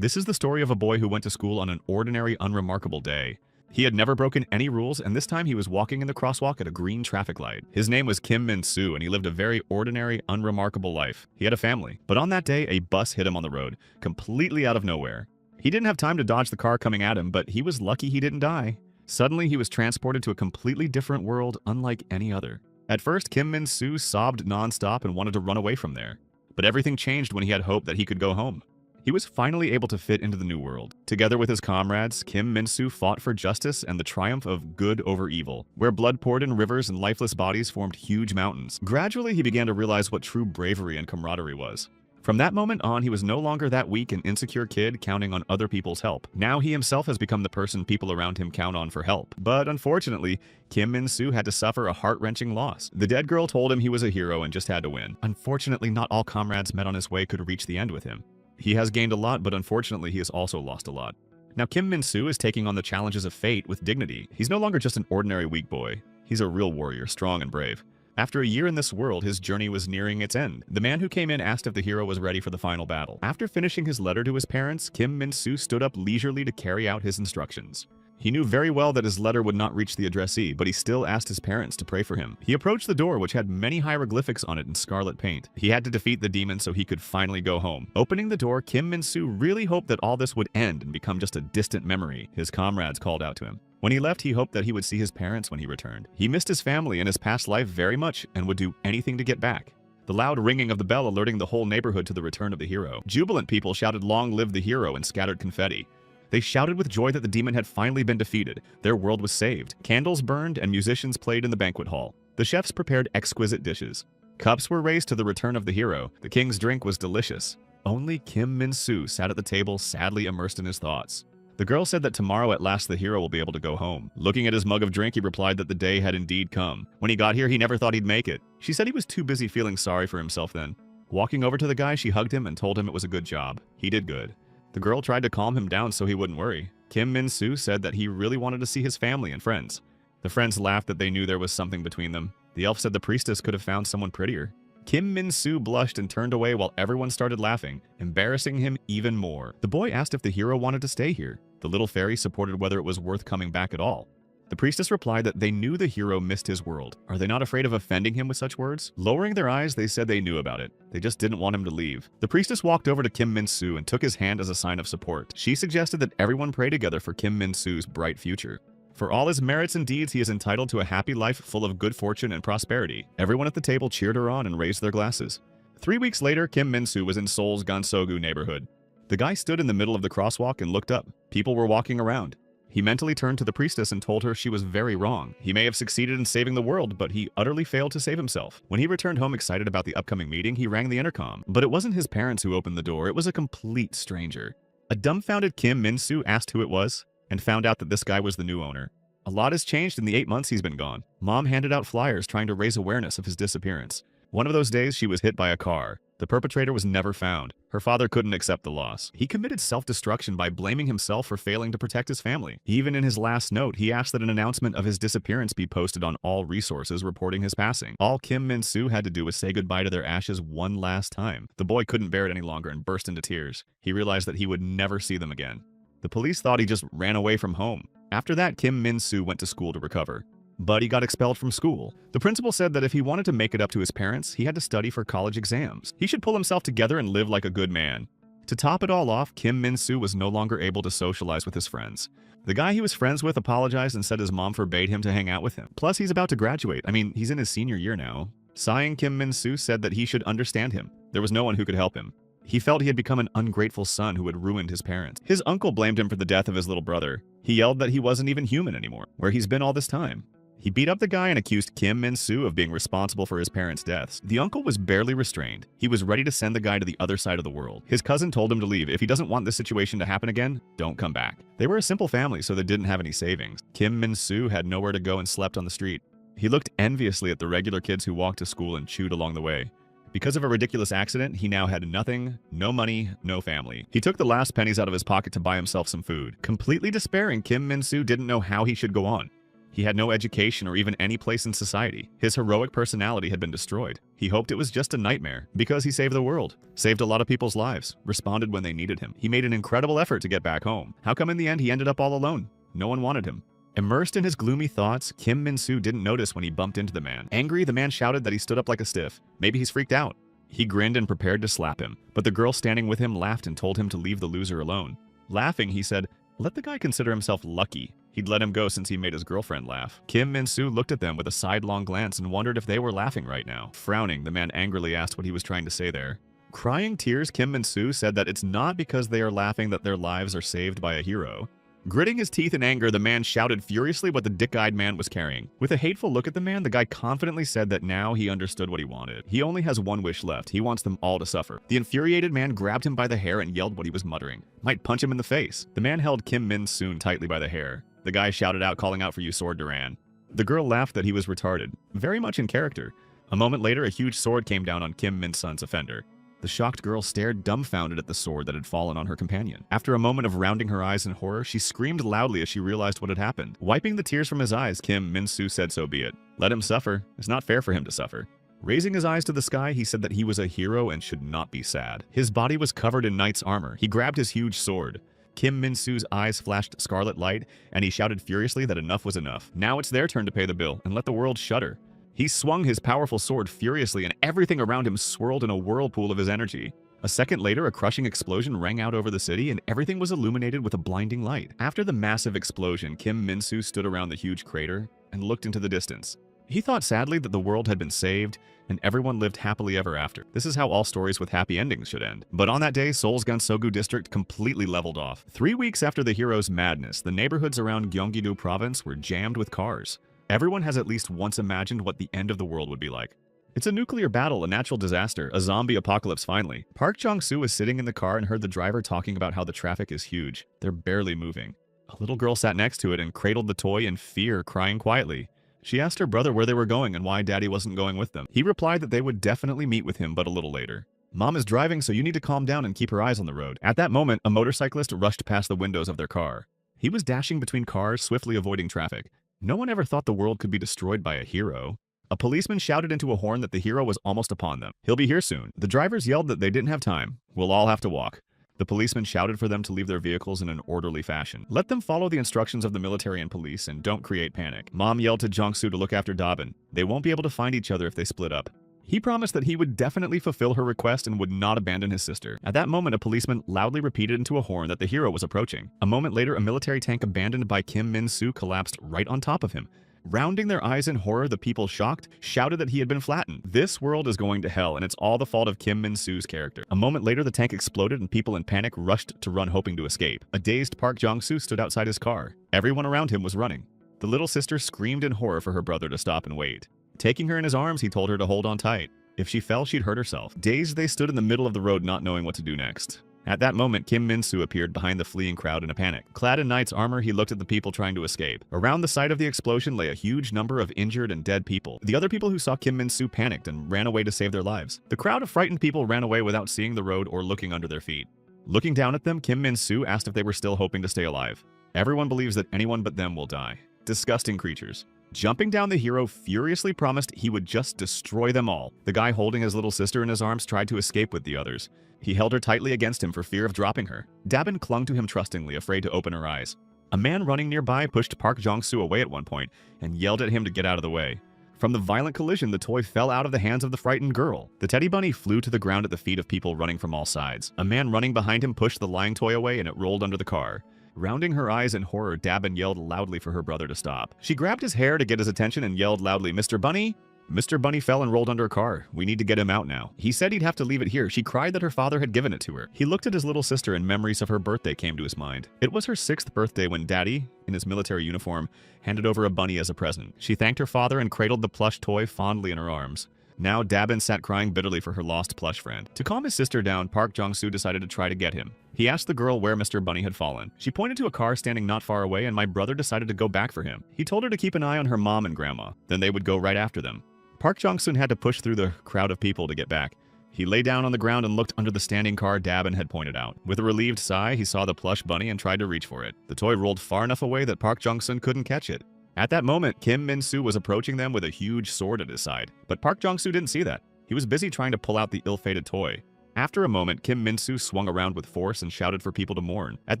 This is the story of a boy who went to school on an ordinary, unremarkable day. He had never broken any rules, and this time he was walking in the crosswalk at a green traffic light. His name was Kim Min-soo, and he lived a very ordinary, unremarkable life. He had a family. But on that day, a bus hit him on the road, completely out of nowhere. He didn't have time to dodge the car coming at him, but he was lucky he didn't die. Suddenly, he was transported to a completely different world, unlike any other. At first, Kim Min-soo sobbed nonstop and wanted to run away from there. But everything changed when he had hope that he could go home. He was finally able to fit into the new world. Together with his comrades, Kim Min-soo fought for justice and the triumph of good over evil, where blood poured in rivers and lifeless bodies formed huge mountains. Gradually, he began to realize what true bravery and camaraderie was. From that moment on, he was no longer that weak and insecure kid counting on other people's help. Now he himself has become the person people around him count on for help. But unfortunately, Kim Min-soo had to suffer a heart-wrenching loss. The dead girl told him he was a hero and just had to win. Unfortunately, not all comrades met on his way could reach the end with him. He has gained a lot, but unfortunately, he has also lost a lot. Now, Kim Min-soo is taking on the challenges of fate with dignity. He's no longer just an ordinary weak boy. He's a real warrior, strong and brave. After a year in this world, his journey was nearing its end. The man who came in asked if the hero was ready for the final battle. After finishing his letter to his parents, Kim Min-soo stood up leisurely to carry out his instructions. He knew very well that his letter would not reach the addressee, but he still asked his parents to pray for him. He approached the door, which had many hieroglyphics on it in scarlet paint. He had to defeat the demon so he could finally go home. Opening the door, Kim Min-soo really hoped that all this would end and become just a distant memory. His comrades called out to him. When he left, he hoped that he would see his parents when he returned. He missed his family and his past life very much and would do anything to get back. The loud ringing of the bell alerting the whole neighborhood to the return of the hero. Jubilant people shouted "Long live the hero" and scattered confetti. They shouted with joy that the demon had finally been defeated. Their world was saved. Candles burned and musicians played in the banquet hall. The chefs prepared exquisite dishes. Cups were raised to the return of the hero. The king's drink was delicious. Only Kim Min-soo sat at the table, sadly immersed in his thoughts. The girl said that tomorrow at last the hero will be able to go home. Looking at his mug of drink, he replied that the day had indeed come. When he got here, he never thought he'd make it. She said he was too busy feeling sorry for himself then. Walking over to the guy, she hugged him and told him it was a good job. He did good. The girl tried to calm him down so he wouldn't worry. Kim Min-soo said that he really wanted to see his family and friends. The friends laughed that they knew there was something between them. The elf said the priestess could have found someone prettier. Kim Min-soo blushed and turned away while everyone started laughing, embarrassing him even more. The boy asked if the hero wanted to stay here. The little fairy supported whether it was worth coming back at all. The priestess replied that they knew the hero missed his world. Are they not afraid of offending him with such words? Lowering their eyes, they said they knew about it. They just didn't want him to leave. The priestess walked over to Kim Min-soo and took his hand as a sign of support. She suggested that everyone pray together for Kim Min-soo's bright future. For all his merits and deeds, he is entitled to a happy life full of good fortune and prosperity. Everyone at the table cheered her on and raised their glasses. 3 weeks later, Kim Min-soo was in Seoul's Gansogu neighborhood. The guy stood in the middle of the crosswalk and looked up. People were walking around. He mentally turned to the priestess and told her she was very wrong. He may have succeeded in saving the world, but he utterly failed to save himself. When he returned home excited about the upcoming meeting, he rang the intercom. But it wasn't his parents who opened the door, it was a complete stranger. A dumbfounded Kim Min-soo asked who it was, and found out that this guy was the new owner. A lot has changed in the 8 months he's been gone. Mom handed out flyers trying to raise awareness of his disappearance. One of those days, she was hit by a car. The perpetrator was never found. Her father couldn't accept the loss. He committed self-destruction by blaming himself for failing to protect his family. Even in his last note, he asked that an announcement of his disappearance be posted on all resources reporting his passing. All Kim Min-soo had to do was say goodbye to their ashes one last time. The boy couldn't bear it any longer and burst into tears. He realized that he would never see them again. The police thought he just ran away from home. After that, Kim Min-soo went to school to recover. But he got expelled from school. The principal said that if he wanted to make it up to his parents, he had to study for college exams. He should pull himself together and live like a good man. To top it all off, Kim Min-soo was no longer able to socialize with his friends. The guy he was friends with apologized and said his mom forbade him to hang out with him. Plus, he's about to graduate. He's in his senior year now. Sighing, Kim Min-soo said that he should understand him. There was no one who could help him. He felt he had become an ungrateful son who had ruined his parents. His uncle blamed him for the death of his little brother. He yelled that he wasn't even human anymore, where he's been all this time. He beat up the guy and accused Kim Min-soo of being responsible for his parents' deaths. The uncle was barely restrained. He was ready to send the guy to the other side of the world. His cousin told him to leave. If he doesn't want this situation to happen again, don't come back. They were a simple family, so they didn't have any savings. Kim Min-soo had nowhere to go and slept on the street. He looked enviously at the regular kids who walked to school and chewed along the way. Because of a ridiculous accident, he now had nothing, no money, no family. He took the last pennies out of his pocket to buy himself some food. Completely despairing, Kim Min-soo didn't know how he should go on. He had no education or even any place in society. His heroic personality had been destroyed. He hoped it was just a nightmare, because he saved the world, saved a lot of people's lives, responded when they needed him. He made an incredible effort to get back home. How come in the end he ended up all alone? No one wanted him. Immersed in his gloomy thoughts, Kim Min-soo didn't notice when he bumped into the man. Angry, the man shouted that he stood up like a stiff. Maybe he's freaked out. He grinned and prepared to slap him, but the girl standing with him laughed and told him to leave the loser alone. Laughing, he said, "Let the guy consider himself lucky. He'd let him go since he made his girlfriend laugh." Kim Min-soo looked at them with a sidelong glance and wondered if they were laughing right now. Frowning, the man angrily asked what he was trying to say there. Crying tears, Kim Min-soo said that it's not because they are laughing that their lives are saved by a hero. Gritting his teeth in anger, the man shouted furiously what the dick-eyed man was carrying. With a hateful look at the man, the guy confidently said that now he understood what he wanted. He only has one wish left. He wants them all to suffer. The infuriated man grabbed him by the hair and yelled what he was muttering. Might punch him in the face. The man held Kim Min-soo tightly by the hair. The guy shouted out, calling out for you, Sword Duran. The girl laughed that he was retarded. Very much in character. A moment later, a huge sword came down on Kim Min-sun's offender. The shocked girl stared dumbfounded at the sword that had fallen on her companion. After a moment of rounding her eyes in horror, she screamed loudly as she realized what had happened. Wiping the tears from his eyes, Kim Min-soo said, "So be it. Let him suffer. It's not fair for him to suffer." Raising his eyes to the sky, he said that he was a hero and should not be sad. His body was covered in knight's armor. He grabbed his huge sword. Kim Min-soo's eyes flashed scarlet light, and he shouted furiously that enough was enough. Now it's their turn to pay the bill, and let the world shudder. He swung his powerful sword furiously, and everything around him swirled in a whirlpool of his energy. A second later, a crushing explosion rang out over the city, and everything was illuminated with a blinding light. After the massive explosion, Kim Min-soo stood around the huge crater and looked into the distance. He thought sadly that the world had been saved, and everyone lived happily ever after. This is how all stories with happy endings should end. But on that day, Seoul's Gansogu district completely leveled off. 3 weeks after the hero's madness, the neighborhoods around Gyeonggi-do province were jammed with cars. Everyone has at least once imagined what the end of the world would be like. It's a nuclear battle, a natural disaster, a zombie apocalypse finally. Park Jong-soo was sitting in the car and heard the driver talking about how the traffic is huge. They're barely moving. A little girl sat next to it and cradled the toy in fear, crying quietly. She asked her brother where they were going and why daddy wasn't going with them. He replied that they would definitely meet with him, but a little later. Mom is driving, so you need to calm down and keep her eyes on the road. At that moment, a motorcyclist rushed past the windows of their car. He was dashing between cars, swiftly avoiding traffic. No one ever thought the world could be destroyed by a hero. A policeman shouted into a horn that the hero was almost upon them. He'll be here soon. The drivers yelled that they didn't have time. We'll all have to walk. The policeman shouted for them to leave their vehicles in an orderly fashion. Let them follow the instructions of the military and police and don't create panic. Mom yelled to Jong-soo to look after Dabin. They won't be able to find each other if they split up. He promised that he would definitely fulfill her request and would not abandon his sister. At that moment, a policeman loudly repeated into a horn that the hero was approaching. A moment later, a military tank abandoned by Kim Min-soo collapsed right on top of him. Rounding their eyes in horror, the people, shocked, shouted that he had been flattened. This world is going to hell, and it's all the fault of Kim Min-soo's character. A moment later, the tank exploded, and people in panic rushed to run, hoping to escape. A dazed Park Jong-soo stood outside his car. Everyone around him was running. The little sister screamed in horror for her brother to stop and wait. Taking her in his arms, he told her to hold on tight. If she fell, she'd hurt herself. Dazed, they stood in the middle of the road, not knowing what to do next. At that moment, Kim Min-soo appeared behind the fleeing crowd in a panic. Clad in knight's armor, he looked at the people trying to escape. Around the site of the explosion lay a huge number of injured and dead people. The other people who saw Kim Min-soo panicked and ran away to save their lives. The crowd of frightened people ran away without seeing the road or looking under their feet. Looking down at them, Kim Min-soo asked if they were still hoping to stay alive. Everyone believes that anyone but them will die. Disgusting creatures. Jumping down, the hero furiously promised he would just destroy them all. The guy holding his little sister in his arms tried to escape with the others. He held her tightly against him for fear of dropping her. Dabin clung to him trustingly, afraid to open her eyes. A man running nearby pushed Park Jong-soo away at one point and yelled at him to get out of the way. From the violent collision, the toy fell out of the hands of the frightened girl. The teddy bunny flew to the ground at the feet of people running from all sides. A man running behind him pushed the lying toy away and it rolled under the car. Rounding her eyes in horror, Dabin yelled loudly for her brother to stop. She grabbed his hair to get his attention and yelled loudly, "Mr. Bunny?" Mr. Bunny fell and rolled under a car. We need to get him out now. He said he'd have to leave it here. She cried that her father had given it to her. He looked at his little sister and memories of her birthday came to his mind. It was her 6th birthday when Daddy, in his military uniform, handed over a bunny as a present. She thanked her father and cradled the plush toy fondly in her arms. Now Dabin sat crying bitterly for her lost plush friend. To calm his sister down, Park Jong-soo decided to try to get him. He asked the girl where Mr. Bunny had fallen. She pointed to a car standing not far away and my brother decided to go back for him. He told her to keep an eye on her mom and grandma, then they would go right after them. Park Jong-soo had to push through the crowd of people to get back. He lay down on the ground and looked under the standing car Dabin had pointed out. With a relieved sigh, he saw the plush bunny and tried to reach for it. The toy rolled far enough away that Park Jong-soo couldn't catch it. At that moment, Kim Min-soo was approaching them with a huge sword at his side, but Park Jong-soo didn't see that. He was busy trying to pull out the ill-fated toy. After a moment, Kim Min-soo swung around with force and shouted for people to mourn. At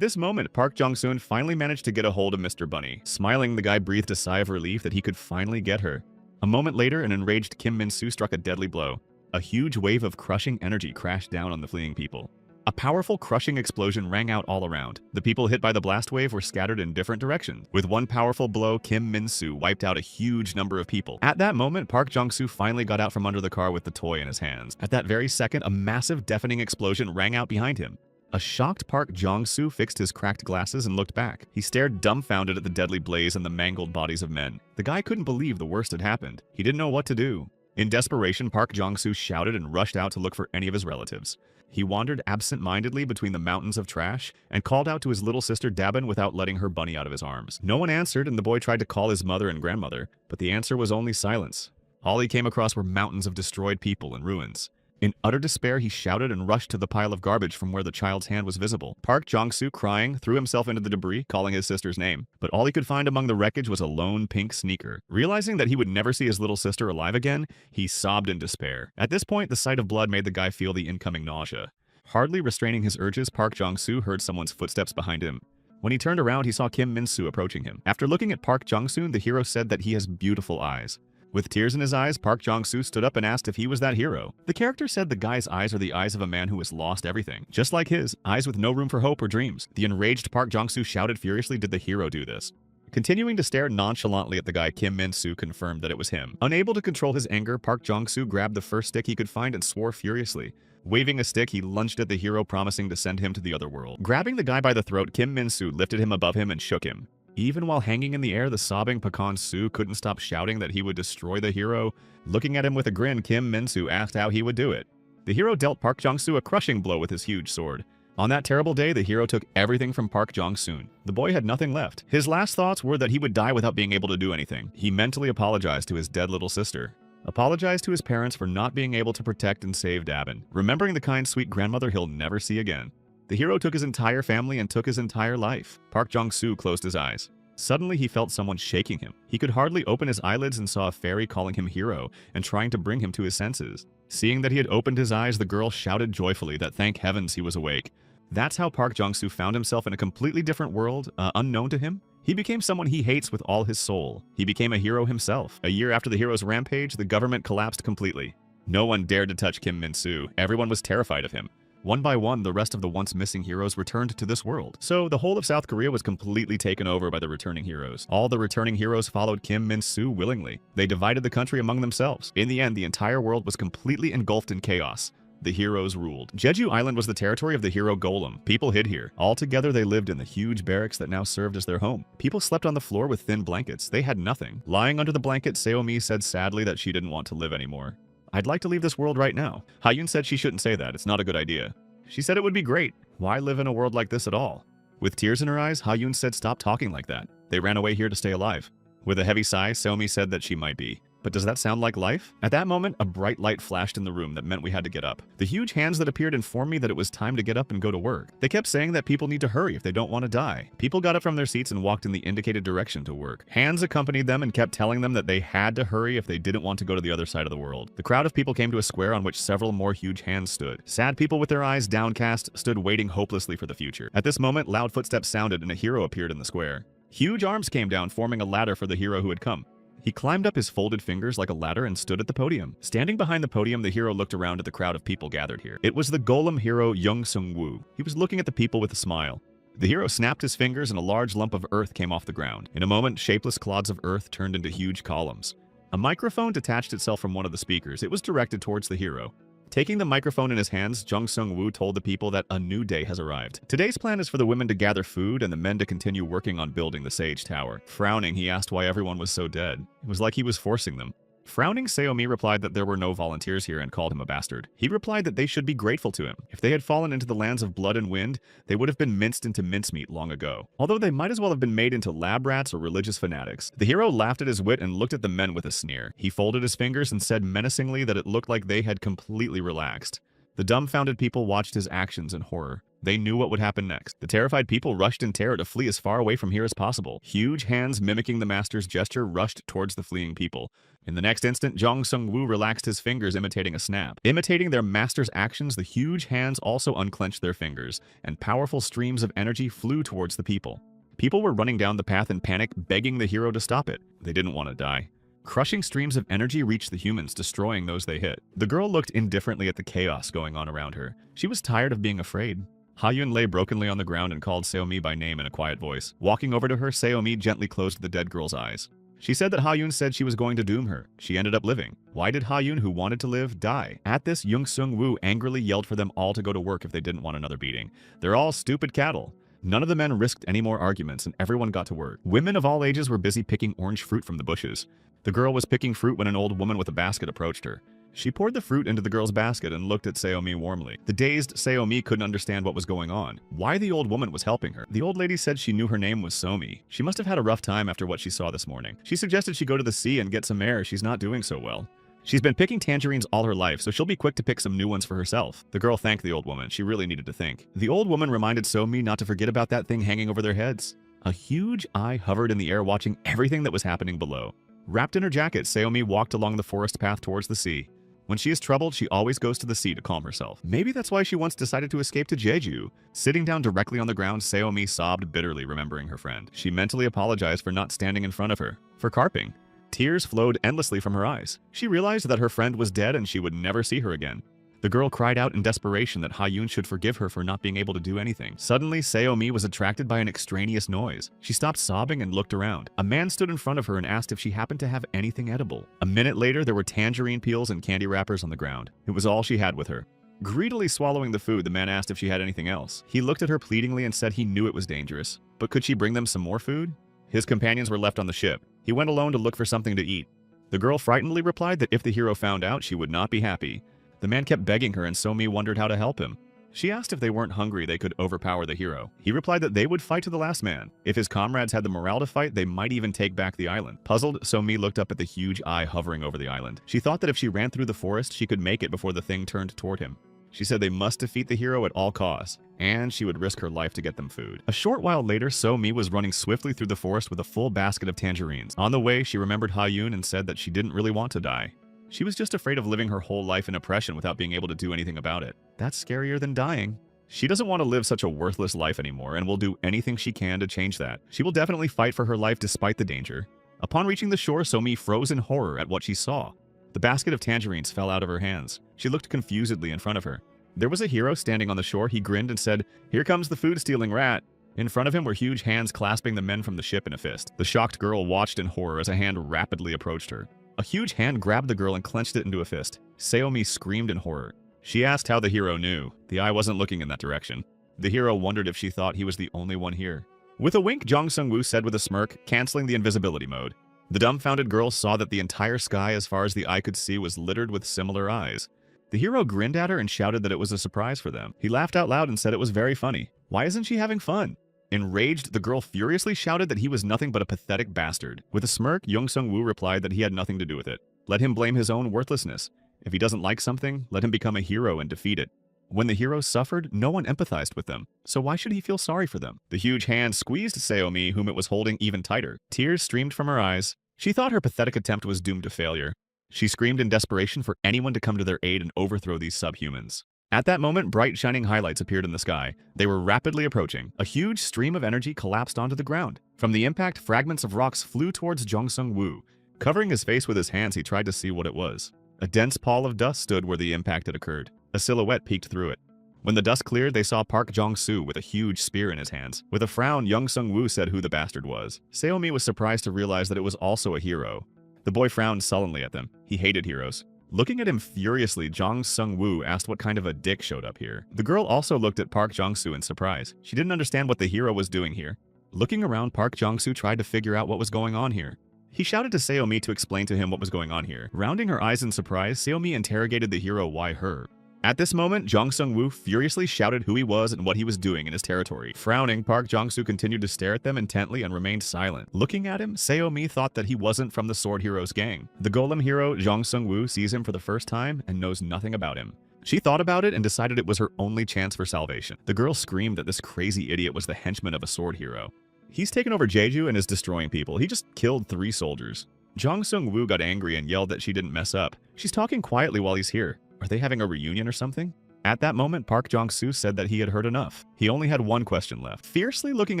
this moment, Park Jong-soon finally managed to get a hold of Mr. Bunny. Smiling, the guy breathed a sigh of relief that he could finally get her. A moment later, an enraged Kim Min-soo struck a deadly blow. A huge wave of crushing energy crashed down on the fleeing people. A powerful crushing explosion rang out all around. The people hit by the blast wave were scattered in different directions. With one powerful blow, Kim Min-soo wiped out a huge number of people. At that moment, Park Jong-soo finally got out from under the car with the toy in his hands. At that very second, a massive deafening explosion rang out behind him. A shocked Park Jong-soo fixed his cracked glasses and looked back. He stared dumbfounded at the deadly blaze and the mangled bodies of men. The guy couldn't believe the worst had happened. He didn't know what to do. In desperation, Park Jong-soo shouted and rushed out to look for any of his relatives. He wandered absent-mindedly between the mountains of trash and called out to his little sister Dabin without letting her bunny out of his arms. No one answered, and the boy tried to call his mother and grandmother, but the answer was only silence. All he came across were mountains of destroyed people and ruins. In utter despair, he shouted and rushed to the pile of garbage from where the child's hand was visible. Park Jong-soo, crying, threw himself into the debris, calling his sister's name. But all he could find among the wreckage was a lone pink sneaker. Realizing that he would never see his little sister alive again, he sobbed in despair. At this point, the sight of blood made the guy feel the incoming nausea. Hardly restraining his urges, Park Jong-soo heard someone's footsteps behind him. When he turned around, he saw Kim Min-soo approaching him. After looking at Park Jong-soo, the hero said that he has beautiful eyes. With tears in his eyes, Park Jong-soo stood up and asked if he was that hero. The character said the guy's eyes are the eyes of a man who has lost everything. Just like his, eyes with no room for hope or dreams. The enraged Park Jong-soo shouted furiously, "Did the hero do this?" Continuing to stare nonchalantly at the guy, Kim Min-soo confirmed that it was him. Unable to control his anger, Park Jong-soo grabbed the first stick he could find and swore furiously. Waving a stick, he lunged at the hero, promising to send him to the other world. Grabbing the guy by the throat, Kim Min-soo lifted him above him and shook him. Even while hanging in the air, the sobbing Pecan Soo couldn't stop shouting that he would destroy the hero. Looking at him with a grin, Kim Min-soo asked how he would do it. The hero dealt Park Jong-soo a crushing blow with his huge sword. On that terrible day, the hero took everything from Park Jong-soo. The boy had nothing left. His last thoughts were that he would die without being able to do anything. He mentally apologized to his dead little sister. Apologized to his parents for not being able to protect and save Dabin, remembering the kind, sweet grandmother he'll never see again. The hero took his entire family and took his entire life. Park Jong-soo closed his eyes. Suddenly, he felt someone shaking him. He could hardly open his eyelids and saw a fairy calling him hero and trying to bring him to his senses. Seeing that he had opened his eyes, the girl shouted joyfully that thank heavens he was awake. That's how Park Jong-soo found himself in a completely different world, unknown to him. He became someone he hates with all his soul. He became a hero himself. A year after the hero's rampage, the government collapsed completely. No one dared to touch Kim Min-soo. Everyone was terrified of him. One by one, the rest of the once missing heroes returned to this world. So the whole of South Korea was completely taken over by the returning heroes. All the returning heroes followed Kim Min-soo willingly. They divided the country among themselves. In the end, the entire world was completely engulfed in chaos. The heroes ruled. Jeju Island was the territory of the hero Golem. People hid here. All together, they lived in the huge barracks that now served as their home. People slept on the floor with thin blankets. They had nothing. Lying under the blanket, Seomi said sadly that she didn't want to live anymore. "I'd like to leave this world right now." Hyun said she shouldn't say that. It's not a good idea. She said it would be great. Why live in a world like this at all? With tears in her eyes, Hyun said stop talking like that. They ran away here to stay alive. With a heavy sigh, Seomi said that she might be. But does that sound like life? At that moment, a bright light flashed in the room that meant we had to get up. The huge hands that appeared informed me that it was time to get up and go to work. They kept saying that people need to hurry if they don't want to die. People got up from their seats and walked in the indicated direction to work. Hands accompanied them and kept telling them that they had to hurry if they didn't want to go to the other side of the world. The crowd of people came to a square on which several more huge hands stood. Sad people with their eyes downcast stood waiting hopelessly for the future. At this moment, loud footsteps sounded and a hero appeared in the square. Huge arms came down, forming a ladder for the hero who had come. He climbed up his folded fingers like a ladder and stood at the podium. Standing behind the podium, the hero looked around at the crowd of people gathered here. It was the golem hero Young Sung-woo. He was looking at the people with a smile. The hero snapped his fingers and a large lump of earth came off the ground. In a moment, shapeless clods of earth turned into huge columns. A microphone detached itself from one of the speakers. It was directed towards the hero. Taking the microphone in his hands, Jung Sung-woo told the people that a new day has arrived. Today's plan is for the women to gather food and the men to continue working on building the Sage Tower. Frowning, he asked why everyone was so dead. It was like he was forcing them. Frowning, Seomi replied that there were no volunteers here and called him a bastard. He replied that they should be grateful to him. If they had fallen into the lands of blood and wind, they would have been minced into mincemeat long ago. Although they might as well have been made into lab rats or religious fanatics. The hero laughed at his wit and looked at the men with a sneer. He folded his fingers and said menacingly that it looked like they had completely relaxed. The dumbfounded people watched his actions in horror. They knew what would happen next. The terrified people rushed in terror to flee as far away from here as possible. Huge hands mimicking the master's gesture rushed towards the fleeing people. In the next instant, Jong Sung-woo relaxed his fingers, imitating a snap. Imitating their master's actions, the huge hands also unclenched their fingers, and powerful streams of energy flew towards the people. People were running down the path in panic, begging the hero to stop it. They didn't want to die. Crushing streams of energy reached the humans, destroying those they hit. The girl looked indifferently at the chaos going on around her. She was tired of being afraid. Ha-yoon lay brokenly on the ground and called Seomi by name in a quiet voice. Walking over to her, Seomi gently closed the dead girl's eyes. She said that Ha-yoon said she was going to doom her. She ended up living. Why did Ha-yoon, who wanted to live, die? At this, Jung Sung-woo angrily yelled for them all to go to work if they didn't want another beating. They're all stupid cattle. None of the men risked any more arguments, and everyone got to work. Women of all ages were busy picking orange fruit from the bushes. The girl was picking fruit when an old woman with a basket approached her. She poured the fruit into the girl's basket and looked at Seomi warmly. The dazed Seomi couldn't understand what was going on. Why the old woman was helping her. The old lady said she knew her name was Somi. She must have had a rough time after what she saw this morning. She suggested she go to the sea and get some air. She's not doing so well. She's been picking tangerines all her life, so she'll be quick to pick some new ones for herself. The girl thanked the old woman. She really needed to think. The old woman reminded Somi not to forget about that thing hanging over their heads. A huge eye hovered in the air, watching everything that was happening below. Wrapped in her jacket, Seomi walked along the forest path towards the sea. When she is troubled, she always goes to the sea to calm herself. Maybe that's why she once decided to escape to Jeju. Sitting down directly on the ground, Seomi sobbed bitterly, remembering her friend. She mentally apologized for not standing in front of her, for carping. Tears flowed endlessly from her eyes. She realized that her friend was dead and she would never see her again. The girl cried out in desperation that Ha-yoon should forgive her for not being able to do anything. Suddenly, Seomi was attracted by an extraneous noise. She stopped sobbing and looked around. A man stood in front of her and asked if she happened to have anything edible. A minute later, there were tangerine peels and candy wrappers on the ground. It was all she had with her. Greedily swallowing the food, the man asked if she had anything else. He looked at her pleadingly and said he knew it was dangerous. But could she bring them some more food? His companions were left on the ship. He went alone to look for something to eat. The girl frightenedly replied that if the hero found out, she would not be happy. The man kept begging her, and Somi wondered how to help him. She asked if they weren't hungry, they could overpower the hero. He replied that they would fight to the last man. If his comrades had the morale to fight, they might even take back the island. Puzzled, Somi looked up at the huge eye hovering over the island. She thought that if she ran through the forest, she could make it before the thing turned toward him. She said they must defeat the hero at all costs, and she would risk her life to get them food. A short while later, Somi was running swiftly through the forest with a full basket of tangerines. On the way, she remembered Ha-yoon and said that she didn't really want to die. She was just afraid of living her whole life in oppression without being able to do anything about it. That's scarier than dying. She doesn't want to live such a worthless life anymore and will do anything she can to change that. She will definitely fight for her life despite the danger. Upon reaching the shore, Somi froze in horror at what she saw. The basket of tangerines fell out of her hands. She looked confusedly in front of her. There was a hero standing on the shore. He grinned and said, "Here comes the food-stealing rat." In front of him were huge hands clasping the men from the ship in a fist. The shocked girl watched in horror as a hand rapidly approached her. A huge hand grabbed the girl and clenched it into a fist. Seomi screamed in horror. She asked how the hero knew. The eye wasn't looking in that direction. The hero wondered if she thought he was the only one here. With a wink, Jong Sung-woo said with a smirk, canceling the invisibility mode. The dumbfounded girl saw that the entire sky as far as the eye could see was littered with similar eyes. The hero grinned at her and shouted that it was a surprise for them. He laughed out loud and said it was very funny. Why isn't she having fun? Enraged, the girl furiously shouted that he was nothing but a pathetic bastard. With a smirk, Jong Sung-woo replied that he had nothing to do with it. Let him blame his own worthlessness. If he doesn't like something, let him become a hero and defeat it. When the heroes suffered, no one empathized with them. So why should he feel sorry for them? The huge hand squeezed Seomi, whom it was holding, even tighter. Tears streamed from her eyes. She thought her pathetic attempt was doomed to failure. She screamed in desperation for anyone to come to their aid and overthrow these subhumans. At that moment, bright shining highlights appeared in the sky. They were rapidly approaching. A huge stream of energy collapsed onto the ground. From the impact, fragments of rocks flew towards Jong Sung-woo. Covering his face with his hands, he tried to see what it was. A dense pall of dust stood where the impact had occurred. A silhouette peeked through it. When the dust cleared, they saw Park Jong-soo with a huge spear in his hands. With a frown, Jong Sung-woo said who the bastard was. Seomi was surprised to realize that it was also a hero. The boy frowned sullenly at them. He hated heroes. Looking at him furiously, Jong Sung-woo asked what kind of a dick showed up here. The girl also looked at Park Jong-soo in surprise. She didn't understand what the hero was doing here. Looking around, Park Jong-soo tried to figure out what was going on here. He shouted to Seomi to explain to him what was going on here. Rounding her eyes in surprise, Seomi interrogated the hero why her. At this moment, Jong Sung-woo furiously shouted who he was and what he was doing in his territory. Frowning, Park Jong-soo continued to stare at them intently and remained silent. Looking at him, Seomi thought that he wasn't from the Sword Hero's gang. The golem hero, Jong Sung-woo, sees him for the first time and knows nothing about him. She thought about it and decided it was her only chance for salvation. The girl screamed that this crazy idiot was the henchman of a sword hero. He's taken over Jeju and is destroying people. He just killed 3 soldiers. Jong Sung-woo got angry and yelled that she didn't mess up. She's talking quietly while he's here. Are they having a reunion or something? At that moment, Park Jong-soo said that he had heard enough. He only had one question left. Fiercely looking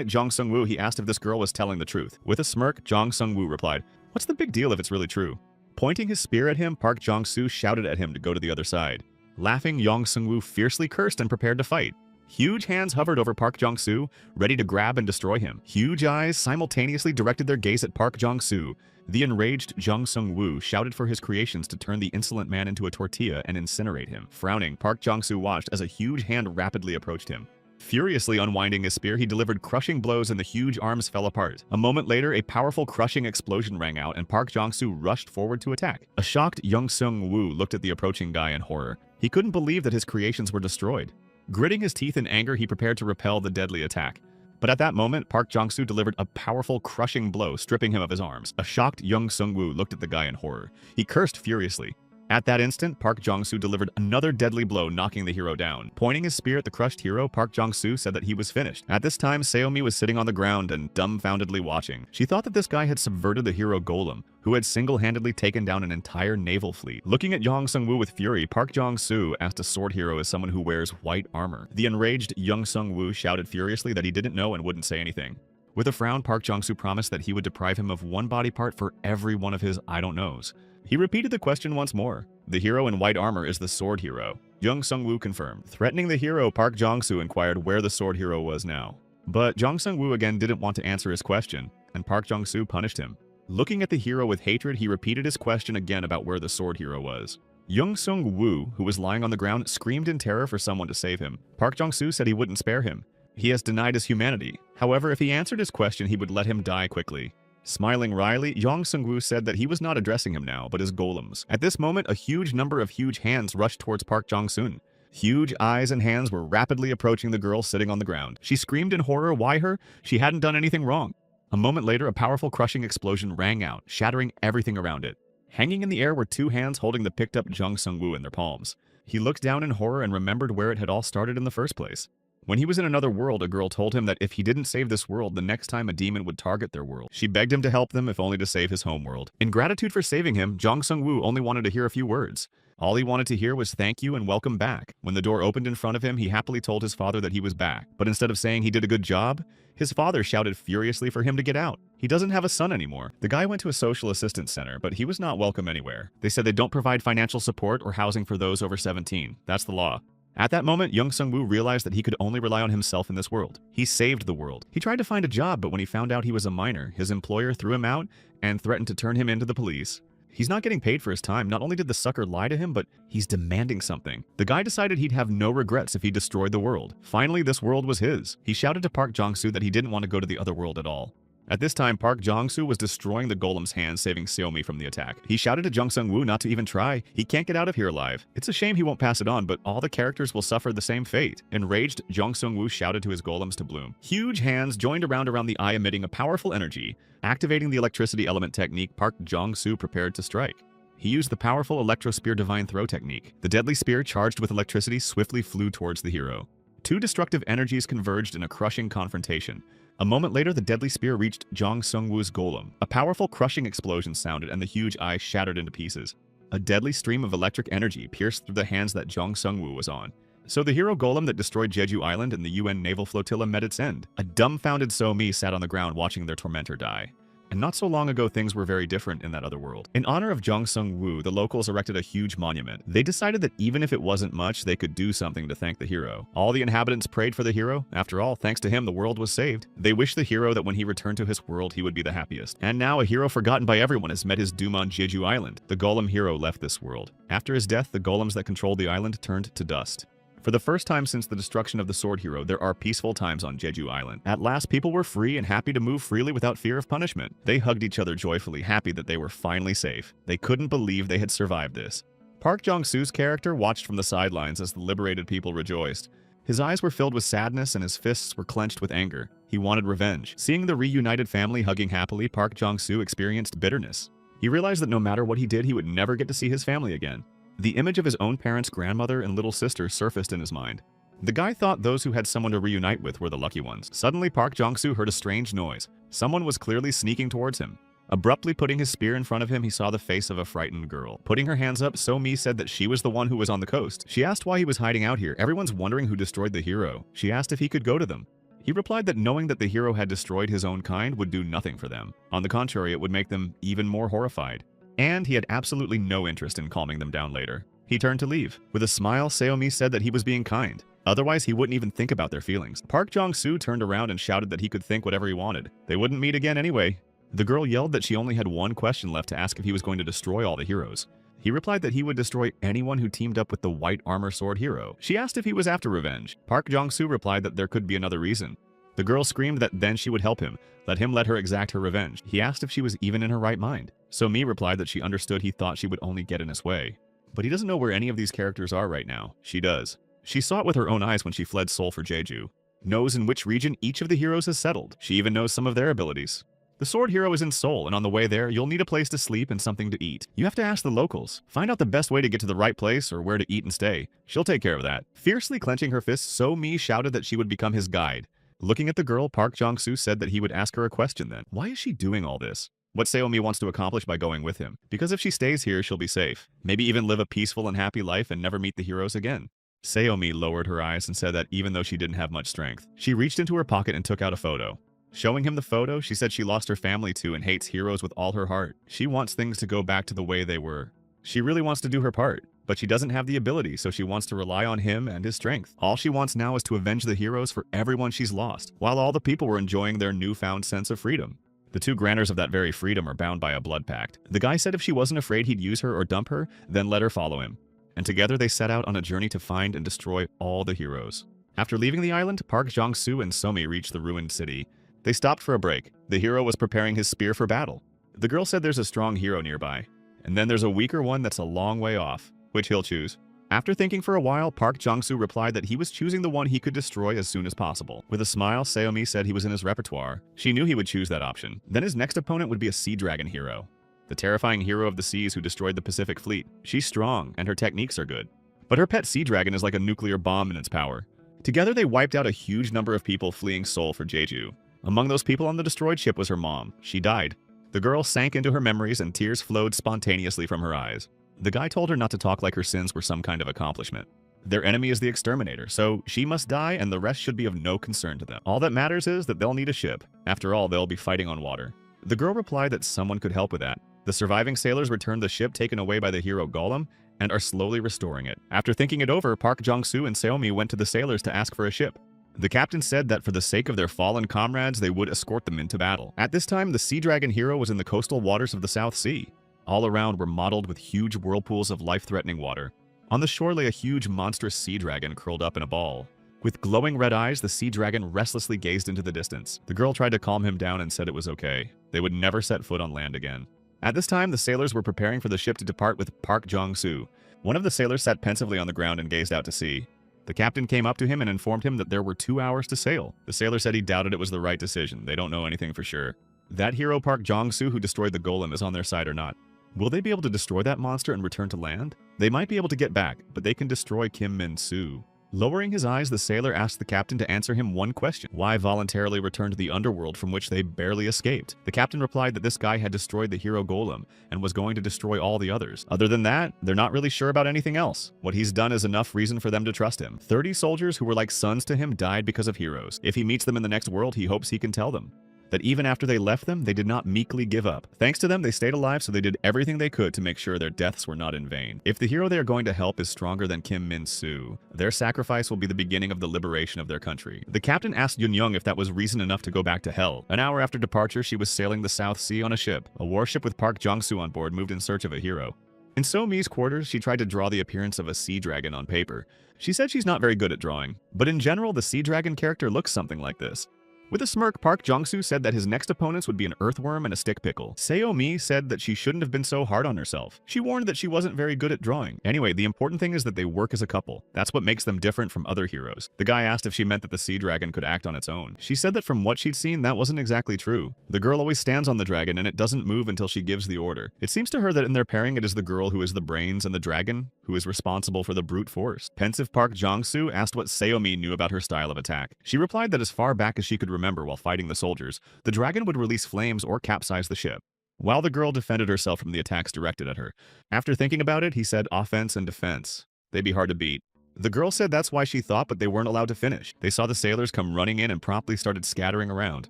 at Jong Sung-woo, he asked if this girl was telling the truth. With a smirk, Jong Sung-woo replied, "What's the big deal if it's really true?" Pointing his spear at him, Park Jong-soo shouted at him to go to the other side. Laughing, Jong Sung-woo fiercely cursed and prepared to fight. Huge hands hovered over Park Jong-soo, ready to grab and destroy him. Huge eyes simultaneously directed their gaze at Park Jong-soo. The enraged Jong Sung-woo shouted for his creations to turn the insolent man into a tortilla and incinerate him. Frowning, Park Jong-soo watched as a huge hand rapidly approached him. Furiously unwinding his spear, he delivered crushing blows and the huge arms fell apart. A moment later, a powerful crushing explosion rang out and Park Jong-soo rushed forward to attack. A shocked Jong Sung-woo looked at the approaching guy in horror. He couldn't believe that his creations were destroyed. Gritting his teeth in anger, he prepared to repel the deadly attack. But at that moment, Park Jong-soo delivered a powerful, crushing blow, stripping him of his arms. A shocked Jong Sung-woo looked at the guy in horror. He cursed furiously. At that instant, Park Jong-soo delivered another deadly blow, knocking the hero down. Pointing his spear at the crushed hero, Park Jong-soo said that he was finished. At this time, Seomi was sitting on the ground and dumbfoundedly watching. She thought that this guy had subverted the hero Golem, who had single-handedly taken down an entire naval fleet. Looking at Jong Sung-woo with fury, Park Jong-soo asked a sword hero as someone who wears white armor. The enraged Jong Sung-woo shouted furiously that he didn't know and wouldn't say anything. With a frown, Park Jong-soo promised that he would deprive him of one body part for every one of his I don't knows. He repeated the question once more. The hero in white armor is the sword hero. Jong Sung-woo confirmed. Threatening the hero, Park Jong-soo inquired where the sword hero was now. But Jong Sung-woo again didn't want to answer his question, and Park Jong-soo punished him. Looking at the hero with hatred, he repeated his question again about where the sword hero was. Jong Sung-woo, who was lying on the ground, screamed in terror for someone to save him. Park Jong-soo said he wouldn't spare him. He has denied his humanity. However, if he answered his question, he would let him die quickly. Smiling wryly, Jong Sung-woo said that he was not addressing him now, but his golems. At this moment, a huge number of huge hands rushed towards Park Jong-soo. Huge eyes and hands were rapidly approaching the girl sitting on the ground. She screamed in horror, why her? She hadn't done anything wrong. A moment later, a powerful crushing explosion rang out, shattering everything around it. Hanging in the air were 2 hands holding the picked-up Jong Sung-woo in their palms. He looked down in horror and remembered where it had all started in the first place. When he was in another world, a girl told him that if he didn't save this world, the next time a demon would target their world. She begged him to help them, if only to save his home world. In gratitude for saving him, Jong Sung-woo only wanted to hear a few words. All he wanted to hear was thank you and welcome back. When the door opened in front of him, he happily told his father that he was back. But instead of saying he did a good job, his father shouted furiously for him to get out. He doesn't have a son anymore. The guy went to a social assistance center, but he was not welcome anywhere. They said they don't provide financial support or housing for those over 17. That's the law. At that moment, Jong Sung-woo realized that he could only rely on himself in this world. He saved the world. He tried to find a job, but when he found out he was a minor, his employer threw him out and threatened to turn him into the police. He's not getting paid for his time. Not only did the sucker lie to him, but he's demanding something. The guy decided he'd have no regrets if he destroyed the world. Finally, this world was his. He shouted to Park Jong-soo that he didn't want to go to the other world at all. At this time, Park Jong-soo was destroying the golem's hands, saving Seomi from the attack. He shouted to Jong Sung-woo not to even try. He can't get out of here alive. It's a shame he won't pass it on, but all the characters will suffer the same fate. Enraged, Jong Sung-woo shouted to his golems to bloom. Huge hands joined around the eye, emitting a powerful energy. Activating the electricity element technique, Park Jong-soo prepared to strike. He used the powerful Electro Spear Divine Throw technique. The deadly spear, charged with electricity, swiftly flew towards the hero. 2 destructive energies converged in a crushing confrontation. A moment later, the deadly spear reached Jong Sung-woo's golem. A powerful crushing explosion sounded and the huge eye shattered into pieces. A deadly stream of electric energy pierced through the hands that Jong Sung-woo was on. So the hero golem that destroyed Jeju Island and the UN naval flotilla met its end. A dumbfounded Seomi sat on the ground watching their tormentor die. And not so long ago, things were very different in that other world. In honor of Jong Sung-woo, the locals erected a huge monument. They decided that even if it wasn't much, they could do something to thank the hero. All the inhabitants prayed for the hero. After all, thanks to him, the world was saved. They wished the hero that when he returned to his world, he would be the happiest. And now, a hero forgotten by everyone has met his doom on Jeju Island. The golem hero left this world. After his death, the golems that controlled the island turned to dust. For the first time since the destruction of the sword hero, there are peaceful times on Jeju Island. At last, people were free and happy to move freely without fear of punishment. They hugged each other joyfully, happy that they were finally safe. They couldn't believe they had survived this. Park Jong-soo's character watched from the sidelines as the liberated people rejoiced. His eyes were filled with sadness and his fists were clenched with anger. He wanted revenge. Seeing the reunited family hugging happily, Park Jong-soo experienced bitterness. He realized that no matter what he did, he would never get to see his family again. The image of his own parents, grandmother, and little sister surfaced in his mind. The guy thought those who had someone to reunite with were the lucky ones. Suddenly, Park Jong-soo heard a strange noise. Someone was clearly sneaking towards him. Abruptly putting his spear in front of him, he saw the face of a frightened girl. Putting her hands up, So-mi said that she was the one who was on the coast. She asked why he was hiding out here. Everyone's wondering who destroyed the hero. She asked if he could go to them. He replied that knowing that the hero had destroyed his own kind would do nothing for them. On the contrary, it would make them even more horrified. And he had absolutely no interest in calming them down later. He turned to leave. With a smile, So-mi said that he was being kind. Otherwise, he wouldn't even think about their feelings. Park Jong-soo turned around and shouted that he could think whatever he wanted. They wouldn't meet again anyway. The girl yelled that she only had one question left to ask if he was going to destroy all the heroes. He replied that he would destroy anyone who teamed up with the white armor sword hero. She asked if he was after revenge. Park Jong-soo replied that there could be another reason. The girl screamed that then she would help him, let her exact her revenge. He asked if she was even in her right mind. So-mi replied that she understood he thought she would only get in his way. But he doesn't know where any of these characters are right now. She does. She saw it with her own eyes when she fled Seoul for Jeju. Knows in which region each of the heroes has settled. She even knows some of their abilities. The sword hero is in Seoul, and on the way there, you'll need a place to sleep and something to eat. You have to ask the locals. Find out the best way to get to the right place or where to eat and stay. She'll take care of that. Fiercely clenching her fists, So-mi shouted that she would become his guide. Looking at the girl, Park Jong-soo said that he would ask her a question then. Why is she doing all this? What So-mi wants to accomplish by going with him. Because if she stays here, she'll be safe. Maybe even live a peaceful and happy life and never meet the heroes again. So-mi lowered her eyes and said that even though she didn't have much strength, she reached into her pocket and took out a photo. Showing him the photo, she said she lost her family too and hates heroes with all her heart. She wants things to go back to the way they were. She really wants to do her part, but she doesn't have the ability, so she wants to rely on him and his strength. All she wants now is to avenge the heroes for everyone she's lost, while all the people were enjoying their newfound sense of freedom. The two grantors of that very freedom are bound by a blood pact. The guy said if she wasn't afraid he'd use her or dump her, then let her follow him. And together they set out on a journey to find and destroy all the heroes. After leaving the island, Park Jong-soo and So-mi reached the ruined city. They stopped for a break. The hero was preparing his spear for battle. The girl said there's a strong hero nearby, and then there's a weaker one that's a long way off, which he'll choose. After thinking for a while, Park Jong-soo replied that he was choosing the one he could destroy as soon as possible. With a smile, So-mi said he was in his repertoire. She knew he would choose that option. Then his next opponent would be a sea dragon hero, the terrifying hero of the seas who destroyed the Pacific Fleet. She's strong, and her techniques are good. But her pet sea dragon is like a nuclear bomb in its power. Together they wiped out a huge number of people fleeing Seoul for Jeju. Among those people on the destroyed ship was her mom. She died. The girl sank into her memories and tears flowed spontaneously from her eyes. The guy told her not to talk like her sins were some kind of accomplishment. Their enemy is the exterminator, so she must die and the rest should be of no concern to them. All that matters is that they'll need a ship. After all, they'll be fighting on water. The girl replied that someone could help with that. The surviving sailors returned the ship taken away by the hero Golem and are slowly restoring it. After thinking it over, Park Jong-soo and So-mi went to the sailors to ask for a ship. The captain said that for the sake of their fallen comrades, they would escort them into battle. At this time, the sea dragon hero was in the coastal waters of the South Sea. All around were mottled with huge whirlpools of life-threatening water. On the shore lay a huge monstrous sea dragon curled up in a ball. With glowing red eyes, the sea dragon restlessly gazed into the distance. The girl tried to calm him down and said it was okay. They would never set foot on land again. At this time, the sailors were preparing for the ship to depart with Park Jong-soo. One of the sailors sat pensively on the ground and gazed out to sea. The captain came up to him and informed him that there were 2 hours to sail. The sailor said he doubted it was the right decision. They don't know anything for sure. That hero Park Jong-soo who destroyed the golem is on their side or not. Will they be able to destroy that monster and return to land? They might be able to get back, but they can destroy Kim Min-soo. Lowering his eyes, the sailor asked the captain to answer him one question. Why voluntarily return to the underworld from which they barely escaped? The captain replied that this guy had destroyed the hero golem and was going to destroy all the others. Other than that, they're not really sure about anything else. What he's done is enough reason for them to trust him. 30 soldiers who were like sons to him died because of heroes. If he meets them in the next world, he hopes he can tell them that even after they left them, they did not meekly give up. Thanks to them, they stayed alive, so they did everything they could to make sure their deaths were not in vain. If the hero they are going to help is stronger than Kim Min-soo, their sacrifice will be the beginning of the liberation of their country. The captain asked Yun-young if that was reason enough to go back to hell. An hour after departure, she was sailing the South Sea on a ship. A warship with Park Jong-soo on board moved in search of a hero. In So-mi's quarters, she tried to draw the appearance of a sea dragon on paper. She said she's not very good at drawing, but in general, the sea dragon character looks something like this. With a smirk, Park Jong-soo said that his next opponents would be an earthworm and a stick pickle. Seo-mi said that she shouldn't have been so hard on herself. She warned that she wasn't very good at drawing. Anyway, the important thing is that they work as a couple. That's what makes them different from other heroes. The guy asked if she meant that the sea dragon could act on its own. She said that from what she'd seen, that wasn't exactly true. The girl always stands on the dragon and it doesn't move until she gives the order. It seems to her that in their pairing, it is the girl who is the brains and the dragon who is responsible for the brute force. Pensive Park Jong-soo asked what Seo-mi knew about her style of attack. She replied that as far back as she could remember while fighting the soldiers, the dragon would release flames or capsize the ship, while the girl defended herself from the attacks directed at her. After thinking about it, he said offense and defense. They'd be hard to beat. The girl said that's why she thought, but they weren't allowed to finish. They saw the sailors come running in and promptly started scattering around.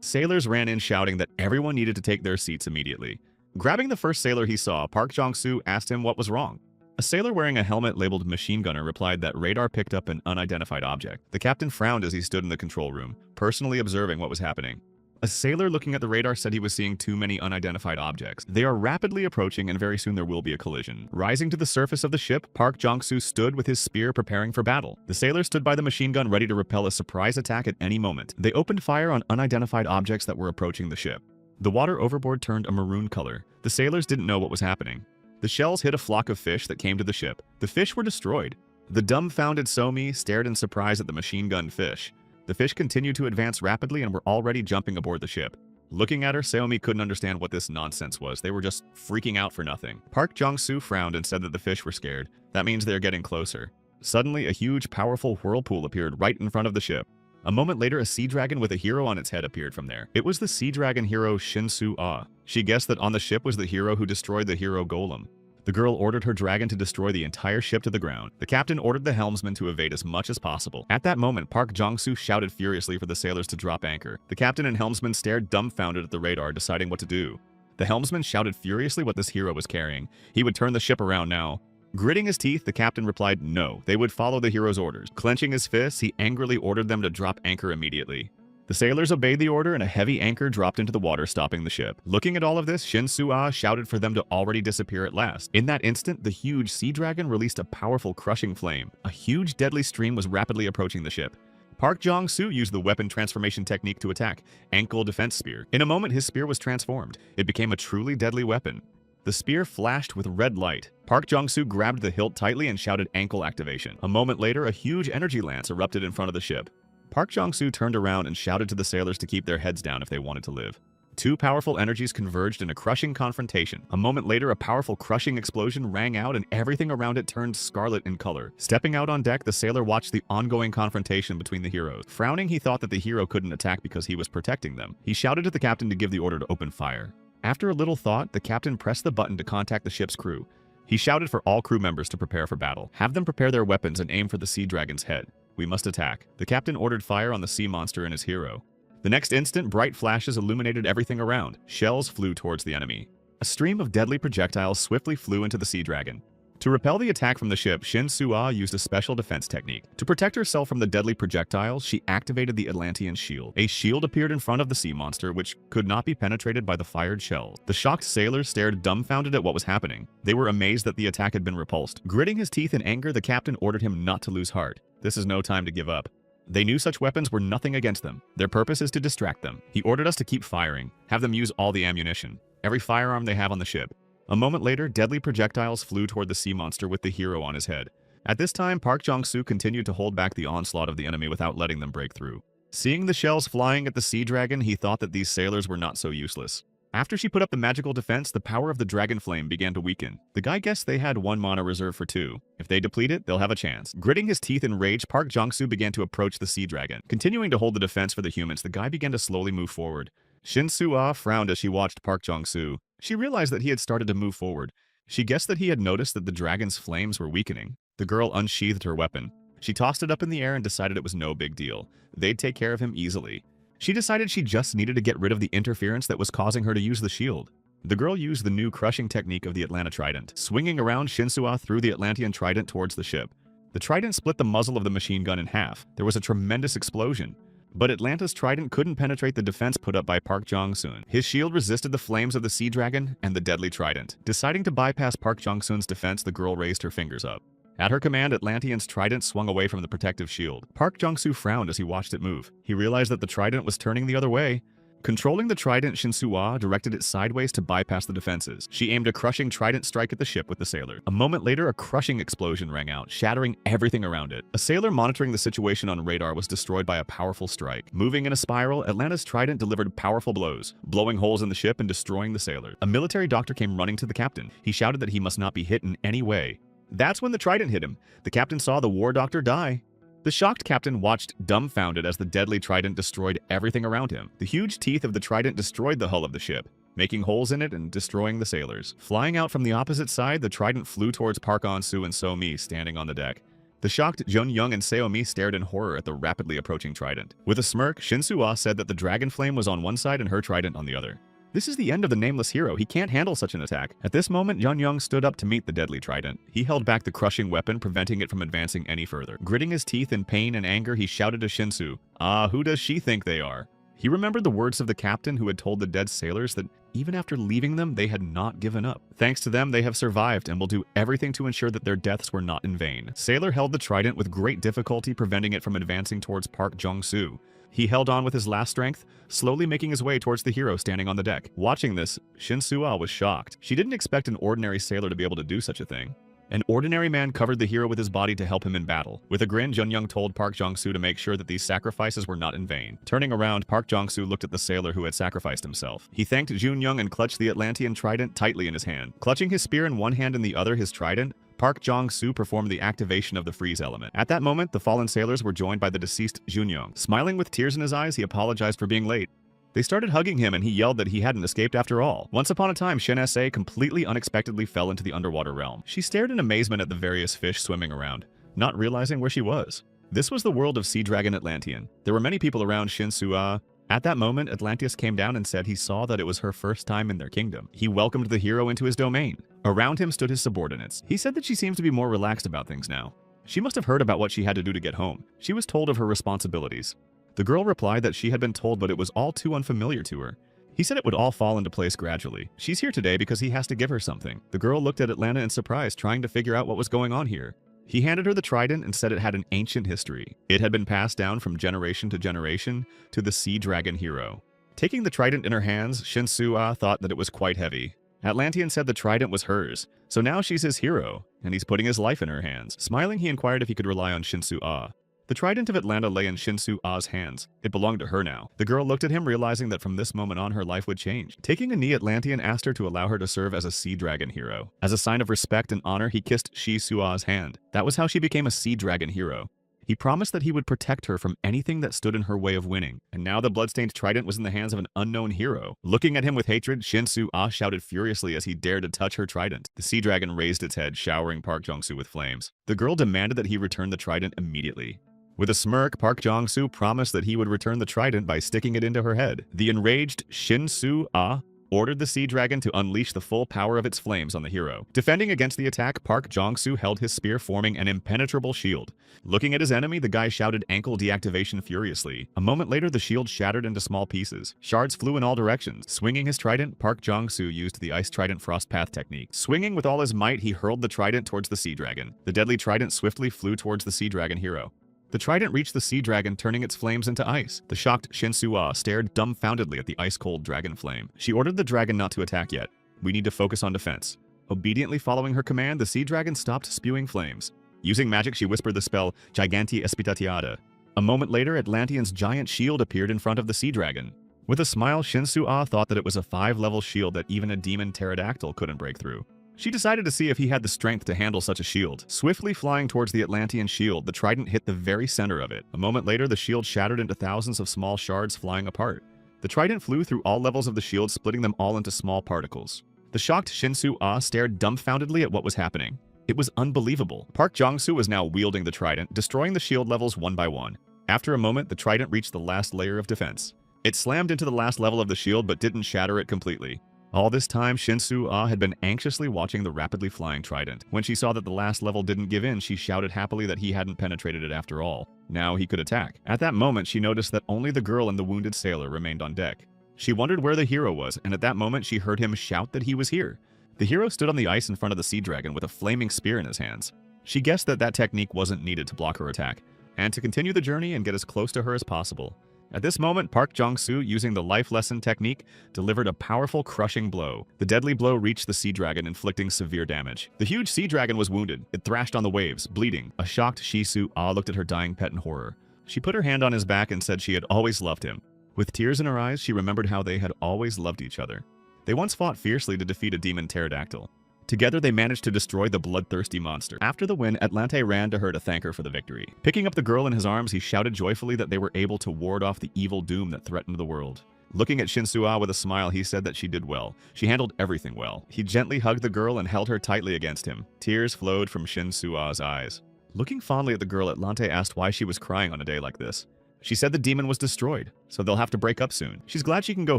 Sailors ran in shouting that everyone needed to take their seats immediately. Grabbing the first sailor he saw, Park Jong-soo asked him what was wrong. A sailor wearing a helmet labeled machine gunner replied that radar picked up an unidentified object. The captain frowned as he stood in the control room, personally observing what was happening. A sailor looking at the radar said he was seeing too many unidentified objects. They are rapidly approaching and very soon there will be a collision. Rising to the surface of the ship, Park Jong-soo stood with his spear preparing for battle. The sailor stood by the machine gun ready to repel a surprise attack at any moment. They opened fire on unidentified objects that were approaching the ship. The water overboard turned a maroon color. The sailors didn't know what was happening. The shells hit a flock of fish that came to the ship. The fish were destroyed. The dumbfounded Seo-mi stared in surprise at the machine gun fish. The fish continued to advance rapidly and were already jumping aboard the ship. Looking at her, Seo-mi couldn't understand what this nonsense was. They were just freaking out for nothing. Park Jong-soo frowned and said that the fish were scared. That means they're getting closer. Suddenly, a huge, powerful whirlpool appeared right in front of the ship. A moment later, a sea dragon with a hero on its head appeared from there. It was the sea dragon hero Shin-Su-ah. She guessed that on the ship was the hero who destroyed the hero golem. The girl ordered her dragon to destroy the entire ship to the ground. The captain ordered the helmsman to evade as much as possible. At that moment, Park Jong-soo shouted furiously for the sailors to drop anchor. The captain and helmsman stared dumbfounded at the radar, deciding what to do. The helmsman shouted furiously what this hero was carrying. He would turn the ship around now. Gritting his teeth, the captain replied no, they would follow the hero's orders. Clenching his fists, he angrily ordered them to drop anchor immediately. The sailors obeyed the order and a heavy anchor dropped into the water, stopping the ship. Looking at all of this, Shin-Su-ah shouted for them to already disappear at last. In that instant, the huge sea dragon released a powerful crushing flame. A huge deadly stream was rapidly approaching the ship. Park Jong-soo used the weapon transformation technique to attack, ankle defense spear. In a moment, his spear was transformed. It became a truly deadly weapon. The spear flashed with red light. Park Jong-soo grabbed the hilt tightly and shouted ankle activation. A moment later, a huge energy lance erupted in front of the ship. Park Jong-soo turned around and shouted to the sailors to keep their heads down if they wanted to live. Two powerful energies converged in a crushing confrontation. A moment later, a powerful crushing explosion rang out and everything around it turned scarlet in color. Stepping out on deck, the sailor watched the ongoing confrontation between the heroes. Frowning, he thought that the hero couldn't attack because he was protecting them. He shouted to the captain to give the order to open fire. After a little thought, the captain pressed the button to contact the ship's crew. He shouted for all crew members to prepare for battle. Have them prepare their weapons and aim for the sea dragon's head. We must attack. The captain ordered fire on the sea monster and his hero. The next instant, bright flashes illuminated everything around. Shells flew towards the enemy. A stream of deadly projectiles swiftly flew into the sea dragon. To repel the attack from the ship, Shin-Su-ah used a special defense technique. To protect herself from the deadly projectiles, she activated the Atlantean shield. A shield appeared in front of the sea monster, which could not be penetrated by the fired shells. The shocked sailors stared dumbfounded at what was happening. They were amazed that the attack had been repulsed. Gritting his teeth in anger, the captain ordered him not to lose heart. This is no time to give up. They knew such weapons were nothing against them. Their purpose is to distract them. He ordered us to keep firing, have them use all the ammunition, every firearm they have on the ship. A moment later, deadly projectiles flew toward the sea monster with the hero on his head. At this time, Park Jong-soo continued to hold back the onslaught of the enemy without letting them break through. Seeing the shells flying at the sea dragon, he thought that these sailors were not so useless. After she put up the magical defense, the power of the dragon flame began to weaken. The guy guessed they had 1 mana reserve for 2. If they deplete it, they'll have a chance. Gritting his teeth in rage, Park Jong-soo began to approach the sea dragon. Continuing to hold the defense for the humans, the guy began to slowly move forward. Shin-Su-ah frowned as she watched Park Jong-soo. She realized that he had started to move forward. She guessed that he had noticed that the dragon's flames were weakening. The girl unsheathed her weapon. She tossed it up in the air and decided it was no big deal. They'd take care of him easily. She decided she just needed to get rid of the interference that was causing her to use the shield. The girl used the new crushing technique of the Atlanta Trident. Swinging around, Shin-Su-ah threw the Atlantean Trident towards the ship. The Trident split the muzzle of the machine gun in half. There was a tremendous explosion. But Atlanta's Trident couldn't penetrate the defense put up by Park Jong-soon. His shield resisted the flames of the Sea Dragon and the deadly Trident. Deciding to bypass Park Jong-soon's defense, the girl raised her fingers up. At her command, Atlantean's trident swung away from the protective shield. Park Jong-soo frowned as he watched it move. He realized that the trident was turning the other way. Controlling the trident, Shin-Soo-ah directed it sideways to bypass the defenses. She aimed a crushing trident strike at the ship with the sailor. A moment later, a crushing explosion rang out, shattering everything around it. A sailor monitoring the situation on radar was destroyed by a powerful strike. Moving in a spiral, Atlanta's trident delivered powerful blows, blowing holes in the ship and destroying the sailor. A military doctor came running to the captain. He shouted that he must not be hit in any way. That's when the trident hit him. The captain saw the war doctor die. The shocked captain watched dumbfounded as the deadly trident destroyed everything around him. The huge teeth of the trident destroyed the hull of the ship, making holes in it and destroying the sailors. Flying out from the opposite side, the trident flew towards Park On-soo and So-mi standing on the deck. The shocked Jun-young and Seo-mi stared in horror at the rapidly approaching trident. With a smirk, Shin-Soo-ah said that the dragon flame was on one side and her trident on the other. This is the end of the nameless hero. He can't handle such an attack. At this moment, Jun-young stood up to meet the deadly trident. He held back the crushing weapon, preventing it from advancing any further. Gritting his teeth in pain and anger, he shouted to Shin-Soo, "Ah, who does she think they are?" He remembered the words of the captain who had told the dead sailors that even after leaving them, they had not given up. Thanks to them, they have survived and will do everything to ensure that their deaths were not in vain. Sailor held the trident with great difficulty, preventing it from advancing towards Park Jong-soo. He held on with his last strength, slowly making his way towards the hero standing on the deck. Watching this, Shin-Soo-ah was shocked. She didn't expect an ordinary sailor to be able to do such a thing. An ordinary man covered the hero with his body to help him in battle. With a grin, Jun-young told Park Jong-soo to make sure that these sacrifices were not in vain. Turning around, Park Jong-soo looked at the sailor who had sacrificed himself. He thanked Jun-young and clutched the Atlantean trident tightly in his hand. Clutching his spear in one hand and the other his trident, Park Jong-soo performed the activation of the freeze element. At that moment, the fallen sailors were joined by the deceased Jun-young. Smiling with tears in his eyes, he apologized for being late. They started hugging him and he yelled that he hadn't escaped after all. Once upon a time, Shin-S-A completely unexpectedly fell into the underwater realm. She stared in amazement at the various fish swimming around, not realizing where she was. This was the world of Sea Dragon Atlantean. There were many people around Shin-Soo-ah. At that moment, Atlanteus came down and said he saw that it was her first time in their kingdom. He welcomed the hero into his domain. Around him stood his subordinates. He said that she seems to be more relaxed about things now. She must have heard about what she had to do to get home. She was told of her responsibilities. The girl replied that she had been told, but it was all too unfamiliar to her. He said it would all fall into place gradually. She's here today because he has to give her something. The girl looked at Atlanta in surprise, trying to figure out what was going on here. He handed her the trident and said it had an ancient history. It had been passed down from generation to generation to the Sea Dragon hero. Taking the trident in her hands, Shin-Soo-ah thought that it was quite heavy. Atlantean said the trident was hers, so now she's his hero, and he's putting his life in her hands. Smiling, he inquired if he could rely on Shin-Soo-ah. The trident of Atlanta lay in Shin-Soo-ah's hands. It belonged to her now. The girl looked at him, realizing that from this moment on her life would change. Taking a knee, Atlantean asked her to allow her to serve as a Sea Dragon hero. As a sign of respect and honor, he kissed Shin-Soo-ah's hand. That was how she became a Sea Dragon hero. He promised that he would protect her from anything that stood in her way of winning. And now the bloodstained trident was in the hands of an unknown hero. Looking at him with hatred, Shin-Soo-ah shouted furiously as he dared to touch her trident. The Sea Dragon raised its head, showering Park Jong-soo with flames. The girl demanded that he return the trident immediately. With a smirk, Park Jong-soo promised that he would return the trident by sticking it into her head. The enraged Shin-Soo-ah ordered the Sea Dragon to unleash the full power of its flames on the hero. Defending against the attack, Park Jong-soo held his spear, forming an impenetrable shield. Looking at his enemy, the guy shouted ankle deactivation furiously. A moment later, the shield shattered into small pieces. Shards flew in all directions. Swinging his trident, Park Jong-soo used the Ice Trident Frost Path technique. Swinging with all his might, he hurled the trident towards the Sea Dragon. The deadly trident swiftly flew towards the Sea Dragon hero. The trident reached the Sea Dragon, turning its flames into ice. The shocked Shin-Soo-ah stared dumbfoundedly at the ice-cold dragon flame. She ordered the dragon not to attack yet. We need to focus on defense. Obediently following her command, the Sea Dragon stopped spewing flames. Using magic, she whispered the spell Giganti Espitatiata. A moment later, Atlantean's giant shield appeared in front of the Sea Dragon. With a smile, Shin-Soo-ah thought that it was a 5-level shield that even a demon pterodactyl couldn't break through. She decided to see if he had the strength to handle such a shield. Swiftly flying towards the Atlantean shield, the trident hit the very center of it. A moment later, the shield shattered into thousands of small shards flying apart. The trident flew through all levels of the shield, splitting them all into small particles. The shocked Shin-Soo-ah stared dumbfoundedly at what was happening. It was unbelievable. Park Jong-soo was now wielding the trident, destroying the shield levels one by one. After a moment, the trident reached the last layer of defense. It slammed into the last level of the shield but didn't shatter it completely. All this time, Shin-Soo-ah had been anxiously watching the rapidly flying trident. When she saw that the last level didn't give in, she shouted happily that he hadn't penetrated it after all. Now he could attack. At that moment, she noticed that only the girl and the wounded sailor remained on deck. She wondered where the hero was, and at that moment she heard him shout that he was here. The hero stood on the ice in front of the Sea Dragon with a flaming spear in his hands. She guessed that that technique wasn't needed to block her attack, and to continue the journey and get as close to her as possible. At this moment, Park Jong-soo, using the life lesson technique, delivered a powerful crushing blow. The deadly blow reached the sea dragon, inflicting severe damage. The huge sea dragon was wounded. It thrashed on the waves, bleeding. A shocked Shi-Su-ah looked at her dying pet in horror. She put her hand on his back and said she had always loved him. With tears in her eyes, she remembered how they had always loved each other. They once fought fiercely to defeat a demon pterodactyl. Together, they managed to destroy the bloodthirsty monster. After the win, Atlante ran to her to thank her for the victory. Picking up the girl in his arms, he shouted joyfully that they were able to ward off the evil doom that threatened the world. Looking at Shin-Soo-ah with a smile, he said that she did well. She handled everything well. He gently hugged the girl and held her tightly against him. Tears flowed from Shin-Soo-ah's eyes. Looking fondly at the girl, Atlante asked why she was crying on a day like this. She said the demon was destroyed, so they'll have to break up soon. She's glad she can go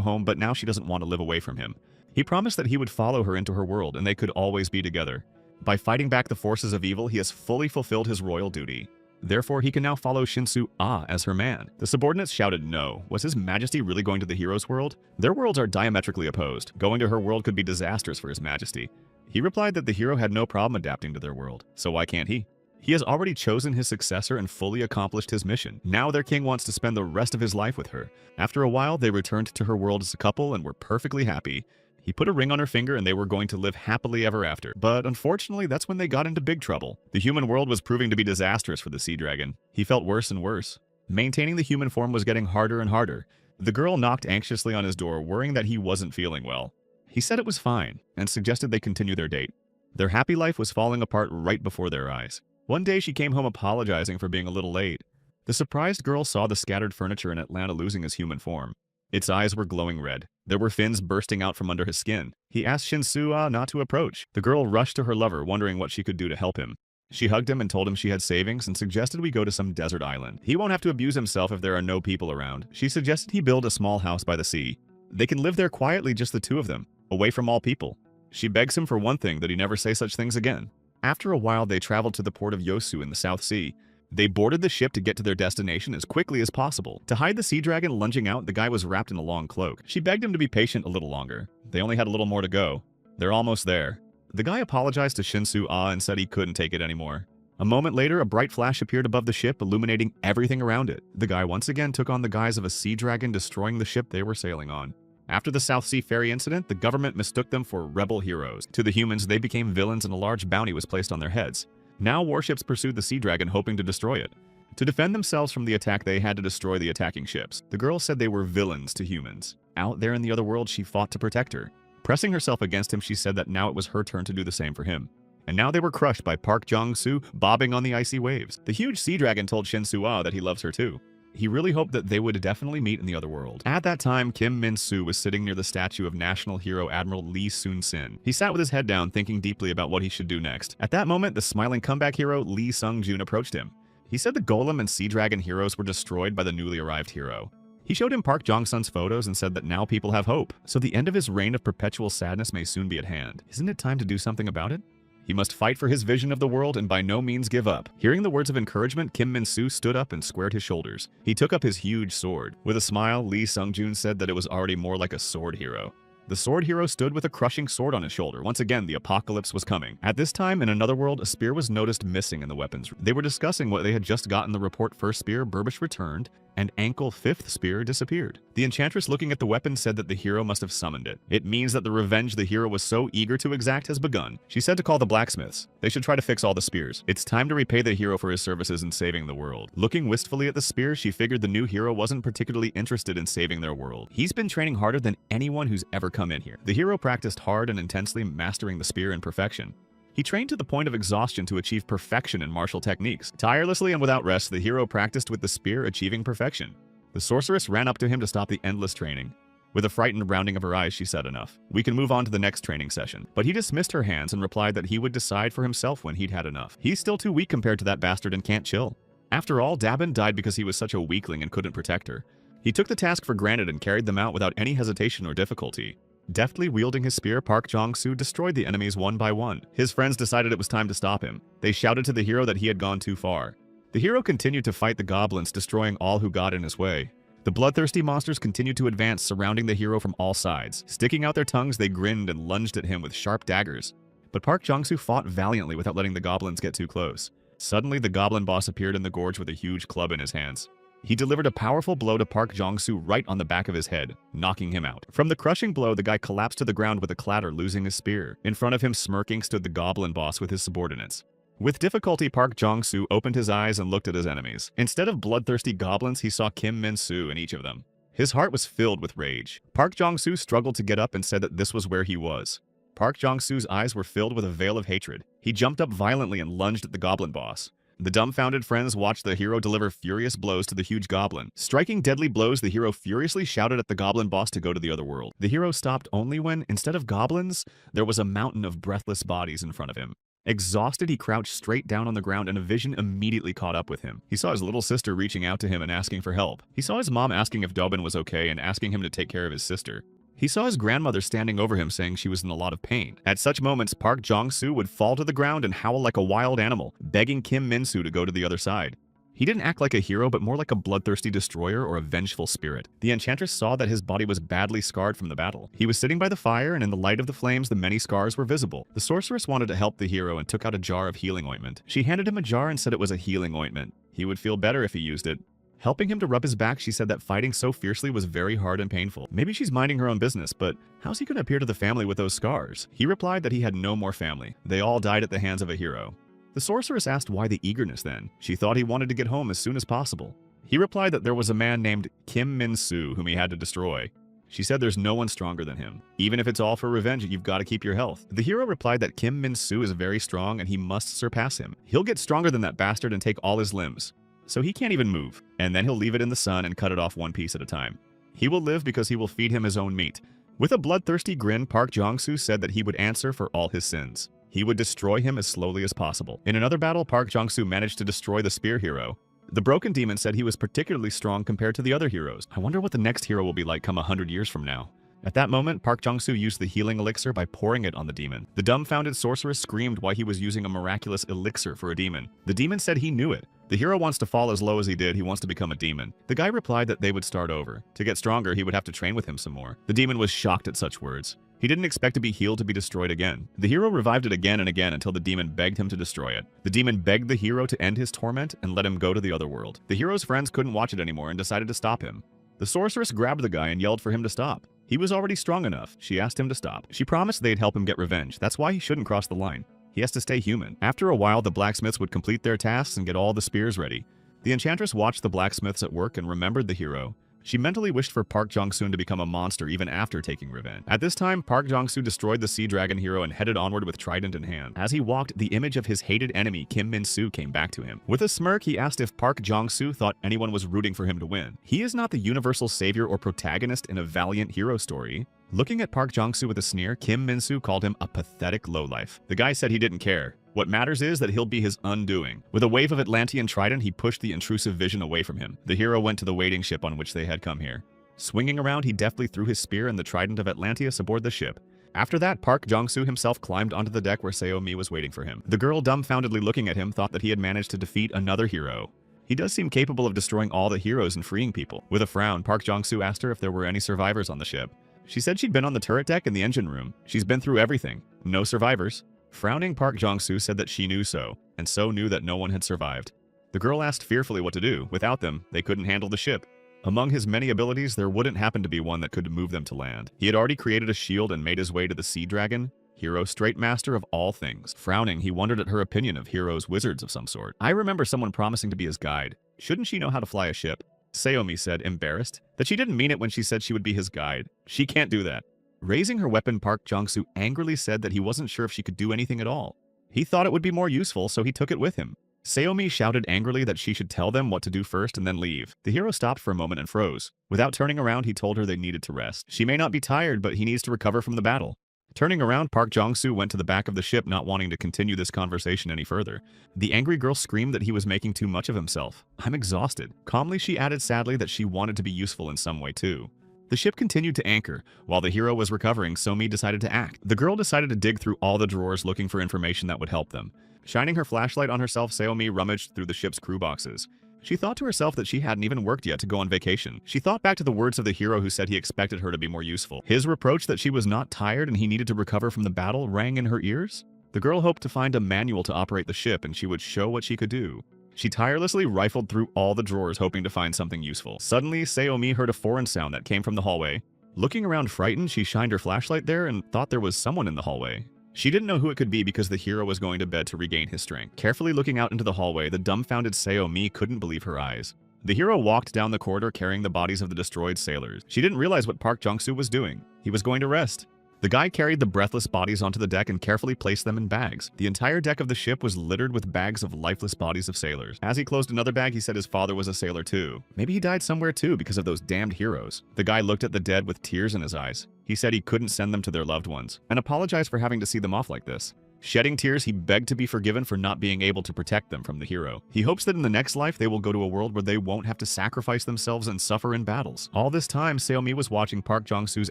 home, but now she doesn't want to live away from him. He promised that he would follow her into her world and they could always be together. By fighting back the forces of evil, he has fully fulfilled his royal duty. Therefore, he can now follow Shin-Soo-ah as her man. The subordinates shouted no. Was His Majesty really going to the hero's world? Their worlds are diametrically opposed. Going to her world could be disastrous for His Majesty. He replied that the hero had no problem adapting to their world, so why can't he? He has already chosen his successor and fully accomplished his mission. Now their king wants to spend the rest of his life with her. After a while, they returned to her world as a couple and were perfectly happy. He put a ring on her finger and they were going to live happily ever after. But unfortunately, that's when they got into big trouble. The human world was proving to be disastrous for the sea dragon. He felt worse and worse. Maintaining the human form was getting harder and harder. The girl knocked anxiously on his door, worrying that he wasn't feeling well. He said it was fine and suggested they continue their date. Their happy life was falling apart right before their eyes. One day she came home apologizing for being a little late. The surprised girl saw the scattered furniture in Atlanta losing his human form. Its eyes were glowing red. There were fins bursting out from under his skin. He asked Shin-Soo-ah not to approach. The girl rushed to her lover, wondering what she could do to help him. She hugged him and told him she had savings and suggested we go to some desert island. He won't have to abuse himself if there are no people around. She suggested he build a small house by the sea. They can live there quietly, just the two of them, away from all people. She begs him for one thing, that he never say such things again. After a while, they traveled to the port of Yosu in the South Sea. They boarded the ship to get to their destination as quickly as possible. To hide the sea dragon lunging out, the guy was wrapped in a long cloak. She begged him to be patient a little longer. They only had a little more to go. They're almost there. The guy apologized to Shin-Soo-ah and said he couldn't take it anymore. A moment later, a bright flash appeared above the ship, illuminating everything around it. The guy once again took on the guise of a sea dragon, destroying the ship they were sailing on. After the South Sea ferry incident, the government mistook them for rebel heroes. To the humans, they became villains and a large bounty was placed on their heads. Now warships pursued the sea dragon, hoping to destroy it. To defend themselves from the attack, they had to destroy the attacking ships. The girl said they were villains to humans. Out there in the other world, she fought to protect her. Pressing herself against him, she said that now it was her turn to do the same for him. And now they were crushed by Park Jong-soo, bobbing on the icy waves. The huge sea dragon told Shin-Soo-ah that he loves her too. He really hoped that they would definitely meet in the other world. At that time, Kim Min-soo was sitting near the statue of national hero Admiral Lee Soon-sin. He sat with his head down, thinking deeply about what he should do next. At that moment, the smiling comeback hero Lee Sung-joon approached him. He said the golem and sea dragon heroes were destroyed by the newly arrived hero. He showed him Park Jong-sun's photos and said that now people have hope, so the end of his reign of perpetual sadness may soon be at hand. Isn't it time to do something about it? He must fight for his vision of the world and by no means give up. Hearing the words of encouragement, Kim Min-soo stood up and squared his shoulders. He took up his huge sword. With a smile, Lee Sung-joon said that it was already more like a sword hero. The sword hero stood with a crushing sword on his shoulder. Once again, the apocalypse was coming. At this time, in another world, a spear was noticed missing in the weapons room. They were discussing what they had just gotten the report: first spear, Burbish returned, and ankle fifth spear disappeared. The enchantress looking at the weapon said that the hero must have summoned it. It means that the revenge the hero was so eager to exact has begun. She said to call the blacksmiths. They should try to fix all the spears. It's time to repay the hero for his services in saving the world. Looking wistfully at the spear, she figured the new hero wasn't particularly interested in saving their world. He's been training harder than anyone who's ever come in here. The hero practiced hard and intensely, mastering the spear in perfection. He trained to the point of exhaustion to achieve perfection in martial techniques. Tirelessly and without rest, the hero practiced with the spear, achieving perfection. The sorceress ran up to him to stop the endless training. With a frightened rounding of her eyes, she said, "Enough. We can move on to the next training session." But he dismissed her hands and replied that he would decide for himself when he'd had enough. He's still too weak compared to that bastard and can't chill. After all, Dabin died because he was such a weakling and couldn't protect her. He took the task for granted and carried them out without any hesitation or difficulty. Deftly wielding his spear, Park Jong-soo destroyed the enemies one by one. His friends decided it was time to stop him. They shouted to the hero that he had gone too far. The hero continued to fight the goblins, destroying all who got in his way. The bloodthirsty monsters continued to advance, surrounding the hero from all sides. Sticking out their tongues, they grinned and lunged at him with sharp daggers. but Park Jong-soo fought valiantly without letting the goblins get too close. Suddenly, the goblin boss appeared in the gorge with a huge club in his hands. He delivered a powerful blow to Park Jong-soo right on the back of his head, knocking him out. From the crushing blow, the guy collapsed to the ground with a clatter, losing his spear. In front of him, smirking, stood the goblin boss with his subordinates. With difficulty, Park Jong-soo opened his eyes and looked at his enemies. Instead of bloodthirsty goblins, he saw Kim Min-soo in each of them. His heart was filled with rage. Park Jong-soo struggled to get up and said that this was where he was. Park Jong-soo's eyes were filled with a veil of hatred. He jumped up violently and lunged at the goblin boss. The dumbfounded friends watched the hero deliver furious blows to the huge goblin. Striking deadly blows, the hero furiously shouted at the goblin boss to go to the other world. The hero stopped only when, instead of goblins, there was a mountain of breathless bodies in front of him. Exhausted, he crouched straight down on the ground and a vision immediately caught up with him. He saw his little sister reaching out to him and asking for help. He saw his mom asking if Dobin was okay and asking him to take care of his sister. He saw his grandmother standing over him saying she was in a lot of pain. At such moments, Park Jong-soo would fall to the ground and howl like a wild animal, begging Kim Min-soo to go to the other side. He didn't act like a hero, but more like a bloodthirsty destroyer or a vengeful spirit. The enchantress saw that his body was badly scarred from the battle. He was sitting by the fire, and in the light of the flames, the many scars were visible. The sorceress wanted to help the hero and took out a jar of healing ointment. She handed him a jar and said it was a healing ointment. He would feel better if he used it. Helping him to rub his back, she said that fighting so fiercely was very hard and painful. Maybe she's minding her own business, but how's he going to appear to the family with those scars? He replied that he had no more family. They all died at the hands of a hero. The sorceress asked why the eagerness then. She thought he wanted to get home as soon as possible. He replied that there was a man named Kim Min-soo whom he had to destroy. She said there's no one stronger than him. Even if it's all for revenge, you've got to keep your health. The hero replied that Kim Min-soo is very strong and he must surpass him. He'll get stronger than that bastard and take all his limbs. So he can't even move, and then he'll leave it in the sun and cut it off one piece at a time. He will live because he will feed him his own meat. With a bloodthirsty grin, Park Jong-soo said that he would answer for all his sins. He would destroy him as slowly as possible. In another battle, Park Jong-soo managed to destroy the spear hero. The broken demon said he was particularly strong compared to the other heroes. I wonder what the next hero will be like come 100 years from now. At that moment, Park Jong-soo used the healing elixir by pouring it on the demon. The dumbfounded sorceress screamed why he was using a miraculous elixir for a demon. The demon said he knew it. The hero wants to fall as low as he did, he wants to become a demon. The guy replied that they would start over. To get stronger, he would have to train with him some more. The demon was shocked at such words. He didn't expect to be healed to be destroyed again. The hero revived it again and again until the demon begged him to destroy it. The demon begged the hero to end his torment and let him go to the other world. The hero's friends couldn't watch it anymore and decided to stop him. The sorceress grabbed the guy and yelled for him to stop. He was already strong enough. She asked him to stop. She promised they'd help him get revenge. That's why he shouldn't cross the line. He has to stay human. After a while, the blacksmiths would complete their tasks and get all the spears ready. The enchantress watched the blacksmiths at work and remembered the hero. She mentally wished for Park Jong-soo to become a monster even after taking revenge. At this time, Park Jong-soo destroyed the sea dragon hero and headed onward with trident in hand. As he walked, the image of his hated enemy, Kim Min-soo, came back to him. With a smirk, he asked if Park Jong-soo thought anyone was rooting for him to win. He is not the universal savior or protagonist in a valiant hero story. Looking at Park Jong-soo with a sneer, Kim Min-soo called him a pathetic lowlife. The guy said he didn't care. What matters is that he'll be his undoing. With a wave of Atlantean trident, he pushed the intrusive vision away from him. The hero went to the waiting ship on which they had come here. Swinging around, he deftly threw his spear and the trident of Atlanteus aboard the ship. After that, Park Jong-soo himself climbed onto the deck where Seo-mi was waiting for him. The girl, dumbfoundedly looking at him, thought that he had managed to defeat another hero. He does seem capable of destroying all the heroes and freeing people. With a frown, Park Jong-soo asked her if there were any survivors on the ship. She said she'd been on the turret deck and the engine room. She's been through everything. No survivors. Frowning, Park Jong-soo said that she knew so, and so knew that no one had survived. The girl asked fearfully what to do. Without them, they couldn't handle the ship. Among his many abilities, there wouldn't happen to be one that could move them to land. He had already created a shield and made his way to the sea dragon, hero straight master of all things. Frowning, he wondered at her opinion of heroes, wizards of some sort. I remember someone promising to be his guide. Shouldn't she know how to fly a ship? Seo-mi said, embarrassed, that she didn't mean it when she said she would be his guide. She can't do that. Raising her weapon, Park Jong-soo angrily said that he wasn't sure if she could do anything at all. He thought it would be more useful, so he took it with him. Seo-mi shouted angrily that she should tell them what to do first and then leave. The hero stopped for a moment and froze. Without turning around, he told her they needed to rest. She may not be tired, but he needs to recover from the battle. Turning around, Park Jong-soo went to the back of the ship, not wanting to continue this conversation any further. The angry girl screamed that he was making too much of himself. I'm exhausted. Calmly, she added sadly that she wanted to be useful in some way too. The ship continued to anchor. While the hero was recovering, Seo-mi decided to act. The girl decided to dig through all the drawers looking for information that would help them. Shining her flashlight on herself, Seo-mi rummaged through the ship's crew boxes. She thought to herself that she hadn't even worked yet to go on vacation. She thought back to the words of the hero who said he expected her to be more useful. His reproach that she was not tired and he needed to recover from the battle rang in her ears. The girl hoped to find a manual to operate the ship and she would show what she could do. She tirelessly rifled through all the drawers hoping to find something useful. Suddenly, Seomi heard a foreign sound that came from the hallway. Looking around frightened, she shined her flashlight there and thought there was someone in the hallway. She didn't know who it could be because the hero was going to bed to regain his strength. Carefully looking out into the hallway, the dumbfounded Seomi couldn't believe her eyes. The hero walked down the corridor carrying the bodies of the destroyed sailors. She didn't realize what Park Jong-soo was doing. He was going to rest. The guy carried the breathless bodies onto the deck and carefully placed them in bags. The entire deck of the ship was littered with bags of lifeless bodies of sailors. As he closed another bag, he said his father was a sailor too. Maybe he died somewhere too because of those damned heroes. The guy looked at the dead with tears in his eyes. He said he couldn't send them to their loved ones and apologized for having to see them off like this. Shedding tears, he begged to be forgiven for not being able to protect them from the hero. He hopes that in the next life they will go to a world where they won't have to sacrifice themselves and suffer in battles. All this time, Seomi was watching Park Jong-soo's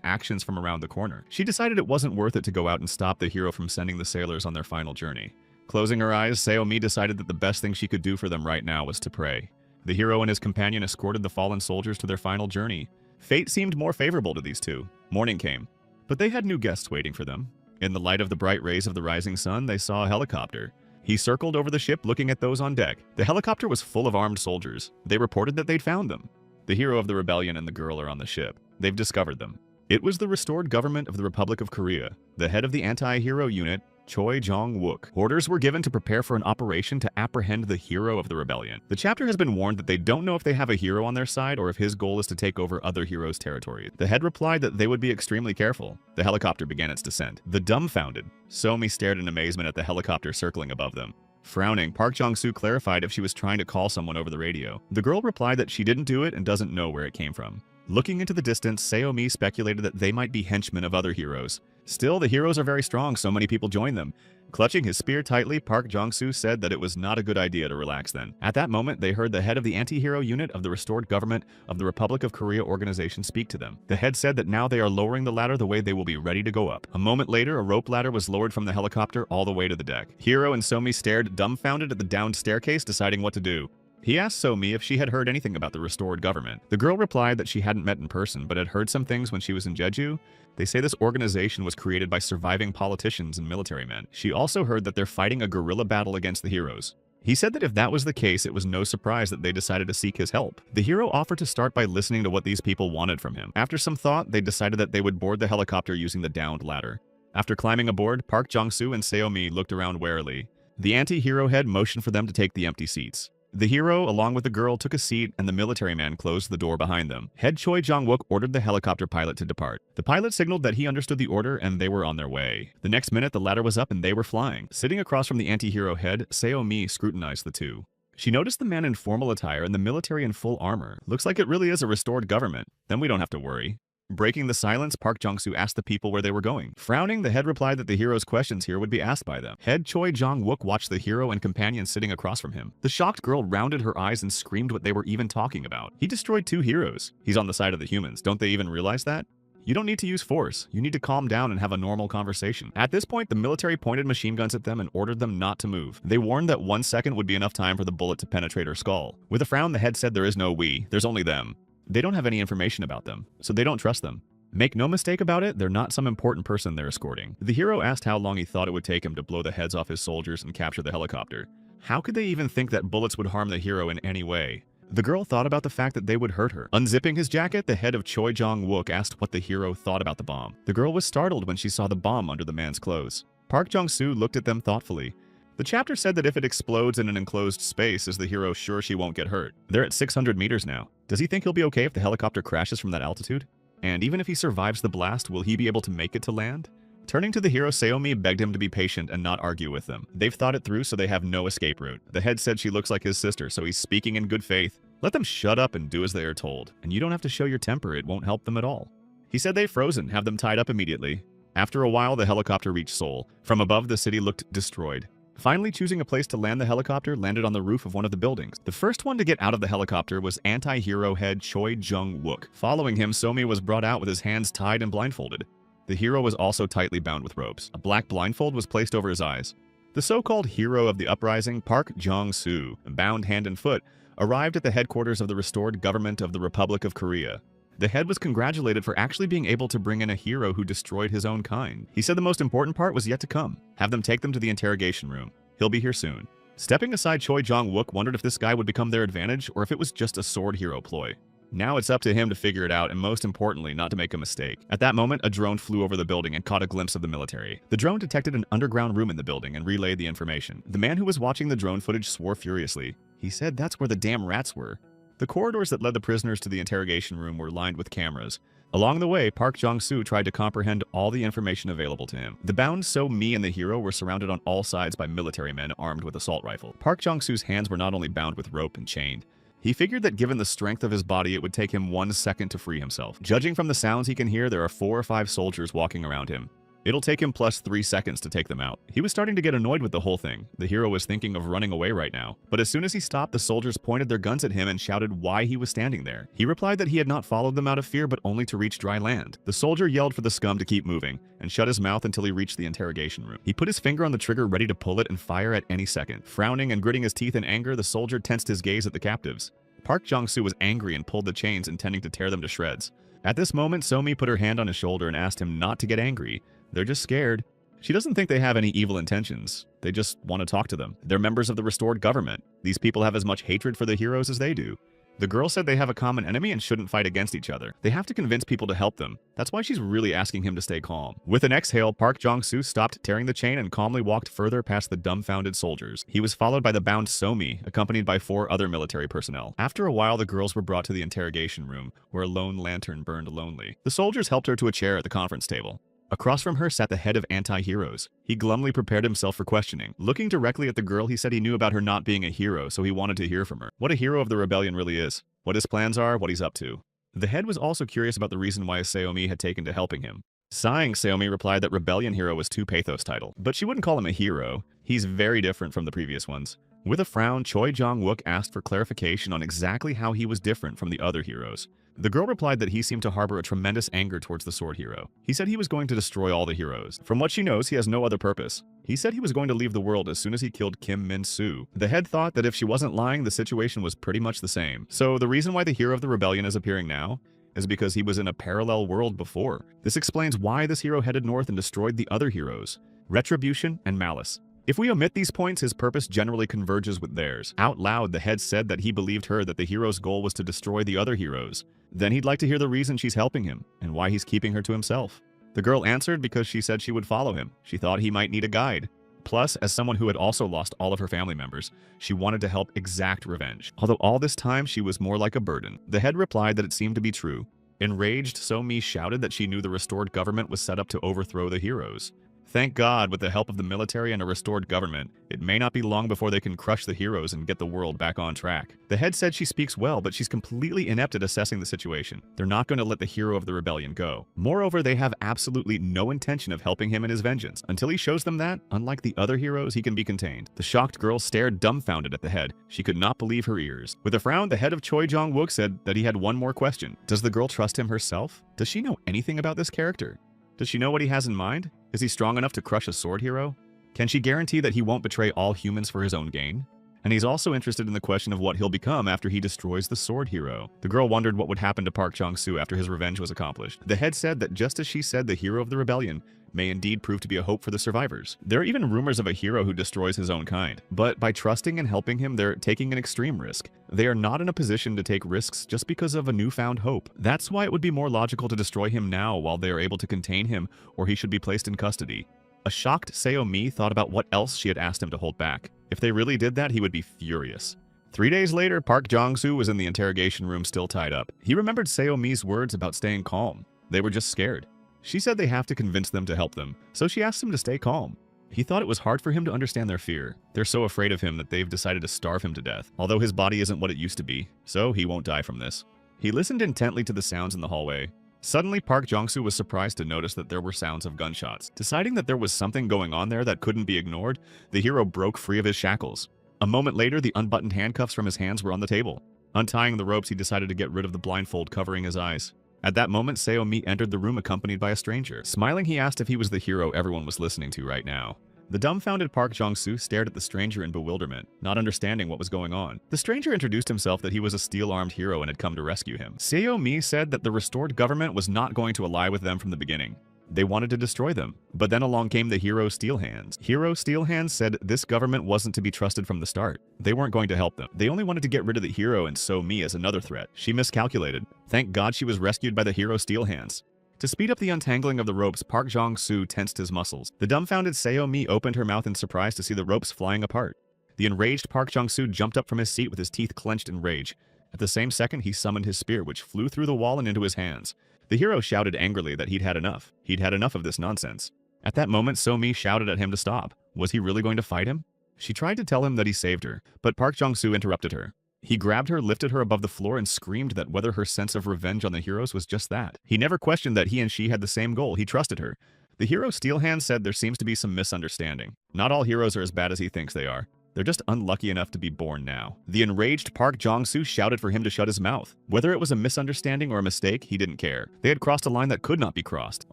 actions from around the corner. She decided it wasn't worth it to go out and stop the hero from sending the sailors on their final journey. Closing her eyes, Seomi decided that the best thing she could do for them right now was to pray. The hero and his companion escorted the fallen soldiers to their final journey. Fate seemed more favorable to these two. Morning came, but they had new guests waiting for them. In the light of the bright rays of the rising sun, they saw a helicopter. He circled over the ship looking at those on deck. The helicopter was full of armed soldiers. They reported that they'd found them. The hero of the rebellion and the girl are on the ship. They've discovered them. It was the restored government of the Republic of Korea. The head of the anti-hero unit, Choi Jong-wook. Orders were given to prepare for an operation to apprehend the hero of the rebellion. The chapter has been warned that they don't know if they have a hero on their side or if his goal is to take over other heroes' territory. The head replied that they would be extremely careful. The helicopter began its descent. The dumbfounded Seomi stared in amazement at the helicopter circling above them. Frowning, Park Jong-soo clarified if she was trying to call someone over the radio. The girl replied that she didn't do it and doesn't know where it came from. Looking into the distance, Seomi speculated that they might be henchmen of other heroes. Still, the heroes are very strong, so many people join them. Clutching his spear tightly, Park Jong-soo said that it was not a good idea to relax then. At that moment, they heard the head of the anti-hero unit of the restored government of the Republic of Korea organization speak to them. The head said that now they are lowering the ladder the way they will be ready to go up. A moment later, a rope ladder was lowered from the helicopter all the way to the deck. Hero and Seomi stared dumbfounded at the downed staircase, deciding what to do. He asked Seomi if she had heard anything about the restored government. The girl replied that she hadn't met in person, but had heard some things when she was in Jeju. They say this organization was created by surviving politicians and military men. She also heard that they're fighting a guerrilla battle against the heroes. He said that if that was the case, it was no surprise that they decided to seek his help. The hero offered to start by listening to what these people wanted from him. After some thought, they decided that they would board the helicopter using the downed ladder. After climbing aboard, Park Jong-soo and Seomi looked around warily. The anti-hero head motioned for them to take the empty seats. The hero, along with the girl, took a seat and the military man closed the door behind them. Head Choi Jong-wook ordered the helicopter pilot to depart. The pilot signaled that he understood the order and they were on their way. The next minute, the ladder was up and they were flying. Sitting across from the anti-hero head, Seomi scrutinized the two. She noticed the man in formal attire and the military in full armor. Looks like it really is a restored government. Then we don't have to worry. Breaking the silence, Park Jong-soo asked the people where they were going. Frowning, the head replied that the hero's questions here would be asked by them. Head Choi Jong-wook watched the hero and companion sitting across from him. The shocked girl rounded her eyes and screamed what they were even talking about. He destroyed 2 heroes. He's on the side of the humans. Don't they even realize that? You don't need to use force. You need to calm down and have a normal conversation. At this point, the military pointed machine guns at them and ordered them not to move. They warned that 1 second would be enough time for the bullet to penetrate her skull. With a frown, the head said there is no we, there's only them. They don't have any information about them, so they don't trust them. Make no mistake about it, they're not some important person they're escorting. The hero asked how long he thought it would take him to blow the heads off his soldiers and capture the helicopter. How could they even think that bullets would harm the hero in any way? The girl thought about the fact that they would hurt her. Unzipping his jacket, the head of Choi Jong-wook asked what the hero thought about the bomb. The girl was startled when she saw the bomb under the man's clothes. Park Jong-soo looked at them thoughtfully. The chapter said that if it explodes in an enclosed space, is the hero sure she won't get hurt? They're at 600 meters now. Does he think he'll be okay if the helicopter crashes from that altitude? And even if he survives the blast, will he be able to make it to land? Turning to the hero, Seomi begged him to be patient and not argue with them. They've thought it through, so they have no escape route. The head said she looks like his sister, so he's speaking in good faith. Let them shut up and do as they are told. And you don't have to show your temper, it won't help them at all. He said they've frozen, have them tied up immediately. After a while, the helicopter reached Seoul. From above, the city looked destroyed. Finally, choosing a place to land the helicopter, landed on the roof of one of the buildings. The first one to get out of the helicopter was anti-hero head Choi Jong-wook. Following him, Seomi was brought out with his hands tied and blindfolded. The hero was also tightly bound with ropes. A black blindfold was placed over his eyes. The so-called hero of the uprising, Park Jong-soo, bound hand and foot, arrived at the headquarters of the restored government of the Republic of Korea. The head was congratulated for actually being able to bring in a hero who destroyed his own kind. He said the most important part was yet to come. Have them take them to the interrogation room. He'll be here soon. Stepping aside, Choi Jong-wook wondered if this guy would become their advantage or if it was just a sword hero ploy. Now it's up to him to figure it out and most importantly, not to make a mistake. At that moment, a drone flew over the building and caught a glimpse of the military. The drone detected an underground room in the building and relayed the information. The man who was watching the drone footage swore furiously. He said that's where the damn rats were. The corridors that led the prisoners to the interrogation room were lined with cameras. Along the way, Park Jong-soo tried to comprehend all the information available to him. The bound So-mi and the hero were surrounded on all sides by military men armed with assault rifle. Park Jong-soo's hands were not only bound with rope and chained. He figured that given the strength of his body, it would take him 1 second to free himself. Judging from the sounds he can hear, there are 4 or 5 soldiers walking around him. It'll take him plus 3 seconds to take them out. He was starting to get annoyed with the whole thing. The hero was thinking of running away right now. But as soon as he stopped, the soldiers pointed their guns at him and shouted why he was standing there. He replied that he had not followed them out of fear, but only to reach dry land. The soldier yelled for the scum to keep moving, and shut his mouth until he reached the interrogation room. He put his finger on the trigger ready to pull it and fire at any second. Frowning and gritting his teeth in anger, the soldier tensed his gaze at the captives. Park Jong-soo was angry and pulled the chains, intending to tear them to shreds. At this moment, So-mi put her hand on his shoulder and asked him not to get angry. They're just scared. She doesn't think they have any evil intentions. They just want to talk to them. They're members of the restored government. These people have as much hatred for the heroes as they do. The girl said they have a common enemy and shouldn't fight against each other. They have to convince people to help them. That's why she's really asking him to stay calm. With an exhale, Park Jong-soo stopped tearing the chain and calmly walked further past the dumbfounded soldiers. He was followed by the bound So-mi, accompanied by 4 other military personnel. After a while, the girls were brought to the interrogation room, where a lone lantern burned lonely. The soldiers helped her to a chair at the conference table. Across from her sat the head of anti-heroes. He glumly prepared himself for questioning. Looking directly at the girl, he said he knew about her not being a hero, so he wanted to hear from her. What a hero of the rebellion really is. What his plans are, what he's up to. The head was also curious about the reason why So-mi had taken to helping him. Sighing, So-mi replied that Rebellion Hero was too pathos title, but she wouldn't call him a hero. He's very different from the previous ones. With a frown, Choi Jong-wook asked for clarification on exactly how he was different from the other heroes. The girl replied that he seemed to harbor a tremendous anger towards the sword hero. He said he was going to destroy all the heroes. From what she knows, he has no other purpose. He said he was going to leave the world as soon as he killed Kim Min-soo. The head thought that if she wasn't lying, the situation was pretty much the same. So the reason why the hero of the rebellion is appearing now is because he was in a parallel world before. This explains why this hero headed north and destroyed the other heroes. Retribution and malice. If we omit these points, his purpose generally converges with theirs. Out loud, the head said that he believed her that the hero's goal was to destroy the other heroes. Then he'd like to hear the reason she's helping him, and why he's keeping her to himself. The girl answered because she said she would follow him. She thought he might need a guide. Plus, as someone who had also lost all of her family members, she wanted to help exact revenge. Although all this time, she was more like a burden. The head replied that it seemed to be true. Enraged, So-mi shouted that she knew the restored government was set up to overthrow the heroes. Thank God, with the help of the military and a restored government, it may not be long before they can crush the heroes and get the world back on track. The head said she speaks well, but she's completely inept at assessing the situation. They're not going to let the hero of the rebellion go. Moreover, they have absolutely no intention of helping him in his vengeance. Until he shows them that, unlike the other heroes, he can be contained. The shocked girl stared dumbfounded at the head. She could not believe her ears. With a frown, the head of Choi Jong-wook said that he had one more question. Does the girl trust him herself? Does she know anything about this character? Does she know what he has in mind? Is he strong enough to crush a sword hero? Can she guarantee that he won't betray all humans for his own gain? And he's also interested in the question of what he'll become after he destroys the sword hero. The girl wondered what would happen to Park Jong-soo after his revenge was accomplished. The head said that just as she said, the hero of the rebellion may indeed prove to be a hope for the survivors. There are even rumors of a hero who destroys his own kind. But by trusting and helping him, they're taking an extreme risk. They are not in a position to take risks just because of a newfound hope. That's why it would be more logical to destroy him now while they are able to contain him, or he should be placed in custody. A shocked So-mi thought about what else she had asked him to hold back. If they really did that, he would be furious. 3 days later, Park Jong-soo was in the interrogation room still tied up. He remembered So-mi's words about staying calm. They were just scared. She said they have to convince them to help them, so she asked him to stay calm. He thought it was hard for him to understand their fear. They're so afraid of him that they've decided to starve him to death, although his body isn't what it used to be, so he won't die from this. He listened intently to the sounds in the hallway. Suddenly, Park Jong-soo was surprised to notice that there were sounds of gunshots. Deciding that there was something going on there that couldn't be ignored, the hero broke free of his shackles. A moment later, the unbuttoned handcuffs from his hands were on the table. Untying the ropes, he decided to get rid of the blindfold covering his eyes. At that moment, So-mi entered the room accompanied by a stranger. Smiling, he asked if he was the hero everyone was listening to right now. The dumbfounded Park Jong-soo stared at the stranger in bewilderment, not understanding what was going on. The stranger introduced himself that he was a steel-armed hero and had come to rescue him. Seo-mi said that the restored government was not going to ally with them from the beginning. They wanted to destroy them. But then along came the Hero Steel Hands. Hero Steel Hands said this government wasn't to be trusted from the start. They weren't going to help them. They only wanted to get rid of the hero and So-mi as another threat. She miscalculated. Thank God she was rescued by the Hero Steel Hands. To speed up the untangling of the ropes, Park Jong-soo tensed his muscles. The dumbfounded Seo-mi opened her mouth in surprise to see the ropes flying apart. The enraged Park Jong-soo jumped up from his seat with his teeth clenched in rage. At the same second, he summoned his spear, which flew through the wall and into his hands. The hero shouted angrily that he'd had enough. He'd had enough of this nonsense. At that moment, So-mi shouted at him to stop. Was he really going to fight him? She tried to tell him that he saved her, but Park Jong-soo interrupted her. He grabbed her, lifted her above the floor, and screamed that whether her sense of revenge on the heroes was just that. He never questioned that he and she had the same goal. He trusted her. The hero Steelhand said there seems to be some misunderstanding. Not all heroes are as bad as he thinks they are. They're just unlucky enough to be born now. The enraged Park Jong-soo shouted for him to shut his mouth. Whether it was a misunderstanding or a mistake, he didn't care. They had crossed a line that could not be crossed.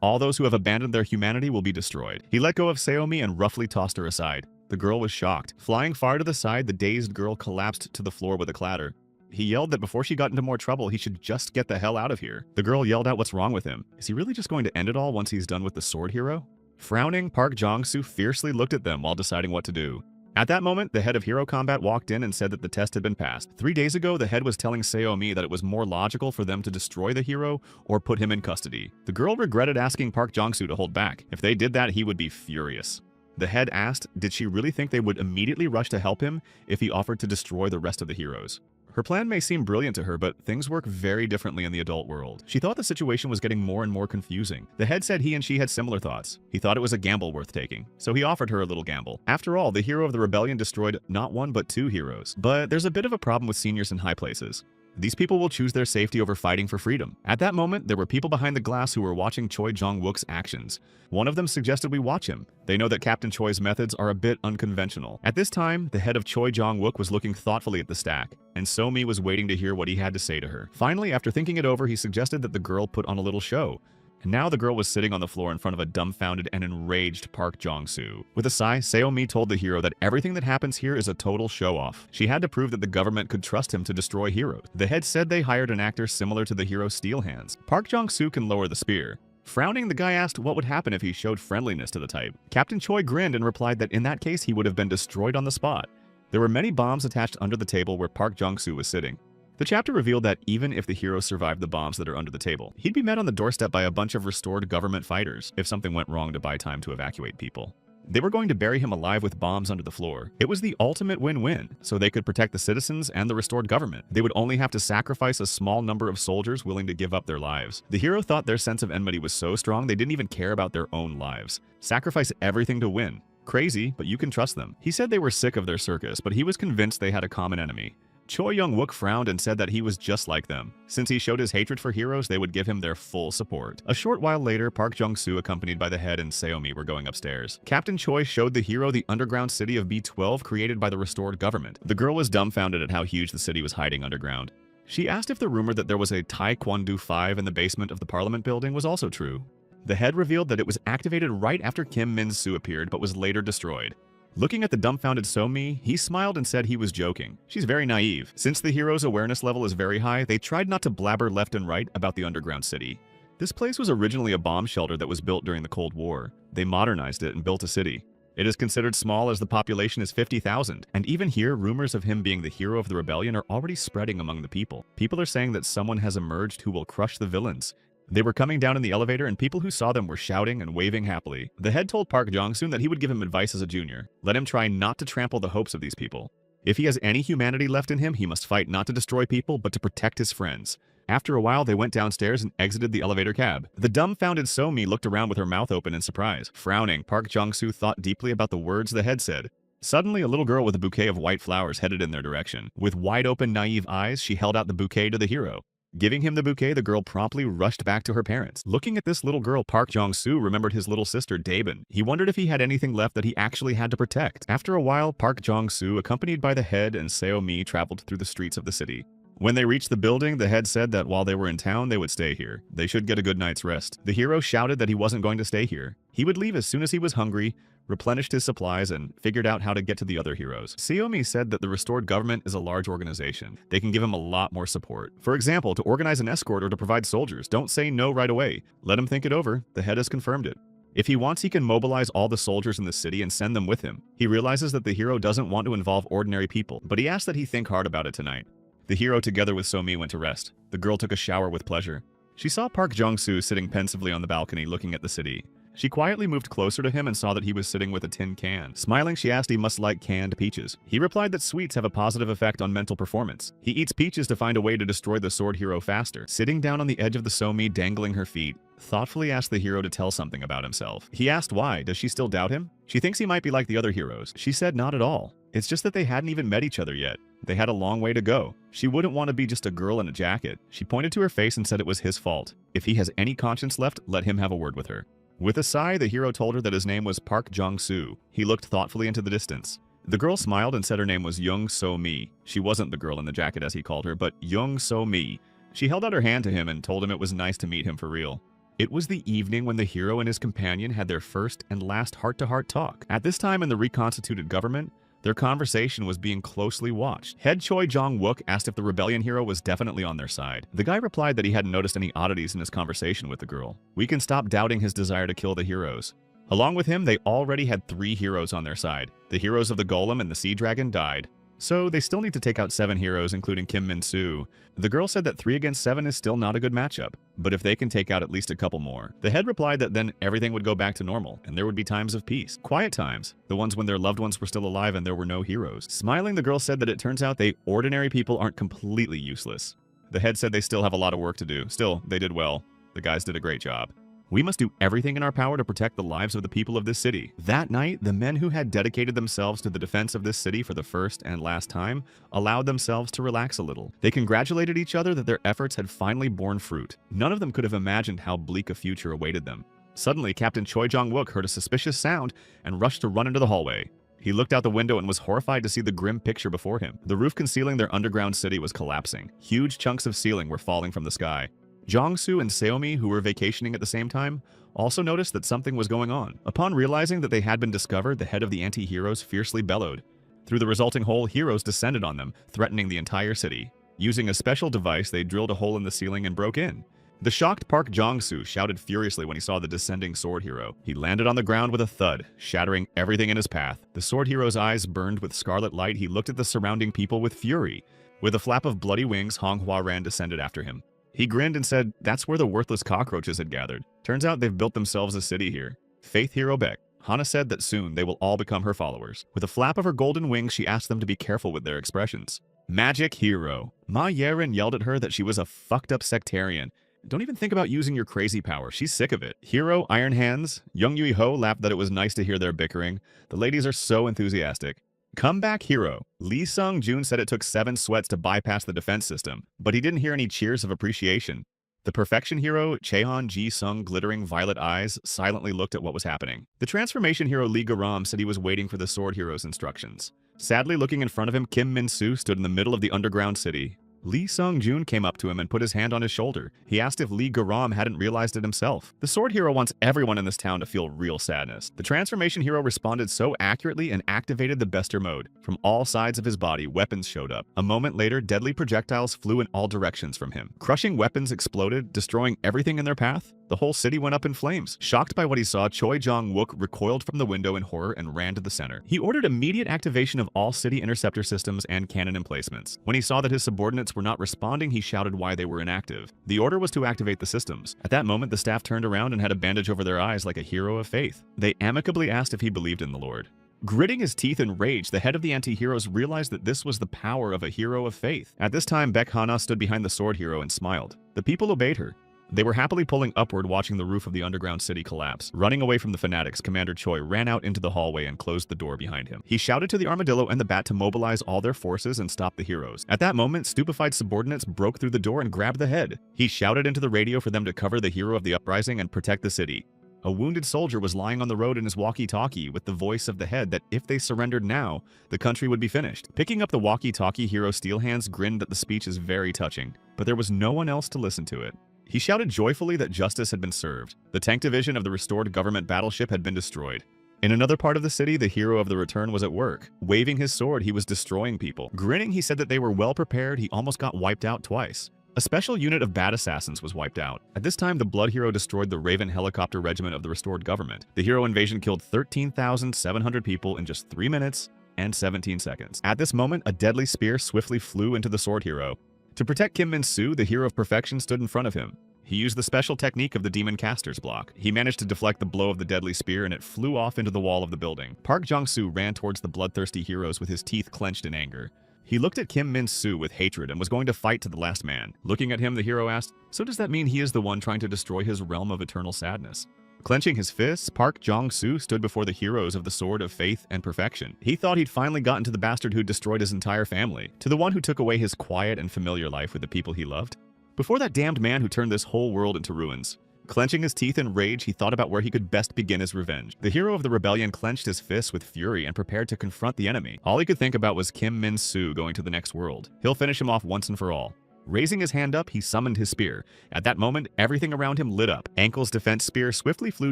All those who have abandoned their humanity will be destroyed. He let go of Seo-mi and roughly tossed her aside. The girl was shocked. Flying far to the side, the dazed girl collapsed to the floor with a clatter. He yelled that before she got into more trouble, he should just get the hell out of here. The girl yelled out what's wrong with him. Is he really just going to end it all once he's done with the sword hero? Frowning, Park Jong-soo fiercely looked at them while deciding what to do. At that moment, the head of Hero Combat walked in and said that the test had been passed. 3 days ago, the head was telling Seo-mi that it was more logical for them to destroy the hero or put him in custody. The girl regretted asking Park Jong-soo to hold back. If they did that, he would be furious. The head asked, did she really think they would immediately rush to help him if he offered to destroy the rest of the heroes? Her plan may seem brilliant to her, but things work very differently in the adult world. She thought the situation was getting more and more confusing. The head said he and she had similar thoughts. He thought it was a gamble worth taking, so he offered her a little gamble. After all, the hero of the rebellion destroyed not one but 2 heroes. But there's a bit of a problem with seniors in high places. These people will choose their safety over fighting for freedom. At that moment, there were people behind the glass who were watching Choi Jong-wook's actions. One of them suggested we watch him. They know that Captain Choi's methods are a bit unconventional. At this time, the head of Choi Jong-wook was looking thoughtfully at the stack, and So-mi was waiting to hear what he had to say to her. Finally, after thinking it over, he suggested that the girl put on a little show. And now the girl was sitting on the floor in front of a dumbfounded and enraged Park Jong-soo. With a sigh, Seo-mi told the hero that everything that happens here is a total show-off. She had to prove that the government could trust him to destroy heroes. The head said they hired an actor similar to the hero Steel Hands. Park Jong-soo can lower the spear. Frowning, the guy asked what would happen if he showed friendliness to the type. Captain Choi grinned and replied that in that case he would have been destroyed on the spot. There were many bombs attached under the table where Park Jong-soo was sitting. The chapter revealed that even if the hero survived the bombs that are under the table, he'd be met on the doorstep by a bunch of restored government fighters if something went wrong to buy time to evacuate people. They were going to bury him alive with bombs under the floor. It was the ultimate win-win, so they could protect the citizens and the restored government. They would only have to sacrifice a small number of soldiers willing to give up their lives. The hero thought their sense of enmity was so strong they didn't even care about their own lives. Sacrifice everything to win. Crazy, but you can trust them. He said they were sick of their circus, but he was convinced they had a common enemy. Choi Young-wook frowned and said that he was just like them. Since he showed his hatred for heroes, they would give him their full support. A short while later, Park Jong-soo, accompanied by the head and Seo-mi, were going upstairs. Captain Choi showed the hero the underground city of B-12 created by the restored government. The girl was dumbfounded at how huge the city was hiding underground. She asked if the rumor that there was a Taekwondo 5 in the basement of the Parliament building was also true. The head revealed that it was activated right after Kim Min-soo appeared, but was later destroyed. Looking at the dumbfounded So-mi, he smiled and said he was joking. She's very naive. Since the hero's awareness level is very high, they tried not to blabber left and right about the underground city. This place was originally a bomb shelter that was built during the Cold War. They modernized it and built a city. It is considered small as the population is 50,000, and even here, rumors of him being the hero of the rebellion are already spreading among the people. People are saying that someone has emerged who will crush the villains. They were coming down in the elevator and people who saw them were shouting and waving happily. The head told Park Jong-soo that he would give him advice as a junior. Let him try not to trample the hopes of these people. If he has any humanity left in him, he must fight not to destroy people, but to protect his friends. After a while, they went downstairs and exited the elevator cab. The dumbfounded So-mi looked around with her mouth open in surprise. Frowning, Park Jong-soo thought deeply about the words the head said. Suddenly, a little girl with a bouquet of white flowers headed in their direction. With wide-open, naive eyes, she held out the bouquet to the hero. Giving him the bouquet, the girl promptly rushed back to her parents. Looking at this little girl, Park Jong-soo remembered his little sister, Daebin. He wondered if he had anything left that he actually had to protect. After a while, Park Jong-soo, accompanied by the head and Seo-mi, traveled through the streets of the city. When they reached the building, the head said that while they were in town, they would stay here. They should get a good night's rest. The hero shouted that he wasn't going to stay here. He would leave as soon as he was hungry, replenished his supplies, and figured out how to get to the other heroes. Xiaomi said that the restored government is a large organization. They can give him a lot more support. For example, to organize an escort or to provide soldiers. Don't say no right away. Let him think it over. The head has confirmed it. If he wants, he can mobilize all the soldiers in the city and send them with him. He realizes that the hero doesn't want to involve ordinary people, but he asks that he think hard about it tonight. The hero, together with So-mi, went to rest. The girl took a shower with pleasure. She saw Park Jong-soo sitting pensively on the balcony looking at the city. She quietly moved closer to him and saw that he was sitting with a tin can. Smiling, she asked he must like canned peaches. He replied that sweets have a positive effect on mental performance. He eats peaches to find a way to destroy the sword hero faster. Sitting down on the edge of the So-mi, dangling her feet, thoughtfully asked the hero to tell something about himself. He asked why. Does she still doubt him? She thinks he might be like the other heroes. She said not at all. It's just that they hadn't even met each other yet. They had a long way to go. She wouldn't want to be just a girl in a jacket. She pointed to her face and said it was his fault. If he has any conscience left, let him have a word with her. With a sigh, the hero told her that his name was Park Jong-soo. He looked thoughtfully into the distance. The girl smiled and said her name was Young So-mi. She wasn't the girl in the jacket as he called her, but Young So-mi. She held out her hand to him and told him it was nice to meet him for real. It was the evening when the hero and his companion had their first and last heart-to-heart talk. At this time in the reconstituted government, their conversation was being closely watched. Head Choi Jong-wook asked if the rebellion hero was definitely on their side. The guy replied that he hadn't noticed any oddities in his conversation with the girl. We can stop doubting his desire to kill the heroes. Along with him, they already had 3 heroes on their side. The heroes of the Golem and the Sea Dragon died. So they still need to take out 7 heroes, including Kim Min-soo. The girl said that 3 against 7 is still not a good matchup, but if they can take out at least a couple more. The head replied that then everything would go back to normal, and there would be times of peace. Quiet times, the ones when their loved ones were still alive and there were no heroes. Smiling, the girl said that it turns out ordinary people aren't completely useless. The head said they still have a lot of work to do. Still, they did well. The guys did a great job. We must do everything in our power to protect the lives of the people of this city. That night, the men who had dedicated themselves to the defense of this city for the first and last time allowed themselves to relax a little. They congratulated each other that their efforts had finally borne fruit. None of them could have imagined how bleak a future awaited them. Suddenly, Captain Choi Jong-wook heard a suspicious sound and rushed to run into the hallway. He looked out the window and was horrified to see the grim picture before him. The roof concealing their underground city was collapsing. Huge chunks of ceiling were falling from the sky. Jong-soo and Seo-mi, who were vacationing at the same time, also noticed that something was going on. Upon realizing that they had been discovered, the head of the anti-heroes fiercely bellowed. Through the resulting hole, heroes descended on them, threatening the entire city. Using a special device, they drilled a hole in the ceiling and broke in. The shocked Park Jong-soo shouted furiously when he saw the descending sword hero. He landed on the ground with a thud, shattering everything in his path. The sword hero's eyes burned with scarlet light. He looked at the surrounding people with fury. With a flap of bloody wings, Manhwa ran descended after him. He grinned and said, "That's where the worthless cockroaches had gathered. Turns out they've built themselves a city here." Faith Hero Beck. Hana said that soon they will all become her followers. With a flap of her golden wings, she asked them to be careful with their expressions. Magic Hero. Ma Yerin yelled at her that she was a fucked up sectarian. Don't even think about using your crazy power. She's sick of it. Hero Iron Hands. Young Yui Ho laughed that it was nice to hear their bickering. The ladies are so enthusiastic. Comeback Hero. Lee Sung-joon said it took 7 sweats to bypass the defense system, but he didn't hear any cheers of appreciation. The Perfection Hero, Cheon Ji-sung, glittering violet eyes, silently looked at what was happening. The Transformation Hero Lee Garam said he was waiting for the Sword Hero's instructions. Sadly looking in front of him, Kim Min-soo stood in the middle of the underground city. Lee Sung-joon came up to him and put his hand on his shoulder. He asked if Lee Garam hadn't realized it himself. The Sword Hero wants everyone in this town to feel real sadness. The Transformation Hero responded so accurately and activated the Bester mode. From all sides of his body, weapons showed up. A moment later, deadly projectiles flew in all directions from him. Crushing weapons exploded, destroying everything in their path. The whole city went up in flames. Shocked by what he saw, Choi Jong-wook recoiled from the window in horror and ran to the center. He ordered immediate activation of all city interceptor systems and cannon emplacements. When he saw that his subordinates were not responding, he shouted why they were inactive. The order was to activate the systems. At that moment, the staff turned around and had a bandage over their eyes like a hero of faith. They amicably asked if he believed in the Lord. Gritting his teeth in rage, the head of the anti-heroes realized that this was the power of a hero of faith. At this time, Baek Hana stood behind the sword hero and smiled. The people obeyed her. They were happily pulling upward, watching the roof of the underground city collapse. Running away from the fanatics, Commander Choi ran out into the hallway and closed the door behind him. He shouted to the Armadillo and the Bat to mobilize all their forces and stop the heroes. At that moment, stupefied subordinates broke through the door and grabbed the head. He shouted into the radio for them to cover the hero of the uprising and protect the city. A wounded soldier was lying on the road in his walkie-talkie with the voice of the head that if they surrendered now, the country would be finished. Picking up the walkie-talkie, Hero Steelhands grinned that the speech is very touching, but there was no one else to listen to it. He shouted joyfully that justice had been served. The tank division of the restored government battleship had been destroyed. In another part of the city, the hero of the return was at work. Waving his sword, he was destroying people. Grinning, he said that they were well prepared. He almost got wiped out twice. A special unit of bad assassins was wiped out. At this time, the Blood Hero destroyed the Raven helicopter regiment of the restored government. The hero invasion killed 13,700 people in just 3 minutes and 17 seconds. At this moment, a deadly spear swiftly flew into the sword hero. To protect Kim Min-soo, the hero of perfection stood in front of him. He used the special technique of the Demon Caster's block. He managed to deflect the blow of the deadly spear and it flew off into the wall of the building. Park Jong-soo ran towards the bloodthirsty heroes with his teeth clenched in anger. He looked at Kim Min-soo with hatred and was going to fight to the last man. Looking at him, the hero asked, "So does that mean he is the one trying to destroy his realm of eternal sadness?" Clenching his fists, Park Jong-soo stood before the heroes of the Sword of Faith and Perfection. He thought he'd finally gotten to the bastard who destroyed his entire family, to the one who took away his quiet and familiar life with the people he loved. Before that damned man who turned this whole world into ruins. Clenching his teeth in rage, he thought about where he could best begin his revenge. The hero of the rebellion clenched his fists with fury and prepared to confront the enemy. All he could think about was Kim Min-soo going to the next world. He'll finish him off once and for all. Raising his hand up, he summoned his spear. At that moment, everything around him lit up. Ankle's defense spear swiftly flew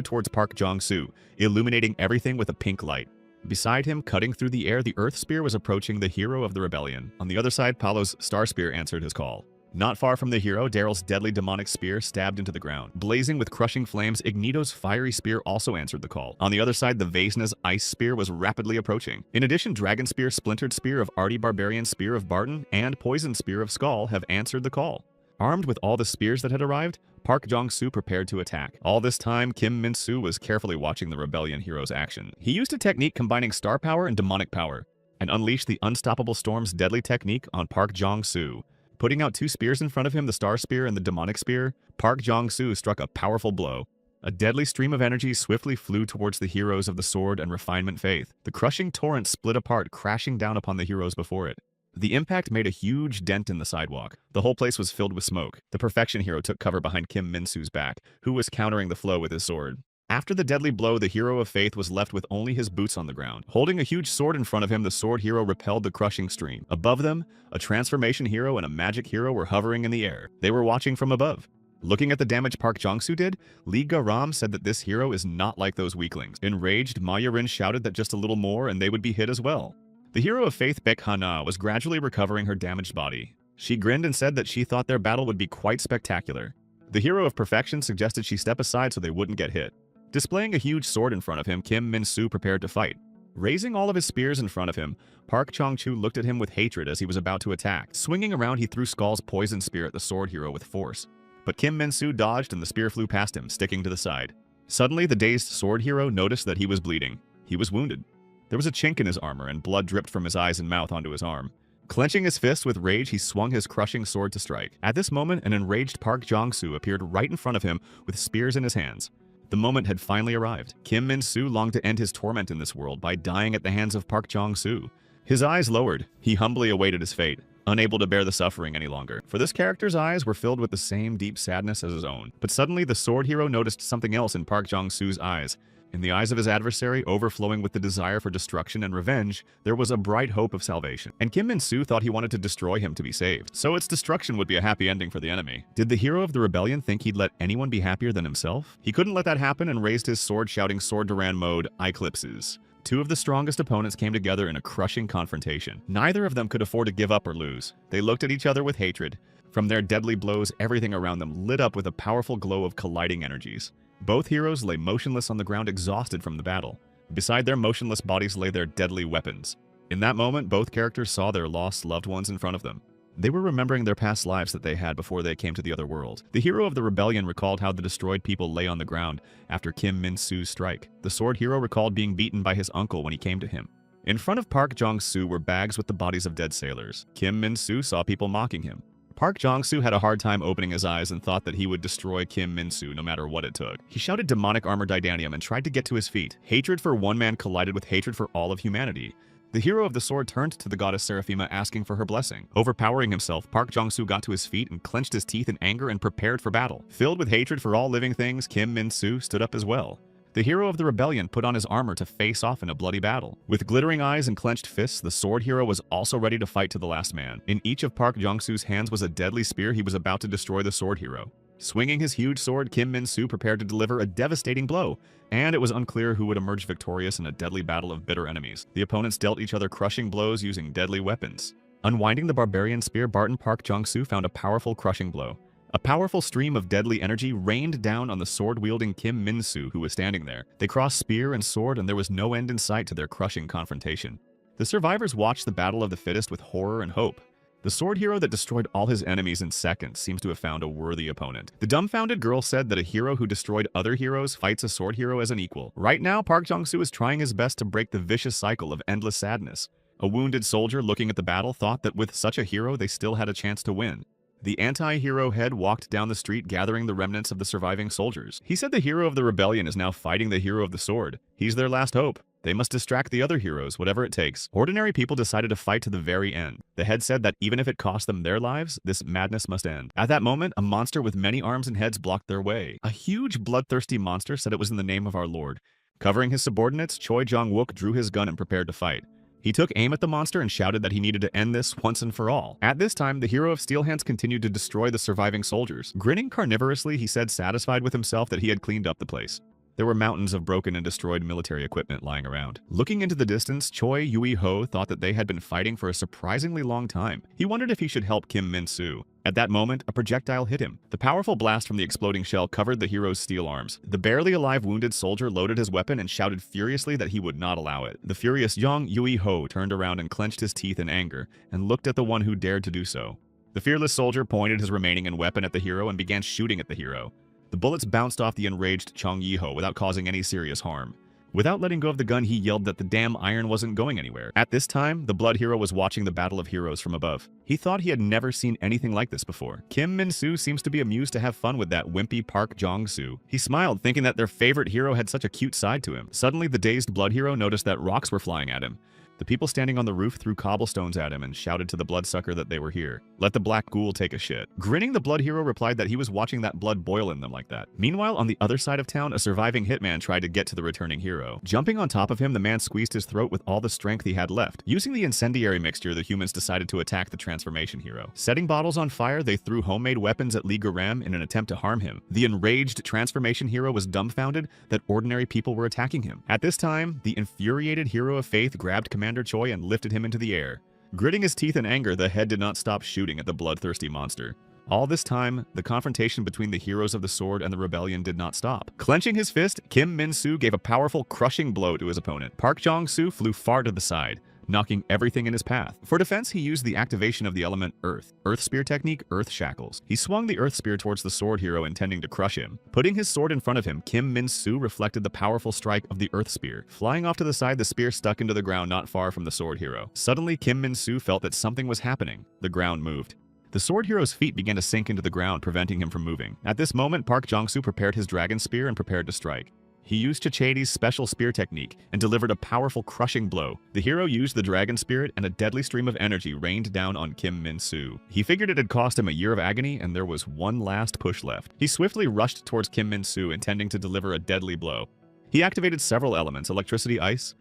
towards Park Jong-soo, illuminating everything with a pink light. Beside him, cutting through the air, the Earth Spear was approaching the hero of the rebellion. On the other side, Paolo's Star Spear answered his call. Not far from the hero, Daryl's deadly demonic spear stabbed into the ground. Blazing with crushing flames, Ignito's fiery spear also answered the call. On the other side, the Vesna's ice spear was rapidly approaching. In addition, Dragon Spear, Splintered Spear of Artie Barbarian Spear of Barton, and Poison Spear of Skull have answered the call. Armed with all the spears that had arrived, Park Jong-soo prepared to attack. All this time, Kim Min-soo was carefully watching the rebellion hero's action. He used a technique combining star power and demonic power, and unleashed the Unstoppable Storm's deadly technique on Park Jong-soo. Putting out 2 spears in front of him, the Star Spear and the Demonic Spear, Park Jong-soo struck a powerful blow. A deadly stream of energy swiftly flew towards the heroes of the Sword and Refinement Faith. The crushing torrent split apart, crashing down upon the heroes before it. The impact made a huge dent in the sidewalk. The whole place was filled with smoke. The Perfection hero took cover behind Kim Min-soo's back, who was countering the flow with his sword. After the deadly blow, the hero of faith was left with only his boots on the ground. Holding a huge sword in front of him, the sword hero repelled the crushing stream. Above them, a transformation hero and a magic hero were hovering in the air. They were watching from above. Looking at the damage Park Jong-soo did, Lee Ga-ram said that this hero is not like those weaklings. Enraged, Ma Yarin shouted that just a little more and they would be hit as well. The hero of faith, Baek Ha-na, was gradually recovering her damaged body. She grinned and said that she thought their battle would be quite spectacular. The hero of perfection suggested she step aside so they wouldn't get hit. Displaying a huge sword in front of him, Kim Min-soo prepared to fight. Raising all of his spears in front of him, Park Jong-soo looked at him with hatred as he was about to attack. Swinging around, he threw Skull's poison spear at the sword hero with force. But Kim Min-soo dodged and the spear flew past him, sticking to the side. Suddenly, the dazed sword hero noticed that he was bleeding. He was wounded. There was a chink in his armor and blood dripped from his eyes and mouth onto his arm. Clenching his fist with rage, he swung his crushing sword to strike. At this moment, an enraged Park Jong-soo appeared right in front of him with spears in his hands. The moment had finally arrived. Kim Min-soo longed to end his torment in this world by dying at the hands of Park Jong-soo. His eyes lowered. He humbly awaited his fate, unable to bear the suffering any longer. For this character's eyes were filled with the same deep sadness as his own. But suddenly, the sword hero noticed something else in Park Jong-soo's eyes. In the eyes of his adversary, overflowing with the desire for destruction and revenge, there was a bright hope of salvation. And Kim Min-soo thought he wanted to destroy him to be saved. So its destruction would be a happy ending for the enemy. Did the hero of the rebellion think he'd let anyone be happier than himself? He couldn't let that happen and raised his sword, shouting Sword Duran mode, Eclipses. 2 of the strongest opponents came together in a crushing confrontation. Neither of them could afford to give up or lose. They looked at each other with hatred. From their deadly blows, everything around them lit up with a powerful glow of colliding energies. Both heroes lay motionless on the ground, exhausted from the battle. Beside their motionless bodies lay their deadly weapons. In that moment, both characters saw their lost loved ones in front of them. They were remembering their past lives that they had before they came to the other world. The hero of the rebellion recalled how the destroyed people lay on the ground after Kim Min-soo's strike. The sword hero recalled being beaten by his uncle when he came to him. In front of Park Jong-soo were bags with the bodies of dead sailors. Kim Min-soo saw people mocking him. Park Jong-soo had a hard time opening his eyes and thought that he would destroy Kim Min-soo no matter what it took. He shouted demonic armor Didanium and tried to get to his feet. Hatred for one man collided with hatred for all of humanity. The hero of the sword turned to the goddess Seraphima asking for her blessing. Overpowering himself, Park Jong-soo got to his feet and clenched his teeth in anger and prepared for battle. Filled with hatred for all living things, Kim Min-soo stood up as well. The hero of the rebellion put on his armor to face off in a bloody battle. With glittering eyes and clenched fists, the sword hero was also ready to fight to the last man. In each of Park Jong-soo's hands was a deadly spear. He was about to destroy the sword hero. Swinging his huge sword, Kim Min-soo prepared to deliver a devastating blow, and it was unclear who would emerge victorious in a deadly battle of bitter enemies. The opponents dealt each other crushing blows using deadly weapons. Unwinding the barbarian spear, Barton Park Jong-soo found a powerful crushing blow. A powerful stream of deadly energy rained down on the sword-wielding Kim Min-soo, who was standing there. They crossed spear and sword, and there was no end in sight to their crushing confrontation. The survivors watched the battle of the fittest with horror and hope. The sword hero that destroyed all his enemies in seconds seems to have found a worthy opponent. The dumbfounded girl said that a hero who destroyed other heroes fights a sword hero as an equal. Right now, Park Jong-soo is trying his best to break the vicious cycle of endless sadness. A wounded soldier looking at the battle thought that with such a hero they still had a chance to win. The anti-hero head walked down the street gathering the remnants of the surviving soldiers. He said the hero of the rebellion is now fighting the hero of the sword. He's their last hope. They must distract the other heroes, whatever it takes. Ordinary people decided to fight to the very end. The head said that even if it cost them their lives, this madness must end. At that moment, a monster with many arms and heads blocked their way. A huge bloodthirsty monster said it was in the name of our Lord. Covering his subordinates, Choi Jong-wook drew his gun and prepared to fight. He took aim at the monster and shouted that he needed to end this once and for all. At this time, the hero of Steel Hands continued to destroy the surviving soldiers. Grinning carnivorously, he said, satisfied with himself that he had cleaned up the place. There were mountains of broken and destroyed military equipment lying around. Looking into the distance, Choi Yui-ho thought that they had been fighting for a surprisingly long time. He wondered if he should help Kim Min-soo. At that moment, a projectile hit him. The powerful blast from the exploding shell covered the hero's steel arms. The barely alive wounded soldier loaded his weapon and shouted furiously that he would not allow it. The furious Yong Yui-ho turned around and clenched his teeth in anger and looked at the one who dared to do so. The fearless soldier pointed his remaining weapon at the hero and began shooting at the hero. The bullets bounced off the enraged Chong Yi-ho without causing any serious harm. Without letting go of the gun, he yelled that the damn iron wasn't going anywhere. At this time, the Blood Hero was watching the Battle of Heroes from above. He thought he had never seen anything like this before. Kim Min-soo seems to be amused to have fun with that wimpy Park Jong-soo. He smiled, thinking that their favorite hero had such a cute side to him. Suddenly, the dazed Blood Hero noticed that rocks were flying at him. The people standing on the roof threw cobblestones at him and shouted to the bloodsucker that they were here. Let the black ghoul take a shit. Grinning, the Blood Hero replied that he was watching that blood boil in them like that. Meanwhile, on the other side of town, a surviving hitman tried to get to the returning hero. Jumping on top of him, the man squeezed his throat with all the strength he had left. Using the incendiary mixture, the humans decided to attack the transformation hero. Setting bottles on fire, they threw homemade weapons at Lee Garem in an attempt to harm him. The enraged transformation hero was dumbfounded that ordinary people were attacking him. At this time, the infuriated hero of faith grabbed Commander Choi and lifted him into the air. Gritting his teeth in anger, the head did not stop shooting at the bloodthirsty monster. All this time, the confrontation between the heroes of the sword and the rebellion did not stop. Clenching his fist, Kim Min-soo gave a powerful crushing blow to his opponent. Park Jong-soo flew far to the side, knocking everything in his path. For defense, he used the activation of the element Earth. Earth Spear technique, Earth Shackles. He swung the Earth Spear towards the sword hero, intending to crush him. Putting his sword in front of him, Kim Min-soo reflected the powerful strike of the Earth Spear. Flying off to the side, the spear stuck into the ground not far from the sword hero. Suddenly, Kim Min-soo felt that something was happening. The ground moved. The sword hero's feet began to sink into the ground, preventing him from moving. At this moment, Park Jong-soo prepared his dragon spear and prepared to strike. He used Chichedi's special spear technique and delivered a powerful crushing blow. The hero used the dragon spirit and a deadly stream of energy rained down on Kim Min-soo. He figured it had cost him a year of agony and there was one last push left. He swiftly rushed towards Kim Min-soo, intending to deliver a deadly blow. He activated several elements: electricity, ice,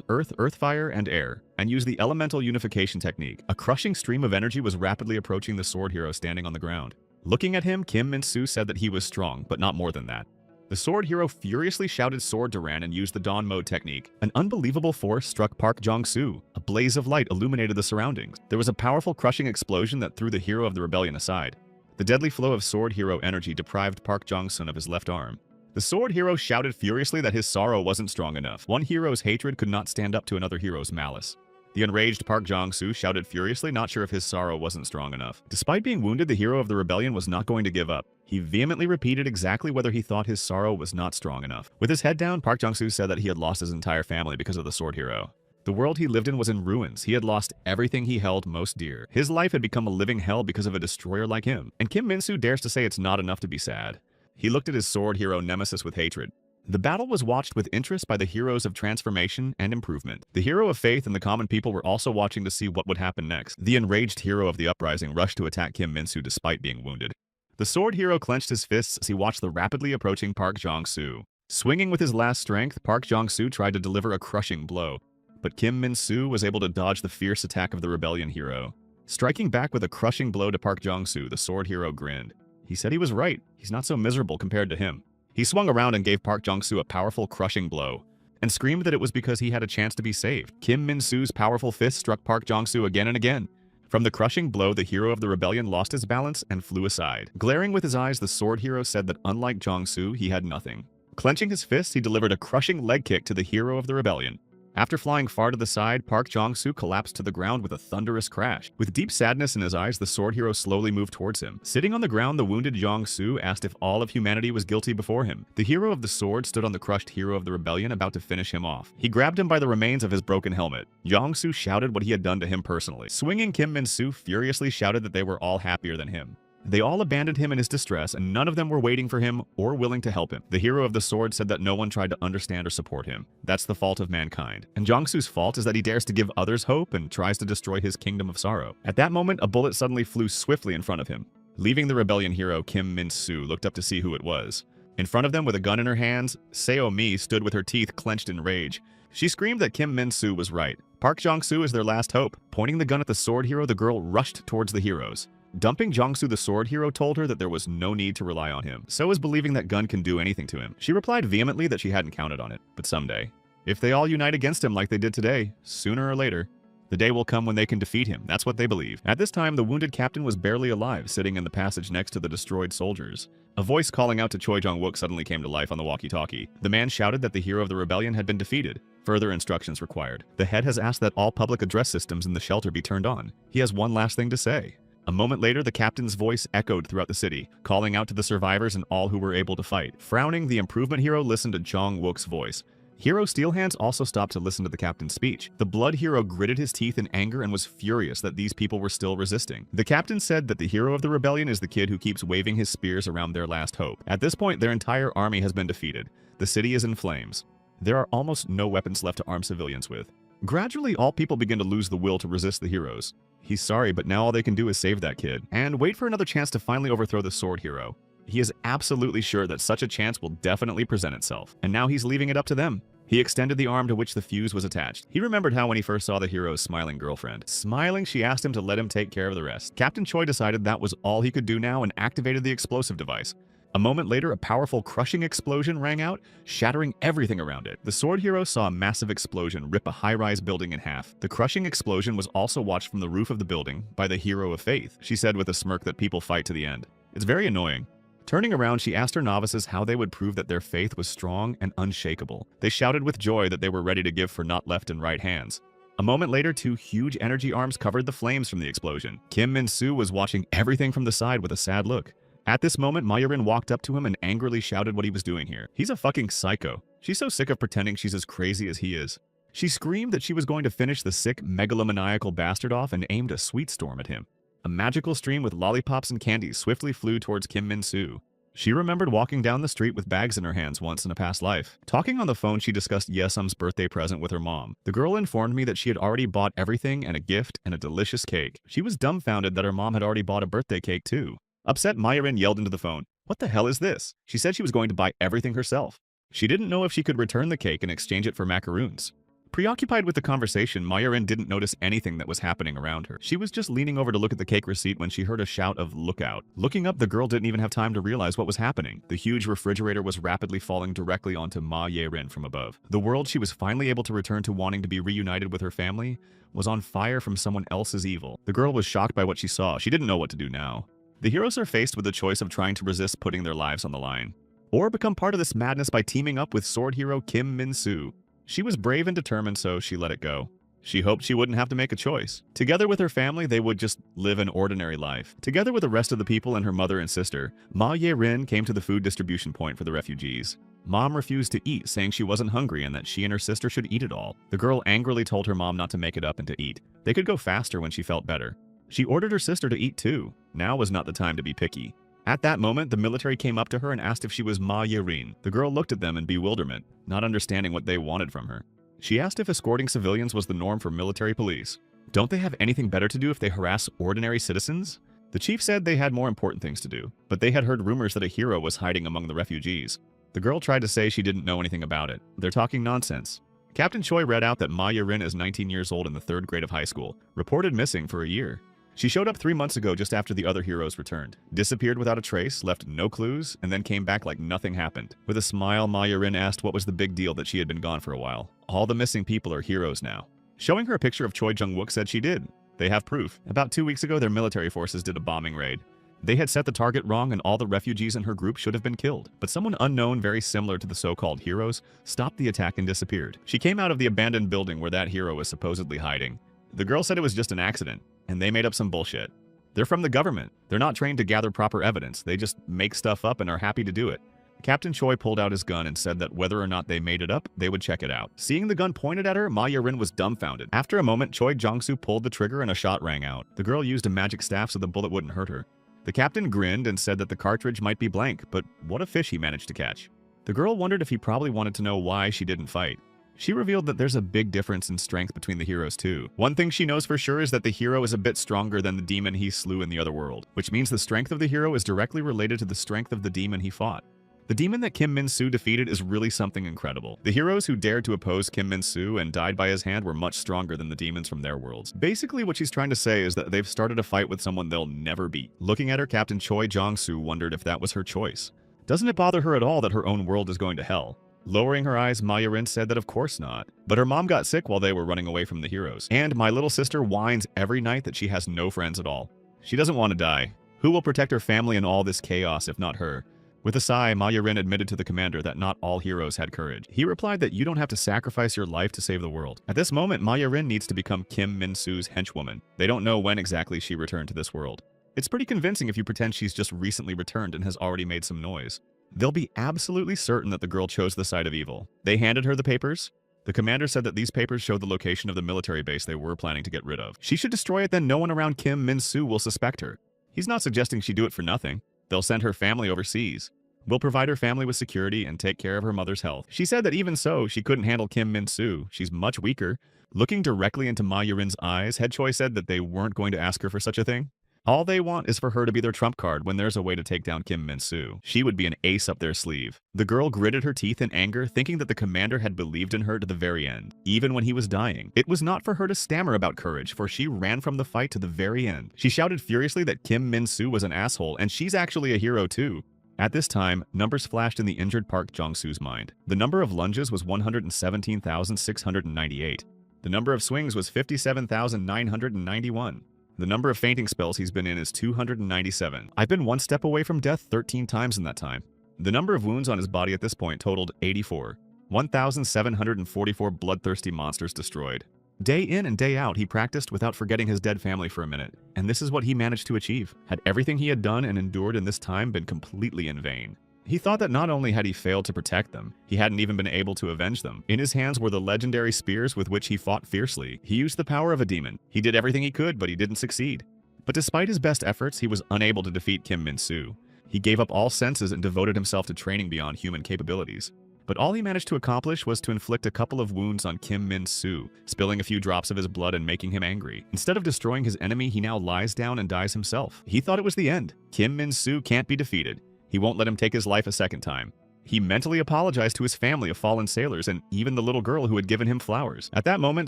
earth, earth fire, and air, and used the elemental unification technique. A crushing stream of energy was rapidly approaching the sword hero standing on the ground. Looking at him, Kim Min-soo said that he was strong, but not more than that. The sword hero furiously shouted sword Duran and used the dawn mode technique. An unbelievable force struck Park Jong-soo. A blaze of light illuminated the surroundings. There was a powerful crushing explosion that threw the hero of the rebellion aside. The deadly flow of sword hero energy deprived Park Jong-soo of his left arm. The sword hero shouted furiously that his sorrow wasn't strong enough. One hero's hatred could not stand up to another hero's malice. The enraged Park Jong-soo shouted furiously, not sure if his sorrow wasn't strong enough. Despite being wounded, the hero of the rebellion was not going to give up. He vehemently repeated exactly whether he thought his sorrow was not strong enough. With his head down, Park Jong-soo said that he had lost his entire family because of the sword hero. The world he lived in was in ruins. He had lost everything he held most dear. His life had become a living hell because of a destroyer like him. And Kim Min-soo dares to say it's not enough to be sad. He looked at his sword hero nemesis with hatred. The battle was watched with interest by the heroes of transformation and improvement. The hero of faith and the common people were also watching to see what would happen next. The enraged hero of the uprising rushed to attack Kim Min-soo despite being wounded. The sword hero clenched his fists as he watched the rapidly approaching Park Jong-soo. Swinging with his last strength, Park Jong-soo tried to deliver a crushing blow, but Kim Min-soo was able to dodge the fierce attack of the rebellion hero. Striking back with a crushing blow to Park Jong-soo, the sword hero grinned. He said he was right. He's not so miserable compared to him. He swung around and gave Park Jong-soo a powerful crushing blow, and screamed that it was because he had a chance to be saved. Kim Min-soo's powerful fist struck Park Jong-soo again and again. From the crushing blow, the hero of the rebellion lost his balance and flew aside. Glaring with his eyes, the sword hero said that unlike Jong-soo, he had nothing. Clenching his fists, he delivered a crushing leg kick to the hero of the rebellion. After flying far to the side, Park Jong-soo collapsed to the ground with a thunderous crash. With deep sadness in his eyes, the sword hero slowly moved towards him. Sitting on the ground, the wounded Jong-soo asked if all of humanity was guilty before him. The hero of the sword stood on the crushed hero of the rebellion, about to finish him off. He grabbed him by the remains of his broken helmet. Jong-soo shouted what he had done to him personally. Swinging, Kim Min-soo furiously shouted that they were all happier than him. They all abandoned him in his distress, and none of them were waiting for him or willing to help him. The hero of the sword said that no one tried to understand or support him. That's the fault of mankind. And Jong-soo's fault is that he dares to give others hope and tries to destroy his kingdom of sorrow. At that moment, a bullet suddenly flew swiftly in front of him. Leaving the rebellion hero, Kim Min-soo looked up to see who it was. In front of them, with a gun in her hands, Seo-mi stood with her teeth clenched in rage. She screamed that Kim Min-soo was right. Park Jong-soo is their last hope. Pointing the gun at the sword hero, the girl rushed towards the heroes. Dumping Jong-soo, the sword hero told her that there was no need to rely on him. So is believing that gun can do anything to him. She replied vehemently that she hadn't counted on it, but someday. If they all unite against him like they did today, sooner or later, the day will come when they can defeat him. That's what they believe. At this time, the wounded captain was barely alive, sitting in the passage next to the destroyed soldiers. A voice calling out to Choi Jong-wook suddenly came to life on the walkie-talkie. The man shouted that the hero of the rebellion had been defeated. Further instructions required. The head has asked that all public address systems in the shelter be turned on. He has one last thing to say. A moment later, the captain's voice echoed throughout the city, calling out to the survivors and all who were able to fight. Frowning, the improvement hero listened to Jong-wook's voice. Hero Steelhands also stopped to listen to the captain's speech. The blood hero gritted his teeth in anger and was furious that these people were still resisting. The captain said that the hero of the rebellion is the kid who keeps waving his spears around their last hope. At this point, their entire army has been defeated. The city is in flames. There are almost no weapons left to arm civilians with. Gradually, all people begin to lose the will to resist the heroes. He's sorry, but now all they can do is save that kid, and wait for another chance to finally overthrow the sword hero. He is absolutely sure that such a chance will definitely present itself, and now he's leaving it up to them. He extended the arm to which the fuse was attached. He remembered how when he first saw the hero's smiling girlfriend. Smiling, she asked him to let him take care of the rest. Captain Choi decided that was all he could do now and activated the explosive device. A moment later, a powerful crushing explosion rang out, shattering everything around it. The sword hero saw a massive explosion rip a high-rise building in half. The crushing explosion was also watched from the roof of the building by the hero of faith. She said with a smirk that people fight to the end. It's very annoying. Turning around, she asked her novices how they would prove that their faith was strong and unshakable. They shouted with joy that they were ready to give for not left and right hands. A moment later, two huge energy arms covered the flames from the explosion. Kim Min-soo was watching everything from the side with a sad look. At this moment, Ma-Yerin walked up to him and angrily shouted what he was doing here. He's a fucking psycho. She's so sick of pretending she's as crazy as he is. She screamed that she was going to finish the sick, megalomaniacal bastard off and aimed a sweet storm at him. A magical stream with lollipops and candies swiftly flew towards Kim Min-soo. She remembered walking down the street with bags in her hands once in a past life. Talking on the phone, she discussed Yesum's birthday present with her mom. The girl informed me that she had already bought everything and a gift and a delicious cake. She was dumbfounded that her mom had already bought a birthday cake too. Upset, Ma-Yerin yelled into the phone, "What the hell is this?" She said she was going to buy everything herself. She didn't know if she could return the cake and exchange it for macaroons. Preoccupied with the conversation, Ma-Yerin didn't notice anything that was happening around her. She was just leaning over to look at the cake receipt when she heard a shout of "Look out." Looking up, the girl didn't even have time to realize what was happening. The huge refrigerator was rapidly falling directly onto Ma-Yerin from above. The world she was finally able to return to, wanting to be reunited with her family, was on fire from someone else's evil. The girl was shocked by what she saw. She didn't know what to do now. The heroes are faced with the choice of trying to resist putting their lives on the line, or become part of this madness by teaming up with sword hero Kim Min-soo. She was brave and determined, so she let it go. She hoped she wouldn't have to make a choice. Together with her family, they would just live an ordinary life. Together with the rest of the people and her mother and sister, Ma-Yerin came to the food distribution point for the refugees. Mom refused to eat, saying she wasn't hungry and that she and her sister should eat it all. The girl angrily told her mom not to make it up and to eat. They could go faster when she felt better. She ordered her sister to eat too. Now was not the time to be picky. At that moment, the military came up to her and asked if she was Ma-Yerin. The girl looked at them in bewilderment, not understanding what they wanted from her. She asked if escorting civilians was the norm for military police. Don't they have anything better to do if they harass ordinary citizens? The chief said they had more important things to do, but they had heard rumors that a hero was hiding among the refugees. The girl tried to say she didn't know anything about it. They're talking nonsense. Captain Choi read out that Ma-Yerin is 19 years old in the 3rd grade of high school, reported missing for a year. She showed up 3 months ago just after the other heroes returned, disappeared without a trace, left no clues, and then came back like nothing happened. With a smile, Ma Yurin asked what was the big deal that she had been gone for a while. All the missing people are heroes now. Showing her a picture of Choi Jung-wook said she did. They have proof. About 2 weeks ago, their military forces did a bombing raid. They had set the target wrong and all the refugees in her group should have been killed. But someone unknown, very similar to the so-called heroes, stopped the attack and disappeared. She came out of the abandoned building where that hero was supposedly hiding. The girl said it was just an accident, and they made up some bullshit. They're from the government. They're not trained to gather proper evidence. They just make stuff up and are happy to do it. Captain Choi pulled out his gun and said that whether or not they made it up, they would check it out. Seeing the gun pointed at her, Ma Yurin was dumbfounded. After a moment, Choi Jong-soo pulled the trigger and a shot rang out. The girl used a magic staff so the bullet wouldn't hurt her. The captain grinned and said that the cartridge might be blank, but what a fish he managed to catch. The girl wondered if he probably wanted to know why she didn't fight. She revealed that there's a big difference in strength between the heroes too. One thing she knows for sure is that the hero is a bit stronger than the demon he slew in the other world, which means the strength of the hero is directly related to the strength of the demon he fought. The demon that Kim Min-soo defeated is really something incredible. The heroes who dared to oppose Kim Min-soo and died by his hand were much stronger than the demons from their worlds. Basically, what she's trying to say is that they've started a fight with someone they'll never beat. Looking at her, Captain Choi Jong-soo wondered if that was her choice. Doesn't it bother her at all that her own world is going to hell? Lowering her eyes, Ma Yurin said that of course not. But her mom got sick while they were running away from the heroes. And my little sister whines every night that she has no friends at all. She doesn't want to die. Who will protect her family in all this chaos if not her? With a sigh, Ma Yurin admitted to the commander that not all heroes had courage. He replied that you don't have to sacrifice your life to save the world. At this moment, Ma Yurin needs to become Kim Min-soo's henchwoman. They don't know when exactly she returned to this world. It's pretty convincing if you pretend she's just recently returned and has already made some noise. They'll be absolutely certain that the girl chose the side of evil. They handed her the papers. The commander said that these papers showed the location of the military base they were planning to get rid of. She should destroy it, then no one around Kim Min-soo will suspect her. He's not suggesting she do it for nothing. They'll send her family overseas. We'll provide her family with security and take care of her mother's health. She said that even so, she couldn't handle Kim Min-soo. She's much weaker. Looking directly into Ma Yurin's eyes, Head Choi said that they weren't going to ask her for such a thing. All they want is for her to be their trump card when there's a way to take down Kim Min-soo. She would be an ace up their sleeve. The girl gritted her teeth in anger, thinking that the commander had believed in her to the very end, even when he was dying. It was not for her to stammer about courage, for she ran from the fight to the very end. She shouted furiously that Kim Min-soo was an asshole, and she's actually a hero too. At this time, numbers flashed in the injured Park Jong-soo's mind. The number of lunges was 117,698. The number of swings was 57,991. The number of fainting spells he's been in is 297. I've been one step away from death 13 times in that time. The number of wounds on his body at this point totaled 84. 1,744 bloodthirsty monsters destroyed. Day in and day out, he practiced without forgetting his dead family for a minute, and this is what he managed to achieve. Had everything he had done and endured in this time been completely in vain? He thought that not only had he failed to protect them, he hadn't even been able to avenge them. In his hands were the legendary spears with which he fought fiercely. He used the power of a demon. He did everything he could, but he didn't succeed. But despite his best efforts, he was unable to defeat Kim Min-soo. He gave up all senses and devoted himself to training beyond human capabilities. But all he managed to accomplish was to inflict a couple of wounds on Kim Min-soo, spilling a few drops of his blood and making him angry. Instead of destroying his enemy, he now lies down and dies himself. He thought it was the end. Kim Min-soo can't be defeated. He won't let him take his life a second time. He mentally apologized to his family of fallen sailors and even the little girl who had given him flowers. At that moment,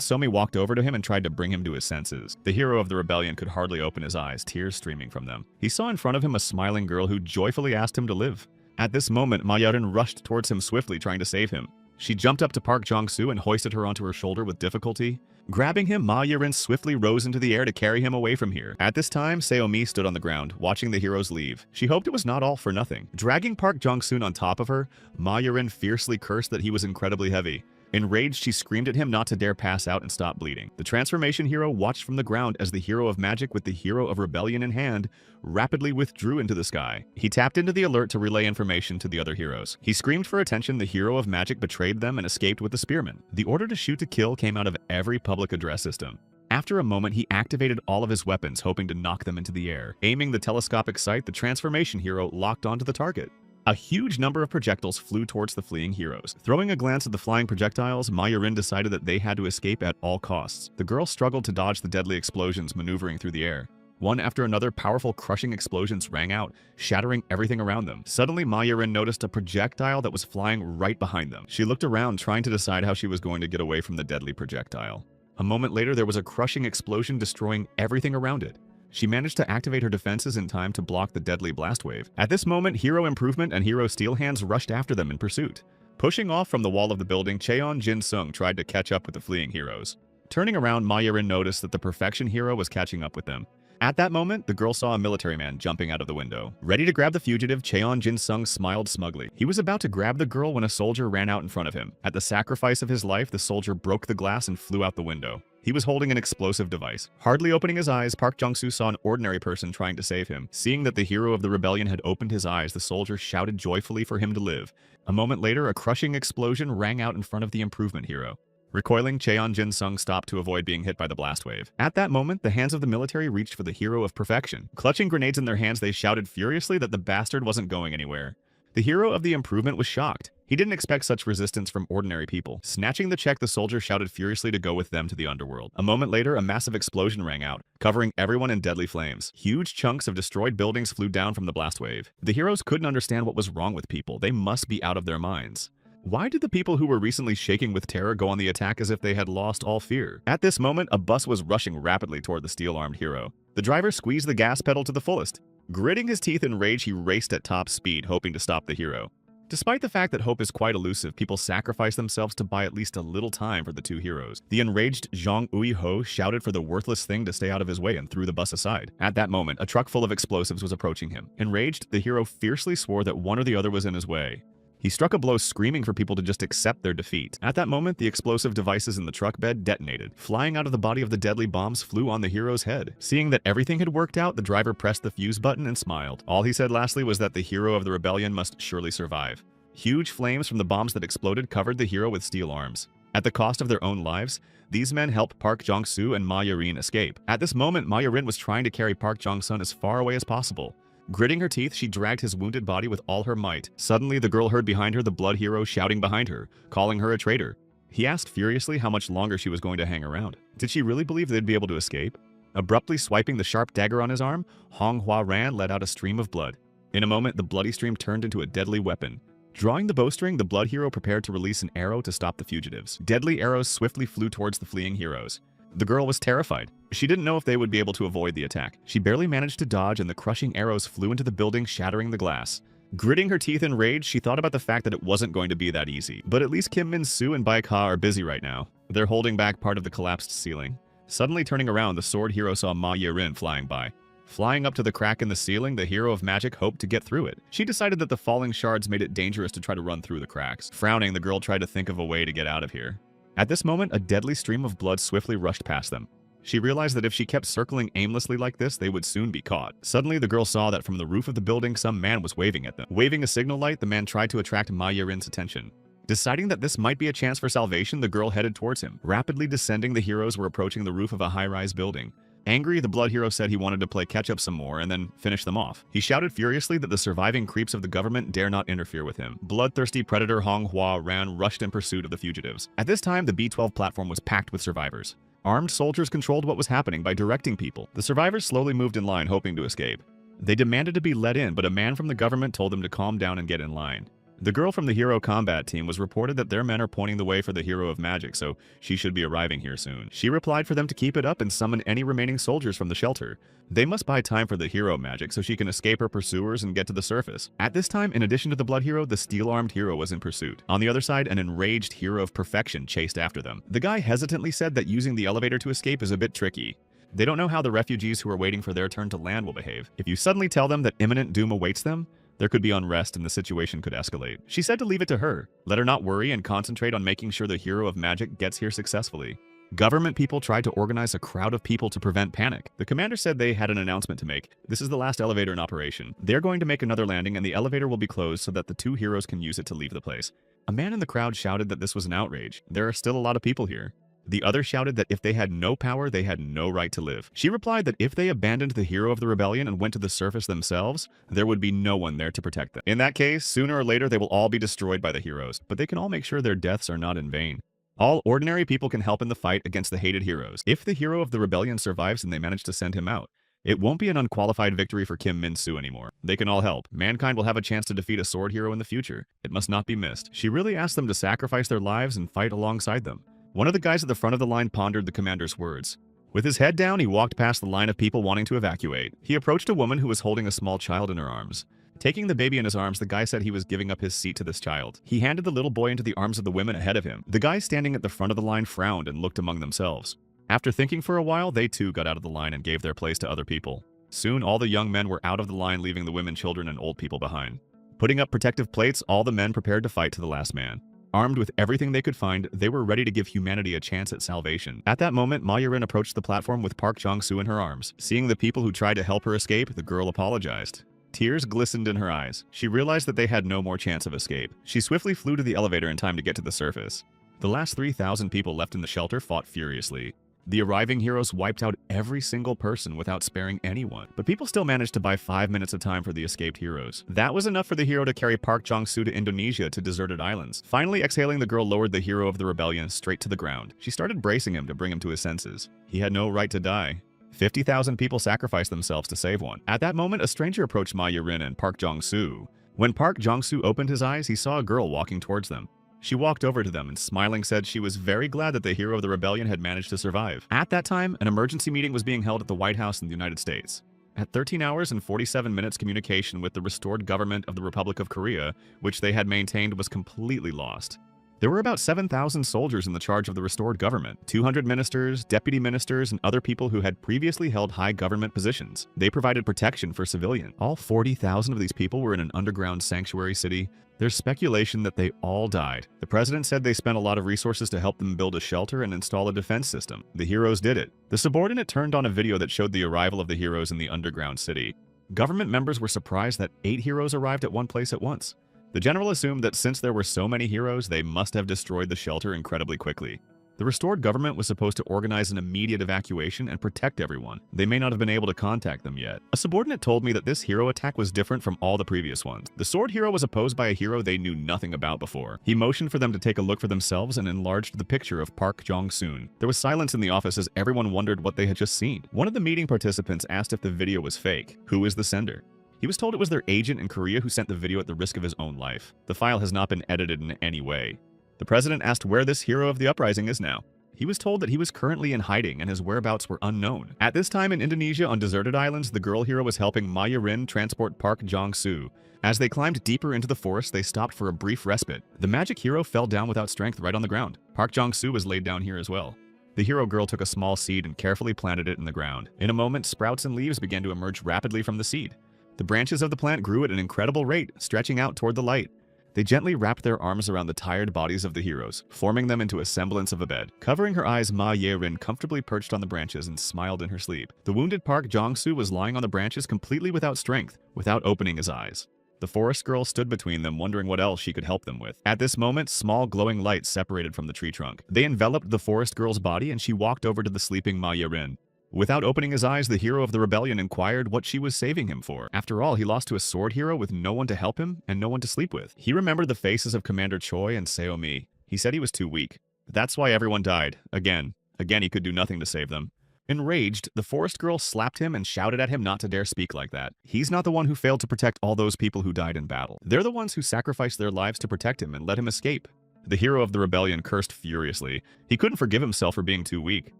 Somi walked over to him and tried to bring him to his senses. The hero of the rebellion could hardly open his eyes, tears streaming from them. He saw in front of him a smiling girl who joyfully asked him to live. At this moment, Ma Yurin rushed towards him swiftly, trying to save him. She jumped up to Park Jong-soo and hoisted her onto her shoulder with difficulty. Grabbing him, Ma Yurin swiftly rose into the air to carry him away from here. At this time, Seo-mi stood on the ground, watching the heroes leave. She hoped it was not all for nothing. Dragging Park Jong-soo on top of her, Ma Yurin fiercely cursed that he was incredibly heavy. Enraged, she screamed at him not to dare pass out and stop bleeding. The transformation hero watched from the ground as the hero of magic with the hero of rebellion in hand rapidly withdrew into the sky. He tapped into the alert to relay information to the other heroes. He screamed for attention. The hero of magic betrayed them and escaped with the spearman. The order to shoot to kill came out of every public address system. After a moment, he activated all of his weapons, hoping to knock them into the air. Aiming the telescopic sight, the transformation hero locked onto the target. A huge number of projectiles flew towards the fleeing heroes. Throwing a glance at the flying projectiles, Ma Yurin decided that they had to escape at all costs. The girl struggled to dodge the deadly explosions maneuvering through the air. One after another, powerful crushing explosions rang out, shattering everything around them. Suddenly, Ma Yurin noticed a projectile that was flying right behind them. She looked around, trying to decide how she was going to get away from the deadly projectile. A moment later, there was a crushing explosion destroying everything around it. She managed to activate her defenses in time to block the deadly blast wave. At this moment, Hero Improvement and Hero Steel Hands rushed after them in pursuit. Pushing off from the wall of the building, Cheon Jin-sung tried to catch up with the fleeing heroes. Turning around, Ma Yarin noticed that the Perfection Hero was catching up with them. At that moment, the girl saw a military man jumping out of the window. Ready to grab the fugitive, Cheon Jin-sung smiled smugly. He was about to grab the girl when a soldier ran out in front of him. At the sacrifice of his life, the soldier broke the glass and flew out the window. He was holding an explosive device. Hardly opening his eyes, Park Jong-soo saw an ordinary person trying to save him. Seeing that the hero of the rebellion had opened his eyes, the soldier shouted joyfully for him to live. A moment later, a crushing explosion rang out in front of the improvement hero. Recoiling, Cheon Jin-sung stopped to avoid being hit by the blast wave. At that moment, the hands of the military reached for the hero of perfection. Clutching grenades in their hands, they shouted furiously that the bastard wasn't going anywhere. The hero of the improvement was shocked. He didn't expect such resistance from ordinary people. Snatching the check, the soldier shouted furiously to go with them to the underworld. A moment later, a massive explosion rang out, covering everyone in deadly flames. Huge chunks of destroyed buildings flew down from the blast wave. The heroes couldn't understand what was wrong with people. They must be out of their minds. Why did the people who were recently shaking with terror go on the attack as if they had lost all fear? At this moment, a bus was rushing rapidly toward the steel-armed hero. The driver squeezed the gas pedal to the fullest. Gritting his teeth in rage, he raced at top speed, hoping to stop the hero. Despite the fact that hope is quite elusive, people sacrifice themselves to buy at least a little time for the two heroes. The enraged Zhang Ui-ho shouted for the worthless thing to stay out of his way and threw the bus aside. At that moment, a truck full of explosives was approaching him. Enraged, the hero fiercely swore that one or the other was in his way. He struck a blow, screaming for people to just accept their defeat. At that moment, the explosive devices in the truck bed detonated. Flying out of the body of the deadly bombs flew on the hero's head. Seeing that everything had worked out, the driver pressed the fuse button and smiled. All he said lastly was that the hero of the rebellion must surely survive. Huge flames from the bombs that exploded covered the hero with steel arms. At the cost of their own lives, these men helped Park Jong-soo and Ma Yarin escape. At this moment, Ma Yarin was trying to carry Park Jong-sun as far away as possible. Gritting her teeth, she dragged his wounded body with all her might. Suddenly, the girl heard behind her the blood hero shouting behind her, calling her a traitor. He asked furiously how much longer she was going to hang around. Did she really believe they'd be able to escape? Abruptly swiping the sharp dagger on his arm, Hong Hwa Ran let out a stream of blood. In a moment, the bloody stream turned into a deadly weapon. Drawing the bowstring, the blood hero prepared to release an arrow to stop the fugitives. Deadly arrows swiftly flew towards the fleeing heroes. The girl was terrified. She didn't know if they would be able to avoid the attack. She barely managed to dodge, and the crushing arrows flew into the building, shattering the glass. Gritting her teeth in rage, she thought about the fact that it wasn't going to be that easy. But at least Kim Min-soo and Baek-ha are busy right now. They're holding back part of the collapsed ceiling. Suddenly turning around, the sword hero saw Ma Yarin flying by. Flying up to the crack in the ceiling, the hero of magic hoped to get through it. She decided that the falling shards made it dangerous to try to run through the cracks. Frowning, the girl tried to think of a way to get out of here. At this moment, a deadly stream of blood swiftly rushed past them. She realized that if she kept circling aimlessly like this, they would soon be caught. Suddenly, the girl saw that from the roof of the building, some man was waving at them. Waving a signal light, the man tried to attract Ma Yarin's attention. Deciding that this might be a chance for salvation, the girl headed towards him. Rapidly descending, the heroes were approaching the roof of a high-rise building. Angry, the blood hero said he wanted to play catch-up some more and then finish them off. He shouted furiously that the surviving creeps of the government dare not interfere with him. Bloodthirsty predator Hong Hwa Ran rushed in pursuit of the fugitives. At this time, the B-12 platform was packed with survivors. Armed soldiers controlled what was happening by directing people. The survivors slowly moved in line, hoping to escape. They demanded to be let in, but a man from the government told them to calm down and get in line. The girl from the hero combat team was reported that their men are pointing the way for the hero of magic, so she should be arriving here soon. She replied for them to keep it up and summon any remaining soldiers from the shelter. They must buy time for the hero magic so she can escape her pursuers and get to the surface. At this time, in addition to the blood hero, the steel-armed hero was in pursuit. On the other side, an enraged hero of perfection chased after them. The guy hesitantly said that using the elevator to escape is a bit tricky. They don't know how the refugees who are waiting for their turn to land will behave. If you suddenly tell them that imminent doom awaits them, there could be unrest and the situation could escalate. She said to leave it to her. Let her not worry and concentrate on making sure the hero of magic gets here successfully. Government people tried to organize a crowd of people to prevent panic. The commander said they had an announcement to make. This is the last elevator in operation. They're going to make another landing and the elevator will be closed so that the two heroes can use it to leave the place. A man in the crowd shouted that this was an outrage. There are still a lot of people here. The other shouted that if they had no power, they had no right to live. She replied that if they abandoned the hero of the rebellion and went to the surface themselves, there would be no one there to protect them. In that case, sooner or later they will all be destroyed by the heroes, but they can all make sure their deaths are not in vain. All ordinary people can help in the fight against the hated heroes. If the hero of the rebellion survives and they manage to send him out, it won't be an unqualified victory for Kim Min-soo anymore. They can all help. Mankind will have a chance to defeat a sword hero in the future. It must not be missed. She really asked them to sacrifice their lives and fight alongside them. One of the guys at the front of the line pondered the commander's words. With his head down, he walked past the line of people wanting to evacuate. He approached a woman who was holding a small child in her arms. Taking the baby in his arms, the guy said he was giving up his seat to this child. He handed the little boy into the arms of the women ahead of him. The guy standing at the front of the line frowned and looked among themselves. After thinking for a while, they too got out of the line and gave their place to other people. Soon, all the young men were out of the line, leaving the women, children, and old people behind. Putting up protective plates, all the men prepared to fight to the last man. Armed with everything they could find, they were ready to give humanity a chance at salvation. At that moment, Ma Yarin approached the platform with Park Jong-soo in her arms. Seeing the people who tried to help her escape, the girl apologized. Tears glistened in her eyes. She realized that they had no more chance of escape. She swiftly flew to the elevator in time to get to the surface. The last 3,000 people left in the shelter fought furiously. The arriving heroes wiped out every single person without sparing anyone, but people still managed to buy 5 minutes of time for the escaped heroes. That was enough for the hero to carry Park Jong-soo to Indonesia to deserted islands. Finally exhaling, the girl lowered the hero of the rebellion straight to the ground. She started bracing him to bring him to his senses. He had no right to die. 50,000 people sacrificed themselves to save one. At that moment, a stranger approached Ma Yarin and Park Jong-soo. When Park Jong-soo opened his eyes, he saw a girl walking towards them. She walked over to them and smiling said she was very glad that the hero of the rebellion had managed to survive. At that time, an emergency meeting was being held at the White House in the United States. At 13 hours and 47 minutes, communication with the restored government of the Republic of Korea, which they had maintained, was completely lost. There were about 7,000 soldiers in the charge of the restored government, 200 ministers, deputy ministers, and other people who had previously held high government positions. They provided protection for civilians. All 40,000 of these people were in an underground sanctuary city. There's speculation that they all died. The president said they spent a lot of resources to help them build a shelter and install a defense system. The heroes did it. The subordinate turned on a video that showed the arrival of the heroes in the underground city. Government members were surprised that 8 heroes arrived at one place at once. The general assumed that since there were so many heroes, they must have destroyed the shelter incredibly quickly. The restored government was supposed to organize an immediate evacuation and protect everyone. They may not have been able to contact them yet. A subordinate told me that this hero attack was different from all the previous ones. The sword hero was opposed by a hero they knew nothing about before. He motioned for them to take a look for themselves and enlarged the picture of Park Jong-soo. There was silence in the office as everyone wondered what they had just seen. One of the meeting participants asked if the video was fake. Who is the sender? He was told it was their agent in Korea who sent the video at the risk of his own life. The file has not been edited in any way. The president asked where this hero of the uprising is now. He was told that he was currently in hiding and his whereabouts were unknown. At this time in Indonesia on deserted islands, the girl hero was helping Ma Yarin transport Park Jong-soo. As they climbed deeper into the forest, they stopped for a brief respite. The magic hero fell down without strength right on the ground. Park Jong-soo was laid down here as well. The hero girl took a small seed and carefully planted it in the ground. In a moment, sprouts and leaves began to emerge rapidly from the seed. The branches of the plant grew at an incredible rate, stretching out toward the light. They gently wrapped their arms around the tired bodies of the heroes, forming them into a semblance of a bed. Covering her eyes, Ma Yarin comfortably perched on the branches and smiled in her sleep. The wounded Park Jong-soo was lying on the branches completely without strength, without opening his eyes. The forest girl stood between them, wondering what else she could help them with. At this moment, small glowing lights separated from the tree trunk. They enveloped the forest girl's body and she walked over to the sleeping Ma Yarin. Without opening his eyes, the hero of the rebellion inquired what she was saving him for. After all, he lost to a sword hero with no one to help him and no one to sleep with. He remembered the faces of Commander Choi and Seo-mi. He said he was too weak. That's why everyone died. Again, he could do nothing to save them. Enraged, the forest girl slapped him and shouted at him not to dare speak like that. He's not the one who failed to protect all those people who died in battle. They're the ones who sacrificed their lives to protect him and let him escape. The hero of the rebellion cursed furiously. He couldn't forgive himself for being too weak.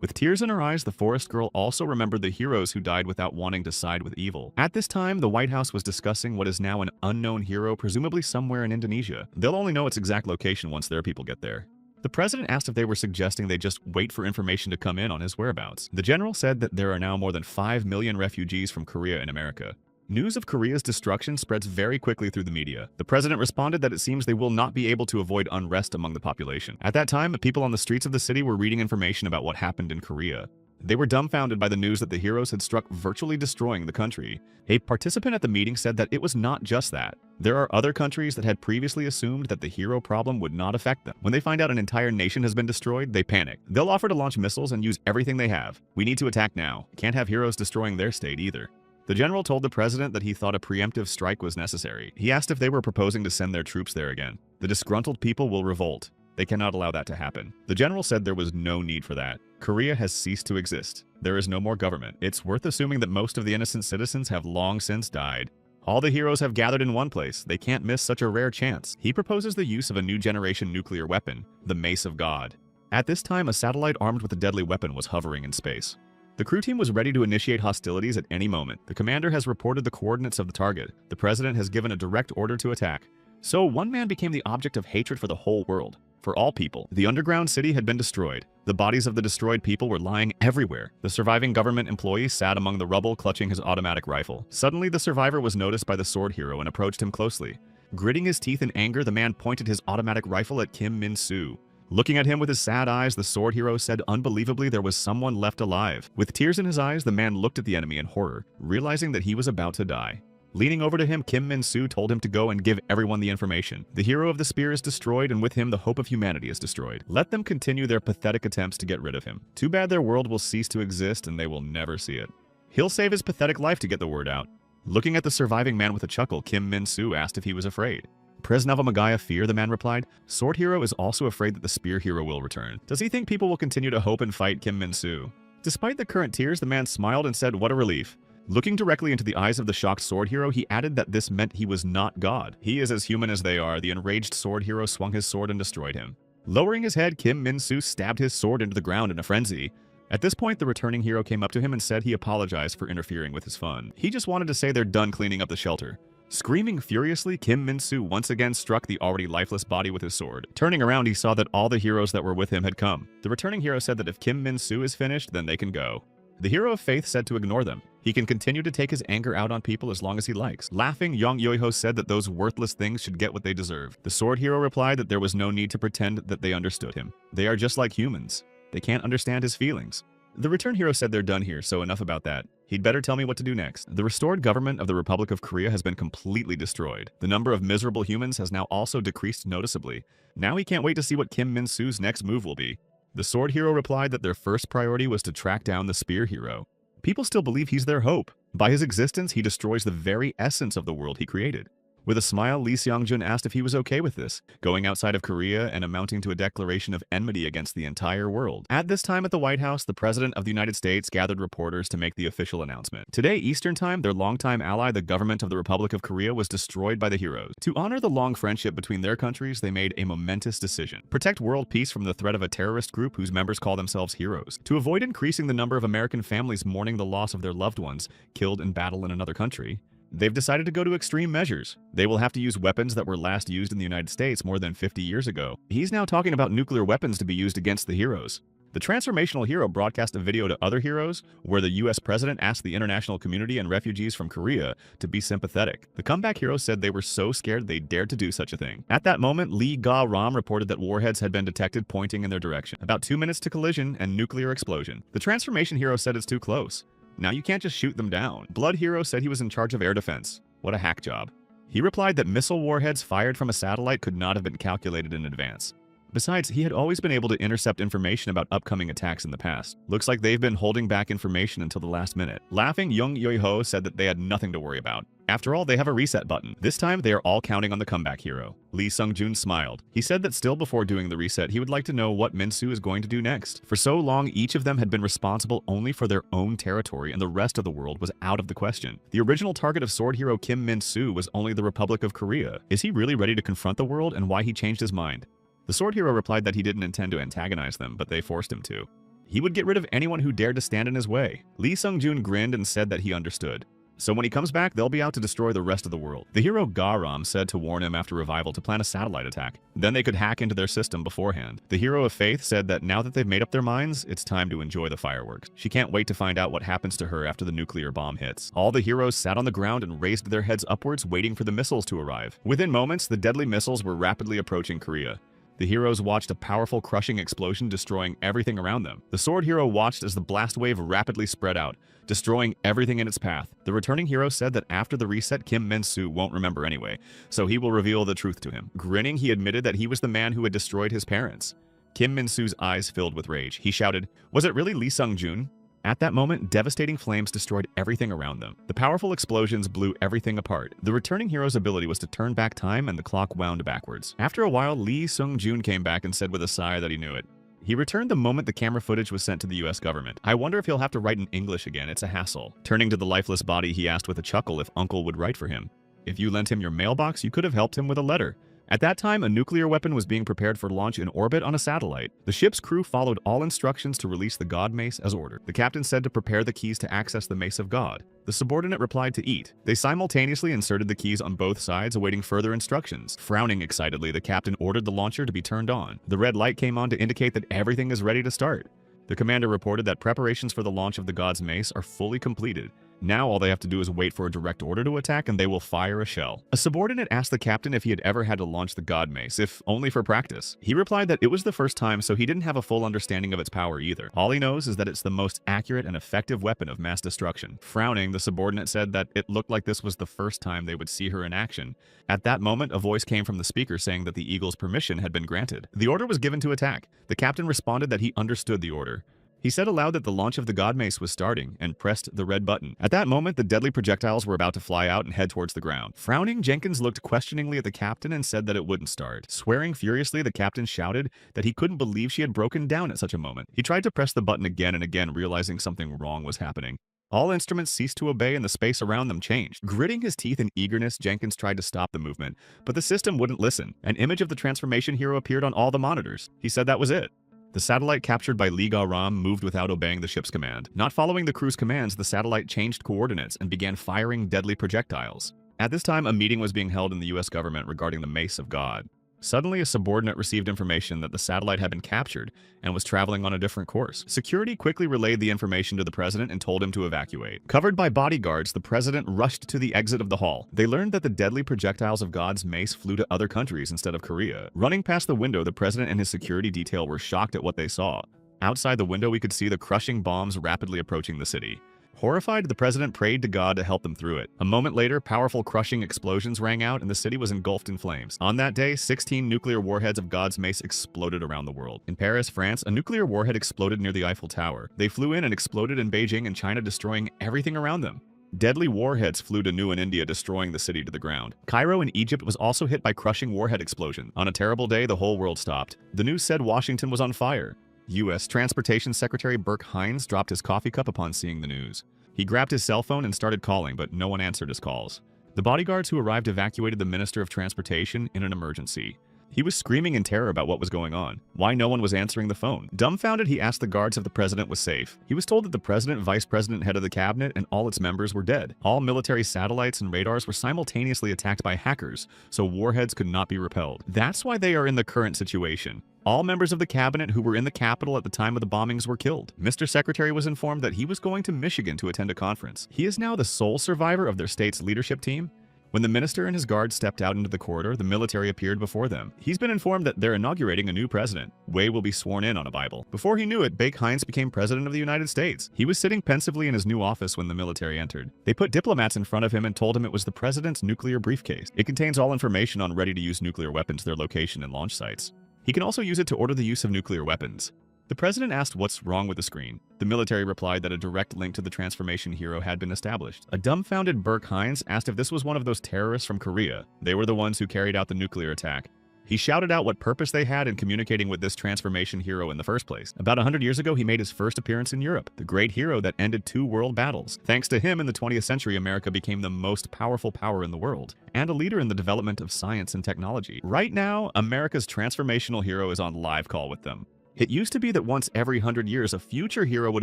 With tears in her eyes, the forest girl also remembered the heroes who died without wanting to side with evil. At this time, the White House was discussing what is now an unknown hero, presumably somewhere in Indonesia. They'll only know its exact location once their people get there. The president asked if they were suggesting they just wait for information to come in on his whereabouts. The general said that there are now more than 5 million refugees from Korea in America. News of Korea's destruction spreads very quickly through the media. The president responded that it seems they will not be able to avoid unrest among the population. At that time, the people on the streets of the city were reading information about what happened in Korea. They were dumbfounded by the news that the heroes had struck, virtually destroying the country. A participant at the meeting said that it was not just that. There are other countries that had previously assumed that the hero problem would not affect them. When they find out an entire nation has been destroyed, they panic. They'll offer to launch missiles and use everything they have. We need to attack now. Can't have heroes destroying their state either. The general told the president that he thought a preemptive strike was necessary. He asked if they were proposing to send their troops there again. The disgruntled people will revolt. They cannot allow that to happen. The general said there was no need for that. Korea has ceased to exist. There is no more government. It's worth assuming that most of the innocent citizens have long since died. All the heroes have gathered in one place. They can't miss such a rare chance. He proposes the use of a new generation nuclear weapon, the Mace of God. At this time, a satellite armed with a deadly weapon was hovering in space. The crew team was ready to initiate hostilities at any moment. The commander has reported the coordinates of the target. The president has given a direct order to attack. So one man became the object of hatred for the whole world. For all people, the underground city had been destroyed. The bodies of the destroyed people were lying everywhere. The surviving government employee sat among the rubble clutching his automatic rifle. Suddenly, the survivor was noticed by the sword hero and approached him closely. Gritting his teeth in anger, the man pointed his automatic rifle at Kim Min-soo. Looking at him with his sad eyes, the sword hero said unbelievably there was someone left alive. With tears in his eyes, the man looked at the enemy in horror, realizing that he was about to die. Leaning over to him, Kim Min-soo told him to go and give everyone the information. The hero of the spear is destroyed, and with him the hope of humanity is destroyed. Let them continue their pathetic attempts to get rid of him. Too bad their world will cease to exist and they will never see it. He'll save his pathetic life to get the word out. Looking at the surviving man with a chuckle, Kim Min-soo asked if he was afraid. Presnava Magaya fear, the man replied. Sword hero is also afraid that the spear hero will return. Does he think people will continue to hope and fight Kim Min-soo? Despite the current tears, the man smiled and said, "What a relief." Looking directly into the eyes of the shocked sword hero, he added that this meant he was not God. He is as human as they are. The enraged sword hero swung his sword and destroyed him. Lowering his head, Kim Min-soo stabbed his sword into the ground in a frenzy. At this point, the returning hero came up to him and said he apologized for interfering with his fun. He just wanted to say they're done cleaning up the shelter. Screaming furiously, Kim Min-soo once again struck the already lifeless body with his sword. Turning around, he saw that all the heroes that were with him had come. The returning hero said that if Kim Min-soo is finished, then they can go. The hero of faith said to ignore them. He can continue to take his anger out on people as long as he likes. Laughing, Yong Yoiho said that those worthless things should get what they deserve. The sword hero replied that there was no need to pretend that they understood him. They are just like humans. They can't understand his feelings. The return hero said they're done here, so enough about that. He'd better tell me what to do next. The restored government of the Republic of Korea has been completely destroyed. The number of miserable humans has now also decreased noticeably. Now he can't wait to see what Kim Min-soo's next move will be. The sword hero replied that their first priority was to track down the spear hero. People still believe he's their hope. By his existence, he destroys the very essence of the world he created. With a smile, Lee Seong-jun asked if he was okay with this, going outside of Korea and amounting to a declaration of enmity against the entire world. At this time at the White House, the President of the United States gathered reporters to make the official announcement. Today, Eastern Time, their longtime ally, the government of the Republic of Korea, was destroyed by the heroes. To honor the long friendship between their countries, they made a momentous decision. Protect world peace from the threat of a terrorist group whose members call themselves heroes. To avoid increasing the number of American families mourning the loss of their loved ones killed in battle in another country, they've decided to go to extreme measures. They will have to use weapons that were last used in the United States more than 50 years ago. He's now talking about nuclear weapons to be used against the heroes. The transformational hero broadcast a video to other heroes where the US president asked the international community and refugees from Korea to be sympathetic. The comeback hero said they were so scared they dared to do such a thing. At that moment, Lee Ga-ram reported that warheads had been detected pointing in their direction. About 2 minutes to collision and nuclear explosion. The transformation hero said it's too close. Now you can't just shoot them down. Blood Hero said he was in charge of air defense. What a hack job. He replied that missile warheads fired from a satellite could not have been calculated in advance. Besides, he had always been able to intercept information about upcoming attacks in the past. Looks like they've been holding back information until the last minute. Laughing, Young Yoiho said that they had nothing to worry about. After all, they have a reset button. This time, they are all counting on the comeback hero. Lee Sung-jun smiled. He said that still before doing the reset, he would like to know what Min-soo is going to do next. For so long, each of them had been responsible only for their own territory, and the rest of the world was out of the question. The original target of sword hero Kim Min-soo was only the Republic of Korea. Is he really ready to confront the world, and why he changed his mind? The sword hero replied that he didn't intend to antagonize them, but they forced him to. He would get rid of anyone who dared to stand in his way. Lee Sung-jun grinned and said that he understood. So when he comes back, they'll be out to destroy the rest of the world. The hero Ga-ram said to warn him after revival to plan a satellite attack. Then they could hack into their system beforehand. The hero of faith said that now that they've made up their minds, it's time to enjoy the fireworks. She can't wait to find out what happens to her after the nuclear bomb hits. All the heroes sat on the ground and raised their heads upwards, waiting for the missiles to arrive. Within moments, the deadly missiles were rapidly approaching Korea. The heroes watched a powerful crushing explosion destroying everything around them. The sword hero watched as the blast wave rapidly spread out, destroying everything in its path. The returning hero said that after the reset, Kim Min-soo won't remember anyway, so he will reveal the truth to him. Grinning, he admitted that he was the man who had destroyed his parents. Kim Min-soo's eyes filled with rage. He shouted, "Was it really Lee Sung-jun?" At that moment, devastating flames destroyed everything around them. The powerful explosions blew everything apart. The returning hero's ability was to turn back time, and the clock wound backwards. After a while, Lee Sung-jun came back and said with a sigh that he knew it. He returned the moment the camera footage was sent to the US government. I wonder if he'll have to write in English again. It's a hassle. Turning to the lifeless body, he asked with a chuckle if Uncle would write for him. If you lent him your mailbox, you could have helped him with a letter. At that time, a nuclear weapon was being prepared for launch in orbit on a satellite. The ship's crew followed all instructions to release the God Mace as ordered. The captain said to prepare the keys to access the Mace of God. The subordinate replied to eat. They simultaneously inserted the keys on both sides, awaiting further instructions. Frowning excitedly, the captain ordered the launcher to be turned on. The red light came on to indicate that everything is ready to start. The commander reported that preparations for the launch of the God's Mace are fully completed. Now all they have to do is wait for a direct order to attack and they will fire a shell. A subordinate asked the captain if he had ever had to launch the God Mace, if only for practice. He replied that it was the first time, so he didn't have a full understanding of its power either. All he knows is that it's the most accurate and effective weapon of mass destruction. Frowning, the subordinate said that it looked like this was the first time they would see her in action. At that moment, a voice came from the speaker saying that the Eagle's permission had been granted. The order was given to attack. The captain responded that he understood the order. He said aloud that the launch of the God Mace was starting and pressed the red button. At that moment, the deadly projectiles were about to fly out and head towards the ground. Frowning, Jenkins looked questioningly at the captain and said that it wouldn't start. Swearing furiously, the captain shouted that he couldn't believe she had broken down at such a moment. He tried to press the button again and again, realizing something wrong was happening. All instruments ceased to obey and the space around them changed. Gritting his teeth in eagerness, Jenkins tried to stop the movement, but the system wouldn't listen. An image of the transformation hero appeared on all the monitors. He said that was it. The satellite captured by Lee Ga-ram moved without obeying the ship's command. Not following the crew's commands, the satellite changed coordinates and began firing deadly projectiles. At this time, a meeting was being held in the US government regarding the Mace of God. Suddenly, a subordinate received information that the satellite had been captured and was traveling on a different course. Security quickly relayed the information to the president and told him to evacuate. Covered by bodyguards, the president rushed to the exit of the hall. They learned that the deadly projectiles of God's Mace flew to other countries instead of Korea. Running past the window, the president and his security detail were shocked at what they saw. Outside the window, we could see the crushing bombs rapidly approaching the city. Horrified, the president prayed to God to help them through it. A moment later, powerful crushing explosions rang out and the city was engulfed in flames. On that day, 16 nuclear warheads of God's Mace exploded around the world. In Paris, France, a nuclear warhead exploded near the Eiffel Tower. They flew in and exploded in Beijing and China, destroying everything around them. Deadly warheads flew to New in India, destroying the city to the ground. Cairo in Egypt was also hit by crushing warhead explosion. On a terrible day, the whole world stopped. The news said Washington was on fire. U.S. Transportation Secretary Burke Hines dropped his coffee cup upon seeing the news. He grabbed his cell phone and started calling, but no one answered his calls. The bodyguards who arrived evacuated the Minister of Transportation in an emergency. He was screaming in terror about what was going on. Why no one was answering the phone? Dumbfounded, he asked the guards if the president was safe. He was told that the president, vice president, head of the cabinet, and all its members were dead. All military satellites and radars were simultaneously attacked by hackers, so warheads could not be repelled. That's why they are in the current situation. All members of the cabinet who were in the Capitol at the time of the bombings were killed. Mr. Secretary was informed that he was going to Michigan to attend a conference. He is now the sole survivor of their state's leadership team. When the minister and his guards stepped out into the corridor, the military appeared before them. He's been informed that they're inaugurating a new president. Wei will be sworn in on a Bible. Before he knew it, Burke Hines became president of the United States. He was sitting pensively in his new office when the military entered. They put diplomats in front of him and told him it was the president's nuclear briefcase. It contains all information on ready-to-use nuclear weapons, their location, and launch sites. He can also use it to order the use of nuclear weapons. The president asked what's wrong with the screen. The military replied that a direct link to the transformation hero had been established. A dumbfounded Burke Hines asked if this was one of those terrorists from Korea. They were the ones who carried out the nuclear attack. He shouted out what purpose they had in communicating with this transformation hero in the first place. About 100 years ago, he made his first appearance in Europe, the great hero that ended 2 world battles. Thanks to him, in the 20th century, America became the most powerful power in the world, and a leader in the development of science and technology. Right now, America's transformational hero is on live call with them. It used to be that once every 100 years, a future hero would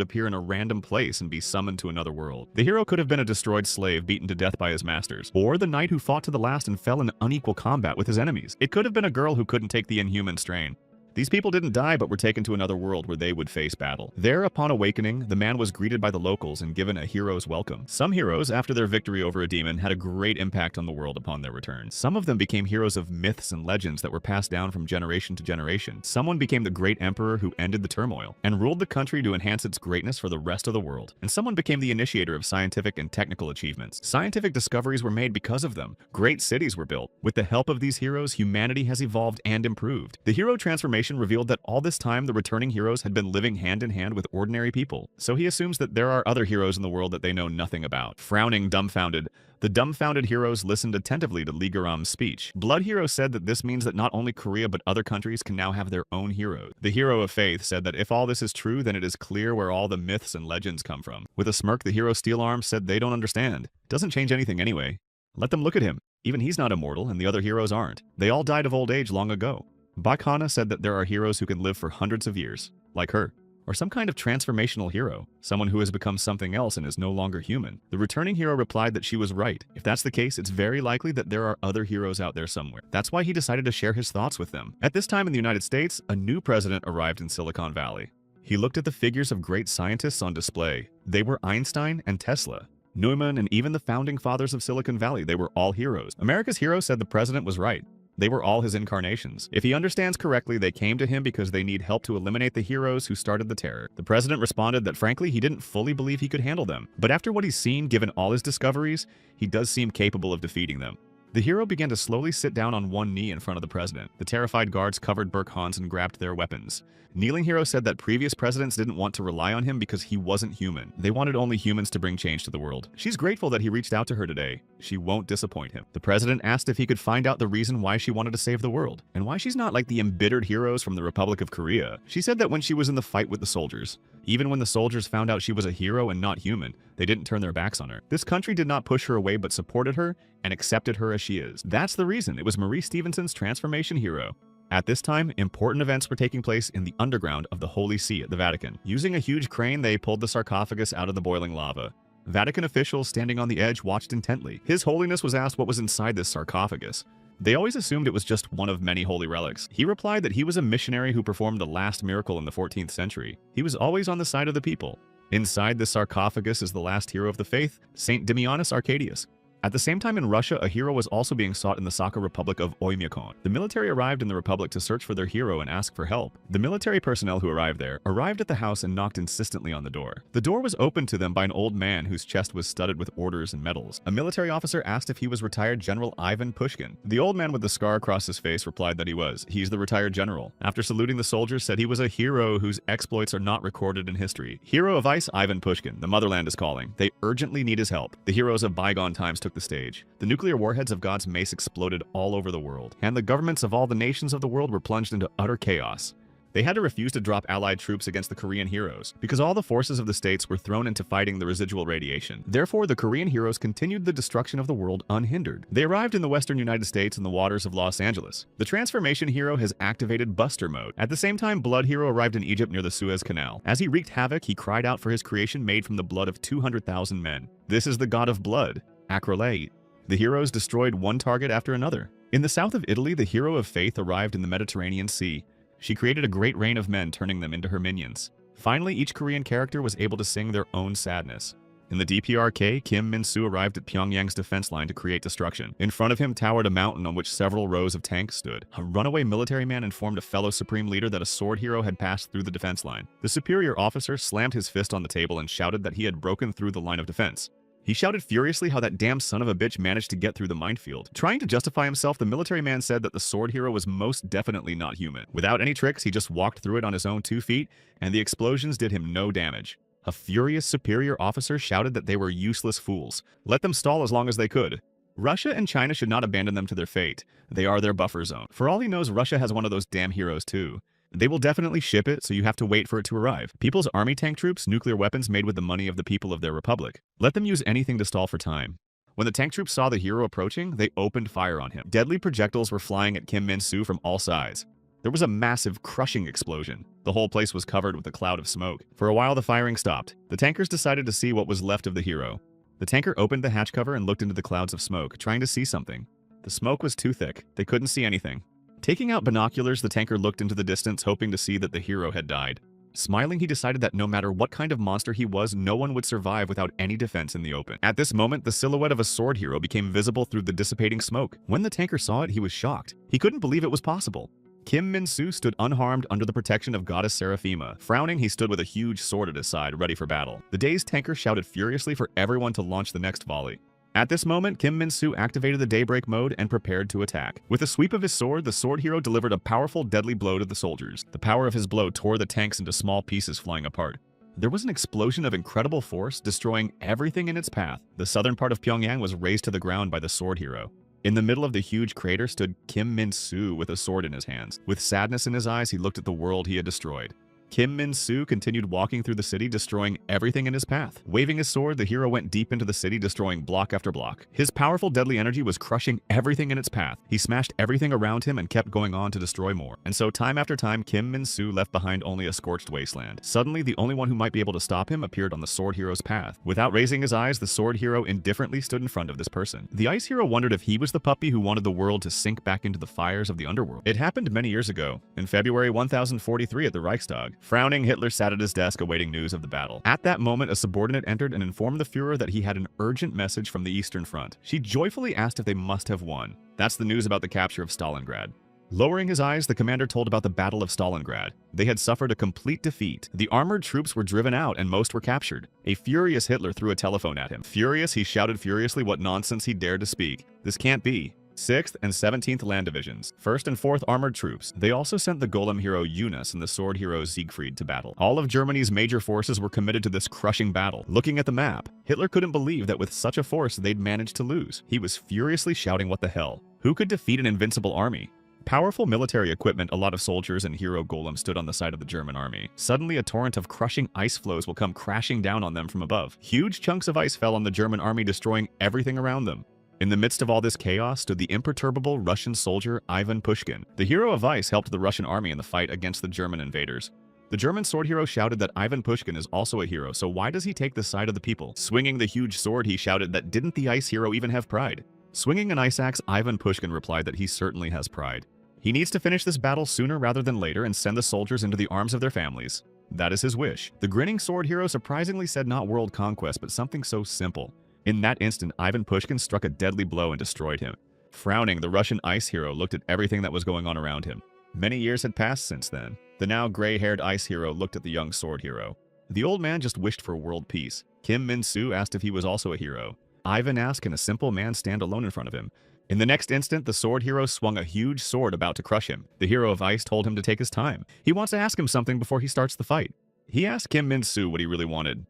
appear in a random place and be summoned to another world. The hero could have been a destroyed slave beaten to death by his masters, or the knight who fought to the last and fell in unequal combat with his enemies. It could have been a girl who couldn't take the inhuman strain. These people didn't die but were taken to another world where they would face battle. There, upon awakening, the man was greeted by the locals and given a hero's welcome. Some heroes, after their victory over a demon, had a great impact on the world upon their return. Some of them became heroes of myths and legends that were passed down from generation to generation. Someone became the great emperor who ended the turmoil and ruled the country to enhance its greatness for the rest of the world. And someone became the initiator of scientific and technical achievements. Scientific discoveries were made because of them. Great cities were built. With the help of these heroes, humanity has evolved and improved. The hero transformation revealed that all this time the returning heroes had been living hand in hand with ordinary people. So he assumes that there are other heroes in the world that they know nothing about. Frowning, dumbfounded, the dumbfounded heroes listened attentively to Lee Ga-ram's speech. Blood Hero said that this means that not only Korea but other countries can now have their own heroes. The hero of faith said that if all this is true, then it is clear where all the myths and legends come from. With a smirk, the hero Steel Arm said they don't understand. Doesn't change anything anyway. Let them look at him. Even he's not immortal, and the other heroes aren't. They all died of old age long ago. Bakhana said that there are heroes who can live for hundreds of years, like her. Or some kind of transformational hero, someone who has become something else and is no longer human. The returning hero replied that she was right. If that's the case, it's very likely that there are other heroes out there somewhere. That's why he decided to share his thoughts with them. At this time in the United States, a new president arrived in Silicon Valley. He looked at the figures of great scientists on display. They were Einstein and Tesla, Neumann, and even the founding fathers of Silicon Valley. They were all heroes. America's hero said the president was right. They were all his incarnations. If he understands correctly, they came to him because they need help to eliminate the heroes who started the terror. The president responded that frankly, he didn't fully believe he could handle them. But after what he's seen, given all his discoveries, he does seem capable of defeating them. The hero began to slowly sit down on one knee in front of the president. The terrified guards covered Burke Hans and grabbed their weapons. Kneeling Hero said that previous presidents didn't want to rely on him because he wasn't human. They wanted only humans to bring change to the world. She's grateful that he reached out to her today. She won't disappoint him. The president asked if he could find out the reason why she wanted to save the world, and why she's not like the embittered heroes from the Republic of Korea. She said that when she was in the fight with the soldiers, even when the soldiers found out she was a hero and not human, they didn't turn their backs on her. This country did not push her away but supported her and accepted her as she is. That's the reason it was Marie Stevenson's transformation hero. At this time, important events were taking place in the underground of the Holy See at the Vatican. Using a huge crane, they pulled the sarcophagus out of the boiling lava. Vatican officials standing on the edge watched intently. His Holiness was asked what was inside this sarcophagus. They always assumed it was just one of many holy relics. He replied that he was a missionary who performed the last miracle in the 14th century. He was always on the side of the people. Inside the sarcophagus is the last hero of the faith, Saint Damianus Arcadius. At the same time in Russia, a hero was also being sought in the Sakha Republic of Oymyakon. The military arrived in the republic to search for their hero and ask for help. The military personnel who arrived there arrived at the house and knocked insistently on the door. The door was opened to them by an old man whose chest was studded with orders and medals. A military officer asked if he was retired General Ivan Pushkin. The old man with the scar across his face replied that he was. He's the retired general. After saluting the soldiers, said he was a hero whose exploits are not recorded in history. Hero of Ice, Ivan Pushkin. The motherland is calling. They urgently need his help. The heroes of bygone times took the stage. The nuclear warheads of God's mace exploded all over the world, and the governments of all the nations of the world were plunged into utter chaos. They had to refuse to drop Allied troops against the Korean heroes, because all the forces of the states were thrown into fighting the residual radiation. Therefore, the Korean heroes continued the destruction of the world unhindered. They arrived in the western United States in the waters of Los Angeles. The transformation hero has activated Buster mode. At the same time, Blood Hero arrived in Egypt near the Suez Canal. As he wreaked havoc, he cried out for his creation made from the blood of 200,000 men. This is the god of blood, Acrolate. The heroes destroyed one target after another. In the south of Italy, the hero of faith arrived in the Mediterranean Sea. She created a great rain of men, turning them into her minions. Finally, each Korean character was able to sing their own sadness. In the DPRK, Kim Min-soo arrived at Pyongyang's defense line to create destruction. In front of him towered a mountain on which several rows of tanks stood. A runaway military man informed a fellow supreme leader that a sword hero had passed through the defense line. The superior officer slammed his fist on the table and shouted that he had broken through the line of defense. He shouted furiously how that damn son of a bitch managed to get through the minefield. Trying to justify himself, the military man said that the sword hero was most definitely not human. Without any tricks, he just walked through it on his own 2 feet, and the explosions did him no damage. A furious superior officer shouted that they were useless fools. Let them stall as long as they could. Russia and China should not abandon them to their fate. They are their buffer zone. For all he knows, Russia has one of those damn heroes too. They will definitely ship it, so you have to wait for it to arrive. People's army tank troops, nuclear weapons made with the money of the people of their republic. Let them use anything to stall for time. When the tank troops saw the hero approaching, they opened fire on him. Deadly projectiles were flying at Kim Min-soo from all sides. There was a massive, crushing explosion. The whole place was covered with a cloud of smoke. For a while, the firing stopped. The tankers decided to see what was left of the hero. The tanker opened the hatch cover and looked into the clouds of smoke, trying to see something. The smoke was too thick. They couldn't see anything. Taking out binoculars, the tanker looked into the distance, hoping to see that the hero had died. Smiling, he decided that no matter what kind of monster he was, no one would survive without any defense in the open. At this moment, the silhouette of a sword hero became visible through the dissipating smoke. When the tanker saw it, he was shocked. He couldn't believe it was possible. Kim Min-soo stood unharmed under the protection of goddess Seraphima. Frowning, he stood with a huge sword at his side, ready for battle. The dazed tanker shouted furiously for everyone to launch the next volley. At this moment, Kim Min-soo activated the daybreak mode and prepared to attack. With a sweep of his sword, the sword hero delivered a powerful, deadly blow to the soldiers. The power of his blow tore the tanks into small pieces, flying apart. There was an explosion of incredible force, destroying everything in its path. The southern part of Pyongyang was razed to the ground by the sword hero. In the middle of the huge crater stood Kim Min-soo with a sword in his hands. With sadness in his eyes, he looked at the world he had destroyed. Kim Min-soo continued walking through the city, destroying everything in his path. Waving his sword, the hero went deep into the city, destroying block after block. His powerful, deadly energy was crushing everything in its path. He smashed everything around him and kept going on to destroy more. And so time after time, Kim Min-soo left behind only a scorched wasteland. Suddenly, the only one who might be able to stop him appeared on the sword hero's path. Without raising his eyes, the sword hero indifferently stood in front of this person. The ice hero wondered if he was the puppy who wanted the world to sink back into the fires of the underworld. It happened many years ago, in February 1043 at the Reichstag. Frowning, Hitler sat at his desk awaiting news of the battle. At that moment, a subordinate entered and informed the Führer that he had an urgent message from the Eastern Front. She joyfully asked if they must have won. That's the news about the capture of Stalingrad. Lowering his eyes, the commander told about the Battle of Stalingrad. They had suffered a complete defeat. The armored troops were driven out and most were captured. A furious Hitler threw a telephone at him. Furious, he shouted furiously what nonsense he dared to speak. This can't be. 6th and 17th Land Divisions, 1st and 4th Armored Troops. They also sent the golem hero Eunice and the sword hero Siegfried to battle. All of Germany's major forces were committed to this crushing battle. Looking at the map, Hitler couldn't believe that with such a force they'd managed to lose. He was furiously shouting, what the hell? Who could defeat an invincible army? Powerful military equipment, a lot of soldiers and hero golems stood on the side of the German army. Suddenly, a torrent of crushing ice flows will come crashing down on them from above. Huge chunks of ice fell on the German army, destroying everything around them. In the midst of all this chaos stood the imperturbable Russian soldier Ivan Pushkin. The hero of ice helped the Russian army in the fight against the German invaders. The German sword hero shouted that Ivan Pushkin is also a hero, so why does he take the side of the people? Swinging the huge sword, he shouted that didn't the ice hero even have pride? Swinging an ice axe, Ivan Pushkin replied that he certainly has pride. He needs to finish this battle sooner rather than later and send the soldiers into the arms of their families. That is his wish. The grinning sword hero surprisingly said not world conquest, but something so simple. In that instant, Ivan Pushkin struck a deadly blow and destroyed him. Frowning, the Russian ice hero looked at everything that was going on around him. Many years had passed since then. The now gray-haired ice hero looked at the young sword hero. The old man just wished for world peace. Kim Min-soo asked if he was also a hero. Ivan asked, can a simple man stand alone in front of him? In the next instant, the sword hero swung a huge sword about to crush him. The hero of ice told him to take his time. He wants to ask him something before he starts the fight. He asked Kim Min-soo what he really wanted.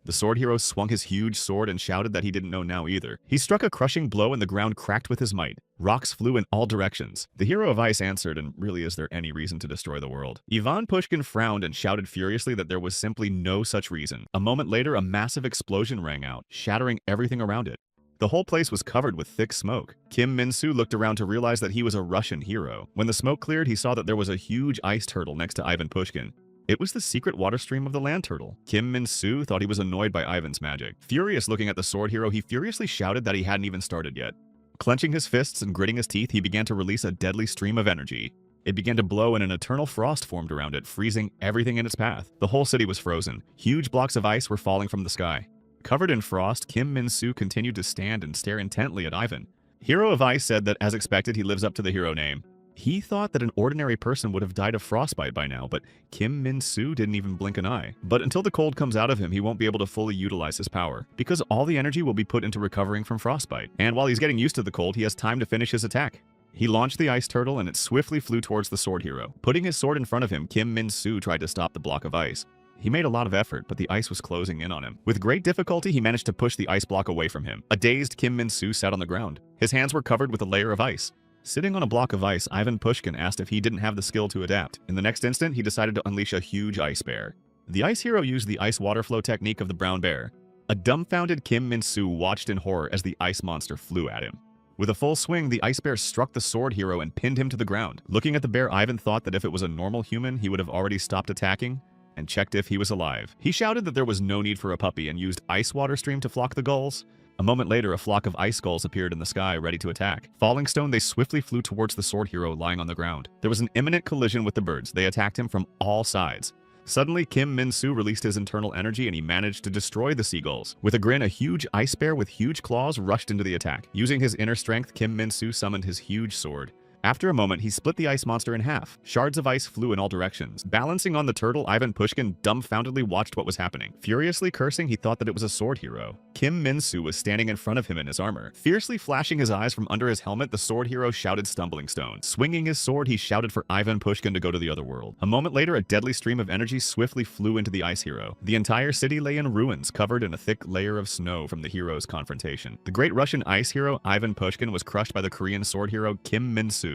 The sword hero swung his huge sword and shouted that he didn't know now either. He struck a crushing blow and the ground cracked with his might. Rocks flew in all directions. The hero of ice answered, and really is there any reason to destroy the world? Ivan Pushkin frowned and shouted furiously that there was simply no such reason. A moment later, a massive explosion rang out, shattering everything around it. The whole place was covered with thick smoke. Kim Min-soo looked around to realize that he was a Russian hero. When the smoke cleared, he saw that there was a huge ice turtle next to Ivan Pushkin. It was the secret water stream of the land turtle. Kim Min-soo thought he was annoyed by Ivan's magic. Furious looking at the sword hero, he furiously shouted that he hadn't even started yet. Clenching his fists and gritting his teeth, he began to release a deadly stream of energy. It began to blow and an eternal frost formed around it, freezing everything in its path. The whole city was frozen. Huge blocks of ice were falling from the sky. Covered in frost, Kim Min-soo continued to stand and stare intently at Ivan. Hero of Ice said that, as expected, he lives up to the hero name. He thought that an ordinary person would have died of frostbite by now, but Kim Min-soo didn't even blink an eye. But until the cold comes out of him, he won't be able to fully utilize his power, because all the energy will be put into recovering from frostbite. And while he's getting used to the cold, he has time to finish his attack. He launched the ice turtle and it swiftly flew towards the sword hero. Putting his sword in front of him, Kim Min-soo tried to stop the block of ice. He made a lot of effort, but the ice was closing in on him. With great difficulty, he managed to push the ice block away from him. A dazed Kim Min-soo sat on the ground. His hands were covered with a layer of ice. Sitting on a block of ice, Ivan Pushkin asked if he didn't have the skill to adapt. In the next instant, he decided to unleash a huge ice bear. The ice hero used the ice water flow technique of the brown bear. A dumbfounded Kim Min-soo watched in horror as the ice monster flew at him. With a full swing, the ice bear struck the sword hero and pinned him to the ground. Looking at the bear, Ivan thought that if it was a normal human, he would have already stopped attacking and checked if he was alive. He shouted that there was no need for a puppy and used ice water stream to flock the gulls. A moment later, a flock of ice gulls appeared in the sky, ready to attack. Falling stone, they swiftly flew towards the sword hero lying on the ground. There was an imminent collision with the birds. They attacked him from all sides. Suddenly, Kim Min-soo released his internal energy and he managed to destroy the seagulls. With a grin, a huge ice bear with huge claws rushed into the attack. Using his inner strength, Kim Min-soo summoned his huge sword. After a moment, he split the ice monster in half. Shards of ice flew in all directions. Balancing on the turtle, Ivan Pushkin dumbfoundedly watched what was happening. Furiously cursing, he thought that it was a sword hero. Kim Min-soo was standing in front of him in his armor. Fiercely flashing his eyes from under his helmet, the sword hero shouted Stumbling Stone. Swinging his sword, he shouted for Ivan Pushkin to go to the other world. A moment later, a deadly stream of energy swiftly flew into the ice hero. The entire city lay in ruins, covered in a thick layer of snow from the hero's confrontation. The great Russian ice hero, Ivan Pushkin, was crushed by the Korean sword hero, Kim Min-soo.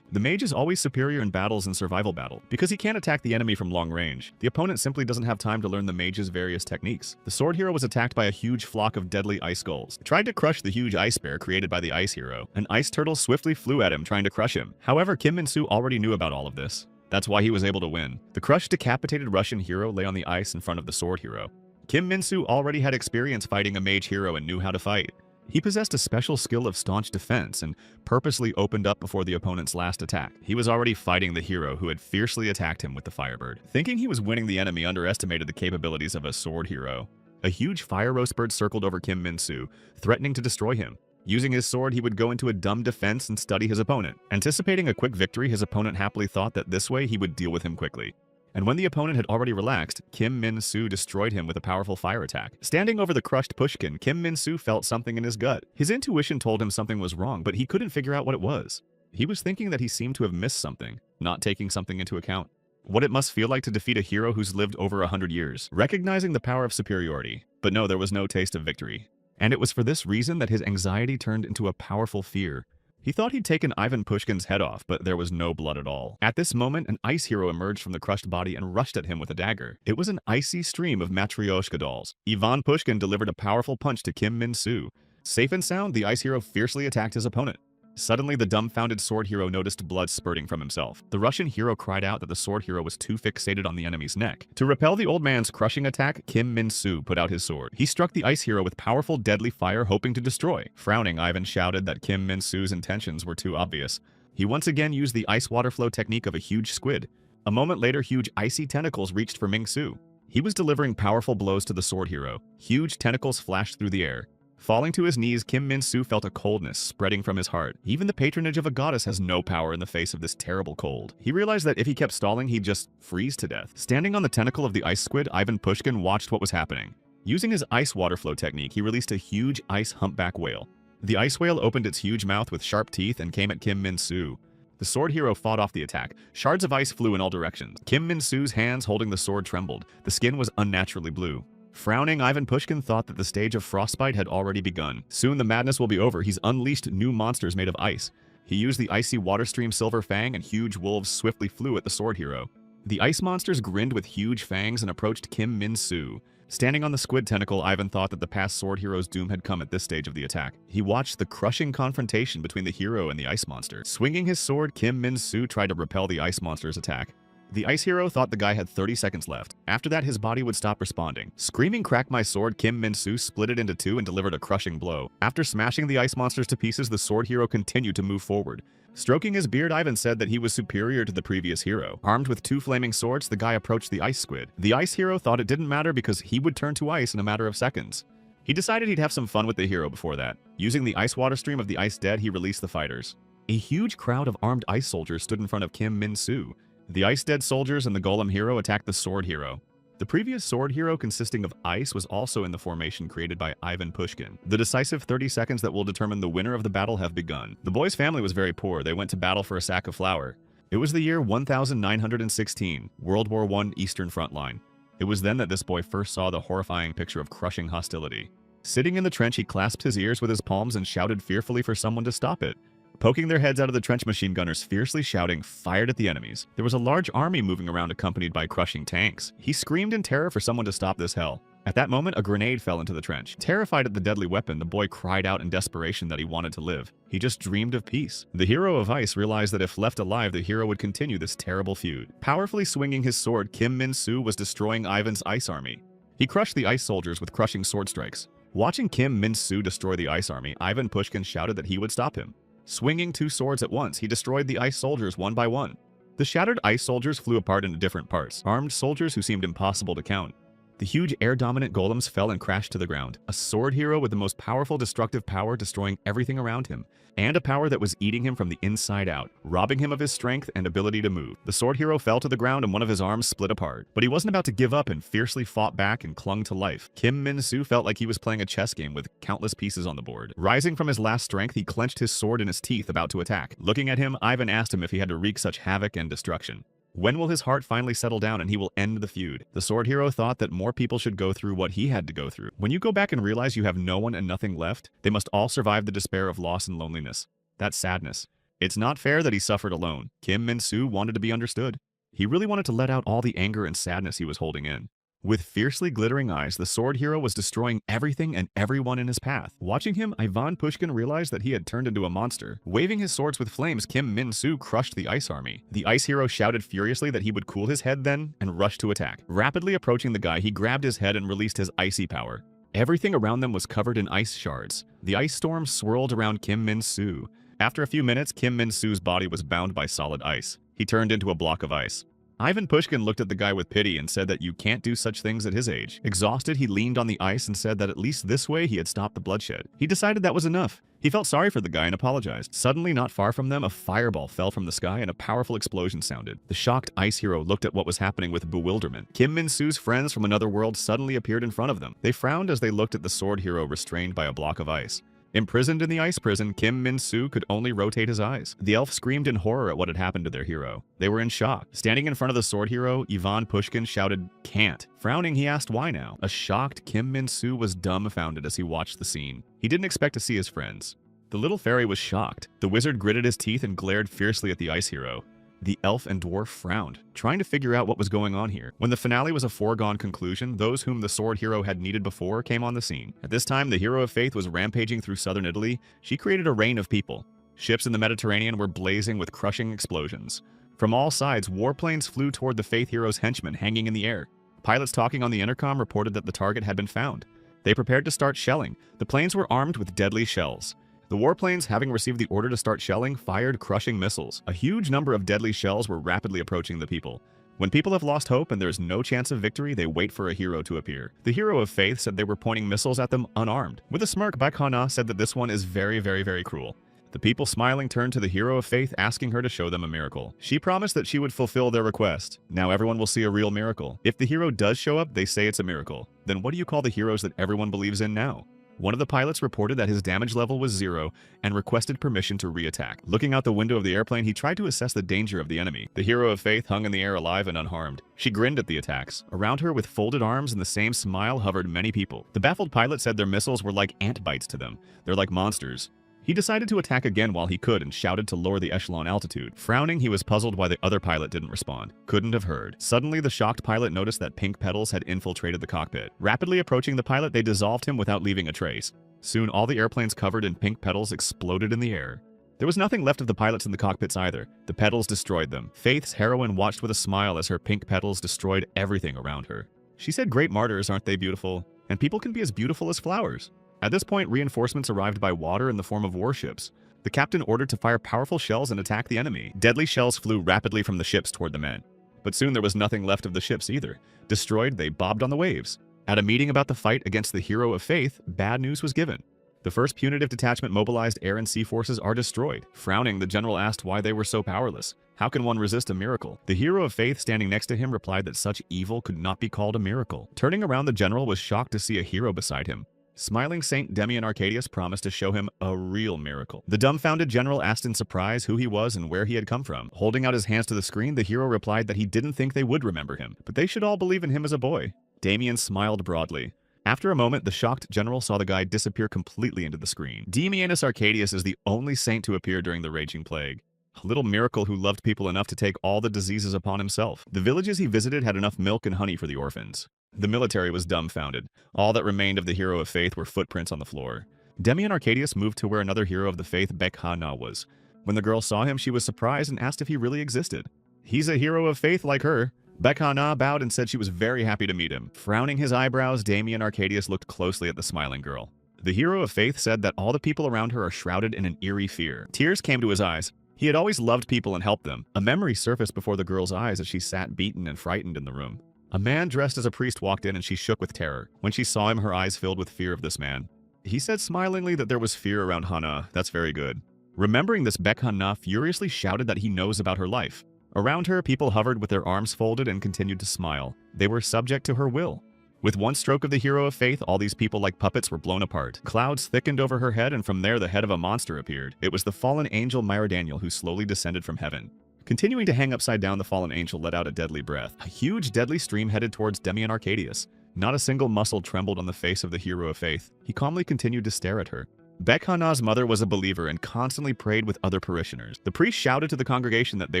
The mage is always superior in battles and survival battle, because he can't attack the enemy from long range. The opponent simply doesn't have time to learn the mage's various techniques. The sword hero was attacked by a huge flock of deadly ice gulls. It tried to crush the huge ice bear created by the ice hero. An ice turtle swiftly flew at him, trying to crush him. However, Kim Min-soo already knew about all of this. That's why he was able to win. The crushed, decapitated Russian hero lay on the ice in front of the sword hero. Kim Min-soo already had experience fighting a mage hero and knew how to fight. He possessed a special skill of staunch defense and purposely opened up before the opponent's last attack. He was already fighting the hero who had fiercely attacked him with the Firebird. Thinking he was winning, the enemy underestimated the capabilities of a sword hero. A huge fire roast bird circled over Kim Min-soo, threatening to destroy him. Using his sword, he would go into a dumb defense and study his opponent. Anticipating a quick victory, his opponent happily thought that this way he would deal with him quickly. And when the opponent had already relaxed, Kim Min-soo destroyed him with a powerful fire attack. Standing over the crushed pushkin, Kim Min-soo felt something in his gut. His intuition told him something was wrong, but he couldn't figure out what it was. He was thinking that he seemed to have missed something, not taking something into account. What it must feel like to defeat a hero who's lived over 100 years, recognizing the power of superiority. But no, there was no taste of victory. And it was for this reason that his anxiety turned into a powerful fear. He thought he'd taken Ivan Pushkin's head off, but there was no blood at all. At this moment, an ice hero emerged from the crushed body and rushed at him with a dagger. It was an icy stream of Matryoshka dolls. Ivan Pushkin delivered a powerful punch to Kim Min-soo. Safe and sound, the ice hero fiercely attacked his opponent. Suddenly, the dumbfounded sword hero noticed blood spurting from himself. The Russian hero cried out that the sword hero was too fixated on the enemy's neck. To repel the old man's crushing attack, Kim Min-soo put out his sword. He struck the ice hero with powerful, deadly fire, hoping to destroy. Frowning, Ivan shouted that Kim Min-soo's intentions were too obvious. He once again used the ice water flow technique of a huge squid. A moment later, huge icy tentacles reached for Ming-soo. He was delivering powerful blows to the sword hero. Huge tentacles flashed through the air. Falling to his knees, Kim Min-soo felt a coldness spreading from his heart. Even the patronage of a goddess has no power in the face of this terrible cold. He realized that if he kept stalling, he'd just freeze to death. Standing on the tentacle of the ice squid, Ivan Pushkin watched what was happening. Using his ice water flow technique, he released a huge ice humpback whale. The ice whale opened its huge mouth with sharp teeth and came at Kim Min-soo. The sword hero fought off the attack. Shards of ice flew in all directions. Kim Min-soo's hands holding the sword trembled. The skin was unnaturally blue. Frowning, Ivan Pushkin thought that the stage of frostbite had already begun. Soon the madness will be over. He's unleashed new monsters made of ice. He used the icy water stream Silver Fang, and huge wolves swiftly flew at the sword hero. The ice monsters grinned with huge fangs and approached Kim Min-soo. Standing on the squid tentacle, Ivan thought that the past sword hero's doom had come at this stage of the attack. He watched the crushing confrontation between the hero and the ice monster. Swinging his sword, Kim Min-soo tried to repel the ice monster's attack. The ice hero thought the guy had 30 seconds left. After that, his body would stop responding. Screaming, "Crack my sword," Kim Min-soo split it into two and delivered a crushing blow. After smashing the ice monsters to pieces, the sword hero continued to move forward. Stroking his beard, Ivan said that he was superior to the previous hero. Armed with two flaming swords, the guy approached the ice squid. The ice hero thought it didn't matter because he would turn to ice in a matter of seconds. He decided he'd have some fun with the hero before that. Using the ice water stream of the ice dead, he released the fighters. A huge crowd of armed ice soldiers stood in front of Kim Min-soo. The ice-dead soldiers and the golem hero attacked the sword hero. The previous sword hero, consisting of ice, was also in the formation created by Ivan Pushkin. The decisive 30 seconds that will determine the winner of the battle have begun. The boy's family was very poor. They went to battle for a sack of flour. It was the year 1916, World War I Eastern Front line. It was then that this boy first saw the horrifying picture of crushing hostility. Sitting in the trench, he clasped his ears with his palms and shouted fearfully for someone to stop it. Poking their heads out of the trench, machine gunners, fiercely shouting, fired at the enemies. There was a large army moving around accompanied by crushing tanks. He screamed in terror for someone to stop this hell. At that moment, a grenade fell into the trench. Terrified at the deadly weapon, the boy cried out in desperation that he wanted to live. He just dreamed of peace. The hero of ice realized that if left alive, the hero would continue this terrible feud. Powerfully swinging his sword, Kim Min-soo was destroying Ivan's ice army. He crushed the ice soldiers with crushing sword strikes. Watching Kim Min-soo destroy the ice army, Ivan Pushkin shouted that he would stop him. Swinging two swords at once, he destroyed the ice soldiers one by one. The shattered ice soldiers flew apart into different parts, armed soldiers who seemed impossible to count. The huge air-dominant golems fell and crashed to the ground. A sword hero with the most powerful destructive power destroying everything around him, and a power that was eating him from the inside out, robbing him of his strength and ability to move. The sword hero fell to the ground and one of his arms split apart. But he wasn't about to give up and fiercely fought back and clung to life. Kim Min-soo felt like he was playing a chess game with countless pieces on the board. Rising from his last strength, he clenched his sword in his teeth, about to attack. Looking at him, Ivan asked him if he had to wreak such havoc and destruction. When will his heart finally settle down and he will end the feud? The sword hero thought that more people should go through what he had to go through. When you go back and realize you have no one and nothing left, they must all survive the despair of loss and loneliness. That sadness. It's not fair that he suffered alone. Kim Min-soo wanted to be understood. He really wanted to let out all the anger and sadness he was holding in. With fiercely glittering eyes, the sword hero was destroying everything and everyone in his path. Watching him, Ivan Pushkin realized that he had turned into a monster. Waving his swords with flames, Kim Min-soo crushed the ice army. The ice hero shouted furiously that he would cool his head then and rushed to attack. Rapidly approaching the guy, he grabbed his head and released his icy power. Everything around them was covered in ice shards. The ice storm swirled around Kim Min-soo. After a few minutes, Kim Min-soo's body was bound by solid ice. He turned into a block of ice. Ivan Pushkin looked at the guy with pity and said that you can't do such things at his age. Exhausted, he leaned on the ice and said that at least this way he had stopped the bloodshed. He decided that was enough. He felt sorry for the guy and apologized. Suddenly, not far from them, a fireball fell from the sky and a powerful explosion sounded. The shocked ice hero looked at what was happening with bewilderment. Kim Min-soo's friends from another world suddenly appeared in front of them. They frowned as they looked at the sword hero restrained by a block of ice. Imprisoned in the ice prison, Kim Min-soo could only rotate his eyes. The elf screamed in horror at what had happened to their hero. They were in shock. Standing in front of the sword hero, Ivan Pushkin shouted, "Can't." Frowning, he asked why now. A shocked Kim Min-soo was dumbfounded as he watched the scene. He didn't expect to see his friends. The little fairy was shocked. The wizard gritted his teeth and glared fiercely at the ice hero. The elf and dwarf frowned, trying to figure out what was going on here. When the finale was a foregone conclusion, those whom the sword hero had needed before came on the scene. At this time, the hero of faith was rampaging through southern Italy. She created a rain of people. Ships in the Mediterranean were blazing with crushing explosions. From all sides, warplanes flew toward the faith hero's henchmen hanging in the air. Pilots talking on the intercom reported that the target had been found. They prepared to start shelling. The planes were armed with deadly shells. The warplanes, having received the order to start shelling, fired crushing missiles. A huge number of deadly shells were rapidly approaching the people. When people have lost hope and there's no chance of victory, they wait for a hero to appear. The hero of faith said they were pointing missiles at them unarmed. With a smirk, Baek Hana said that this one is very cruel. The people smiling turned to the hero of faith, asking her to show them a miracle. She promised that she would fulfill their request. Now everyone will see a real miracle. If the hero does show up, they say it's a miracle. Then what do you call the heroes that everyone believes in now? One of the pilots reported that his damage level was 0 and requested permission to re-attack. Looking out the window of the airplane, he tried to assess the danger of the enemy. The hero of faith hung in the air alive and unharmed. She grinned at the attacks. Around her, with folded arms and the same smile, hovered many people. The baffled pilot said their missiles were like ant bites to them. They're like monsters. He decided to attack again while he could and shouted to lower the echelon altitude. Frowning, he was puzzled why the other pilot didn't respond. Couldn't have heard. Suddenly, the shocked pilot noticed that pink petals had infiltrated the cockpit. Rapidly approaching the pilot, they dissolved him without leaving a trace. Soon, all the airplanes covered in pink petals exploded in the air. There was nothing left of the pilots in the cockpits either. The petals destroyed them. Faith's heroine watched with a smile as her pink petals destroyed everything around her. She said, "Great martyrs, aren't they beautiful? And people can be as beautiful as flowers." At this point, reinforcements arrived by water in the form of warships. The captain ordered to fire powerful shells and attack the enemy. Deadly shells flew rapidly from the ships toward the men. But soon there was nothing left of the ships either. Destroyed, they bobbed on the waves. At a meeting about the fight against the hero of faith, bad news was given. The first punitive detachment mobilized air and sea forces are destroyed. Frowning, the general asked why they were so powerless. How can one resist a miracle? The hero of faith standing next to him replied that such evil could not be called a miracle. Turning around, the general was shocked to see a hero beside him. Smiling Saint Demian Arcadius promised to show him a real miracle. The dumbfounded general asked in surprise who he was and where he had come from. Holding out his hands to the screen, the hero replied that he didn't think they would remember him, but they should all believe in him as a boy. Damian smiled broadly. After a moment, the shocked general saw the guy disappear completely into the screen. Demianus Arcadius is the only saint to appear during the raging plague. A little miracle who loved people enough to take all the diseases upon himself. The villages he visited had enough milk and honey for the orphans. The military was dumbfounded. All that remained of the hero of faith were footprints on the floor. Demian Arcadius moved to where another hero of the faith, Baek Hana, was. When the girl saw him, she was surprised and asked if he really existed. He's a hero of faith like her. Baek Hana bowed and said she was very happy to meet him. Frowning his eyebrows, Damian Arcadius looked closely at the smiling girl. The hero of faith said that all the people around her are shrouded in an eerie fear. Tears came to his eyes. He had always loved people and helped them. A memory surfaced before the girl's eyes as she sat beaten and frightened in the room. A man dressed as a priest walked in and she shook with terror. When she saw him, her eyes filled with fear of this man. He said smilingly that there was fear around Hana. That's very good. Remembering this, Baek Hana furiously shouted that he knows about her life. Around her, people hovered with their arms folded and continued to smile. They were subject to her will. With one stroke of the hero of faith, all these people like puppets were blown apart. Clouds thickened over her head, and from there the head of a monster appeared. It was the fallen angel Myra Daniel who slowly descended from heaven. Continuing to hang upside down, the fallen angel let out a deadly breath. A huge deadly stream headed towards Demian Arcadius. Not a single muscle trembled on the face of the hero of faith. He calmly continued to stare at her. Baek-hana's mother was a believer and constantly prayed with other parishioners. The priest shouted to the congregation that they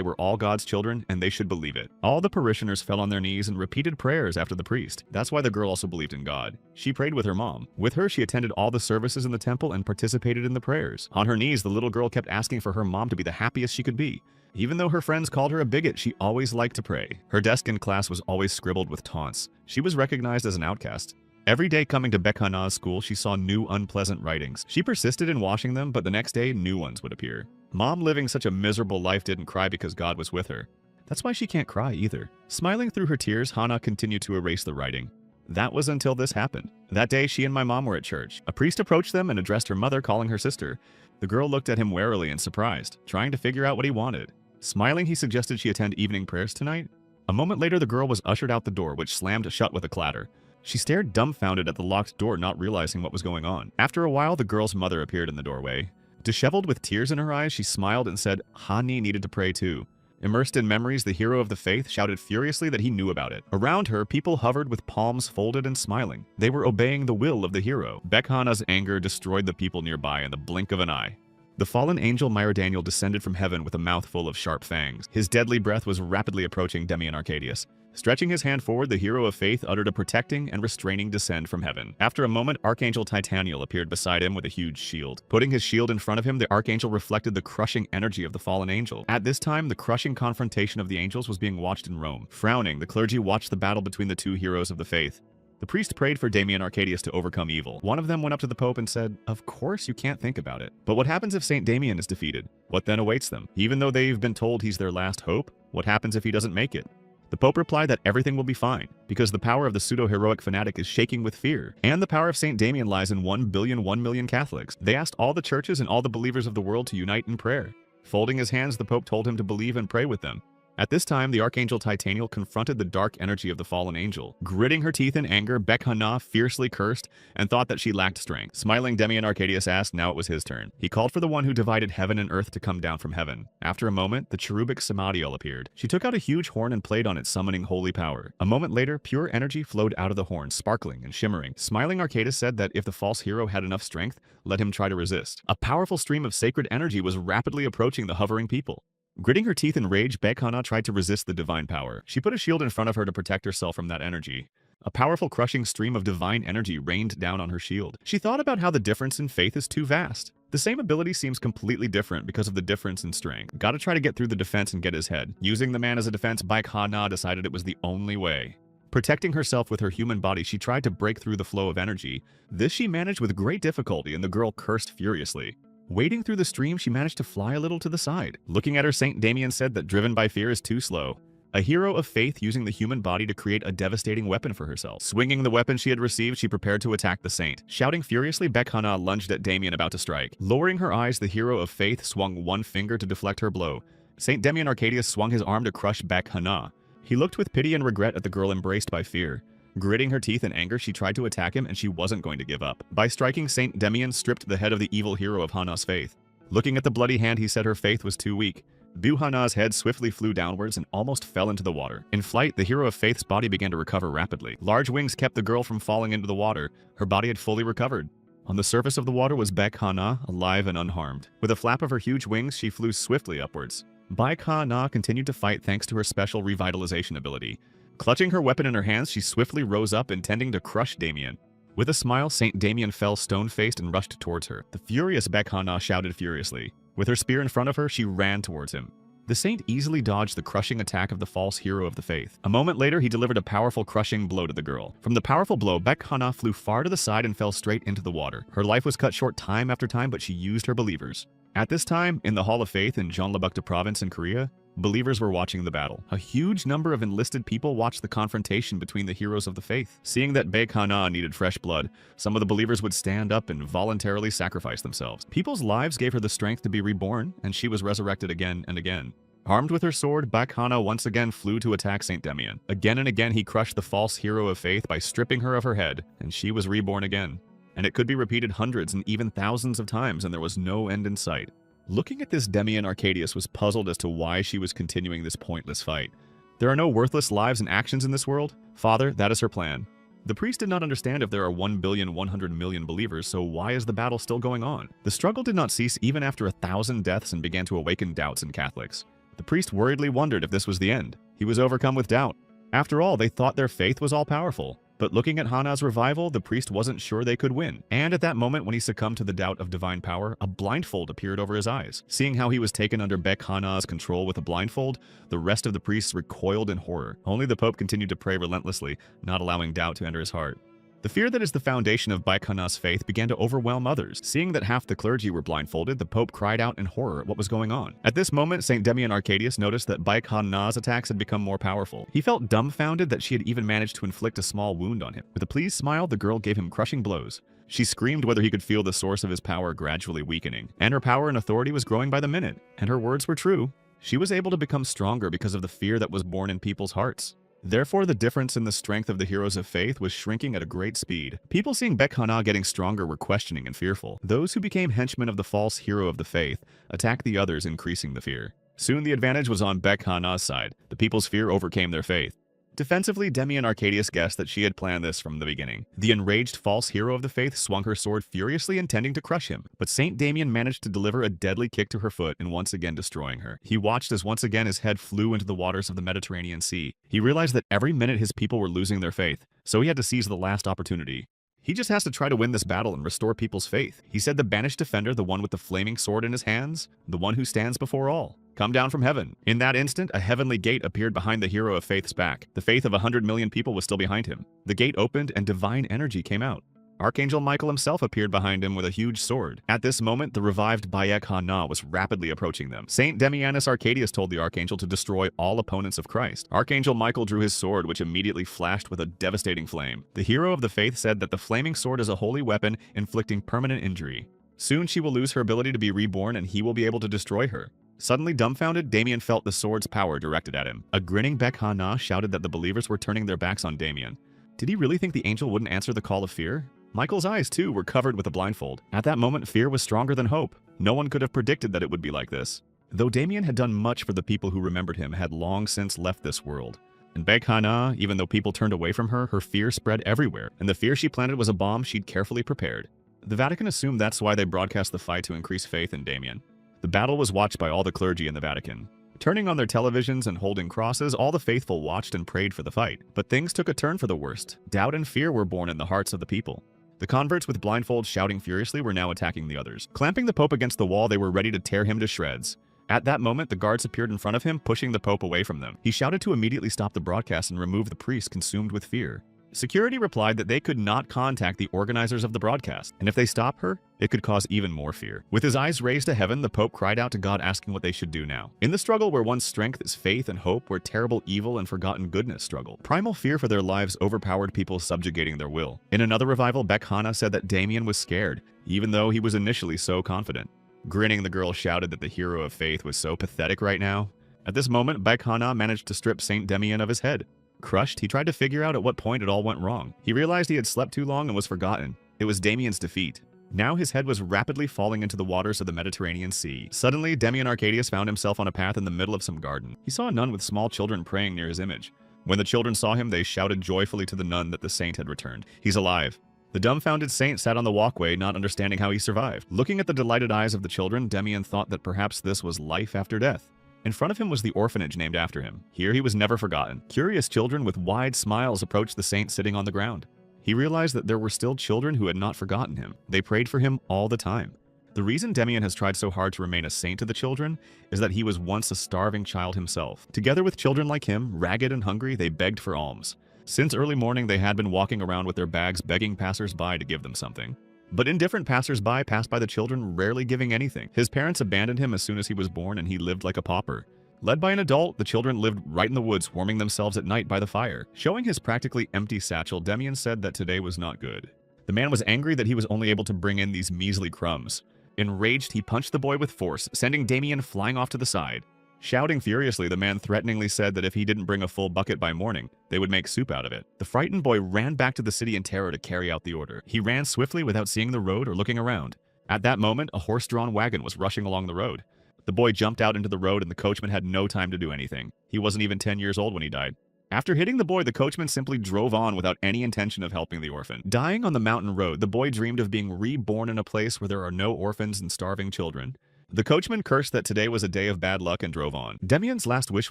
were all God's children and they should believe it. All the parishioners fell on their knees and repeated prayers after the priest. That's why the girl also believed in God. She prayed with her mom. With her, she attended all the services in the temple and participated in the prayers. On her knees, the little girl kept asking for her mom to be the happiest she could be. Even though her friends called her a bigot, she always liked to pray. Her desk in class was always scribbled with taunts. She was recognized as an outcast. Every day coming to Baek-hana's school, she saw new unpleasant writings. She persisted in washing them, but the next day, new ones would appear. Mom, living such a miserable life, didn't cry because God was with her. That's why she can't cry either. Smiling through her tears, Hana continued to erase the writing. That was until this happened. That day, she and my mom were at church. A priest approached them and addressed her mother, calling her sister. The girl looked at him warily and surprised, trying to figure out what he wanted. Smiling, he suggested she attend evening prayers tonight. A moment later, the girl was ushered out the door, which slammed shut with a clatter. She stared dumbfounded at the locked door, not realizing what was going on. After a while, the girl's mother appeared in the doorway. Disheveled with tears in her eyes, she smiled and said Hani needed to pray too. Immersed in memories, the hero of the faith shouted furiously that he knew about it. Around her, people hovered with palms folded and smiling. They were obeying the will of the hero. Baek-hana's anger destroyed the people nearby in the blink of an eye. The fallen angel Myra Daniel descended from heaven with a mouthful of sharp fangs. His deadly breath was rapidly approaching Demian Arcadius. Stretching his hand forward, the hero of faith uttered a protecting and restraining descent from heaven. After a moment, Archangel Titaniel appeared beside him with a huge shield. Putting his shield in front of him, the Archangel reflected the crushing energy of the fallen angel. At this time, the crushing confrontation of the angels was being watched in Rome. Frowning, the clergy watched the battle between the two heroes of the faith. The priest prayed for Damian Arcadius to overcome evil. One of them went up to the Pope and said, "Of course you can't think about it. But what happens if Saint Damian is defeated? What then awaits them? Even though they've been told he's their last hope, what happens if he doesn't make it?" The Pope replied that everything will be fine, because the power of the pseudo-heroic fanatic is shaking with fear, and the power of Saint Damian lies in 1,000,000,000 Catholics. They asked all the churches and all the believers of the world to unite in prayer. Folding his hands, the Pope told him to believe and pray with them. At this time, the Archangel Titaniel confronted the dark energy of the fallen angel. Gritting her teeth in anger, Baek-hana fiercely cursed and thought that she lacked strength. Smiling, Demian Arcadius asked now it was his turn. He called for the one who divided heaven and earth to come down from heaven. After a moment, the cherubic Samadiel appeared. She took out a huge horn and played on it, summoning holy power. A moment later, pure energy flowed out of the horn, sparkling and shimmering. Smiling, Arcadius said that if the false hero had enough strength, let him try to resist. A powerful stream of sacred energy was rapidly approaching the hovering people. Gritting her teeth in rage, Baek-hana tried to resist the divine power. She put a shield in front of her to protect herself from that energy. A powerful crushing stream of divine energy rained down on her shield. She thought about how the difference in faith is too vast. The same ability seems completely different because of the difference in strength. Gotta try to get through the defense and get his head. Using the man as a defense, Baek-hana decided it was the only way. Protecting herself with her human body, she tried to break through the flow of energy. This she managed with great difficulty, and the girl cursed furiously. Wading through the stream, she managed to fly a little to the side. Looking at her, Saint Damian said that driven by fear is too slow. A hero of faith using the human body to create a devastating weapon for herself. Swinging the weapon she had received, she prepared to attack the saint. Shouting furiously, Baek-hana lunged at Damian, about to strike. Lowering her eyes, the hero of faith swung one finger to deflect her blow. Saint Damian Arcadius swung his arm to crush Baek-hana. He looked with pity and regret at the girl embraced by fear. Gritting her teeth in anger, she tried to attack him, and she wasn't going to give up. By striking, Saint Damian stripped the head of the evil hero of Hana's faith. Looking at the bloody hand, he said her faith was too weak. Hana's head swiftly flew downwards and almost fell into the water. In flight, the hero of faith's body began to recover rapidly. Large wings kept the girl from falling into the water. Her body had fully recovered. On the surface of the water was Baek-hana, alive and unharmed. With a flap of her huge wings, she flew swiftly upwards. Baek-hana continued to fight thanks to her special revitalization ability. Clutching her weapon in her hands, she swiftly rose up, intending to crush Damian. With a smile, Saint Damian fell stone-faced and rushed towards her. The furious Baek-hana shouted furiously. With her spear in front of her, she ran towards him. The saint easily dodged the crushing attack of the false hero of the faith. A moment later, he delivered a powerful crushing blow to the girl. From the powerful blow, Baek-hana flew far to the side and fell straight into the water. Her life was cut short time after time, but she used her believers. At this time, in the Hall of Faith in Jeonllabukdo province in Korea, believers were watching the battle. A huge number of enlisted people watched the confrontation between the heroes of the faith. Seeing that Baek-hana needed fresh blood, some of the believers would stand up and voluntarily sacrifice themselves. People's lives gave her the strength to be reborn, and she was resurrected again and again. Armed with her sword, Baek-hana once again flew to attack Saint Damian. Again and again he crushed the false hero of faith by stripping her of her head, and she was reborn again. And it could be repeated hundreds and even thousands of times, and there was no end in sight. Looking at this, Damian Arcadius was puzzled as to why she was continuing this pointless fight. There are no worthless lives and actions in this world? Father, that is her plan. The priest did not understand if there are 1,100,000,000 believers, so why is the battle still going on? The struggle did not cease even after 1,000 deaths and began to awaken doubts in Catholics. The priest worriedly wondered if this was the end. He was overcome with doubt. After all, they thought their faith was all-powerful. But looking at Hana's revival, the priest wasn't sure they could win. And at that moment when he succumbed to the doubt of divine power, a blindfold appeared over his eyes. Seeing how he was taken under Bek Hana's control with a blindfold, the rest of the priests recoiled in horror. Only the Pope continued to pray relentlessly, not allowing doubt to enter his heart. The fear that is the foundation of Bek Hana's faith began to overwhelm others. Seeing that half the clergy were blindfolded, the Pope cried out in horror at what was going on. At this moment, St. Damian Arcadius noticed that Bek Hana's attacks had become more powerful. He felt dumbfounded that she had even managed to inflict a small wound on him. With a pleased smile, the girl gave him crushing blows. She screamed whether he could feel the source of his power gradually weakening. And her power and authority was growing by the minute. And her words were true. She was able to become stronger because of the fear that was born in people's hearts. Therefore, the difference in the strength of the heroes of faith was shrinking at a great speed. People seeing Bek Hana getting stronger were questioning and fearful. Those who became henchmen of the false hero of the faith attacked the others, increasing the fear. Soon the advantage was on Bek Hana's side. The people's fear overcame their faith. Defensively, Damian Arcadius guessed that she had planned this from the beginning. The enraged false hero of the faith swung her sword furiously, intending to crush him, but Saint Damian managed to deliver a deadly kick to her foot and once again destroying her. He watched as once again his head flew into the waters of the Mediterranean Sea. He realized that every minute his people were losing their faith, so he had to seize the last opportunity. He just has to try to win this battle and restore people's faith. He said the banished defender, the one with the flaming sword in his hands, the one who stands before all. Come down from heaven. In that instant, a heavenly gate appeared behind the hero of faith's back. The faith of 100 million people was still behind him. The gate opened and divine energy came out. Archangel Michael himself appeared behind him with a huge sword. At this moment, the revived Bek Hana was rapidly approaching them. Saint Damianus Arcadius told the Archangel to destroy all opponents of Christ. Archangel Michael drew his sword, which immediately flashed with a devastating flame. The hero of the faith said that the flaming sword is a holy weapon, inflicting permanent injury. Soon she will lose her ability to be reborn and he will be able to destroy her. Suddenly dumbfounded, Damian felt the sword's power directed at him. A grinning Bek Hana shouted that the believers were turning their backs on Damian. Did he really think the angel wouldn't answer the call of fear? Michael's eyes, too, were covered with a blindfold. At that moment, fear was stronger than hope. No one could have predicted that it would be like this. Though Damian had done much for the people who remembered him, had long since left this world. And Bek Hana, even though people turned away from her, her fear spread everywhere, and the fear she planted was a bomb she'd carefully prepared. The Vatican assumed that's why they broadcast the fight to increase faith in Damian. The battle was watched by all the clergy in the Vatican. Turning on their televisions and holding crosses, all the faithful watched and prayed for the fight. But things took a turn for the worst. Doubt and fear were born in the hearts of the people. The converts with blindfolds shouting furiously were now attacking the others. Clamping the Pope against the wall, they were ready to tear him to shreds. At that moment, the guards appeared in front of him, pushing the Pope away from them. He shouted to immediately stop the broadcast and remove the priest consumed with fear. Security replied that they could not contact the organizers of the broadcast, and if they stop her, it could cause even more fear. With his eyes raised to heaven, the Pope cried out to God asking what they should do now. In the struggle where one's strength is faith and hope, where terrible evil and forgotten goodness struggled, primal fear for their lives overpowered people, subjugating their will. In another revival, Bek Hana said that Damian was scared, even though he was initially so confident. Grinning, the girl shouted that the hero of faith was so pathetic right now. At this moment, Bek Hana managed to strip Saint Damian of his head. Crushed, he tried to figure out at what point it all went wrong. He realized he had slept too long and was forgotten. It was Damian's defeat. Now his head was rapidly falling into the waters of the Mediterranean Sea. Suddenly, Damian Arcadius found himself on a path in the middle of some garden. He saw a nun with small children praying near his image. When the children saw him, they shouted joyfully to the nun that the saint had returned. He's alive. The dumbfounded saint sat on the walkway, not understanding how he survived. Looking at the delighted eyes of the children, Damian thought that perhaps this was life after death. In front of him was the orphanage named after him. Here he was never forgotten. Curious children with wide smiles approached the saint sitting on the ground. He realized that there were still children who had not forgotten him. They prayed for him all the time. The reason Damian has tried so hard to remain a saint to the children is that he was once a starving child himself. Together with children like him, ragged and hungry, they begged for alms. Since early morning, they had been walking around with their bags begging passers-by to give them something. But indifferent passers-by passed by the children, rarely giving anything. His parents abandoned him as soon as he was born, and he lived like a pauper. Led by an adult, the children lived right in the woods, warming themselves at night by the fire. Showing his practically empty satchel, Damian said that today was not good. The man was angry that he was only able to bring in these measly crumbs. Enraged, he punched the boy with force, sending Damian flying off to the side. Shouting furiously, the man threateningly said that if he didn't bring a full bucket by morning, they would make soup out of it. The frightened boy ran back to the city in terror to carry out the order. He ran swiftly without seeing the road or looking around. At that moment, a horse-drawn wagon was rushing along the road. The boy jumped out into the road and the coachman had no time to do anything. He wasn't even 10 years old when he died. After hitting the boy, the coachman simply drove on without any intention of helping the orphan. Dying on the mountain road, the boy dreamed of being reborn in a place where there are no orphans and starving children. The coachman cursed that today was a day of bad luck and drove on. Demian's last wish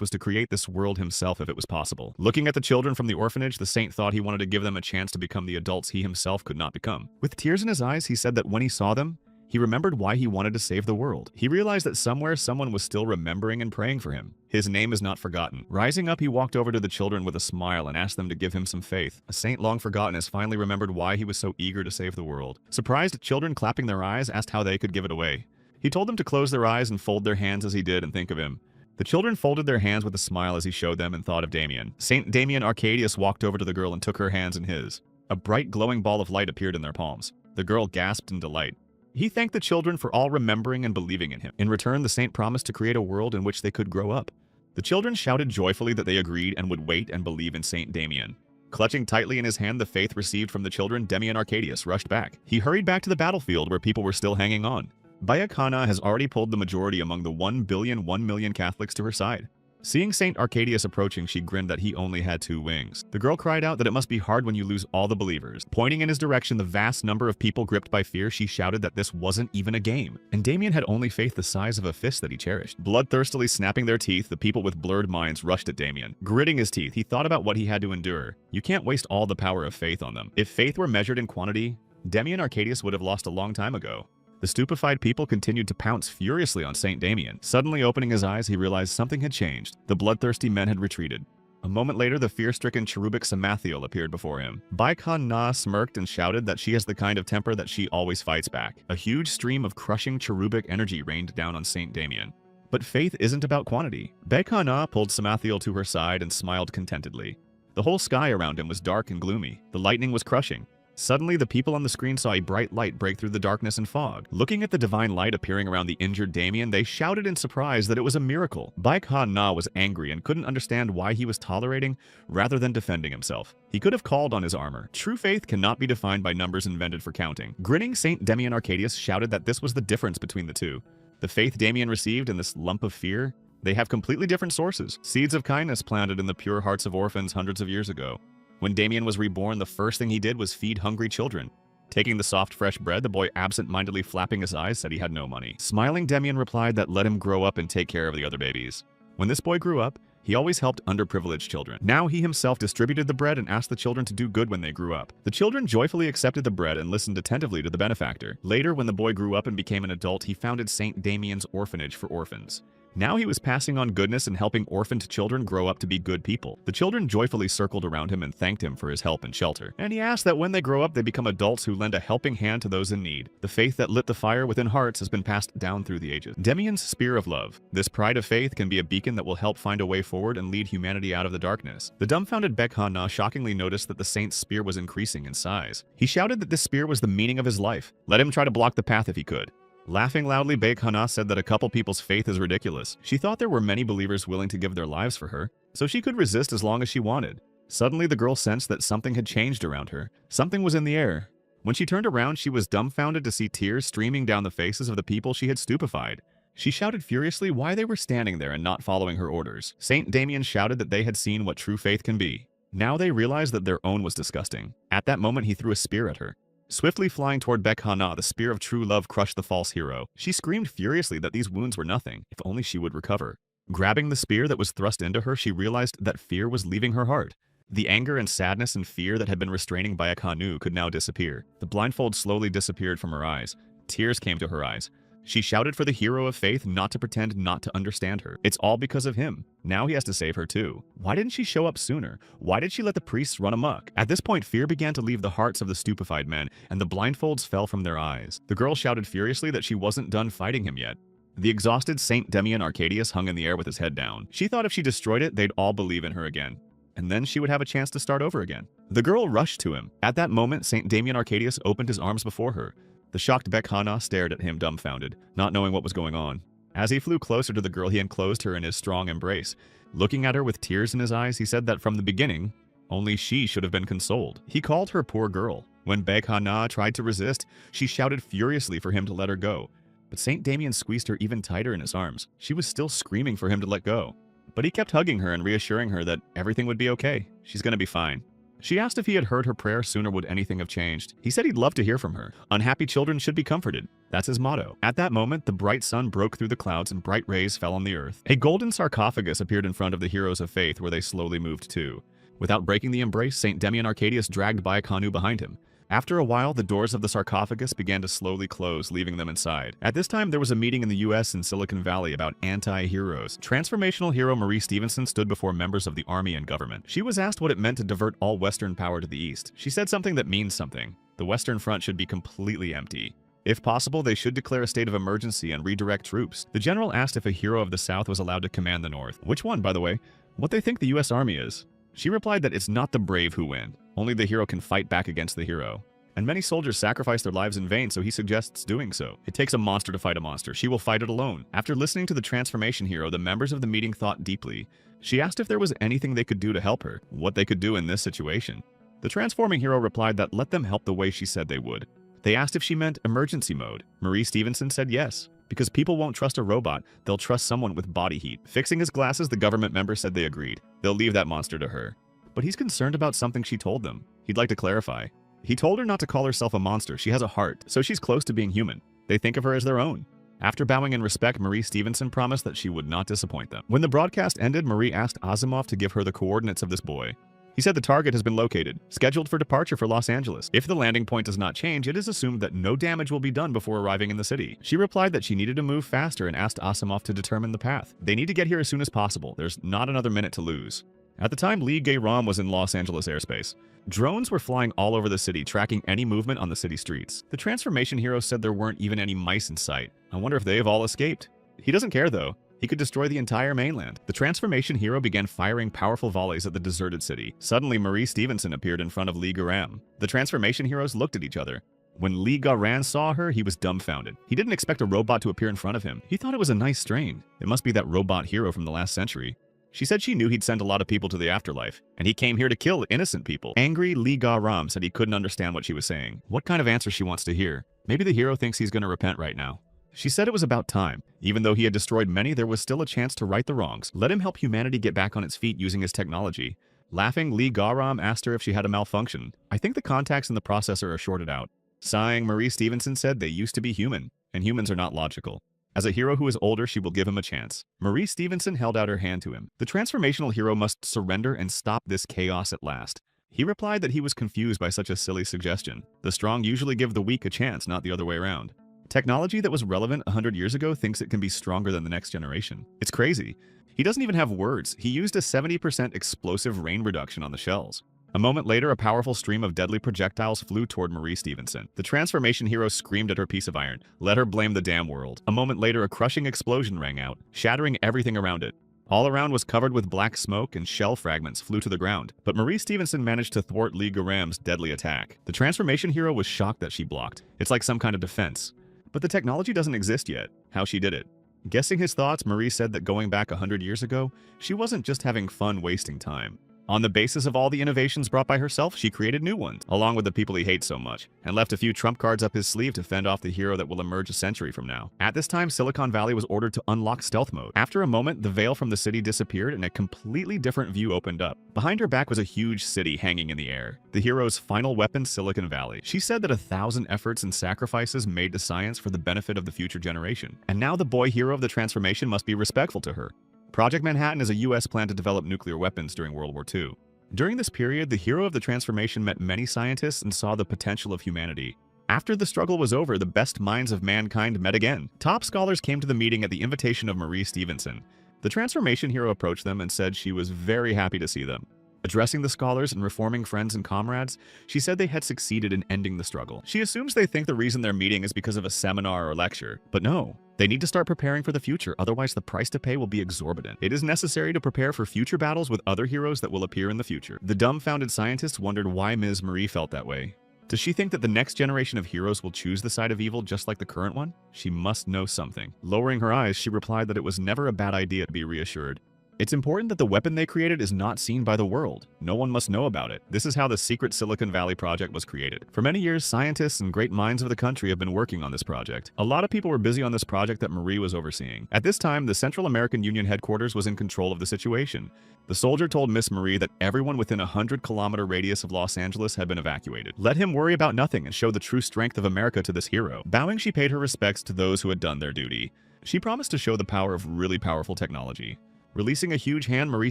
was to create this world himself if it was possible. Looking at the children from the orphanage, the saint thought he wanted to give them a chance to become the adults he himself could not become. With tears in his eyes, he said that when he saw them, he remembered why he wanted to save the world. He realized that somewhere someone was still remembering and praying for him. His name is not forgotten. Rising up, he walked over to the children with a smile and asked them to give him some faith. A saint long forgotten has finally remembered why he was so eager to save the world. Surprised, children clapping their eyes asked how they could give it away. He told them to close their eyes and fold their hands as he did and think of him. The children folded their hands with a smile as he showed them and thought of Damian. Saint Damian Arcadius walked over to the girl and took her hands in his. A bright glowing ball of light appeared in their palms. The girl gasped in delight. He thanked the children for all remembering and believing in him. In return, the saint promised to create a world in which they could grow up. The children shouted joyfully that they agreed and would wait and believe in Saint Damian. Clutching tightly in his hand the faith received from the children, Damian Arcadius rushed back. He hurried back to the battlefield where people were still hanging on. Bayakana has already pulled the majority among the 1,000,000,000 Catholics to her side. Seeing Saint Arcadius approaching, she grinned that he only had 2 wings. The girl cried out that it must be hard when you lose all the believers. Pointing in his direction the vast number of people gripped by fear, she shouted that this wasn't even a game. And Damian had only faith the size of a fist that he cherished. Bloodthirstily snapping their teeth, the people with blurred minds rushed at Damian. Gritting his teeth, he thought about what he had to endure. You can't waste all the power of faith on them. If faith were measured in quantity, Damian Arcadius would have lost a long time ago. The stupefied people continued to pounce furiously on Saint Damian. Suddenly opening his eyes, he realized something had changed. The bloodthirsty men had retreated. A moment later, the fear-stricken cherubic Samathiel appeared before him. Baikhan Na smirked and shouted that she has the kind of temper that she always fights back. A huge stream of crushing cherubic energy rained down on Saint Damian. But faith isn't about quantity. Baikhan Na pulled Samathiel to her side and smiled contentedly. The whole sky around him was dark and gloomy. The lightning was crushing. Suddenly, the people on the screen saw a bright light break through the darkness and fog. Looking at the divine light appearing around the injured Damian, they shouted in surprise that it was a miracle. Baikhan Na was angry and couldn't understand why he was tolerating rather than defending himself. He could have called on his armor. True faith cannot be defined by numbers invented for counting. Grinning, Saint Damian Arcadius shouted that this was the difference between the two. The faith Damian received and this lump of fear, they have completely different sources. Seeds of kindness planted in the pure hearts of orphans hundreds of years ago. When Damian was reborn, the first thing he did was feed hungry children. Taking the soft, fresh bread, the boy absent-mindedly flapping his eyes said he had no money. Smiling, Damian replied that let him grow up and take care of the other babies. When this boy grew up, he always helped underprivileged children. Now he himself distributed the bread and asked the children to do good when they grew up. The children joyfully accepted the bread and listened attentively to the benefactor. Later, when the boy grew up and became an adult, he founded Saint Damian's Orphanage for Orphans. Now he was passing on goodness and helping orphaned children grow up to be good people. The children joyfully circled around him and thanked him for his help and shelter. And he asked that when they grow up, they become adults who lend a helping hand to those in need. The faith that lit the fire within hearts has been passed down through the ages. Damian's Spear of Love. This pride of faith can be a beacon that will help find a way forward and lead humanity out of the darkness. The dumbfounded Baikhan Na shockingly noticed that the saint's spear was increasing in size. He shouted that this spear was the meaning of his life. Let him try to block the path if he could. Laughing loudly, Baikhan Na said that a couple people's faith is ridiculous. She thought there were many believers willing to give their lives for her, so she could resist as long as she wanted. Suddenly, the girl sensed that something had changed around her. Something was in the air. When she turned around, she was dumbfounded to see tears streaming down the faces of the people she had stupefied. She shouted furiously why they were standing there and not following her orders. Saint Damian shouted that they had seen what true faith can be. Now they realized that their own was disgusting. At that moment, he threw a spear at her. Swiftly flying toward Baikhan Na, the spear of true love crushed the false hero. She screamed furiously that these wounds were nothing, if only she would recover. Grabbing the spear that was thrust into her, she realized that fear was leaving her heart. The anger and sadness and fear that had been restraining Baikhan Na could now disappear. The blindfold slowly disappeared from her eyes. Tears came to her eyes. She shouted for the hero of faith not to pretend not to understand her. It's all because of him. Now he has to save her too. Why didn't she show up sooner? Why did she let the priests run amok? At this point, fear began to leave the hearts of the stupefied men, and the blindfolds fell from their eyes. The girl shouted furiously that she wasn't done fighting him yet. The exhausted Saint Damian Arcadius hung in the air with his head down. She thought if she destroyed it, they'd all believe in her again. And then she would have a chance to start over again. The girl rushed to him. At that moment, Saint Damian Arcadius opened his arms before her. The shocked Baikhan Na stared at him dumbfounded, not knowing what was going on. As he flew closer to the girl, he enclosed her in his strong embrace. Looking at her with tears in his eyes, he said that from the beginning, only she should have been consoled. He called her poor girl. When Baikhan Na tried to resist, she shouted furiously for him to let her go. But Saint Damian squeezed her even tighter in his arms. She was still screaming for him to let go. but he kept hugging her and reassuring her that everything would be okay. She's gonna be fine. She asked if he had heard her prayer sooner would anything have changed. He said he'd love to hear from her. Unhappy children should be comforted. That's his motto. At that moment, the bright sun broke through the clouds and bright rays fell on the earth. A golden sarcophagus appeared in front of the heroes of faith where they slowly moved to. Without breaking the embrace, St. Demian Arcadius dragged by a canoe behind him. After a while, the doors of the sarcophagus began to slowly close, leaving them inside. At this time, there was a meeting in the US and Silicon Valley about anti-heroes. Transformational hero Marie Stevenson stood before members of the army and government. She was asked what it meant to divert all Western power to the East. She said something that means something. The Western front should be completely empty. If possible, they should declare a state of emergency and redirect troops. The general asked if a hero of the South was allowed to command the North. Which one, by the way? What they think the US Army is. She replied that it's not the brave who win. Only the hero can fight back against the hero. And many soldiers sacrifice their lives in vain, so he suggests doing so. It takes a monster to fight a monster. She will fight it alone. After listening to the transformation hero, the members of the meeting thought deeply. She asked if there was anything they could do to help her, what they could do in this situation. The transforming hero replied that let them help the way she said they would. They asked if she meant emergency mode. Marie Stevenson said yes. Because people won't trust a robot, they'll trust someone with body heat. Fixing his glasses, the government member said they agreed. They'll leave that monster to her. But he's concerned about something she told them. He'd like to clarify. He told her not to call herself a monster. She has a heart, so she's close to being human. They think of her as their own. After bowing in respect, Marie Stevenson promised that she would not disappoint them. When the broadcast ended, Marie asked Asimov to give her the coordinates of this boy. He said the target has been located, scheduled for departure for Los Angeles. If the landing point does not change, it is assumed that no damage will be done before arriving in the city. She replied that she needed to move faster and asked Asimov to determine the path. They need to get here as soon as possible. There's not another minute to lose. At the time, Lee Gay-ram was in Los Angeles airspace. Drones were flying all over the city, tracking any movement on the city streets. The transformation hero said there weren't even any mice in sight. I wonder if they've all escaped. He doesn't care though. He could destroy the entire mainland. The transformation hero began firing powerful volleys at the deserted city. Suddenly, Marie Stevenson appeared in front of Lee Gay-ram. The transformation heroes looked at each other. When Lee Gay-ram saw her, he was dumbfounded. He didn't expect a robot to appear in front of him. He thought it was a nice strain. It must be that robot hero from the last century. She said she knew he'd send a lot of people to the afterlife, and he came here to kill innocent people. Angry Lee Gay-ram said he couldn't understand what she was saying. What kind of answer she wants to hear? Maybe the hero thinks he's going to repent right now. She said it was about time. Even though he had destroyed many, there was still a chance to right the wrongs. Let him help humanity get back on its feet using his technology. Laughing, Lee Gay-ram asked her if she had a malfunction. I think the contacts in the processor are shorted out. Sighing, Marie Stevenson said they used to be human, and humans are not logical. As a hero who is older, she will give him a chance. Marie Stevenson held out her hand to him. The transformational hero must surrender and stop this chaos at last. He replied that he was confused by such a silly suggestion. The strong usually give the weak a chance, not the other way around. Technology that was relevant 100 years ago thinks it can be stronger than the next generation. It's crazy. He doesn't even have words. He used a 70% explosive rain reduction on the shells. A moment later, a powerful stream of deadly projectiles flew toward Marie Stevenson. The transformation hero screamed at her piece of iron. Let her blame the damn world. A moment later, a crushing explosion rang out, shattering everything around it. All around was covered with black smoke and shell fragments flew to the ground. But Marie Stevenson managed to thwart Lee Gay-ram's deadly attack. The transformation hero was shocked that she blocked. It's like some kind of defense. But the technology doesn't exist yet. How she did it. Guessing his thoughts, Marie said that going back 100 years ago, she wasn't just having fun wasting time. On the basis of all the innovations brought by herself, she created new ones, along with the people he hates so much, and left a few trump cards up his sleeve to fend off the hero that will emerge a century from now. At this time, Silicon Valley was ordered to unlock stealth mode. After a moment, the veil from the city disappeared and a completely different view opened up. Behind her back was a huge city hanging in the air. The hero's final weapon, Silicon Valley. She said that 1,000 efforts and sacrifices made to science for the benefit of the future generation. And now the boy hero of the transformation must be respectful to her. Project Manhattan is a US plan to develop nuclear weapons during World War II. During this period, the hero of the transformation met many scientists and saw the potential of humanity. After the struggle was over, the best minds of mankind met again. Top scholars came to the meeting at the invitation of Marie Stevenson. The transformation hero approached them and said she was very happy to see them. Addressing the scholars and reforming friends and comrades, she said they had succeeded in ending the struggle. She assumes they think the reason they're meeting is because of a seminar or lecture. But no, they need to start preparing for the future, otherwise the price to pay will be exorbitant. It is necessary to prepare for future battles with other heroes that will appear in the future. The dumbfounded scientists wondered why Ms. Marie felt that way. Does she think that the next generation of heroes will choose the side of evil just like the current one? She must know something. Lowering her eyes, she replied that it was never a bad idea to be reassured. It's important that the weapon they created is not seen by the world. No one must know about it. This is how the secret Silicon Valley project was created. For many years, scientists and great minds of the country have been working on this project. A lot of people were busy on this project that Marie was overseeing. At this time, the Central American Union headquarters was in control of the situation. The soldier told Miss Marie that everyone within a 100-kilometer radius of Los Angeles had been evacuated. Let him worry about nothing and show the true strength of America to this hero. Bowing, she paid her respects to those who had done their duty. She promised to show the power of really powerful technology. Releasing a huge hand, Marie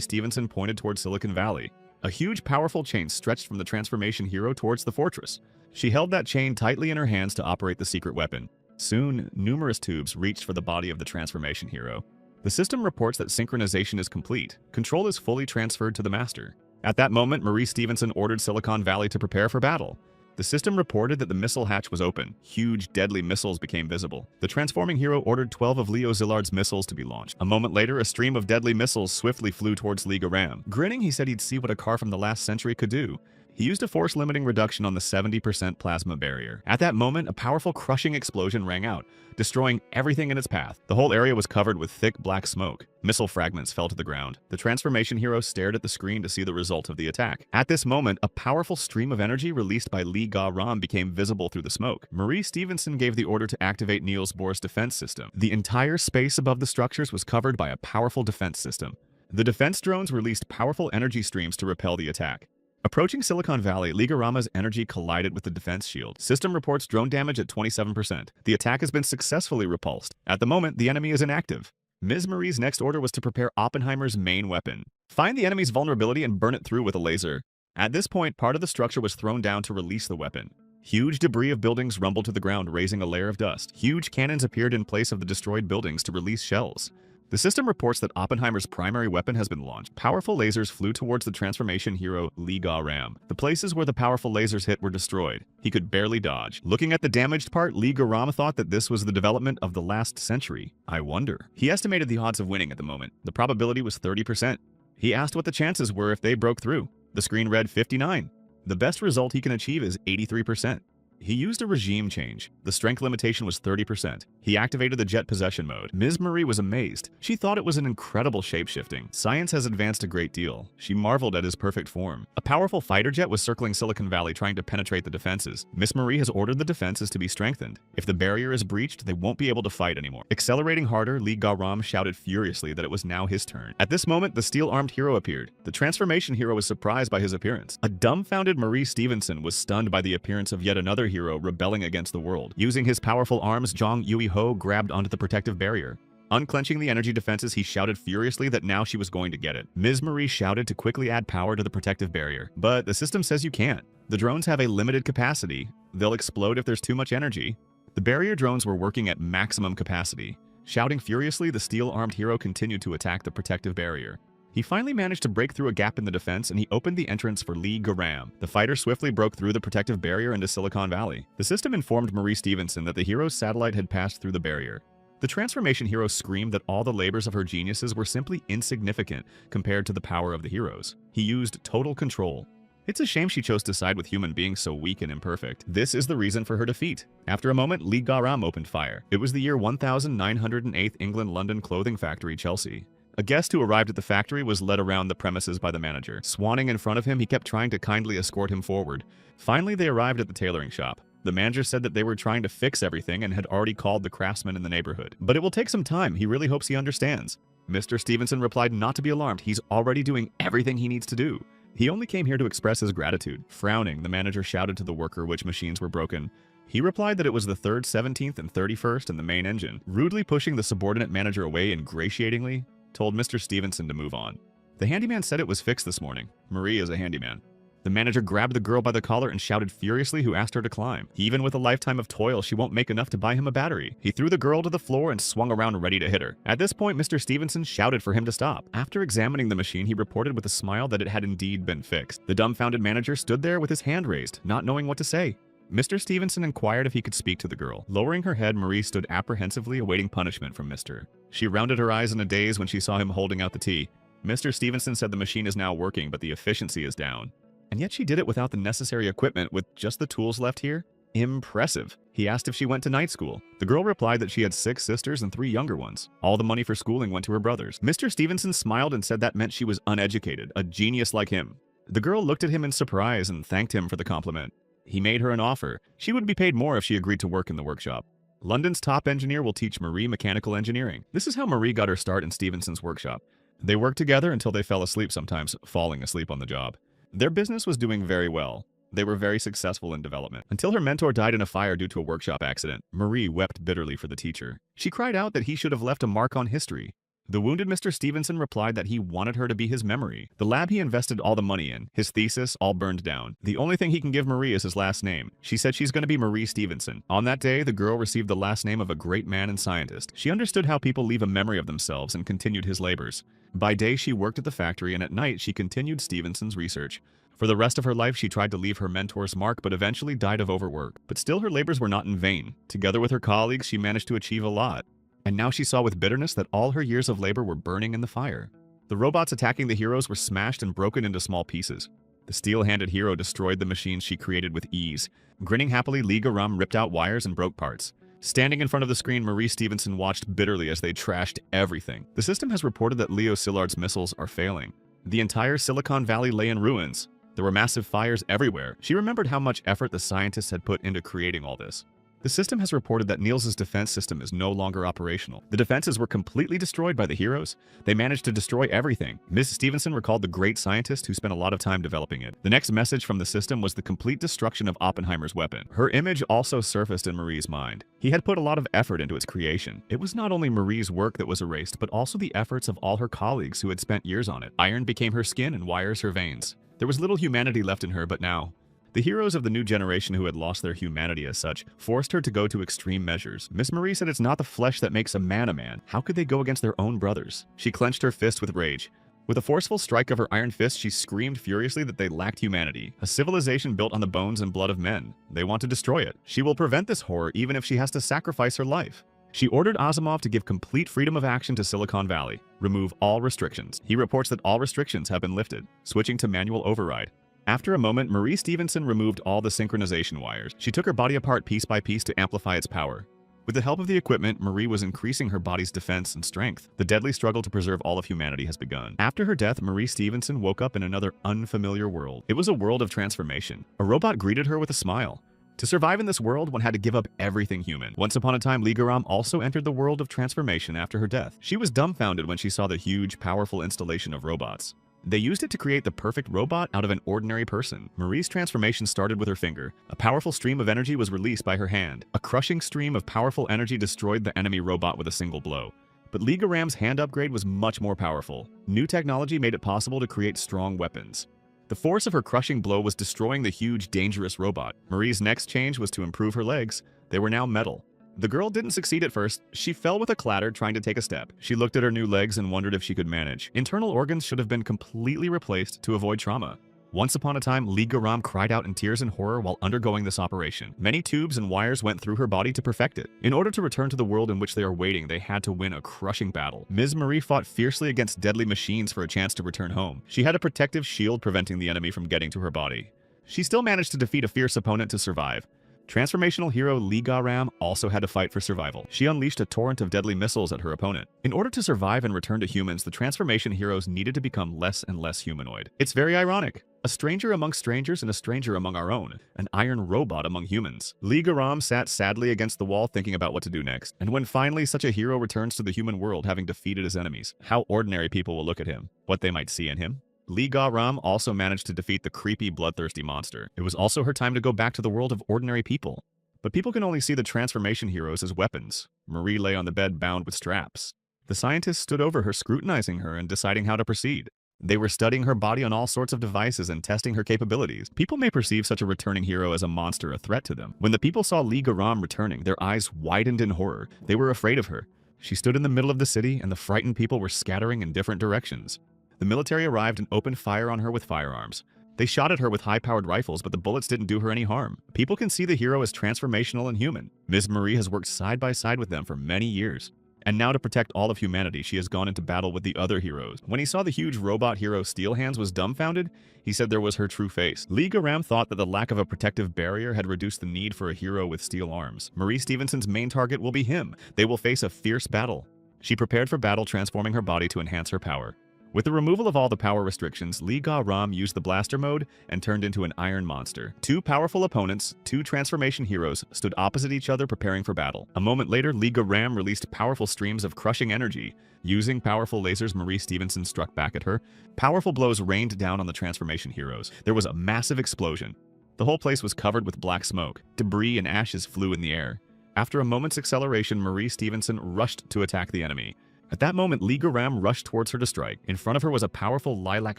Stevenson pointed towards Silicon Valley. A huge, powerful chain stretched from the transformation hero towards the fortress. She held that chain tightly in her hands to operate the secret weapon. Soon, numerous tubes reached for the body of the transformation hero. The system reports that synchronization is complete. Control is fully transferred to the master. At that moment, Marie Stevenson ordered Silicon Valley to prepare for battle. The system reported that the missile hatch was open. Huge, deadly missiles became visible. The transforming hero ordered 12 of Leo Szilard's missiles to be launched. A moment later, a stream of deadly missiles swiftly flew towards Liga Ram. Grinning, he said he'd see what a car from the last century could do. He used a force-limiting reduction on the 70% plasma barrier. At that moment, a powerful crushing explosion rang out, destroying everything in its path. The whole area was covered with thick black smoke. Missile fragments fell to the ground. The transformation hero stared at the screen to see the result of the attack. At this moment, a powerful stream of energy released by Liga Ram became visible through the smoke. Marie Stevenson gave the order to activate Niels Bohr's defense system. The entire space above the structures was covered by a powerful defense system. The defense drones released powerful energy streams to repel the attack. Approaching Silicon Valley, Liga Rama's energy collided with the defense shield. System reports drone damage at 27%. The attack has been successfully repulsed. At the moment, the enemy is inactive. Ms. Marie's next order was to prepare Oppenheimer's main weapon. Find the enemy's vulnerability and burn it through with a laser. At this point, part of the structure was thrown down to release the weapon. Huge debris of buildings rumbled to the ground, raising a layer of dust. Huge cannons appeared in place of the destroyed buildings to release shells. The system reports that Oppenheimer's primary weapon has been launched. Powerful lasers flew towards the transformation hero Liga Ram. The places where the powerful lasers hit were destroyed. He could barely dodge. Looking at the damaged part, Liga Ram thought that this was the development of the last century. I wonder. He estimated the odds of winning at the moment. The probability was 30%. He asked what the chances were if they broke through. The screen read 59. The best result he can achieve is 83%. He used a regime change. The strength limitation was 30%. He activated the jet possession mode. Ms. Marie was amazed. She thought it was an incredible shapeshifting. Science has advanced a great deal. She marveled at his perfect form. A powerful fighter jet was circling Silicon Valley trying to penetrate the defenses. Ms. Marie has ordered the defenses to be strengthened. If the barrier is breached, they won't be able to fight anymore. Accelerating harder, Liga Ram shouted furiously that it was now his turn. At this moment, the steel-armed hero appeared. The transformation hero was surprised by his appearance. A dumbfounded Marie Stevenson was stunned by the appearance of yet another hero rebelling against the world. Using his powerful arms, Zhang Yui-ho grabbed onto the protective barrier. Unclenching the energy defenses, he shouted furiously that now she was going to get it. Ms. Marie shouted to quickly add power to the protective barrier, but the system says you can't. The drones have a limited capacity. They'll explode if there's too much energy. The barrier drones were working at maximum capacity. Shouting furiously, the steel-armed hero continued to attack the protective barrier. He finally managed to break through a gap in the defense, and he opened the entrance for Liga Ram. The fighter swiftly broke through the protective barrier into Silicon Valley. The system informed Marie Stevenson that the hero's satellite had passed through the barrier. The transformation hero screamed that all the labors of her geniuses were simply insignificant compared to the power of the heroes. He used total control. It's a shame she chose to side with human beings so weak and imperfect. This is the reason for her defeat. After a moment, Liga Ram opened fire. It was the year 1908, England, London Clothing Factory, Chelsea. A guest who arrived at the factory was led around the premises by the manager. Swanning in front of him, he kept trying to kindly escort him forward. Finally, they arrived at the tailoring shop. The manager said that they were trying to fix everything and had already called the craftsman in the neighborhood. But it will take some time. He really hopes he understands. Mr. Stevenson replied not to be alarmed. He's already doing everything he needs to do. He only came here to express his gratitude. Frowning, the manager shouted to the worker which machines were broken. He replied that it was the 3rd, 17th, and 31st in the main engine. Rudely pushing the subordinate manager away ingratiatingly, told Mr. Stevenson to move on. The handyman said it was fixed this morning. Marie is a handyman. The manager grabbed the girl by the collar and shouted furiously who asked her to climb. Even with a lifetime of toil, she won't make enough to buy him a battery. He threw the girl to the floor and swung around ready to hit her. At this point, Mr. Stevenson shouted for him to stop. After examining the machine, he reported with a smile that it had indeed been fixed. The dumbfounded manager stood there with his hand raised, not knowing what to say. Mr. Stevenson inquired if he could speak to the girl. Lowering her head, Marie stood apprehensively awaiting punishment from Mr. She rounded her eyes in a daze when she saw him holding out the tea. Mr. Stevenson said the machine is now working, but the efficiency is down. And yet she did it without the necessary equipment, with just the tools left here? Impressive. He asked if she went to night school. The girl replied that she had 6 sisters and 3 younger ones. All the money for schooling went to her brothers. Mr. Stevenson smiled and said that meant she was uneducated, a genius like him. The girl looked at him in surprise and thanked him for the compliment. He made her an offer. She would be paid more if she agreed to work in the workshop. London's top engineer will teach Marie mechanical engineering. This is how Marie got her start in Stevenson's workshop. They worked together until they fell asleep sometimes, falling asleep on the job. Their business was doing very well. They were very successful in development. Until her mentor died in a fire due to a workshop accident, Marie wept bitterly for the teacher. She cried out that he should have left a mark on history. The wounded Mr. Stevenson replied that he wanted her to be his memory. The lab he invested all the money in, his thesis, all burned down. The only thing he can give Marie is his last name. She said she's going to be Marie Stevenson. On that day, the girl received the last name of a great man and scientist. She understood how people leave a memory of themselves and continued his labors. By day, she worked at the factory, and at night, she continued Stevenson's research. For the rest of her life, she tried to leave her mentor's mark, but eventually died of overwork. But still, her labors were not in vain. Together with her colleagues, she managed to achieve a lot. And now she saw with bitterness that all her years of labor were burning in the fire. The robots attacking the heroes were smashed and broken into small pieces. The steel-handed hero destroyed the machines she created with ease. Grinning happily, Lee Garam ripped out wires and broke parts. Standing in front of the screen, Marie Stevenson watched bitterly as they trashed everything. The system has reported that Leo Szilard's missiles are failing. The entire Silicon Valley lay in ruins. There were massive fires everywhere. She remembered how much effort the scientists had put into creating all this. The system has reported that Niels' defense system is no longer operational. The defenses were completely destroyed by the heroes. They managed to destroy everything. Ms. Stevenson recalled the great scientist who spent a lot of time developing it. The next message from the system was the complete destruction of Oppenheimer's weapon. Her image also surfaced in Marie's mind. He had put a lot of effort into its creation. It was not only Marie's work that was erased, but also the efforts of all her colleagues who had spent years on it. Iron became her skin and wires her veins. There was little humanity left in her, but now, the heroes of the new generation who had lost their humanity as such forced her to go to extreme measures. Miss Marie said it's not the flesh that makes a man a man. How could they go against their own brothers? She clenched her fist with rage. With a forceful strike of her iron fist, she screamed furiously that they lacked humanity. A civilization built on the bones and blood of men. They want to destroy it. She will prevent this horror even if she has to sacrifice her life. She ordered Asimov to give complete freedom of action to Silicon Valley. Remove all restrictions. He reports that all restrictions have been lifted, switching to manual override. After a moment, Marie Stevenson removed all the synchronization wires. She took her body apart piece by piece to amplify its power. With the help of the equipment, Marie was increasing her body's defense and strength. The deadly struggle to preserve all of humanity has begun. After her death, Marie Stevenson woke up in another unfamiliar world. It was a world of transformation. A robot greeted her with a smile. To survive in this world, one had to give up everything human. Once upon a time, Lee Garam also entered the world of transformation after her death. She was dumbfounded when she saw the huge, powerful installation of robots. They used it to create the perfect robot out of an ordinary person. Marie's transformation started with her finger. A powerful stream of energy was released by her hand. A crushing stream of powerful energy destroyed the enemy robot with a single blow. But Lee Garam's hand upgrade was much more powerful. New technology made it possible to create strong weapons. The force of her crushing blow was destroying the huge, dangerous robot. Marie's next change was to improve her legs. They were now metal. The girl didn't succeed at first. She fell with a clatter trying to take a step. She looked at her new legs and wondered if she could manage. Internal organs should have been completely replaced to avoid trauma. Once upon a time, Lee Garam cried out in tears and horror while undergoing this operation. Many tubes and wires went through her body to perfect it. In order to return to the world in which they are waiting, they had to win a crushing battle. Ms. Marie fought fiercely against deadly machines for a chance to return home. She had a protective shield preventing the enemy from getting to her body. She still managed to defeat a fierce opponent to survive. Transformational hero Lee Garam also had to fight for survival. She unleashed a torrent of deadly missiles at her opponent. In order to survive and return to humans, the transformation heroes needed to become less and less humanoid. It's very ironic. A stranger among strangers and a stranger among our own. An iron robot among humans. Lee Garam sat sadly against the wall thinking about what to do next. And when finally such a hero returns to the human world having defeated his enemies, how ordinary people will look at him, what they might see in him. Lee Garam also managed to defeat the creepy, bloodthirsty monster. It was also her time to go back to the world of ordinary people. But people can only see the transformation heroes as weapons. Marie lay on the bed bound with straps. The scientists stood over her, scrutinizing her and deciding how to proceed. They were studying her body on all sorts of devices and testing her capabilities. People may perceive such a returning hero as a monster, a threat to them. When the people saw Lee Garam returning, their eyes widened in horror. They were afraid of her. She stood in the middle of the city, and the frightened people were scattering in different directions. The military arrived and opened fire on her with firearms. They shot at her with high-powered rifles, but the bullets didn't do her any harm. People can see the hero as transformational and human. Ms. Marie has worked side by side with them for many years. And now to protect all of humanity, she has gone into battle with the other heroes. When he saw the huge robot hero Steel Hands was dumbfounded, he said there was her true face. Lee Garam thought that the lack of a protective barrier had reduced the need for a hero with steel arms. Marie Stevenson's main target will be him. They will face a fierce battle. She prepared for battle, transforming her body to enhance her power. With the removal of all the power restrictions, Lee Ga-ram used the blaster mode and turned into an iron monster. Two powerful opponents, two transformation heroes, stood opposite each other preparing for battle. A moment later, Lee Ga-ram released powerful streams of crushing energy. Using powerful lasers, Marie Stevenson struck back at her. Powerful blows rained down on the transformation heroes. There was a massive explosion. The whole place was covered with black smoke. Debris and ashes flew in the air. After a moment's acceleration, Marie Stevenson rushed to attack the enemy. At that moment, Lee Garam rushed towards her to strike. In front of her was a powerful lilac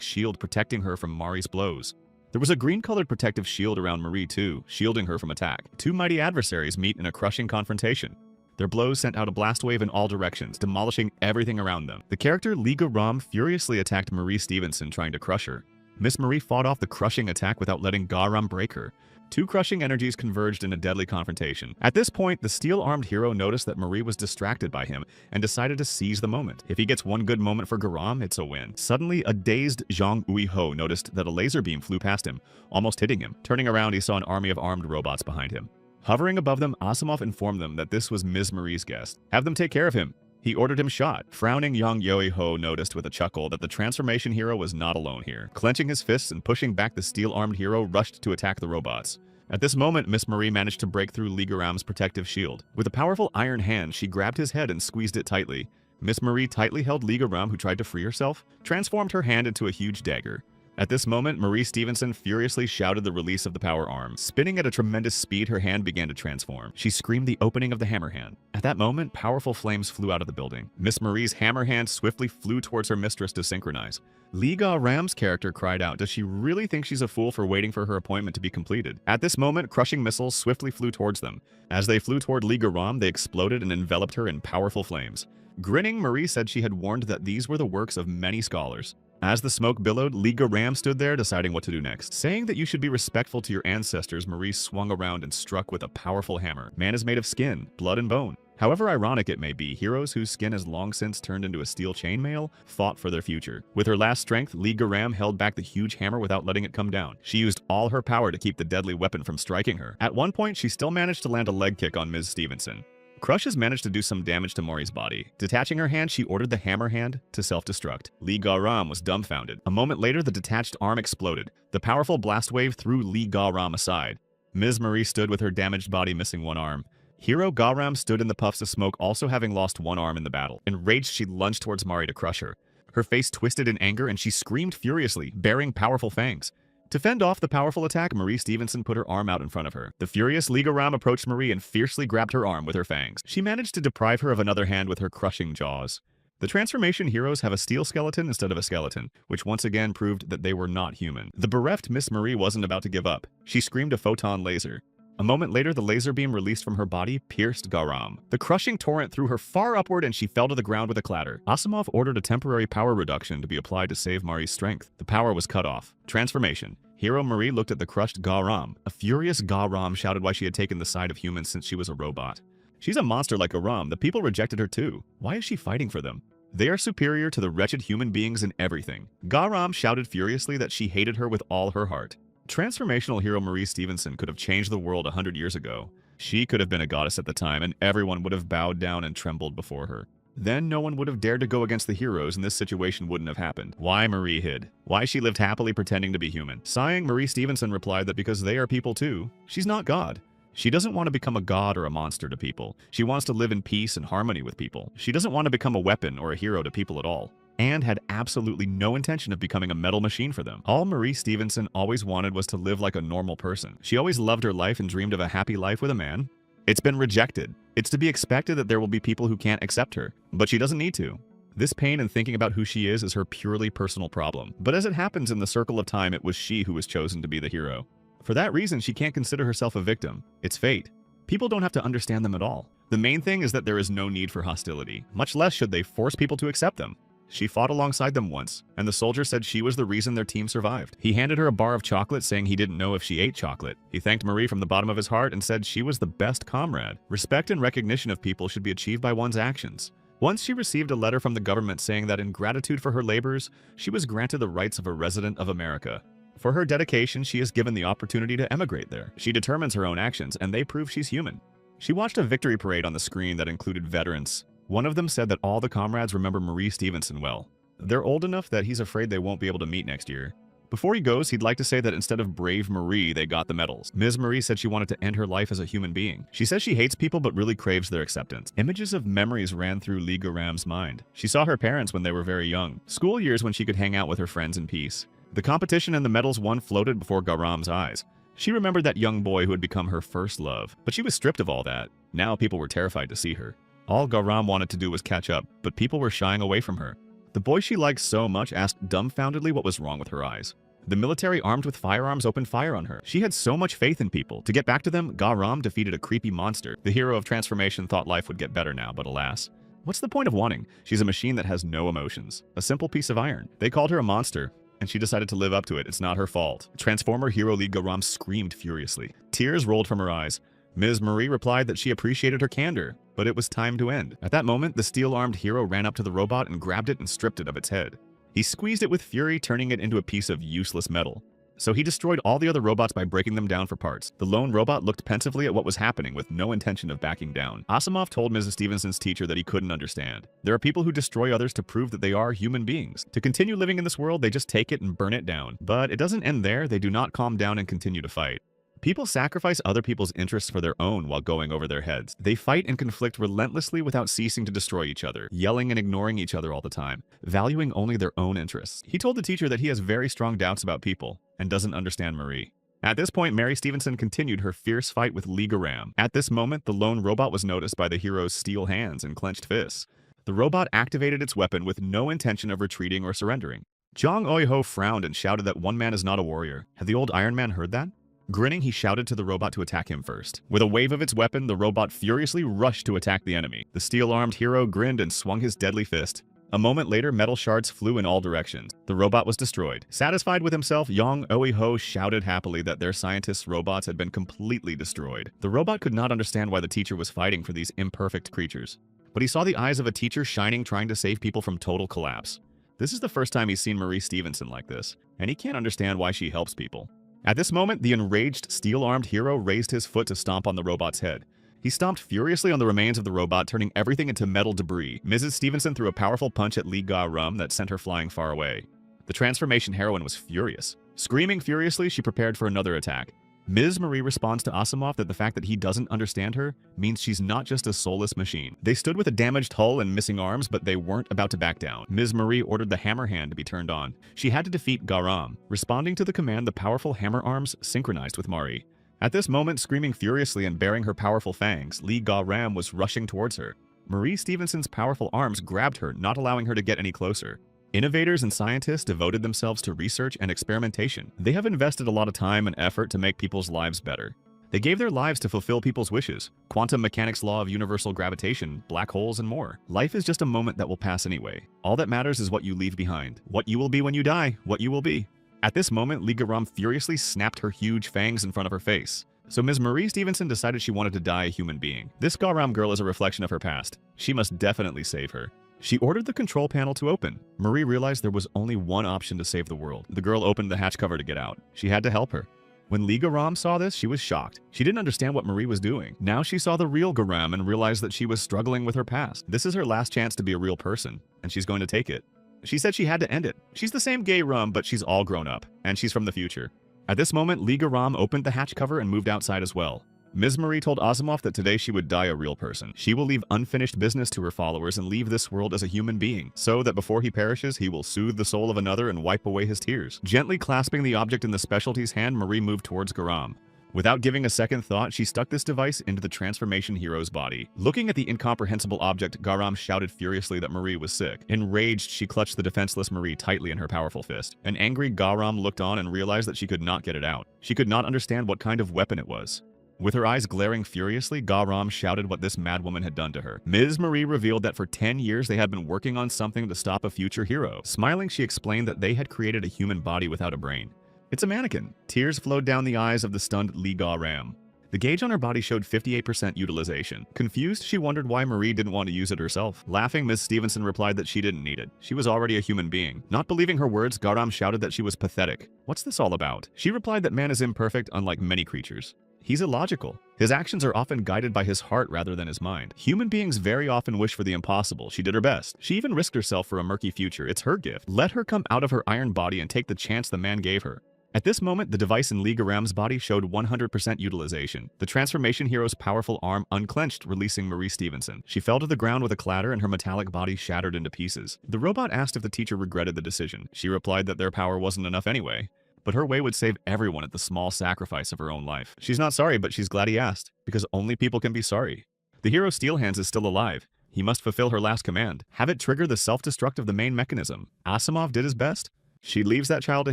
shield protecting her from Mari's blows. There was a green-colored protective shield around Marie too, shielding her from attack. Two mighty adversaries meet in a crushing confrontation. Their blows sent out a blast wave in all directions, demolishing everything around them. The character Lee Garam furiously attacked Marie Stevenson, trying to crush her. Miss Marie fought off the crushing attack without letting Garam break her. Two crushing energies converged in a deadly confrontation. At this point, the steel-armed hero noticed that Marie was distracted by him and decided to seize the moment. If he gets one good moment for Garam, it's a win. Suddenly, a dazed Zhang Uiho noticed that a laser beam flew past him, almost hitting him. Turning around, he saw an army of armed robots behind him. Hovering above them, Asimov informed them that this was Ms. Marie's guest. Have them take care of him. He ordered him shot. Frowning Yang Yoiho noticed with a chuckle that the transformation hero was not alone here. Clenching his fists and pushing back, the steel-armed hero rushed to attack the robots. At this moment, Miss Marie managed to break through Lee Garam's protective shield. With a powerful iron hand, she grabbed his head and squeezed it tightly. Miss Marie tightly held Lee Garam, who tried to free herself, transformed her hand into a huge dagger. At this moment, Marie Stevenson furiously shouted the release of the power arm. Spinning at a tremendous speed, her hand began to transform. She screamed the opening of the hammer hand. At that moment, powerful flames flew out of the building. Miss Marie's hammer hand swiftly flew towards her mistress to synchronize. Lee Ga-ram's character cried out, does she really think she's a fool for waiting for her appointment to be completed? At this moment, crushing missiles swiftly flew towards them. As they flew toward Lee Ga-ram, they exploded and enveloped her in powerful flames. Grinning, Marie said she had warned that these were the works of many scholars. As the smoke billowed, Lee Ga-ram stood there deciding what to do next. Saying that you should be respectful to your ancestors, Marie swung around and struck with a powerful hammer. Man is made of skin, blood, and bone. However ironic it may be, heroes whose skin has long since turned into a steel chainmail fought for their future. With her last strength, Lee Ga-ram held back the huge hammer without letting it come down. She used all her power to keep the deadly weapon from striking her. At one point, she still managed to land a leg kick on Ms. Stevenson. Crush has managed to do some damage to Mari's body. Detaching her hand, she ordered the hammer hand to self-destruct. Lee Ga-ram was dumbfounded. A moment later, the detached arm exploded. The powerful blast wave threw Lee Ga-ram aside. Ms. Marie stood with her damaged body missing one arm. Hero Ga-ram stood in the puffs of smoke, also having lost one arm in the battle. Enraged, she lunged towards Mari to crush her. Her face twisted in anger and she screamed furiously, baring powerful fangs. To fend off the powerful attack, Marie Stevenson put her arm out in front of her. The furious Lee Ga-ram approached Marie and fiercely grabbed her arm with her fangs. She managed to deprive her of another hand with her crushing jaws. The transformation heroes have a steel skeleton instead of a skeleton, which once again proved that they were not human. The bereft Miss Marie wasn't about to give up. She screamed a photon laser. A moment later, the laser beam released from her body pierced Ga-ram. The crushing torrent threw her far upward and she fell to the ground with a clatter. Asimov ordered a temporary power reduction to be applied to save Mari's strength. The power was cut off. Transformation. Hero Marie looked at the crushed Ga-ram. A furious Ga-ram shouted why she had taken the side of humans since she was a robot. She's a monster like Ga-ram. The people rejected her too. Why is she fighting for them? They are superior to the wretched human beings in everything. Ga-ram shouted furiously that she hated her with all her heart. Transformational hero Marie Stevenson could have changed the world 100 years ago. She could have been a goddess at the time, and everyone would have bowed down and trembled before her. Then no one would have dared to go against the heroes, and this situation wouldn't have happened. Why Marie hid? Why she lived happily pretending to be human? Sighing, Marie Stevenson replied that because they are people too, she's not God. She doesn't want to become a god or a monster to people. She wants to live in peace and harmony with people. She doesn't want to become a weapon or a hero to people at all, and had absolutely no intention of becoming a metal machine for them. All Marie Stevenson always wanted was to live like a normal person. She always loved her life and dreamed of a happy life with a man. It's been rejected. It's to be expected that there will be people who can't accept her, but she doesn't need to. This pain in thinking about who she is her purely personal problem. But as it happens in the circle of time, it was she who was chosen to be the hero. For that reason, she can't consider herself a victim. It's fate. People don't have to understand them at all. The main thing is that there is no need for hostility, much less should they force people to accept them. She fought alongside them once, and the soldier said she was the reason their team survived. He handed her a bar of chocolate, saying he didn't know if she ate chocolate. He thanked Marie from the bottom of his heart and said she was the best comrade. Respect and recognition of people should be achieved by one's actions. Once she received a letter from the government saying that in gratitude for her labors, she was granted the rights of a resident of America. For her dedication, she is given the opportunity to emigrate there. She determines her own actions, and they prove she's human. She watched a victory parade on the screen that included veterans. One of them said that all the comrades remember Marie Stevenson well. They're old enough that he's afraid they won't be able to meet next year. Before he goes, he'd like to say that instead of Brave Marie, they got the medals. Ms. Marie said she wanted to end her life as a human being. She says she hates people but really craves their acceptance. Images of memories ran through Lee Garam's mind. She saw her parents when they were very young. School years when she could hang out with her friends in peace. The competition and the medals won floated before Garam's eyes. She remembered that young boy who had become her first love, but she was stripped of all that. Now people were terrified to see her. All Garam wanted to do was catch up, but people were shying away from her. The boy she liked so much asked dumbfoundedly what was wrong with her eyes. The military armed with firearms opened fire on her. She had so much faith in people. To get back to them, Garam defeated a creepy monster. The hero of transformation thought life would get better now, but alas. What's the point of wanting? She's a machine that has no emotions. A simple piece of iron. They called her a monster, and she decided to live up to it. It's not her fault. Transformer hero Lee Garam screamed furiously. Tears rolled from her eyes. Ms. Marie replied that she appreciated her candor, but it was time to end. At that moment, the steel-armed hero ran up to the robot and grabbed it and stripped it of its head. He squeezed it with fury, turning it into a piece of useless metal. So he destroyed all the other robots by breaking them down for parts. The lone robot looked pensively at what was happening with no intention of backing down. Asimov told Mrs. Stevenson's teacher that he couldn't understand. There are people who destroy others to prove that they are human beings. To continue living in this world, they just take it and burn it down. But it doesn't end there. They do not calm down and continue to fight. People sacrifice other people's interests for their own while going over their heads. They fight and conflict relentlessly without ceasing to destroy each other, yelling and ignoring each other all the time, valuing only their own interests. He told the teacher that he has very strong doubts about people and doesn't understand Marie. At this point, Mary Stevenson continued her fierce fight with Lee Garam. At this moment, the lone robot was noticed by the hero's steel hands and clenched fists. The robot activated its weapon with no intention of retreating or surrendering. Jong Oi-ho frowned and shouted that one man is not a warrior. Had the old Iron Man heard that? Grinning, he shouted to the robot to attack him first. With a wave of its weapon, the robot furiously rushed to attack the enemy. The steel-armed hero grinned and swung his deadly fist. A moment later, metal shards flew in all directions. The robot was destroyed. Satisfied with himself, Jong Oi-ho shouted happily that their scientists' robots had been completely destroyed. The robot could not understand why the teacher was fighting for these imperfect creatures. But he saw the eyes of a teacher shining, trying to save people from total collapse. This is the first time he's seen Marie Stevenson like this, and he can't understand why she helps people. At this moment, the enraged, steel-armed hero raised his foot to stomp on the robot's head. He stomped furiously on the remains of the robot, turning everything into metal debris. Mrs. Stevenson threw a powerful punch at Lee Garam that sent her flying far away. The transformation heroine was furious. Screaming furiously, she prepared for another attack. Ms. Marie responds to Asimov that the fact that he doesn't understand her means she's not just a soulless machine. They stood with a damaged hull and missing arms, but they weren't about to back down. Ms. Marie ordered the hammer hand to be turned on. She had to defeat Garam. Responding to the command, the powerful hammer arms synchronized with Marie. At this moment, screaming furiously and baring her powerful fangs, Lee Garam was rushing towards her. Marie Stevenson's powerful arms grabbed her, not allowing her to get any closer. Innovators and scientists devoted themselves to research and experimentation. They have invested a lot of time and effort to make people's lives better. They gave their lives to fulfill people's wishes. Quantum mechanics law of universal gravitation, black holes, and more. Life is just a moment that will pass anyway. All that matters is what you leave behind. What you will be when you die, what you will be. At this moment, Lee Garam furiously snapped her huge fangs in front of her face. So Ms. Marie Stevenson decided she wanted to die a human being. This Garam girl is a reflection of her past. She must definitely save her. She ordered the control panel to open. Marie realized there was only one option to save the world. The girl opened the hatch cover to get out. She had to help her. When Lee Garam saw this, she was shocked. She didn't understand what Marie was doing. Now she saw the real Garam and realized that she was struggling with her past. This is her last chance to be a real person, and she's going to take it. She said she had to end it. She's the same gay rum, but she's all grown up, and she's from the future. At this moment, Lee Garam opened the hatch cover and moved outside as well. Ms. Marie told Asimov that today she would die a real person. She will leave unfinished business to her followers and leave this world as a human being, so that before he perishes, he will soothe the soul of another and wipe away his tears. Gently clasping the object in the specialty's hand, Marie moved towards Garam. Without giving a second thought, she stuck this device into the transformation hero's body. Looking at the incomprehensible object, Garam shouted furiously that Marie was sick. Enraged, she clutched the defenseless Marie tightly in her powerful fist. An angry Garam looked on and realized that she could not get it out. She could not understand what kind of weapon it was. With her eyes glaring furiously, Garam shouted what this madwoman had done to her. Ms. Marie revealed that for 10 years they had been working on something to stop a future hero. Smiling, she explained that they had created a human body without a brain. It's a mannequin. Tears flowed down the eyes of the stunned Lee Garam. The gauge on her body showed 58% utilization. Confused, she wondered why Marie didn't want to use it herself. Laughing, Ms. Stevenson replied that she didn't need it. She was already a human being. Not believing her words, Garam shouted that she was pathetic. What's this all about? She replied that man is imperfect, unlike many creatures. He's illogical. His actions are often guided by his heart rather than his mind. Human beings very often wish for the impossible. She did her best. She even risked herself for a murky future. It's her gift. Let her come out of her iron body and take the chance the man gave her. At this moment, the device in Lee Garam's body showed 100% utilization. The transformation hero's powerful arm unclenched, releasing Marie Stevenson. She fell to the ground with a clatter and her metallic body shattered into pieces. The robot asked if the teacher regretted the decision. She replied that their power wasn't enough anyway. But her way would save everyone at the small sacrifice of her own life. She's not sorry, but she's glad he asked, because only people can be sorry. The hero Steelhands is still alive. He must fulfill her last command. Have it trigger the self-destruct of the main mechanism. Asimov did his best. She leaves that child to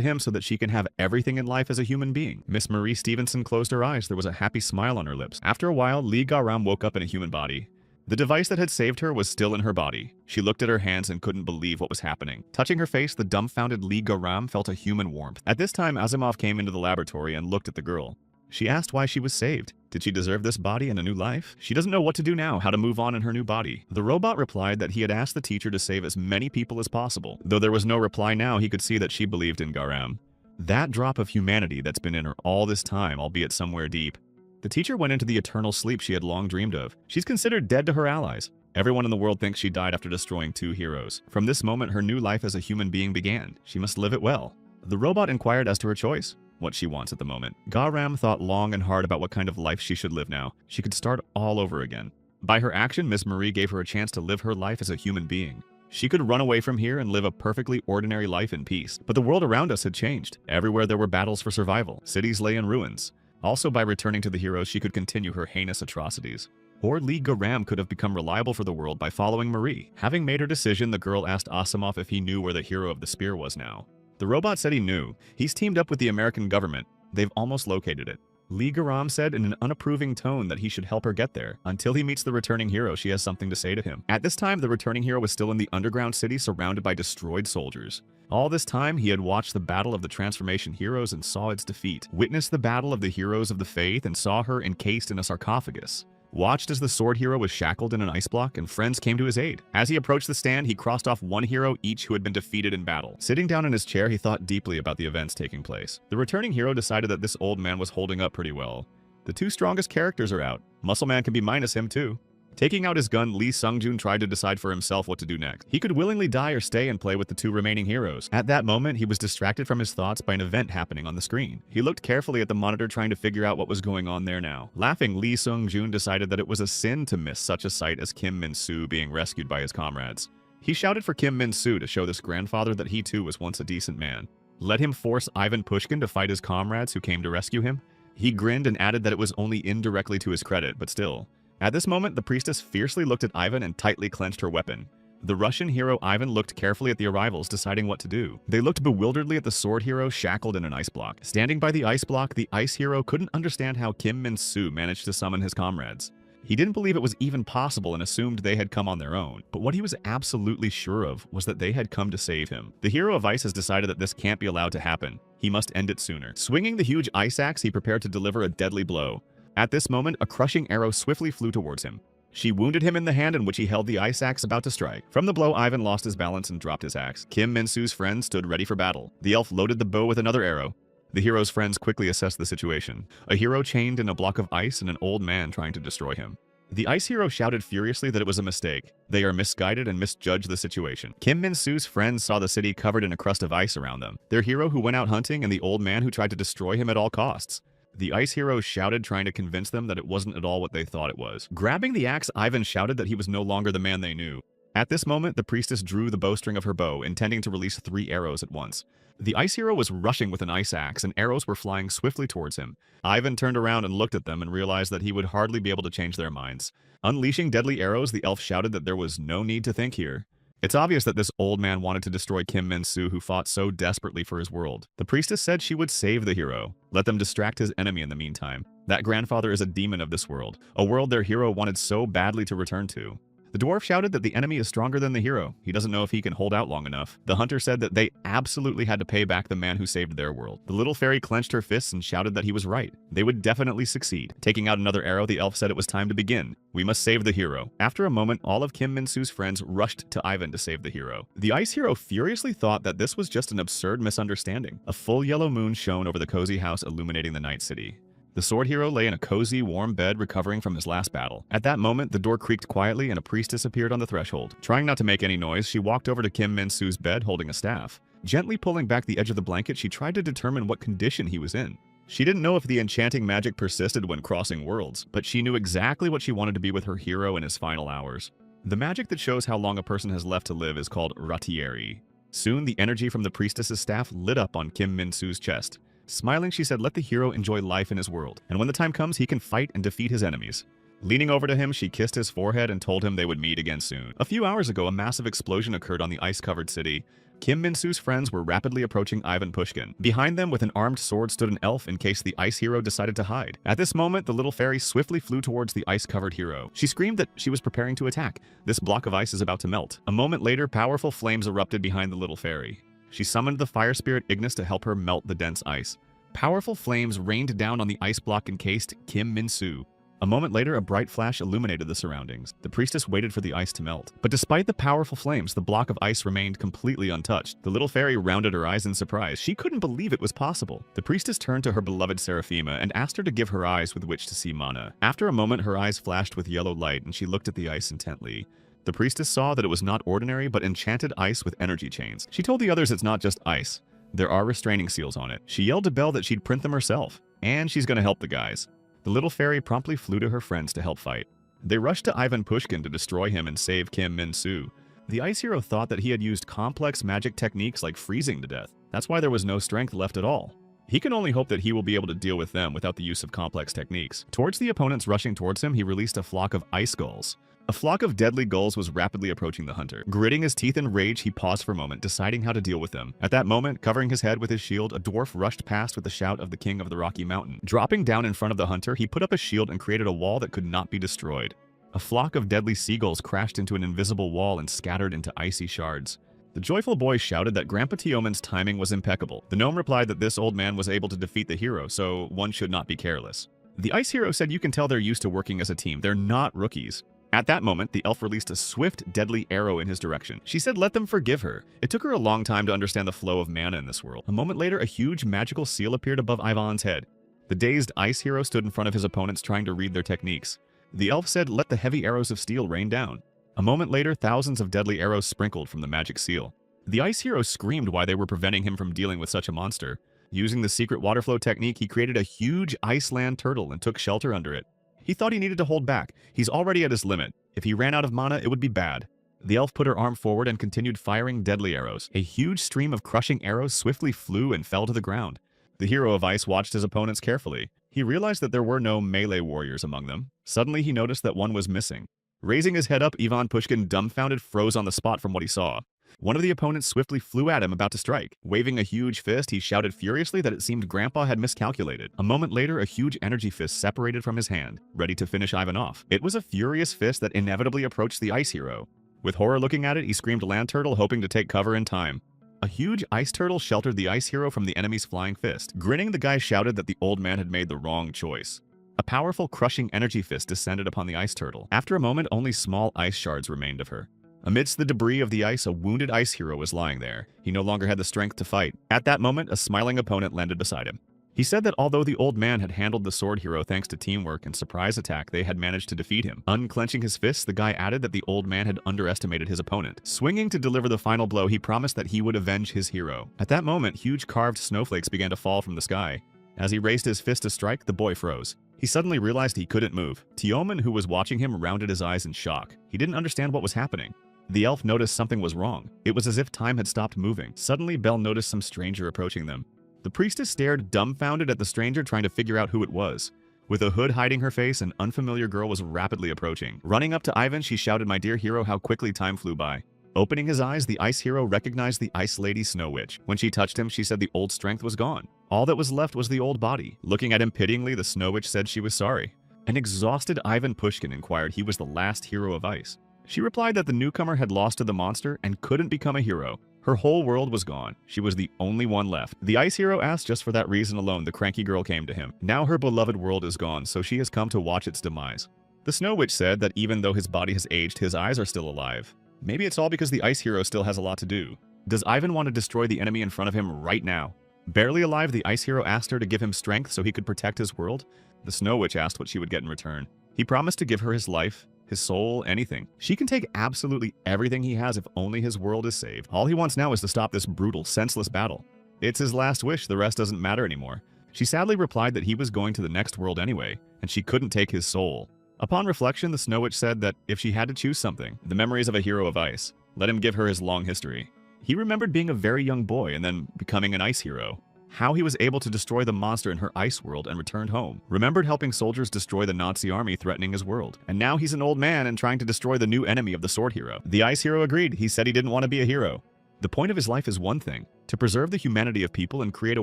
him so that she can have everything in life as a human being. Miss Marie Stevenson closed her eyes. There was a happy smile on her lips. After a while, Lee Garam woke up in a human body. The device that had saved her was still in her body. She looked at her hands and couldn't believe what was happening. Touching her face, the dumbfounded Lee Garam felt a human warmth. At this time, Asimov came into the laboratory and looked at the girl. She asked why she was saved. Did she deserve this body and a new life? She doesn't know what to do now, how to move on in her new body. The robot replied that he had asked the teacher to save as many people as possible. Though there was no reply now, he could see that she believed in Garam. That drop of humanity that's been in her all this time, albeit somewhere deep. The teacher went into the eternal sleep she had long dreamed of. She's considered dead to her allies. Everyone in the world thinks she died after destroying 2 heroes. From this moment, her new life as a human being began. She must live it well. The robot inquired as to her choice, what she wants at the moment. Garam thought long and hard about what kind of life she should live now. She could start all over again. By her action, Miss Marie gave her a chance to live her life as a human being. She could run away from here and live a perfectly ordinary life in peace. But the world around us had changed. Everywhere there were battles for survival. Cities lay in ruins. Also, by returning to the heroes, she could continue her heinous atrocities. Or Lee Garam could have become reliable for the world by following Marie. Having made her decision, the girl asked Asimov if he knew where the hero of the spear was now. The robot said he knew. He's teamed up with the American government. They've almost located it. Lee Garam said in an unapproving tone that he should help her get there. Until he meets the returning hero, she has something to say to him. At this time, the returning hero was still in the underground city surrounded by destroyed soldiers. All this time, he had watched the battle of the transformation heroes and saw its defeat. Witnessed the battle of the heroes of the faith and saw her encased in a sarcophagus. Watched as the sword hero was shackled in an ice block and friends came to his aid. As he approached the stand, he crossed off 1 hero each who had been defeated in battle. Sitting down in his chair, he thought deeply about the events taking place. The returning hero decided that this old man was holding up pretty well. The 2 strongest characters are out. Muscle Man can be minus him too. Taking out his gun, Lee Sung-joon tried to decide for himself what to do next. He could willingly die or stay and play with the 2 remaining heroes. At that moment, he was distracted from his thoughts by an event happening on the screen. He looked carefully at the monitor trying to figure out what was going on there now. Laughing, Lee Sung-joon decided that it was a sin to miss such a sight as Kim Min-soo being rescued by his comrades. He shouted for Kim Min-soo to show this grandfather that he too was once a decent man. Let him force Ivan Pushkin to fight his comrades who came to rescue him. He grinned and added that it was only indirectly to his credit, but still. At this moment, the priestess fiercely looked at Ivan and tightly clenched her weapon. The Russian hero Ivan looked carefully at the arrivals, deciding what to do. They looked bewilderedly at the sword hero shackled in an ice block. Standing by the ice block, the ice hero couldn't understand how Kim Min-soo managed to summon his comrades. He didn't believe it was even possible and assumed they had come on their own. But what he was absolutely sure of was that they had come to save him. The hero of ice has decided that this can't be allowed to happen. He must end it sooner. Swinging the huge ice axe, he prepared to deliver a deadly blow. At this moment, a crushing arrow swiftly flew towards him. She wounded him in the hand in which he held the ice axe about to strike. From the blow, Ivan lost his balance and dropped his axe. Kim Min-soo's friend stood ready for battle. The elf loaded the bow with another arrow. The hero's friends quickly assessed the situation. A hero chained in a block of ice and an old man trying to destroy him. The ice hero shouted furiously that it was a mistake. They are misguided and misjudged the situation. Kim Min-soo's friends saw the city covered in a crust of ice around them. Their hero who went out hunting and the old man who tried to destroy him at all costs. The ice hero shouted, trying to convince them that it wasn't at all what they thought it was. Grabbing the axe, Ivan shouted that he was no longer the man they knew. At this moment, the priestess drew the bowstring of her bow, intending to release 3 arrows at once. The ice hero was rushing with an ice axe, and arrows were flying swiftly towards him. Ivan turned around and looked at them and realized that he would hardly be able to change their minds. Unleashing deadly arrows, the elf shouted that there was no need to think here. It's obvious that this old man wanted to destroy Kim Min-soo, who fought so desperately for his world. The priestess said she would save the hero. Let them distract his enemy in the meantime. That grandfather is a demon of this world, a world their hero wanted so badly to return to. The dwarf shouted that the enemy is stronger than the hero. He doesn't know if he can hold out long enough. The hunter said that they absolutely had to pay back the man who saved their world. The little fairy clenched her fists and shouted that he was right. They would definitely succeed. Taking out another arrow, the elf said it was time to begin. We must save the hero. After a moment, all of Kim Min-soo's friends rushed to Ivan to save the hero. The ice hero furiously thought that this was just an absurd misunderstanding. A full yellow moon shone over the cozy house, illuminating the night city. The sword hero lay in a cozy, warm bed recovering from his last battle. At that moment, the door creaked quietly and a priestess appeared on the threshold. Trying not to make any noise, she walked over to Kim Min-soo's bed holding a staff. Gently pulling back the edge of the blanket, she tried to determine what condition he was in. She didn't know if the enchanting magic persisted when crossing worlds, but she knew exactly what she wanted to be with her hero in his final hours. The magic that shows how long a person has left to live is called ratieri. Soon, the energy from the priestess's staff lit up on Kim Min-soo's chest. Smiling, she said, let the hero enjoy life in his world, and when the time comes, he can fight and defeat his enemies. Leaning over to him, she kissed his forehead and told him they would meet again soon. A few hours ago, a massive explosion occurred on the ice-covered city. Kim Min-soo's friends were rapidly approaching Ivan Pushkin. Behind them, with an armed sword, stood an elf in case the ice hero decided to hide. At this moment, the little fairy swiftly flew towards the ice-covered hero. She screamed that she was preparing to attack. This block of ice is about to melt. A moment later, powerful flames erupted behind the little fairy. She summoned the fire spirit Ignis to help her melt the dense ice. Powerful flames rained down on the ice block encased Kim Min-soo. A moment later, a bright flash illuminated the surroundings. The priestess waited for the ice to melt. But despite the powerful flames, the block of ice remained completely untouched. The little fairy rounded her eyes in surprise. She couldn't believe it was possible. The priestess turned to her beloved Seraphima and asked her to give her eyes with which to see mana. After a moment, her eyes flashed with yellow light and she looked at the ice intently. The priestess saw that it was not ordinary but enchanted ice with energy chains. She told the others it's not just ice. There are restraining seals on it. She yelled to Belle that she'd print them herself. And she's gonna help the guys. The little fairy promptly flew to her friends to help fight. They rushed to Ivan Pushkin to destroy him and save Kim Min-soo. The ice hero thought that he had used complex magic techniques like freezing to death. That's why there was no strength left at all. He can only hope that he will be able to deal with them without the use of complex techniques. Towards the opponents rushing towards him, he released a flock of ice gulls. A flock of deadly gulls was rapidly approaching the hunter. Gritting his teeth in rage, he paused for a moment, deciding how to deal with them. At that moment, covering his head with his shield, a dwarf rushed past with the shout of the king of the Rocky Mountain. Dropping down in front of the hunter, he put up a shield and created a wall that could not be destroyed. A flock of deadly seagulls crashed into an invisible wall and scattered into icy shards. The joyful boy shouted that Grandpa Tioman's timing was impeccable. The gnome replied that this old man was able to defeat the hero, so one should not be careless. The ice hero said you can tell they're used to working as a team. They're not rookies. At that moment, the elf released a swift, deadly arrow in his direction. She said let them forgive her. It took her a long time to understand the flow of mana in this world. A moment later, a huge magical seal appeared above Ivan's head. The dazed ice hero stood in front of his opponents trying to read their techniques. The elf said let the heavy arrows of steel rain down. A moment later, thousands of deadly arrows sprinkled from the magic seal. The ice hero screamed why they were preventing him from dealing with such a monster. Using the secret water flow technique, he created a huge ice land turtle and took shelter under it. He thought he needed to hold back. He's already at his limit. If he ran out of mana, it would be bad. The elf put her arm forward and continued firing deadly arrows. A huge stream of crushing arrows swiftly flew and fell to the ground. The hero of ice watched his opponents carefully. He realized that there were no melee warriors among them. Suddenly, he noticed that one was missing. Raising his head up, Ivan Pushkin, dumbfounded, froze on the spot from what he saw. One of the opponents swiftly flew at him, about to strike. Waving a huge fist, he shouted furiously that it seemed Grandpa had miscalculated. A moment later, a huge energy fist separated from his hand, ready to finish Ivan off. It was a furious fist that inevitably approached the ice hero. With horror looking at it, he screamed land turtle, hoping to take cover in time. A huge ice turtle sheltered the ice hero from the enemy's flying fist. Grinning, the guy shouted that the old man had made the wrong choice. A powerful, crushing energy fist descended upon the ice turtle. After a moment, only small ice shards remained of her. Amidst the debris of the ice, a wounded ice hero was lying there. He no longer had the strength to fight. At that moment, a smiling opponent landed beside him. He said that although the old man had handled the sword hero thanks to teamwork and surprise attack, they had managed to defeat him. Unclenching his fists, the guy added that the old man had underestimated his opponent. Swinging to deliver the final blow, he promised that he would avenge his hero. At that moment, huge carved snowflakes began to fall from the sky. As he raised his fist to strike, the boy froze. He suddenly realized he couldn't move. Tioman, who was watching him, rounded his eyes in shock. He didn't understand what was happening. The elf noticed something was wrong. It was as if time had stopped moving. Suddenly, Belle noticed some stranger approaching them. The priestess stared dumbfounded at the stranger, trying to figure out who it was. With a hood hiding her face, an unfamiliar girl was rapidly approaching. Running up to Ivan, she shouted, "My dear hero, how quickly time flew by." Opening his eyes, the ice hero recognized the ice lady Snow Witch. When she touched him, she said the old strength was gone. All that was left was the old body. Looking at him pityingly, the Snow Witch said she was sorry. An exhausted Ivan Pushkin inquired he was the last hero of ice. She replied that the newcomer had lost to the monster and couldn't become a hero. Her whole world was gone. She was the only one left. The ice hero asked just for that reason alone the cranky girl came to him. Now her beloved world is gone, so she has come to watch its demise. The Snow Witch said that even though his body has aged, his eyes are still alive. Maybe it's all because the ice hero still has a lot to do. Does Ivan want to destroy the enemy in front of him right now? Barely alive, the ice hero asked her to give him strength so he could protect his world. The Snow Witch asked what she would get in return. He promised to give her his life, his soul, anything. She can take absolutely everything he has if only his world is saved. All he wants now is to stop this brutal, senseless battle. It's his last wish, the rest doesn't matter anymore. She sadly replied that he was going to the next world anyway, and she couldn't take his soul. Upon reflection, the Snow Witch said that if she had to choose something, the memories of a hero of ice, let him give her his long history. He remembered being a very young boy and then becoming an ice hero. How he was able to destroy the monster in her ice world and returned home. Remembered helping soldiers destroy the Nazi army threatening his world. And now he's an old man and trying to destroy the new enemy of the sword hero. The ice hero agreed. He said he didn't want to be a hero. The point of his life is one thing, to preserve the humanity of people and create a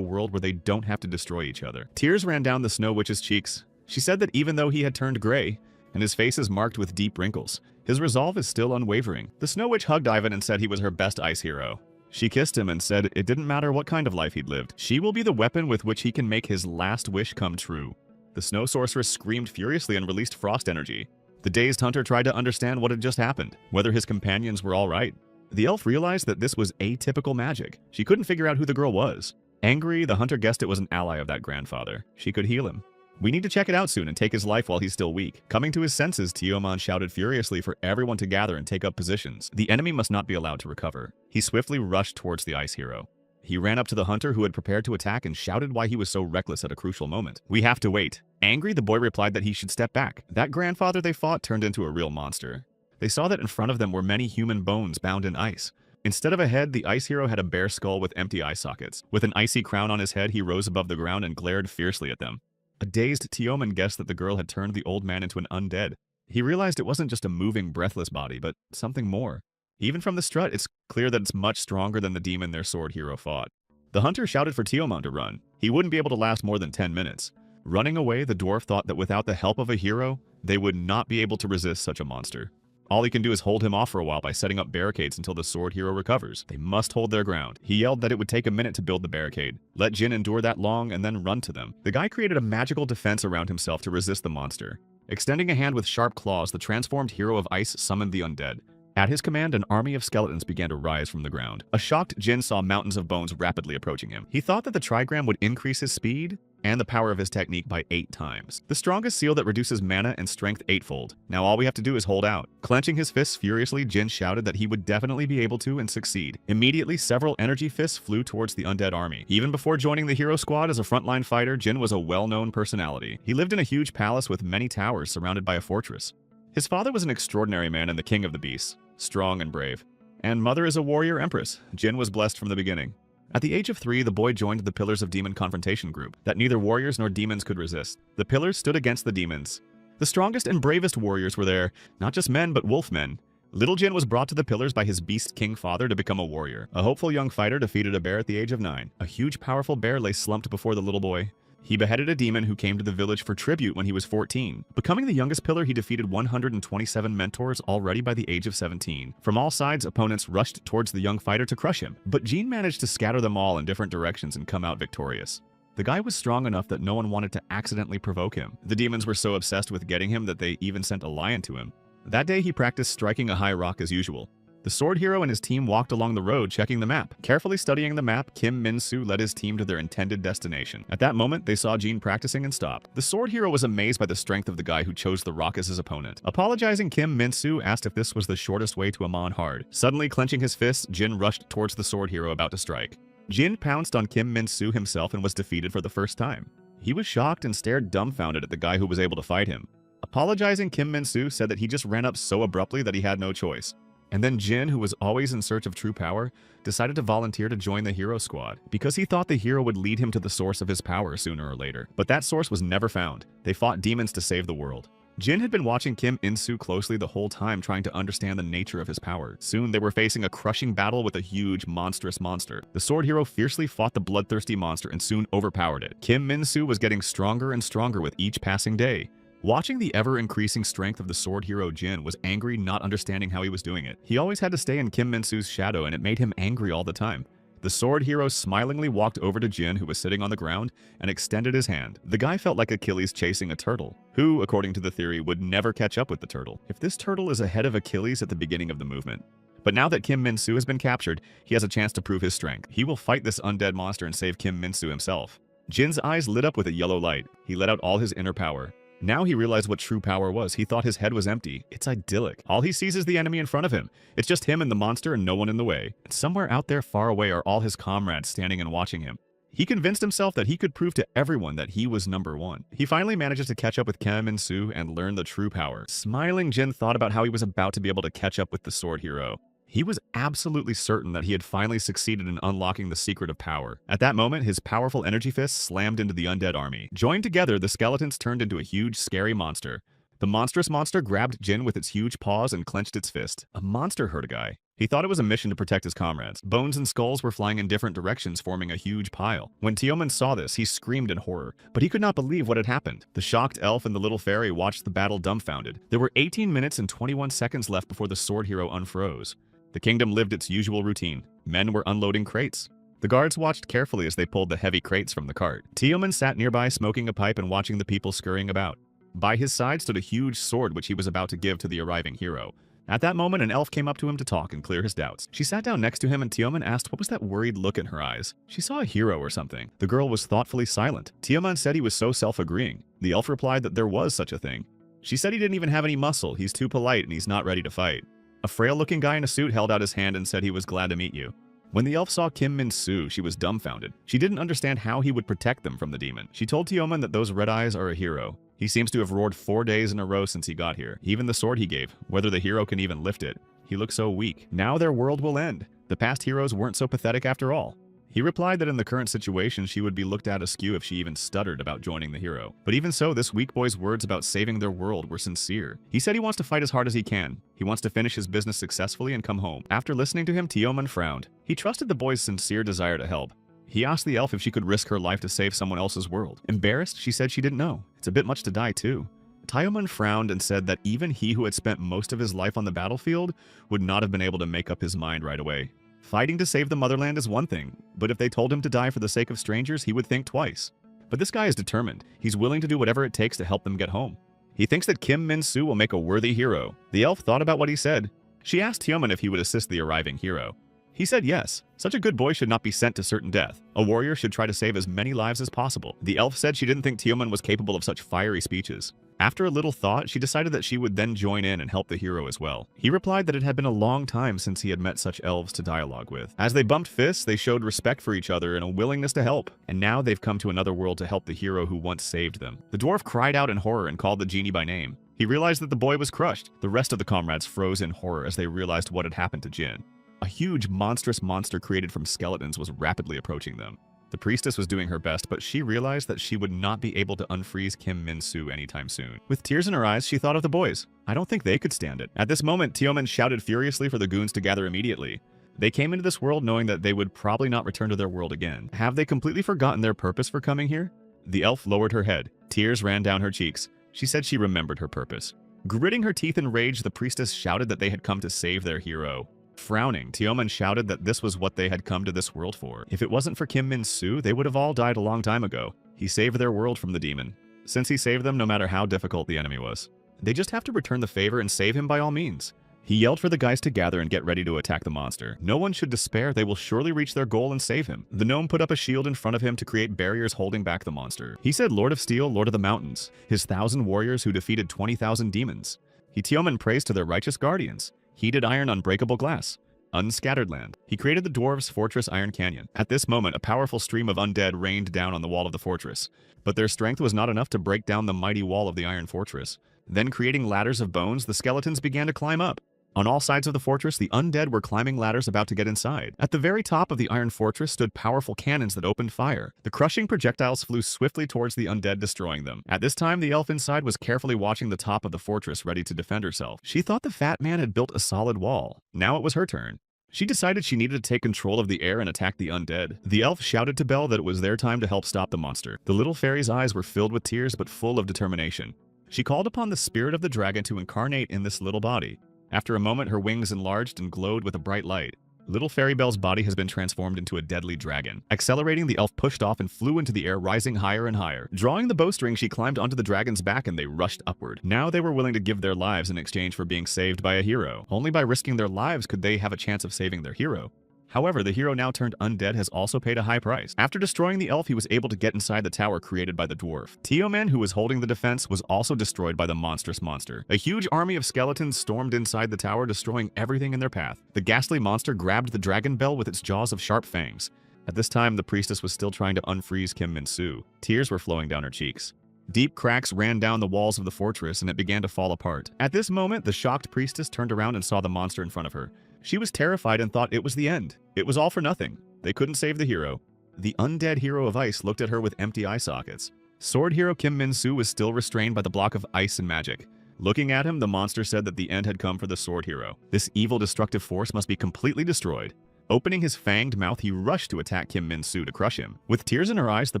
world where they don't have to destroy each other. Tears ran down the Snow Witch's cheeks. She said that even though he had turned gray, and his face is marked with deep wrinkles, his resolve is still unwavering. The Snow Witch hugged Ivan and said he was her best ice hero. She kissed him and said it didn't matter what kind of life he'd lived. She will be the weapon with which he can make his last wish come true. The Snow Sorceress screamed furiously and released frost energy. The dazed hunter tried to understand what had just happened, whether his companions were all right. The elf realized that this was atypical magic. She couldn't figure out who the girl was. Angry, the hunter guessed it was an ally of that grandfather. She could heal him. We need to check it out soon and take his life while he's still weak. Coming to his senses, Teoman shouted furiously for everyone to gather and take up positions. The enemy must not be allowed to recover. He swiftly rushed towards the ice hero. He ran up to the hunter who had prepared to attack and shouted why he was so reckless at a crucial moment. We have to wait. Angry, the boy replied that he should step back. That grandfather they fought turned into a real monster. They saw that in front of them were many human bones bound in ice. Instead of a head, the ice hero had a bare skull with empty eye sockets. With an icy crown on his head, he rose above the ground and glared fiercely at them. A dazed Teoman guessed that the girl had turned the old man into an undead. He realized it wasn't just a moving, breathless body, but something more. Even from the strut, it's clear that it's much stronger than the demon their sword hero fought. The hunter shouted for Teoman to run. He wouldn't be able to last more than 10 minutes. Running away, the dwarf thought that without the help of a hero, they would not be able to resist such a monster. All he can do is hold him off for a while by setting up barricades until the sword hero recovers. They must hold their ground. He yelled that it would take a minute to build the barricade. Let Jin endure that long and then run to them. The guy created a magical defense around himself to resist the monster. Extending a hand with sharp claws, the transformed hero of ice summoned the undead. At his command, an army of skeletons began to rise from the ground. A shocked Jin saw mountains of bones rapidly approaching him. He thought that the trigram would increase his speed and the power of his technique by 8 times. The strongest seal that reduces mana and strength 8-fold. Now all we have to do is hold out. Clenching his fists furiously, Jin shouted that he would definitely be able to and succeed. Immediately, several energy fists flew towards the undead army. Even before joining the hero squad as a frontline fighter, Jin was a well-known personality. He lived in a huge palace with many towers surrounded by a fortress. His father was an extraordinary man and the king of the beasts, strong and brave. And mother is a warrior empress. Jin was blessed from the beginning. At the age of 3, the boy joined the Pillars of Demon Confrontation group that neither warriors nor demons could resist. The pillars stood against the demons. The strongest and bravest warriors were there, not just men but wolf men. Little Jin was brought to the pillars by his beast king father to become a warrior. A hopeful young fighter defeated a bear at the age of 9. A huge powerful bear lay slumped before the little boy. He beheaded a demon who came to the village for tribute when he was 14. Becoming the youngest pillar, he defeated 127 mentors already by the age of 17. From all sides, opponents rushed towards the young fighter to crush him, but Jin managed to scatter them all in different directions and come out victorious. The guy was strong enough that no one wanted to accidentally provoke him. The demons were so obsessed with getting him that they even sent a lion to him. That day, he practiced striking a high rock as usual. The sword hero and his team walked along the road checking the map. Carefully studying the map, Kim Min-soo led his team to their intended destination. At that moment, they saw Jin practicing and stopped. The sword hero was amazed by the strength of the guy who chose the rock as his opponent. Apologizing, Kim Min-soo asked if this was the shortest way to Amon Hard. Suddenly clenching his fists, Jin rushed towards the sword hero about to strike. Jin pounced on Kim Min-soo himself and was defeated for the first time. He was shocked and stared dumbfounded at the guy who was able to fight him. Apologizing, Kim Min-soo said that he just ran up so abruptly that he had no choice. And then Jin, who was always in search of true power, decided to volunteer to join the hero squad because he thought the hero would lead him to the source of his power sooner or later. But that source was never found. They fought demons to save the world. Jin had been watching Kim In-soo closely the whole time, trying to understand the nature of his power. Soon they were facing a crushing battle with a huge, monstrous monster. The sword hero fiercely fought the bloodthirsty monster and soon overpowered it. Kim Min-soo was getting stronger and stronger with each passing day. Watching the ever-increasing strength of the sword hero Jin was angry, not understanding how he was doing it. He always had to stay in Kim Min-soo's shadow, and it made him angry all the time. The sword hero smilingly walked over to Jin, who was sitting on the ground, and extended his hand. The guy felt like Achilles chasing a turtle, who, according to the theory, would never catch up with the turtle. If this turtle is ahead of Achilles at the beginning of the movement. But now that Kim Min-soo has been captured, he has a chance to prove his strength. He will fight this undead monster and save Kim Min-soo himself. Jin's eyes lit up with a yellow light. He let out all his inner power. Now he realized what true power was. He thought his head was empty. It's idyllic. All he sees is the enemy in front of him. It's just him and the monster and no one in the way. And somewhere out there far away are all his comrades standing and watching him. He convinced himself that he could prove to everyone that he was number one. He finally manages to catch up with Kim Min-soo and learn the true power. Smiling, Jin thought about how he was about to be able to catch up with the sword hero. He was absolutely certain that he had finally succeeded in unlocking the secret of power. At that moment, his powerful energy fist slammed into the undead army. Joined together, the skeletons turned into a huge, scary monster. The monstrous monster grabbed Jin with its huge paws and clenched its fist. A monster hurt a guy. He thought it was a mission to protect his comrades. Bones and skulls were flying in different directions, forming a huge pile. When Teoman saw this, he screamed in horror, but he could not believe what had happened. The shocked elf and the little fairy watched the battle dumbfounded. There were 18 minutes and 21 seconds left before the sword hero unfroze. The kingdom lived its usual routine. Men were unloading crates. The guards watched carefully as they pulled the heavy crates from the cart. Teoman sat nearby smoking a pipe and watching the people scurrying about. By his side stood a huge sword which he was about to give to the arriving hero. At that moment, an elf came up to him to talk and clear his doubts. She sat down next to him and Teoman asked what was that worried look in her eyes. She saw a hero or something. The girl was thoughtfully silent. Teoman said he was so self-agreeing. The elf replied that there was such a thing. She said he didn't even have any muscle. He's too polite and he's not ready to fight. A frail-looking guy in a suit held out his hand and said he was glad to meet you. When the elf saw Kim Min-soo, she was dumbfounded. She didn't understand how he would protect them from the demon. She told Teoman that those red eyes are a hero. He seems to have roared 4 days in a row since he got here. Even the sword he gave, whether the hero can even lift it. He looks so weak. Now their world will end. The past heroes weren't so pathetic after all. He replied that in the current situation, she would be looked at askew if she even stuttered about joining the hero. But even so, this weak boy's words about saving their world were sincere. He said he wants to fight as hard as he can. He wants to finish his business successfully and come home. After listening to him, Teoman frowned. He trusted the boy's sincere desire to help. He asked the elf if she could risk her life to save someone else's world. Embarrassed, she said she didn't know. It's a bit much to die too. Teoman frowned and said that even he who had spent most of his life on the battlefield would not have been able to make up his mind right away. Fighting to save the motherland is one thing, but if they told him to die for the sake of strangers, he would think twice. But this guy is determined. He's willing to do whatever it takes to help them get home. He thinks that Kim Min-soo will make a worthy hero. The elf thought about what he said. She asked Teoman if he would assist the arriving hero. He said yes. Such a good boy should not be sent to certain death. A warrior should try to save as many lives as possible. The elf said she didn't think Teoman was capable of such fiery speeches. After a little thought, she decided that she would then join in and help the hero as well. He replied that it had been a long time since he had met such elves to dialogue with. As they bumped fists, they showed respect for each other and a willingness to help. And now they've come to another world to help the hero who once saved them. The dwarf cried out in horror and called the genie by name. He realized that the boy was crushed. The rest of the comrades froze in horror as they realized what had happened to Jin. A huge, monstrous monster created from skeletons was rapidly approaching them. The priestess was doing her best, but she realized that she would not be able to unfreeze Kim Min-soo anytime soon. With tears in her eyes, she thought of the boys. I don't think they could stand it. At this moment, Teoman shouted furiously for the goons to gather immediately. They came into this world knowing that they would probably not return to their world again. Have they completely forgotten their purpose for coming here? The elf lowered her head. Tears ran down her cheeks. She said she remembered her purpose. Gritting her teeth in rage, the priestess shouted that they had come to save their hero. Frowning, Teoman shouted that this was what they had come to this world for. If it wasn't for Kim Min-soo, they would have all died a long time ago. He saved their world from the demon. Since he saved them, no matter how difficult the enemy was. They just have to return the favor and save him by all means. He yelled for the guys to gather and get ready to attack the monster. No one should despair, they will surely reach their goal and save him. The gnome put up a shield in front of him to create barriers holding back the monster. He said Lord of Steel, Lord of the Mountains, his 1,000 warriors who defeated 20,000 demons. Teoman praised to their righteous guardians. Heated iron, unbreakable glass. Unscattered land. He created the dwarves' fortress Iron Canyon. At this moment, a powerful stream of undead rained down on the wall of the fortress. But their strength was not enough to break down the mighty wall of the iron fortress. Then, creating ladders of bones, the skeletons began to climb up. On all sides of the fortress, the undead were climbing ladders about to get inside. At the very top of the iron fortress stood powerful cannons that opened fire. The crushing projectiles flew swiftly towards the undead, destroying them. At this time, the elf inside was carefully watching the top of the fortress, ready to defend herself. She thought the fat man had built a solid wall. Now it was her turn. She decided she needed to take control of the air and attack the undead. The elf shouted to Belle that it was their time to help stop the monster. The little fairy's eyes were filled with tears but full of determination. She called upon the spirit of the dragon to incarnate in this little body. After a moment, her wings enlarged and glowed with a bright light. Little Fairy Belle's body has been transformed into a deadly dragon. Accelerating, the elf pushed off and flew into the air, rising higher and higher. Drawing the bowstring, she climbed onto the dragon's back and they rushed upward. Now they were willing to give their lives in exchange for being saved by a hero. Only by risking their lives could they have a chance of saving their hero. However, the hero now turned undead has also paid a high price. After destroying the elf, he was able to get inside the tower created by the dwarf. Teoman, who was holding the defense, was also destroyed by the monstrous monster. A huge army of skeletons stormed inside the tower, destroying everything in their path. The ghastly monster grabbed the dragon bell with its jaws of sharp fangs. At this time, the priestess was still trying to unfreeze Kim Min-soo. Tears were flowing down her cheeks. Deep cracks ran down the walls of the fortress and it began to fall apart. At this moment, the shocked priestess turned around and saw the monster in front of her. She was terrified and thought it was the end. It was all for nothing. They couldn't save the hero. The undead hero of ice looked at her with empty eye sockets. Sword hero Kim Min-soo was still restrained by the block of ice and magic. Looking at him, the monster said that the end had come for the sword hero. This evil destructive force must be completely destroyed. Opening his fanged mouth, he rushed to attack Kim Min-soo to crush him. With tears in her eyes, the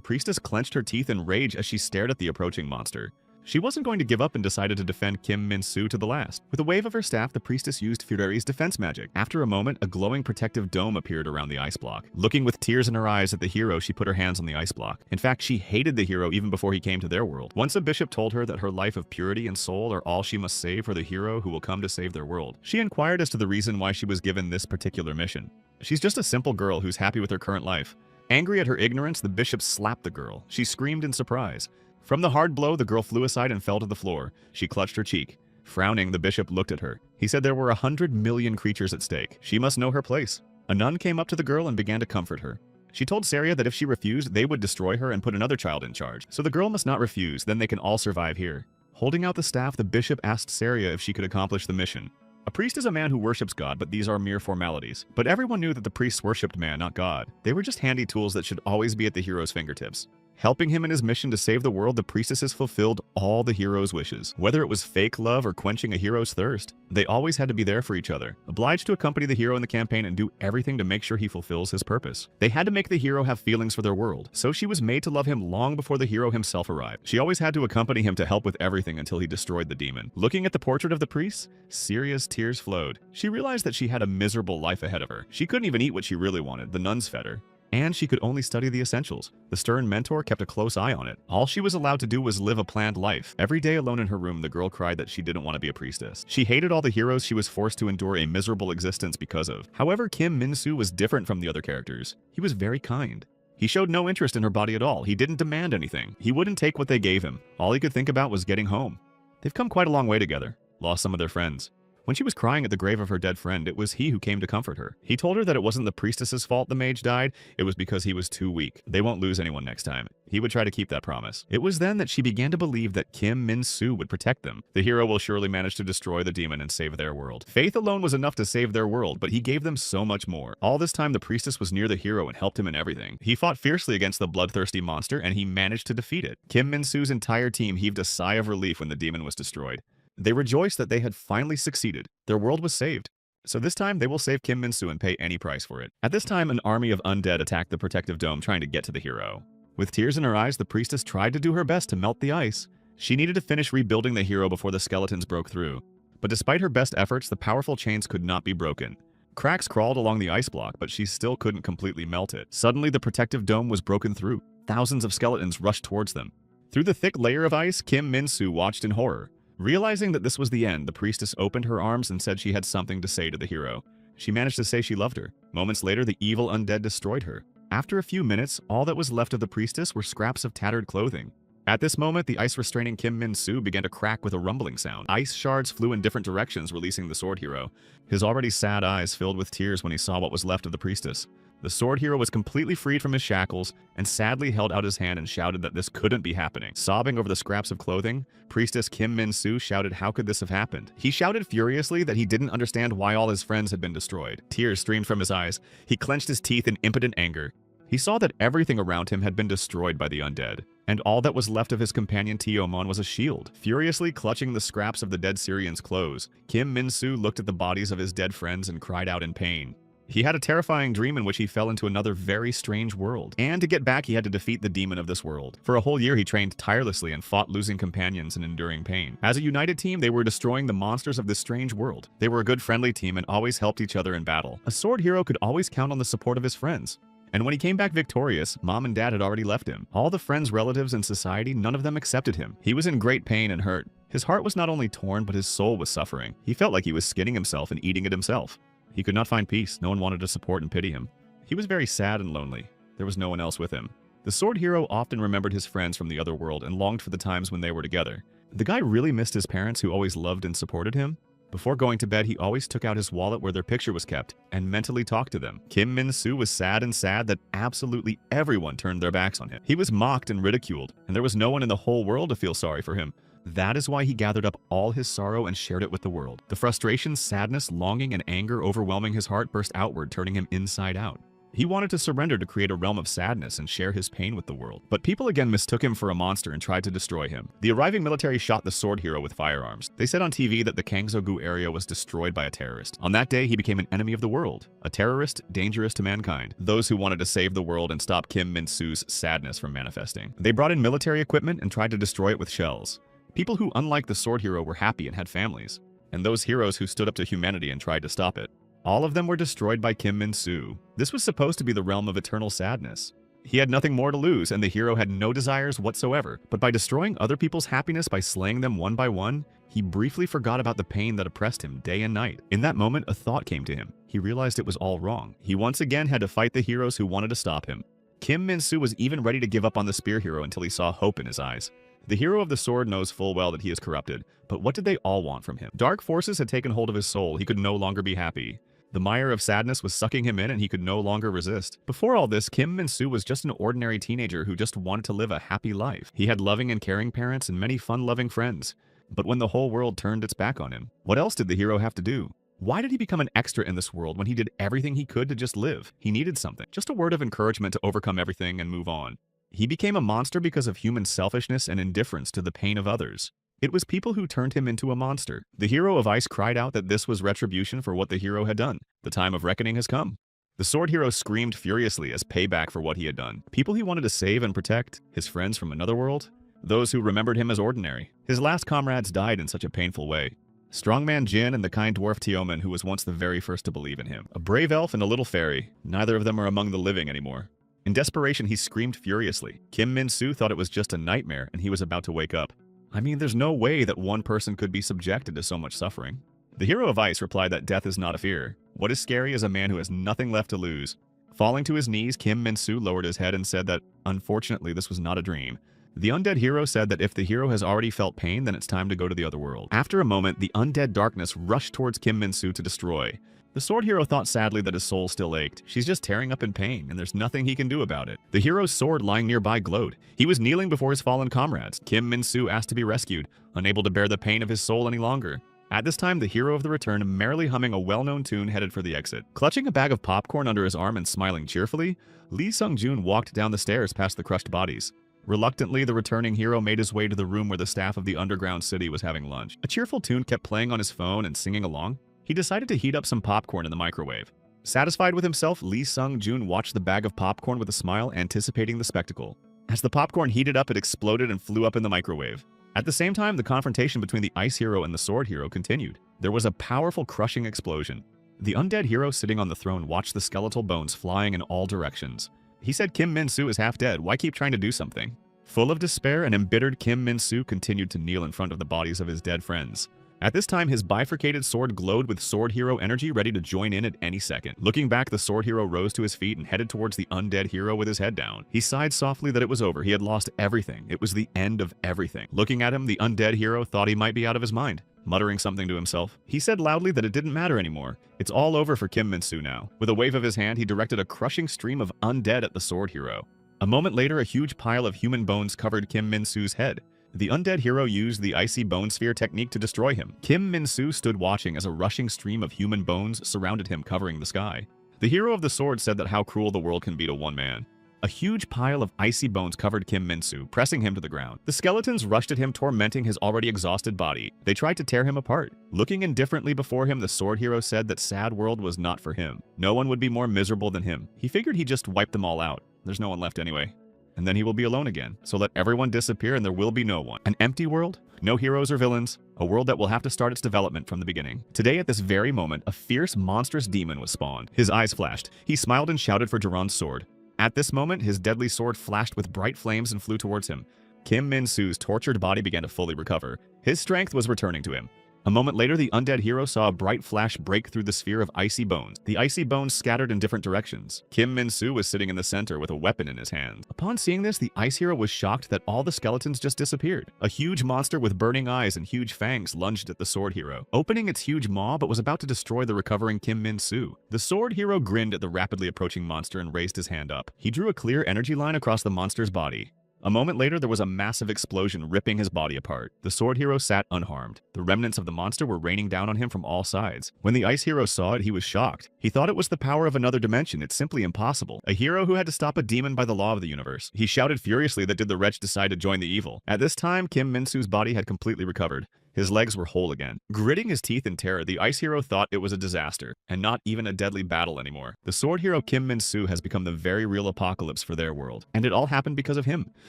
priestess clenched her teeth in rage as she stared at the approaching monster. She wasn't going to give up and decided to defend Kim Min-soo to the last. With a wave of her staff, the priestess used Fury's defense magic. After a moment, a glowing protective dome appeared around the ice block. Looking with tears in her eyes at the hero, she put her hands on the ice block. In fact, she hated the hero even before he came to their world. Once a bishop told her that her life of purity and soul are all she must save for the hero who will come to save their world. She inquired as to the reason why she was given this particular mission. She's just a simple girl who's happy with her current life. Angry at her ignorance, the bishop slapped the girl. She screamed in surprise. From the hard blow, the girl flew aside and fell to the floor. She clutched her cheek. Frowning, the bishop looked at her. He said there were 100 million creatures at stake. She must know her place. A nun came up to the girl and began to comfort her. She told Saria that if she refused, they would destroy her and put another child in charge. So the girl must not refuse, then they can all survive here. Holding out the staff, the bishop asked Saria if she could accomplish the mission. A priest is a man who worships God, but these are mere formalities. But everyone knew that the priests worshipped man, not God. They were just handy tools that should always be at the hero's fingertips. Helping him in his mission to save the world, the priestesses fulfilled all the hero's wishes. Whether it was fake love or quenching a hero's thirst, they always had to be there for each other, obliged to accompany the hero in the campaign and do everything to make sure he fulfills his purpose. They had to make the hero have feelings for their world, so she was made to love him long before the hero himself arrived. She always had to accompany him to help with everything until he destroyed the demon. Looking at the portrait of the priest, Saria's tears flowed. She realized that she had a miserable life ahead of her. She couldn't even eat what she really wanted. The nuns fed her. And she could only study the essentials. The stern mentor kept a close eye on it. All she was allowed to do was live a planned life. Every day alone in her room, the girl cried that she didn't want to be a priestess. She hated all the heroes she was forced to endure a miserable existence because of. However, Kim Min-soo was different from the other characters. He was very kind. He showed no interest in her body at all. He didn't demand anything. He wouldn't take what they gave him. All he could think about was getting home. They've come quite a long way together. Lost some of their friends. When she was crying at the grave of her dead friend, it was he who came to comfort her. He told her that it wasn't the priestess's fault the mage died, it was because he was too weak. They won't lose anyone next time. He would try to keep that promise. It was then that she began to believe that Kim Min-soo would protect them. The hero will surely manage to destroy the demon and save their world. Faith alone was enough to save their world, but he gave them so much more. All this time, the priestess was near the hero and helped him in everything. He fought fiercely against the bloodthirsty monster, and he managed to defeat it. Kim Min-soo's entire team heaved a sigh of relief when the demon was destroyed. They rejoiced that they had finally succeeded. Their world was saved. So this time, they will save Kim Min-soo and pay any price for it. At this time, an army of undead attacked the protective dome, trying to get to the hero. With tears in her eyes, the priestess tried to do her best to melt the ice. She needed to finish rebuilding the hero before the skeletons broke through. But despite her best efforts, the powerful chains could not be broken. Cracks crawled along the ice block, but she still couldn't completely melt it. Suddenly, the protective dome was broken through. Thousands of skeletons rushed towards them. Through the thick layer of ice, Kim Min-soo watched in horror. Realizing that this was the end, the priestess opened her arms and said she had something to say to the hero. She managed to say she loved her. Moments later, the evil undead destroyed her. After a few minutes, all that was left of the priestess were scraps of tattered clothing. At this moment, the ice-restraining Kim Min-soo began to crack with a rumbling sound. Ice shards flew in different directions, releasing the sword hero. His already sad eyes filled with tears when he saw what was left of the priestess. The sword hero was completely freed from his shackles and sadly held out his hand and shouted that this couldn't be happening. Sobbing over the scraps of clothing, priestess Kim Min-soo shouted how could this have happened. He shouted furiously that he didn't understand why all his friends had been destroyed. Tears streamed from his eyes. He clenched his teeth in impotent anger. He saw that everything around him had been destroyed by the undead, and all that was left of his companion Teomon was a shield. Furiously clutching the scraps of the dead Syrian's clothes, Kim Min-soo looked at the bodies of his dead friends and cried out in pain. He had a terrifying dream in which he fell into another very strange world. And to get back, he had to defeat the demon of this world. For a whole year, he trained tirelessly and fought losing companions and enduring pain. As a united team, they were destroying the monsters of this strange world. They were a good friendly team and always helped each other in battle. A sword hero could always count on the support of his friends. And when he came back victorious, mom and dad had already left him. All the friends, relatives, and society, none of them accepted him. He was in great pain and hurt. His heart was not only torn, but his soul was suffering. He felt like he was skinning himself and eating it himself. He could not find peace. No one wanted to support and pity him. He was very sad and lonely. There was no one else with him. The sword hero often remembered his friends from the other world and longed for the times when they were together. The guy really missed his parents who always loved and supported him. Before going to bed, he always took out his wallet where their picture was kept and mentally talked to them. Kim Min-soo was sad that absolutely everyone turned their backs on him. He was mocked and ridiculed, and there was no one in the whole world to feel sorry for him. That is why he gathered up all his sorrow and shared it with the world. The frustration, sadness, longing, and anger overwhelming his heart burst outward, turning him inside out. He wanted to surrender to create a realm of sadness and share his pain with the world. But people again mistook him for a monster and tried to destroy him. The arriving military shot the sword hero with firearms. They said on TV that the Kangso-gu area was destroyed by a terrorist. On that day, he became an enemy of the world. A terrorist, dangerous to mankind. Those who wanted to save the world and stop Kim Min-soo's sadness from manifesting. They brought in military equipment and tried to destroy it with shells. People who, unlike the sword hero, were happy and had families. And those heroes who stood up to humanity and tried to stop it. All of them were destroyed by Kim Min-soo. This was supposed to be the realm of eternal sadness. He had nothing more to lose, and the hero had no desires whatsoever. But by destroying other people's happiness by slaying them one by one, he briefly forgot about the pain that oppressed him day and night. In that moment, a thought came to him. He realized it was all wrong. He once again had to fight the heroes who wanted to stop him. Kim Min-soo was even ready to give up on the spear hero until he saw hope in his eyes. The hero of the sword knows full well that he is corrupted, but what did they all want from him? Dark forces had taken hold of his soul. He could no longer be happy. The mire of sadness was sucking him in and he could no longer resist. Before all this, Kim Min-soo was just an ordinary teenager who just wanted to live a happy life. He had loving and caring parents and many fun-loving friends. But when the whole world turned its back on him, what else did the hero have to do? Why did he become an extra in this world when he did everything he could to just live? He needed something, just a word of encouragement to overcome everything and move on. He became a monster because of human selfishness and indifference to the pain of others. It was people who turned him into a monster. The hero of ice cried out that this was retribution for what the hero had done. The time of reckoning has come. The sword hero screamed furiously as payback for what he had done. People he wanted to save and protect, his friends from another world, those who remembered him as ordinary. His last comrades died in such a painful way. Strongman Jin and the kind dwarf Tioman, who was once the very first to believe in him. A brave elf and a little fairy. Neither of them are among the living anymore. In desperation, he screamed furiously. Kim Min-soo thought it was just a nightmare and he was about to wake up. I mean, there's no way that one person could be subjected to so much suffering. The hero of ice replied that death is not a fear. What is scary is a man who has nothing left to lose. Falling to his knees, Kim Min-soo lowered his head and said that, unfortunately, this was not a dream. The undead hero said that if the hero has already felt pain, then it's time to go to the other world. After a moment, the undead darkness rushed towards Kim Min-soo to destroy. The sword hero thought sadly that his soul still ached. She's just tearing up in pain, and there's nothing he can do about it. The hero's sword lying nearby glowed. He was kneeling before his fallen comrades. Kim Min-soo asked to be rescued, unable to bear the pain of his soul any longer. At this time, the hero of the return, merrily humming a well-known tune, headed for the exit. Clutching a bag of popcorn under his arm and smiling cheerfully, Lee Sung-joon walked down the stairs past the crushed bodies. Reluctantly, the returning hero made his way to the room where the staff of the underground city was having lunch. A cheerful tune kept playing on his phone and singing along. He decided to heat up some popcorn in the microwave. Satisfied with himself, Lee Sung-joon watched the bag of popcorn with a smile, anticipating the spectacle. As the popcorn heated up, it exploded and flew up in the microwave. At the same time, the confrontation between the ice hero and the sword hero continued. There was a powerful crushing explosion. The undead hero sitting on the throne watched the skeletal bones flying in all directions. He said Kim Min-soo is half dead. Why keep trying to do something? Full of despair and embittered, Kim Min-soo continued to kneel in front of the bodies of his dead friends. At this time, his bifurcated sword glowed with sword hero energy, ready to join in at any second. Looking back, the sword hero rose to his feet and headed towards the undead hero with his head down. He sighed softly that it was over. He had lost everything. It was the end of everything. Looking at him, the undead hero thought he might be out of his mind. Muttering something to himself, he said loudly that it didn't matter anymore. It's all over for Kim Min-soo now. With a wave of his hand, he directed a crushing stream of undead at the sword hero. A moment later, a huge pile of human bones covered Kim Min-soo's head. The undead hero used the icy bone sphere technique to destroy him. Kim Min-soo stood watching as a rushing stream of human bones surrounded him, covering the sky. The hero of the sword said that how cruel the world can be to one man. A huge pile of icy bones covered Kim Min-soo, pressing him to the ground. The skeletons rushed at him, tormenting his already exhausted body. They tried to tear him apart. Looking indifferently before him, the sword hero said that sad world was not for him. No one would be more miserable than him. He figured he'd just wipe them all out. There's no one left anyway. And then he will be alone again. So let everyone disappear and there will be no one. An empty world? No heroes or villains? A world that will have to start its development from the beginning. Today, at this very moment, a fierce, monstrous demon was spawned. His eyes flashed. He smiled and shouted for Duran's sword. At this moment, his deadly sword flashed with bright flames and flew towards him. Kim Min-soo's tortured body began to fully recover. His strength was returning to him. A moment later, the undead hero saw a bright flash break through the sphere of icy bones. The icy bones scattered in different directions. Kim Min-soo was sitting in the center with a weapon in his hand. Upon seeing this, the ice hero was shocked that all the skeletons just disappeared. A huge monster with burning eyes and huge fangs lunged at the sword hero, opening its huge maw but was about to destroy the recovering Kim Min-soo. The sword hero grinned at the rapidly approaching monster and raised his hand up. He drew a clear energy line across the monster's body. A moment later, there was a massive explosion ripping his body apart. The sword hero sat unharmed. The remnants of the monster were raining down on him from all sides. When the ice hero saw it, he was shocked. He thought it was the power of another dimension. It's simply impossible. A hero who had to stop a demon by the law of the universe. He shouted furiously that did the wretch decide to join the evil. At this time, Kim Min-soo's body had completely recovered. His legs were whole again. Gritting his teeth in terror, the ice hero thought it was a disaster, and not even a deadly battle anymore. The sword hero Kim Min-soo has become the very real apocalypse for their world. And it all happened because of him.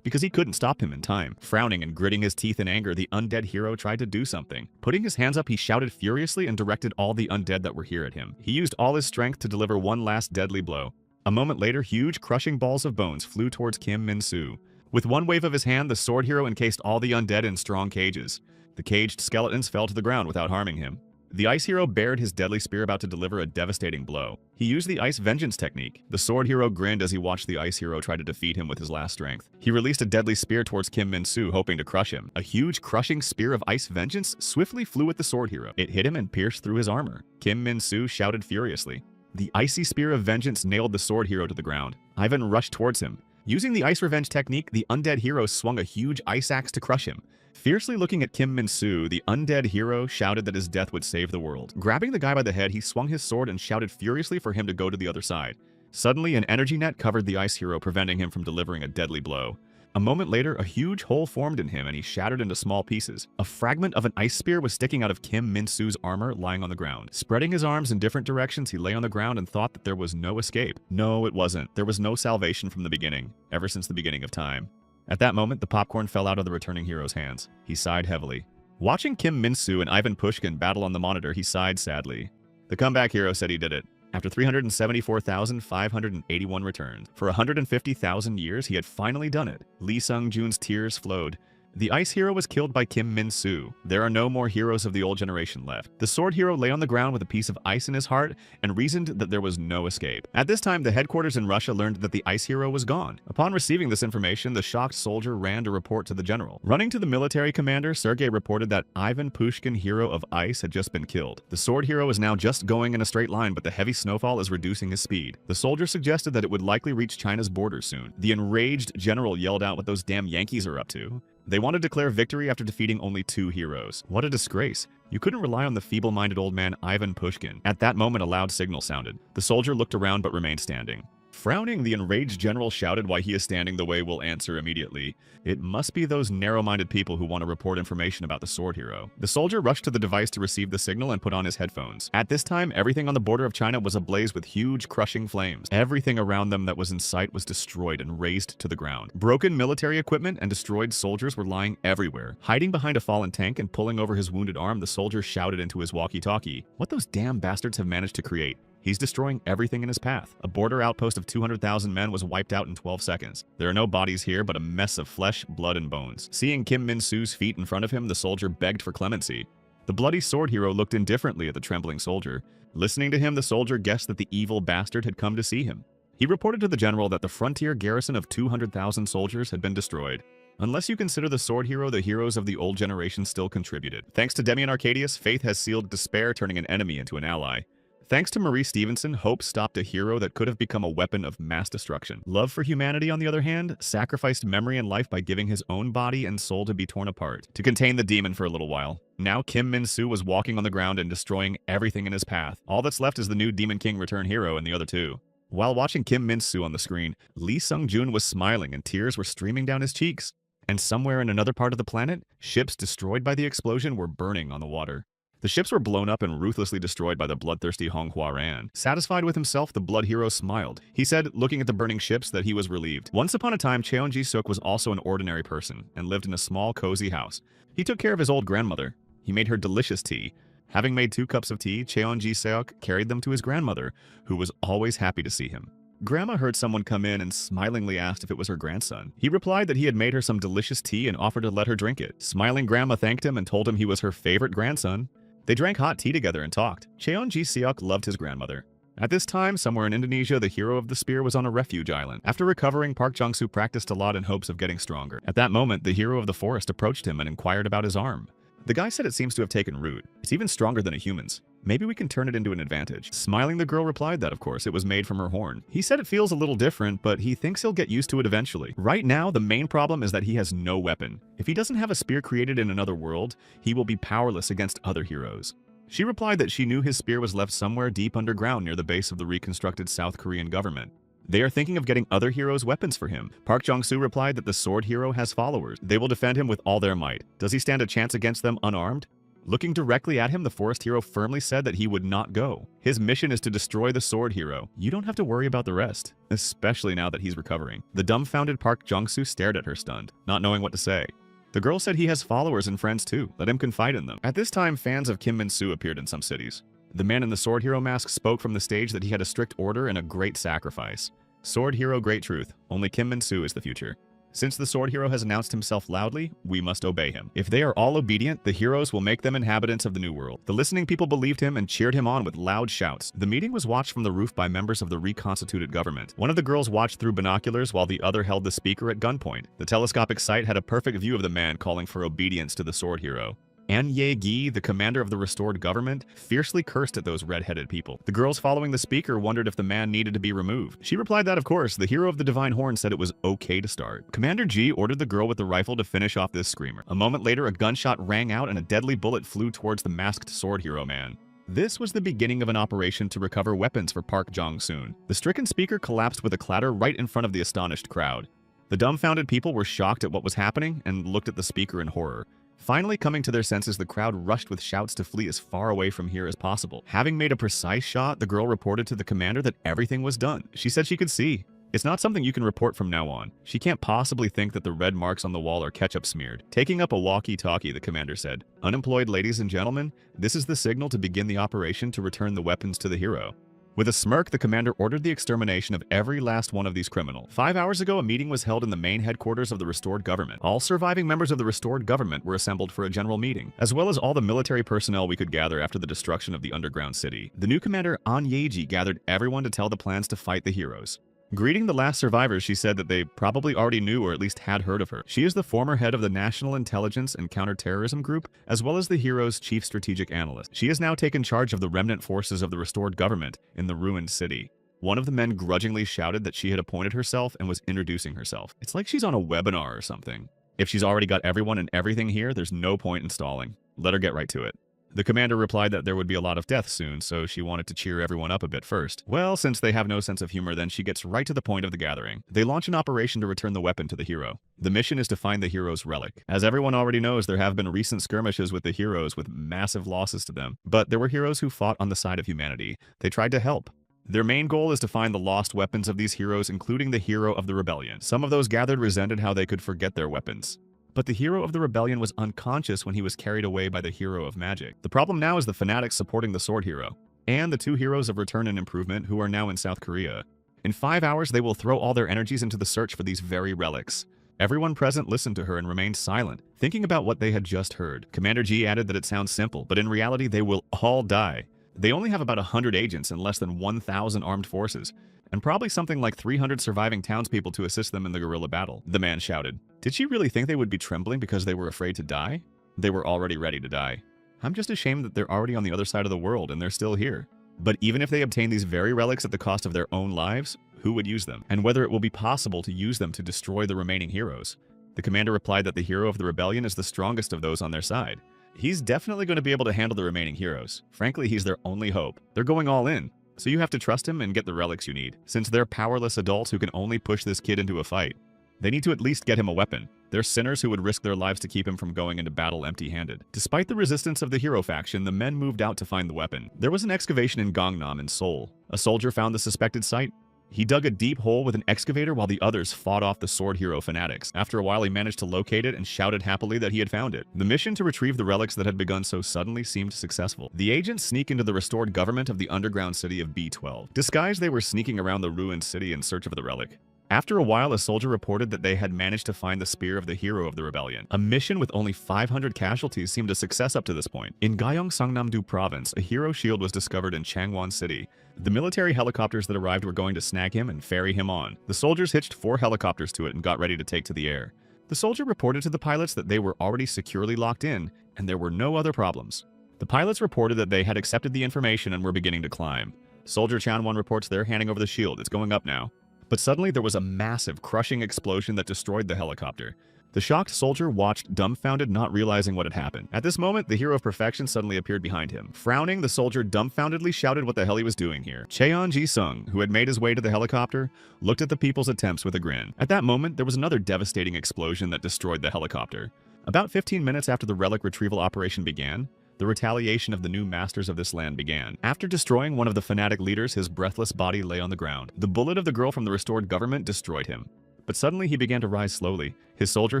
Because he couldn't stop him in time. Frowning and gritting his teeth in anger, the undead hero tried to do something. Putting his hands up, he shouted furiously and directed all the undead that were here at him. He used all his strength to deliver one last deadly blow. A moment later, huge crushing balls of bones flew towards Kim Min-soo. With one wave of his hand, the sword hero encased all the undead in strong cages. The caged skeletons fell to the ground without harming him. The ice hero bared his deadly spear about to deliver a devastating blow. He used the ice vengeance technique. The sword hero grinned as he watched the ice hero try to defeat him with his last strength. He released a deadly spear towards Kim Min-soo, hoping to crush him. A huge crushing spear of ice vengeance swiftly flew at the sword hero. It hit him and pierced through his armor. Kim Min-soo shouted furiously. The icy spear of vengeance nailed the sword hero to the ground. Ivan rushed towards him. Using the ice revenge technique, the undead hero swung a huge ice axe to crush him. Fiercely looking at Kim Min-soo, the undead hero shouted that his death would save the world. Grabbing the guy by the head, he swung his sword and shouted furiously for him to go to the other side. Suddenly, an energy net covered the ice hero, preventing him from delivering a deadly blow. A moment later, a huge hole formed in him and he shattered into small pieces. A fragment of an ice spear was sticking out of Kim Min-soo's armor, lying on the ground. Spreading his arms in different directions, he lay on the ground and thought that there was no escape. No, it wasn't. There was no salvation from the beginning, ever since the beginning of time. At that moment, the popcorn fell out of the returning hero's hands. He sighed heavily. Watching Kim Min-soo and Ivan Pushkin battle on the monitor, he sighed sadly. The comeback hero said he did it. After 374,581 returns, for 150,000 years, he had finally done it. Lee Sung-jun's tears flowed. The ice hero was killed by Kim Min-soo. There are no more heroes of the old generation left. The sword hero lay on the ground with a piece of ice in his heart and reasoned that there was no escape. At this time, the headquarters in Russia learned that the ice hero was gone. Upon receiving this information, the shocked soldier ran to report to the general. Running to the military commander, Sergei reported that Ivan Pushkin, hero of ice, had just been killed. The sword hero is now just going in a straight line, but the heavy snowfall is reducing his speed. The soldier suggested that it would likely reach China's borders soon. The enraged general yelled out what those damn Yankees are up to. They want to declare victory after defeating only 2 heroes. What a disgrace. You couldn't rely on the feeble-minded old man Ivan Pushkin. At that moment, a loud signal sounded. The soldier looked around but remained standing. Frowning, the enraged general shouted why he is standing the way will answer immediately. It must be those narrow-minded people who want to report information about the sword hero. The soldier rushed to the device to receive the signal and put on his headphones. At this time, everything on the border of China was ablaze with huge, crushing flames. Everything around them that was in sight was destroyed and razed to the ground. Broken military equipment and destroyed soldiers were lying everywhere. Hiding behind a fallen tank and pulling over his wounded arm, the soldier shouted into his walkie-talkie, "What those damn bastards have managed to create. He's destroying everything in his path." A border outpost of 200,000 men was wiped out in 12 seconds. There are no bodies here, but a mess of flesh, blood, and bones. Seeing Kim Min-soo's feet in front of him, the soldier begged for clemency. The bloody sword hero looked indifferently at the trembling soldier. Listening to him, the soldier guessed that the evil bastard had come to see him. He reported to the general that the frontier garrison of 200,000 soldiers had been destroyed. Unless you consider the sword hero, the heroes of the old generation still contributed. Thanks to Demian Arcadius, faith has sealed despair, turning an enemy into an ally. Thanks to Marie Stevenson, hope stopped a hero that could have become a weapon of mass destruction. Love for humanity, on the other hand, sacrificed memory and life by giving his own body and soul to be torn apart, to contain the demon for a little while. Now Kim Min-soo was walking on the ground and destroying everything in his path. All that's left is the new Demon King return hero and the other 2. While watching Kim Min-soo on the screen, Lee Sung-joon was smiling and tears were streaming down his cheeks. And somewhere in another part of the planet, ships destroyed by the explosion were burning on the water. The ships were blown up and ruthlessly destroyed by the bloodthirsty Hong Hwa-ran. Satisfied with himself, the blood hero smiled. He said, looking at the burning ships, that he was relieved. Once upon a time, Cheon-ji-seok was also an ordinary person and lived in a small, cozy house. He took care of his old grandmother. He made her delicious tea. Having made 2 cups of tea, Cheon-ji-seok carried them to his grandmother, who was always happy to see him. Grandma heard someone come in and smilingly asked if it was her grandson. He replied that he had made her some delicious tea and offered to let her drink it. Smiling Grandma thanked him and told him he was her favorite grandson. They drank hot tea together and talked. Cheon-ji-seok loved his grandmother. At this time, somewhere in Indonesia, the hero of the spear was on a refuge island. After recovering, Park Jong-soo practiced a lot in hopes of getting stronger. At that moment, the hero of the forest approached him and inquired about his arm. The guy said it seems to have taken root. It's even stronger than a human's. Maybe we can turn it into an advantage. Smiling, the girl replied that, of course, it was made from her horn. He said it feels a little different, but he thinks he'll get used to it eventually. Right now, the main problem is that he has no weapon. If he doesn't have a spear created in another world, he will be powerless against other heroes. She replied that she knew his spear was left somewhere deep underground near the base of the reconstructed South Korean government. They are thinking of getting other heroes' weapons for him. Park Jong-soo replied that the sword hero has followers. They will defend him with all their might. Does he stand a chance against them unarmed? Looking directly at him, the forest hero firmly said that he would not go. His mission is to destroy the sword hero. You don't have to worry about the rest, especially now that he's recovering. The dumbfounded Park Jong-soo stared at her stunned, not knowing what to say. The girl said he has followers and friends too. Let him confide in them. At this time, fans of Kim Min-soo appeared in some cities. The man in the sword hero mask spoke from the stage that he had a strict order and a great sacrifice. Sword hero, great truth. Only Kim Min-soo is the future. Since the sword hero has announced himself loudly, we must obey him. If they are all obedient, the heroes will make them inhabitants of the new world. The listening people believed him and cheered him on with loud shouts. The meeting was watched from the roof by members of the reconstituted government. One of the girls watched through binoculars while the other held the speaker at gunpoint. The telescopic sight had a perfect view of the man calling for obedience to the sword hero. An Ye-gi, the commander of the restored government, fiercely cursed at those red-headed people. The girls following the speaker wondered if the man needed to be removed. She replied that, of course, the hero of the divine horn said it was okay to start. Commander G ordered the girl with the rifle to finish off this screamer. A moment later, a gunshot rang out and a deadly bullet flew towards the masked sword hero man. This was the beginning of an operation to recover weapons for Park Jong-soon. The stricken speaker collapsed with a clatter right in front of the astonished crowd. The dumbfounded people were shocked at what was happening and looked at the speaker in horror. Finally coming to their senses, the crowd rushed with shouts to flee as far away from here as possible. Having made a precise shot, the girl reported to the commander that everything was done. She said she could see. It's not something you can report from now on. She can't possibly think that the red marks on the wall are ketchup smeared. Taking up a walkie-talkie, the commander said, "Unemployed ladies and gentlemen, this is the signal to begin the operation to return the weapons to the hero." With a smirk, the commander ordered the extermination of every last one of these criminals. 5 hours ago, a meeting was held in the main headquarters of the restored government. All surviving members of the restored government were assembled for a general meeting, as well as all the military personnel we could gather after the destruction of the underground city. The new commander, An Ye-ji, gathered everyone to tell the plans to fight the heroes. Greeting the last survivors, she said that they probably already knew or at least had heard of her. She is the former head of the National Intelligence and Counterterrorism Group, as well as the hero's chief strategic analyst. She has now taken charge of the remnant forces of the restored government in the ruined city. One of the men grudgingly shouted that she had appointed herself and was introducing herself. It's like she's on a webinar or something. If she's already got everyone and everything here, there's no point in stalling. Let her get right to it. The commander replied that there would be a lot of death soon, so she wanted to cheer everyone up a bit first. Well, since they have no sense of humor, then she gets right to the point of the gathering. They launch an operation to return the weapon to the hero. The mission is to find the hero's relic. As everyone already knows, there have been recent skirmishes with the heroes with massive losses to them. But there were heroes who fought on the side of humanity. They tried to help. Their main goal is to find the lost weapons of these heroes, including the hero of the rebellion. Some of those gathered resented how they could forget their weapons. But the hero of the rebellion was unconscious when he was carried away by the hero of magic. The problem now is the fanatics supporting the sword hero, and the two heroes of Return and Improvement who are now in South Korea. In 5 hours, they will throw all their energies into the search for these very relics. Everyone present listened to her and remained silent, thinking about what they had just heard. Commander G added that it sounds simple, but in reality, they will all die. They only have about 100 agents and less than 1,000 armed forces, and probably something like 300 surviving townspeople to assist them in the guerrilla battle. The man shouted. Did she really think they would be trembling because they were afraid to die? They were already ready to die. I'm just ashamed that they're already on the other side of the world and they're still here. But even if they obtain these very relics at the cost of their own lives, who would use them? And whether it will be possible to use them to destroy the remaining heroes? The commander replied that the hero of the rebellion is the strongest of those on their side. He's definitely going to be able to handle the remaining heroes. Frankly, he's their only hope. They're going all in. So you have to trust him and get the relics you need, since they're powerless adults who can only push this kid into a fight. They need to at least get him a weapon. They're sinners who would risk their lives to keep him from going into battle empty-handed. Despite the resistance of the hero faction, the men moved out to find the weapon. There was an excavation in Gangnam in Seoul. A soldier found the suspected site. He dug a deep hole with an excavator while the others fought off the sword hero fanatics. After a while, he managed to locate it and shouted happily that he had found it. The mission to retrieve the relics that had begun so suddenly seemed successful. The agents sneak into the restored government of the underground city of B12. Disguised, they were sneaking around the ruined city in search of the relic. After a while, a soldier reported that they had managed to find the spear of the hero of the rebellion. A mission with only 500 casualties seemed a success up to this point. In Gyeong Sangnam-do province, a hero shield was discovered in Changwon City. The military helicopters that arrived were going to snag him and ferry him on. The soldiers hitched 4 helicopters to it and got ready to take to the air. The soldier reported to the pilots that they were already securely locked in, and there were no other problems. The pilots reported that they had accepted the information and were beginning to climb. Soldier Chanwon reports they're handing over the shield. It's going up now. But suddenly there was a massive, crushing explosion that destroyed the helicopter. The shocked soldier watched dumbfounded, not realizing what had happened. At this moment, the hero of perfection suddenly appeared behind him. Frowning, the soldier dumbfoundedly shouted what the hell he was doing here. Cheon Ji-sung, who had made his way to the helicopter, looked at the people's attempts with a grin. At that moment, there was another devastating explosion that destroyed the helicopter. About 15 minutes after the relic retrieval operation began, the retaliation of the new masters of this land began. After destroying one of the fanatic leaders, his breathless body lay on the ground. The bullet of the girl from the restored government destroyed him. But suddenly he began to rise slowly. His soldier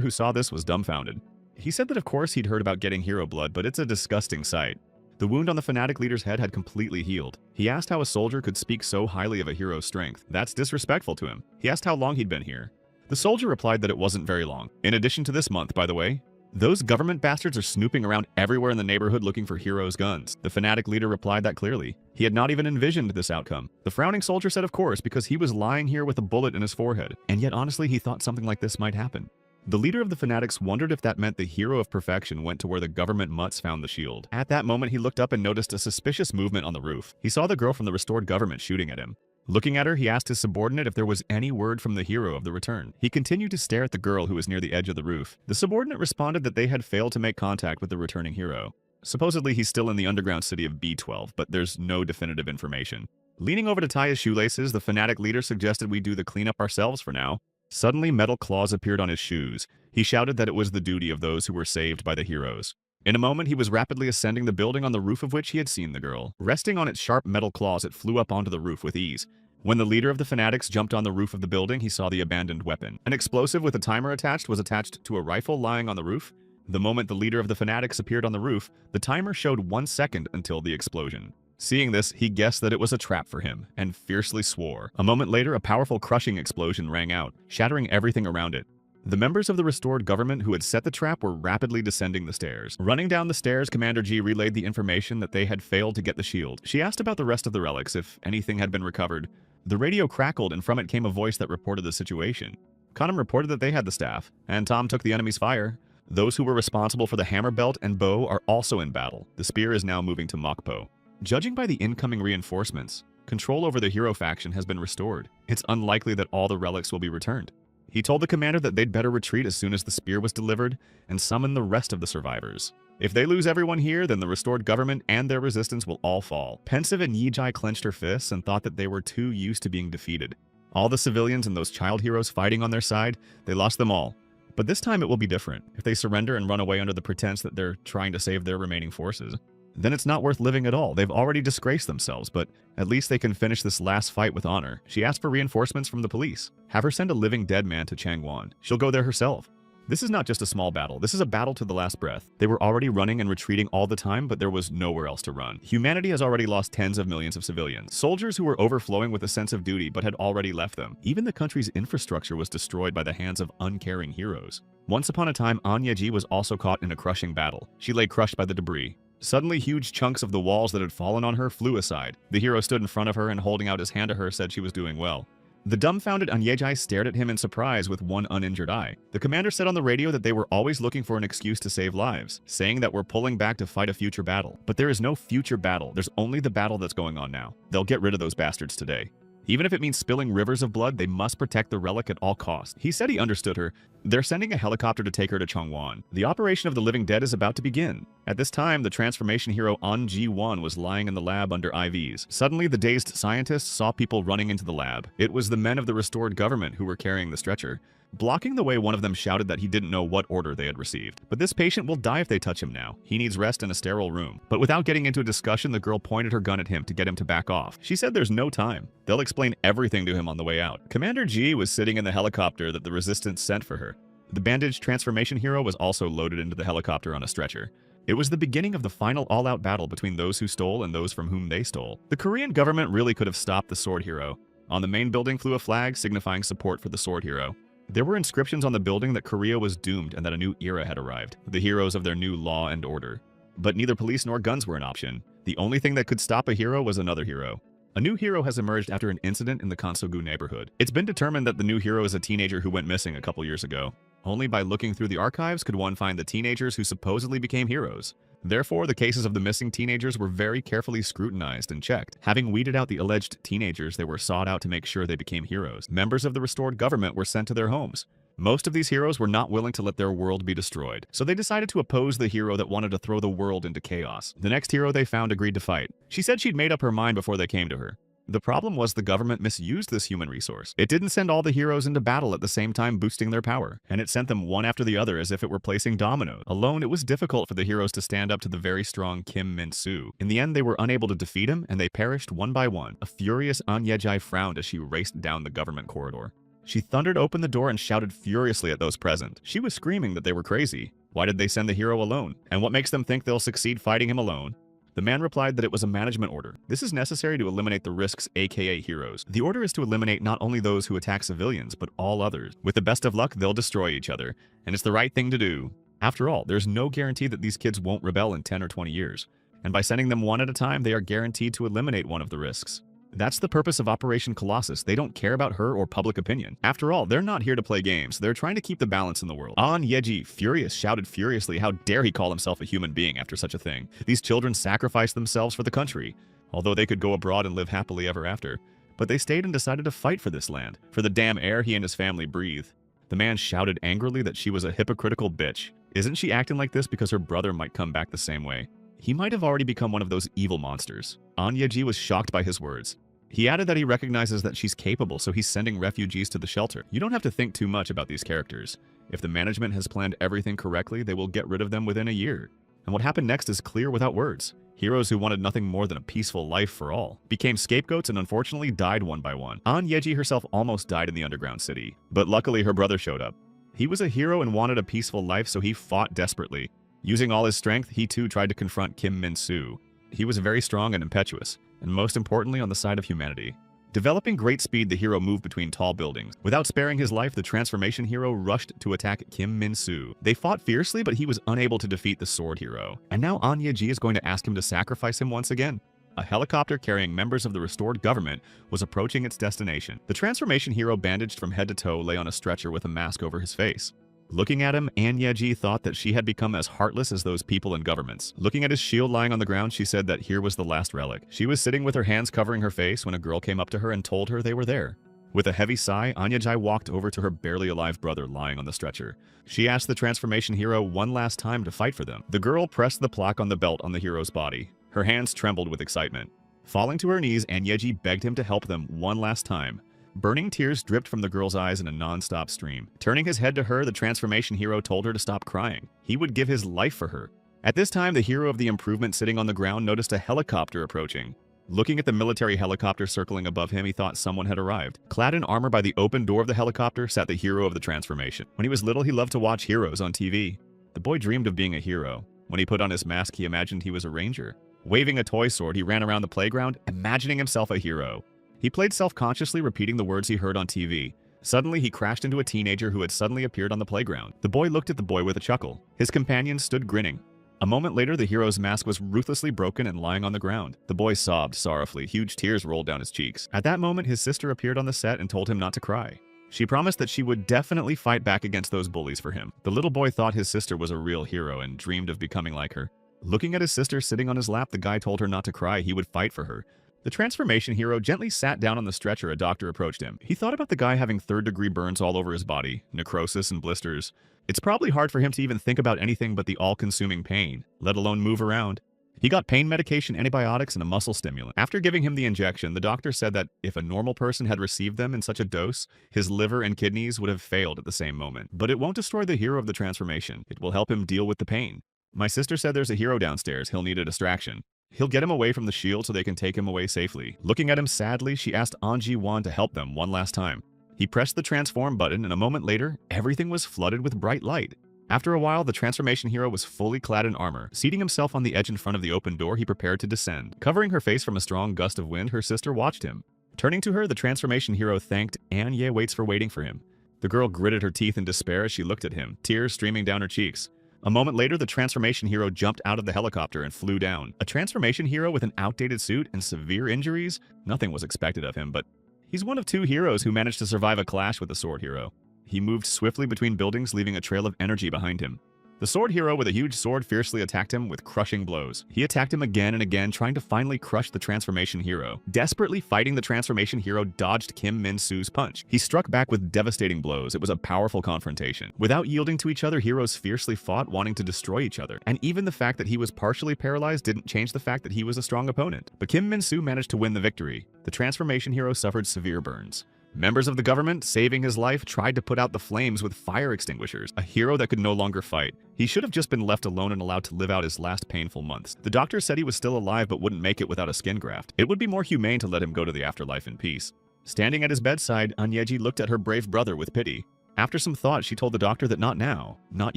who saw this was dumbfounded. He said that of course he'd heard about getting hero blood, but it's a disgusting sight. The wound on the fanatic leader's head had completely healed. He asked how a soldier could speak so highly of a hero's strength. That's disrespectful to him. He asked how long he'd been here. The soldier replied that it wasn't very long. In addition to this month, by the way, those government bastards are snooping around everywhere in the neighborhood looking for heroes' guns. The fanatic leader replied that clearly. He had not even envisioned this outcome. The frowning soldier said of course because he was lying here with a bullet in his forehead. And yet honestly he thought something like this might happen. The leader of the fanatics wondered if that meant the hero of perfection went to where the government mutts found the shield. At that moment he looked up and noticed a suspicious movement on the roof. He saw the girl from the restored government shooting at him. Looking at her, he asked his subordinate if there was any word from the hero of the return. He continued to stare at the girl who was near the edge of the roof. The subordinate responded that they had failed to make contact with the returning hero. Supposedly, he's still in the underground city of B12, but there's no definitive information. Leaning over to tie his shoelaces, the fanatic leader suggested we do the cleanup ourselves for now. Suddenly, metal claws appeared on his shoes. He shouted that it was the duty of those who were saved by the heroes. In a moment, he was rapidly ascending the building on the roof of which he had seen the girl. Resting on its sharp metal claws, it flew up onto the roof with ease. When the leader of the fanatics jumped on the roof of the building, he saw the abandoned weapon. An explosive with a timer attached was attached to a rifle lying on the roof. The moment the leader of the fanatics appeared on the roof, the timer showed 1 second until the explosion. Seeing this, he guessed that it was a trap for him, and fiercely swore. A moment later, a powerful crushing explosion rang out, shattering everything around it. The members of the restored government who had set the trap were rapidly descending the stairs. Running down the stairs, Commander G relayed the information that they had failed to get the shield. She asked about the rest of the relics, if anything had been recovered. The radio crackled, and from it came a voice that reported the situation. Kanem reported that they had the staff, and Tom took the enemy's fire. Those who were responsible for the hammer belt and bow are also in battle. The spear is now moving to Mokpo. Judging by the incoming reinforcements, control over the hero faction has been restored. It's unlikely that all the relics will be returned. He told the commander that they'd better retreat as soon as the spear was delivered and summon the rest of the survivors. If they lose everyone here, then the restored government and their resistance will all fall. Pensive and Yijai clenched her fists and thought that they were too used to being defeated. All the civilians and those child heroes fighting on their side, they lost them all. But this time it will be different. If they surrender and run away under the pretense that they're trying to save their remaining forces, then it's not worth living at all. They've already disgraced themselves, but at least they can finish this last fight with honor. She asked for reinforcements from the police. Have her send a living dead man to Changwon. She'll go there herself. This is not just a small battle. This is a battle to the last breath. They were already running and retreating all the time, but there was nowhere else to run. Humanity has already lost tens of millions of civilians. Soldiers who were overflowing with a sense of duty but had already left them. Even the country's infrastructure was destroyed by the hands of uncaring heroes. Once upon a time, Anya Ji was also caught in a crushing battle. She lay crushed by the debris. Suddenly, huge chunks of the walls that had fallen on her flew aside. The hero stood in front of her and holding out his hand to her said she was doing well. The dumbfounded Anyejai stared at him in surprise with one uninjured eye. The commander said on the radio that they were always looking for an excuse to save lives, saying that we're pulling back to fight a future battle. But there is no future battle. There's only the battle that's going on now. They'll get rid of those bastards today. Even if it means spilling rivers of blood, they must protect the relic at all costs. He said he understood her. They're sending a helicopter to take her to Chongwon. The operation of the living dead is about to begin. At this time, the transformation hero An Ji-won was lying in the lab under IVs. Suddenly, the dazed scientists saw people running into the lab. It was the men of the restored government who were carrying the stretcher. Blocking the way, one of them shouted that he didn't know what order they had received. But this patient will die if they touch him now. He needs rest in a sterile room. But without getting into a discussion, the girl pointed her gun at him to get him to back off. She said there's no time. They'll explain everything to him on the way out. Commander G was sitting in the helicopter that the resistance sent for her. The bandaged transformation hero was also loaded into the helicopter on a stretcher. It was the beginning of the final all-out battle between those who stole and those from whom they stole. The Korean government really could have stopped the sword hero. On the main building flew a flag signifying support for the sword hero. There were inscriptions on the building that Korea was doomed and that a new era had arrived, the heroes of their new law and order. But neither police nor guns were an option. The only thing that could stop a hero was another hero. A new hero has emerged after an incident in the Kansogu neighborhood. It's been determined that the new hero is a teenager who went missing a couple years ago. Only by looking through the archives could one find the teenagers who supposedly became heroes. Therefore, the cases of the missing teenagers were very carefully scrutinized and checked. Having weeded out the alleged teenagers, they were sought out to make sure they became heroes. Members of the restored government were sent to their homes. Most of these heroes were not willing to let their world be destroyed, so they decided to oppose the hero that wanted to throw the world into chaos. The next hero they found agreed to fight. She said she'd made up her mind before they came to her. The problem was the government misused this human resource. It didn't send all the heroes into battle at the same time boosting their power, and it sent them one after the other as if it were placing dominoes. Alone, it was difficult for the heroes to stand up to the very strong Kim Min-soo. In the end, they were unable to defeat him, and they perished one by one. A furious An Ye-jae frowned as she raced down the government corridor. She thundered open the door and shouted furiously at those present. She was screaming that they were crazy. Why did they send the hero alone? And what makes them think they'll succeed fighting him alone? The man replied that it was a management order. This is necessary to eliminate the risks, aka heroes. The order is to eliminate not only those who attack civilians, but all others. With the best of luck, they'll destroy each other. And it's the right thing to do. After all, there's no guarantee that these kids won't rebel in 10 or 20 years. And by sending them one at a time, they are guaranteed to eliminate one of the risks. That's the purpose of Operation Colossus. They don't care about her or public opinion. After all, they're not here to play games. They're trying to keep the balance in the world. An Ye-jae, furious, shouted furiously, how dare he call himself a human being after such a thing. These children sacrificed themselves for the country, although they could go abroad and live happily ever after. But they stayed and decided to fight for this land, for the damn air he and his family breathe. The man shouted angrily that she was a hypocritical bitch. Isn't she acting like this because her brother might come back the same way? He might have already become one of those evil monsters. An Ye-jae was shocked by his words. He added that he recognizes that she's capable, so he's sending refugees to the shelter. You don't have to think too much about these characters. If the management has planned everything correctly, they will get rid of them within a year. And what happened next is clear without words. Heroes who wanted nothing more than a peaceful life for all became scapegoats and unfortunately died one by one. An Ye-jae herself almost died in the underground city, but luckily her brother showed up. He was a hero and wanted a peaceful life, so he fought desperately. Using all his strength, he too tried to confront Kim Min-soo. He was very strong and impetuous, and most importantly on the side of humanity. Developing great speed, the hero moved between tall buildings. Without sparing his life, the transformation hero rushed to attack Kim Min-soo. They fought fiercely, but he was unable to defeat the sword hero. And now An Ye-jae is going to ask him to sacrifice him once again. A helicopter carrying members of the restored government was approaching its destination. The transformation hero, bandaged from head to toe, lay on a stretcher with a mask over his face. Looking at him, An Ye-jae thought that she had become as heartless as those people in governments. Looking at his shield lying on the ground, she said that here was the last relic. She was sitting with her hands covering her face when a girl came up to her and told her they were there. With a heavy sigh, An Ye-jae walked over to her barely alive brother lying on the stretcher. She asked the transformation hero one last time to fight for them. The girl pressed the plaque on the belt on the hero's body. Her hands trembled with excitement. Falling to her knees, An Ye-jae begged him to help them one last time. Burning tears dripped from the girl's eyes in a non-stop stream. Turning his head to her, the transformation hero told her to stop crying. He would give his life for her. At this time, the hero of the improvement sitting on the ground noticed a helicopter approaching. Looking at the military helicopter circling above him, he thought someone had arrived. Clad in armor by the open door of the helicopter sat the hero of the transformation. When he was little, he loved to watch heroes on TV. The boy dreamed of being a hero. When he put on his mask, he imagined he was a ranger. Waving a toy sword, he ran around the playground, imagining himself a hero. He played self-consciously, repeating the words he heard on TV. Suddenly, he crashed into a teenager who had suddenly appeared on the playground. The boy looked at the boy with a chuckle. His companion stood grinning. A moment later, the hero's mask was ruthlessly broken and lying on the ground. The boy sobbed sorrowfully. Huge tears rolled down his cheeks. At that moment, his sister appeared on the set and told him not to cry. She promised that she would definitely fight back against those bullies for him. The little boy thought his sister was a real hero and dreamed of becoming like her. Looking at his sister sitting on his lap, the guy told her not to cry. He would fight for her. The transformation hero gently sat down on the stretcher. A doctor approached him. He thought about the guy having third-degree burns all over his body, necrosis and blisters. It's probably hard for him to even think about anything but the all-consuming pain, let alone move around. He got pain medication, antibiotics, and a muscle stimulant. After giving him the injection, the doctor said that if a normal person had received them in such a dose, his liver and kidneys would have failed at the same moment. But it won't destroy the hero of the transformation. It will help him deal with the pain. My sister said there's a hero downstairs. He'll need a distraction. He'll get him away from the shield so they can take him away safely. Looking at him sadly, she asked An Ji-won to help them one last time. He pressed the transform button, and a moment later, everything was flooded with bright light. After a while, the transformation hero was fully clad in armor. Seating himself on the edge in front of the open door, he prepared to descend. Covering her face from a strong gust of wind, her sister watched him. Turning to her, the transformation hero thanked An Ye waits for waiting for him. The girl gritted her teeth in despair as she looked at him, tears streaming down her cheeks. A moment later, the transformation hero jumped out of the helicopter and flew down. A transformation hero with an outdated suit and severe injuries? Nothing was expected of him, but he's one of two heroes who managed to survive a clash with the sword hero. He moved swiftly between buildings, leaving a trail of energy behind him. The sword hero with a huge sword fiercely attacked him with crushing blows. He attacked him again and again, trying to finally crush the transformation hero. Desperately fighting, the transformation hero dodged Kim Min-soo's punch. He struck back with devastating blows. It was a powerful confrontation. Without yielding to each other, heroes fiercely fought, wanting to destroy each other. And even the fact that he was partially paralyzed didn't change the fact that he was a strong opponent. But Kim Min-soo managed to win the victory. The transformation hero suffered severe burns. Members of the government, saving his life, tried to put out the flames with fire extinguishers, a hero that could no longer fight. He should have just been left alone and allowed to live out his last painful months. The doctor said he was still alive but wouldn't make it without a skin graft. It would be more humane to let him go to the afterlife in peace. Standing at his bedside, An Ye-ji looked at her brave brother with pity. After some thought, she told the doctor that not now, not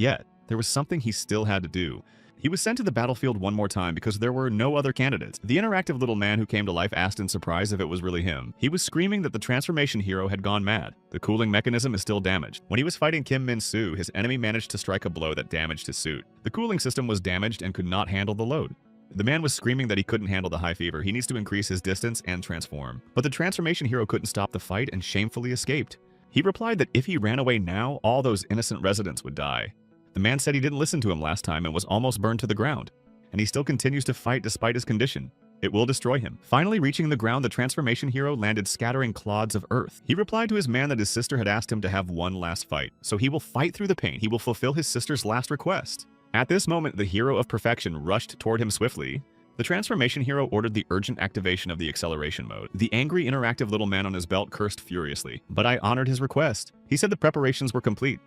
yet. There was something he still had to do. He was sent to the battlefield one more time because there were no other candidates. The interactive little man who came to life asked in surprise if it was really him. He was screaming that the transformation hero had gone mad. The cooling mechanism is still damaged. When he was fighting Kim Min-soo, his enemy managed to strike a blow that damaged his suit. The cooling system was damaged and could not handle the load. The man was screaming that he couldn't handle the high fever. He needs to increase his distance and transform. But the transformation hero couldn't stop the fight and shamefully escaped. He replied that if he ran away now, all those innocent residents would die. The man said he didn't listen to him last time and was almost burned to the ground. And he still continues to fight despite his condition. It will destroy him. Finally reaching the ground, the transformation hero landed scattering clods of earth. He replied to his man that his sister had asked him to have one last fight. So he will fight through the pain. He will fulfill his sister's last request. At this moment, the hero of perfection rushed toward him swiftly. The transformation hero ordered the urgent activation of the acceleration mode. The angry, interactive little man on his belt cursed furiously, but I honored his request. He said the preparations were complete.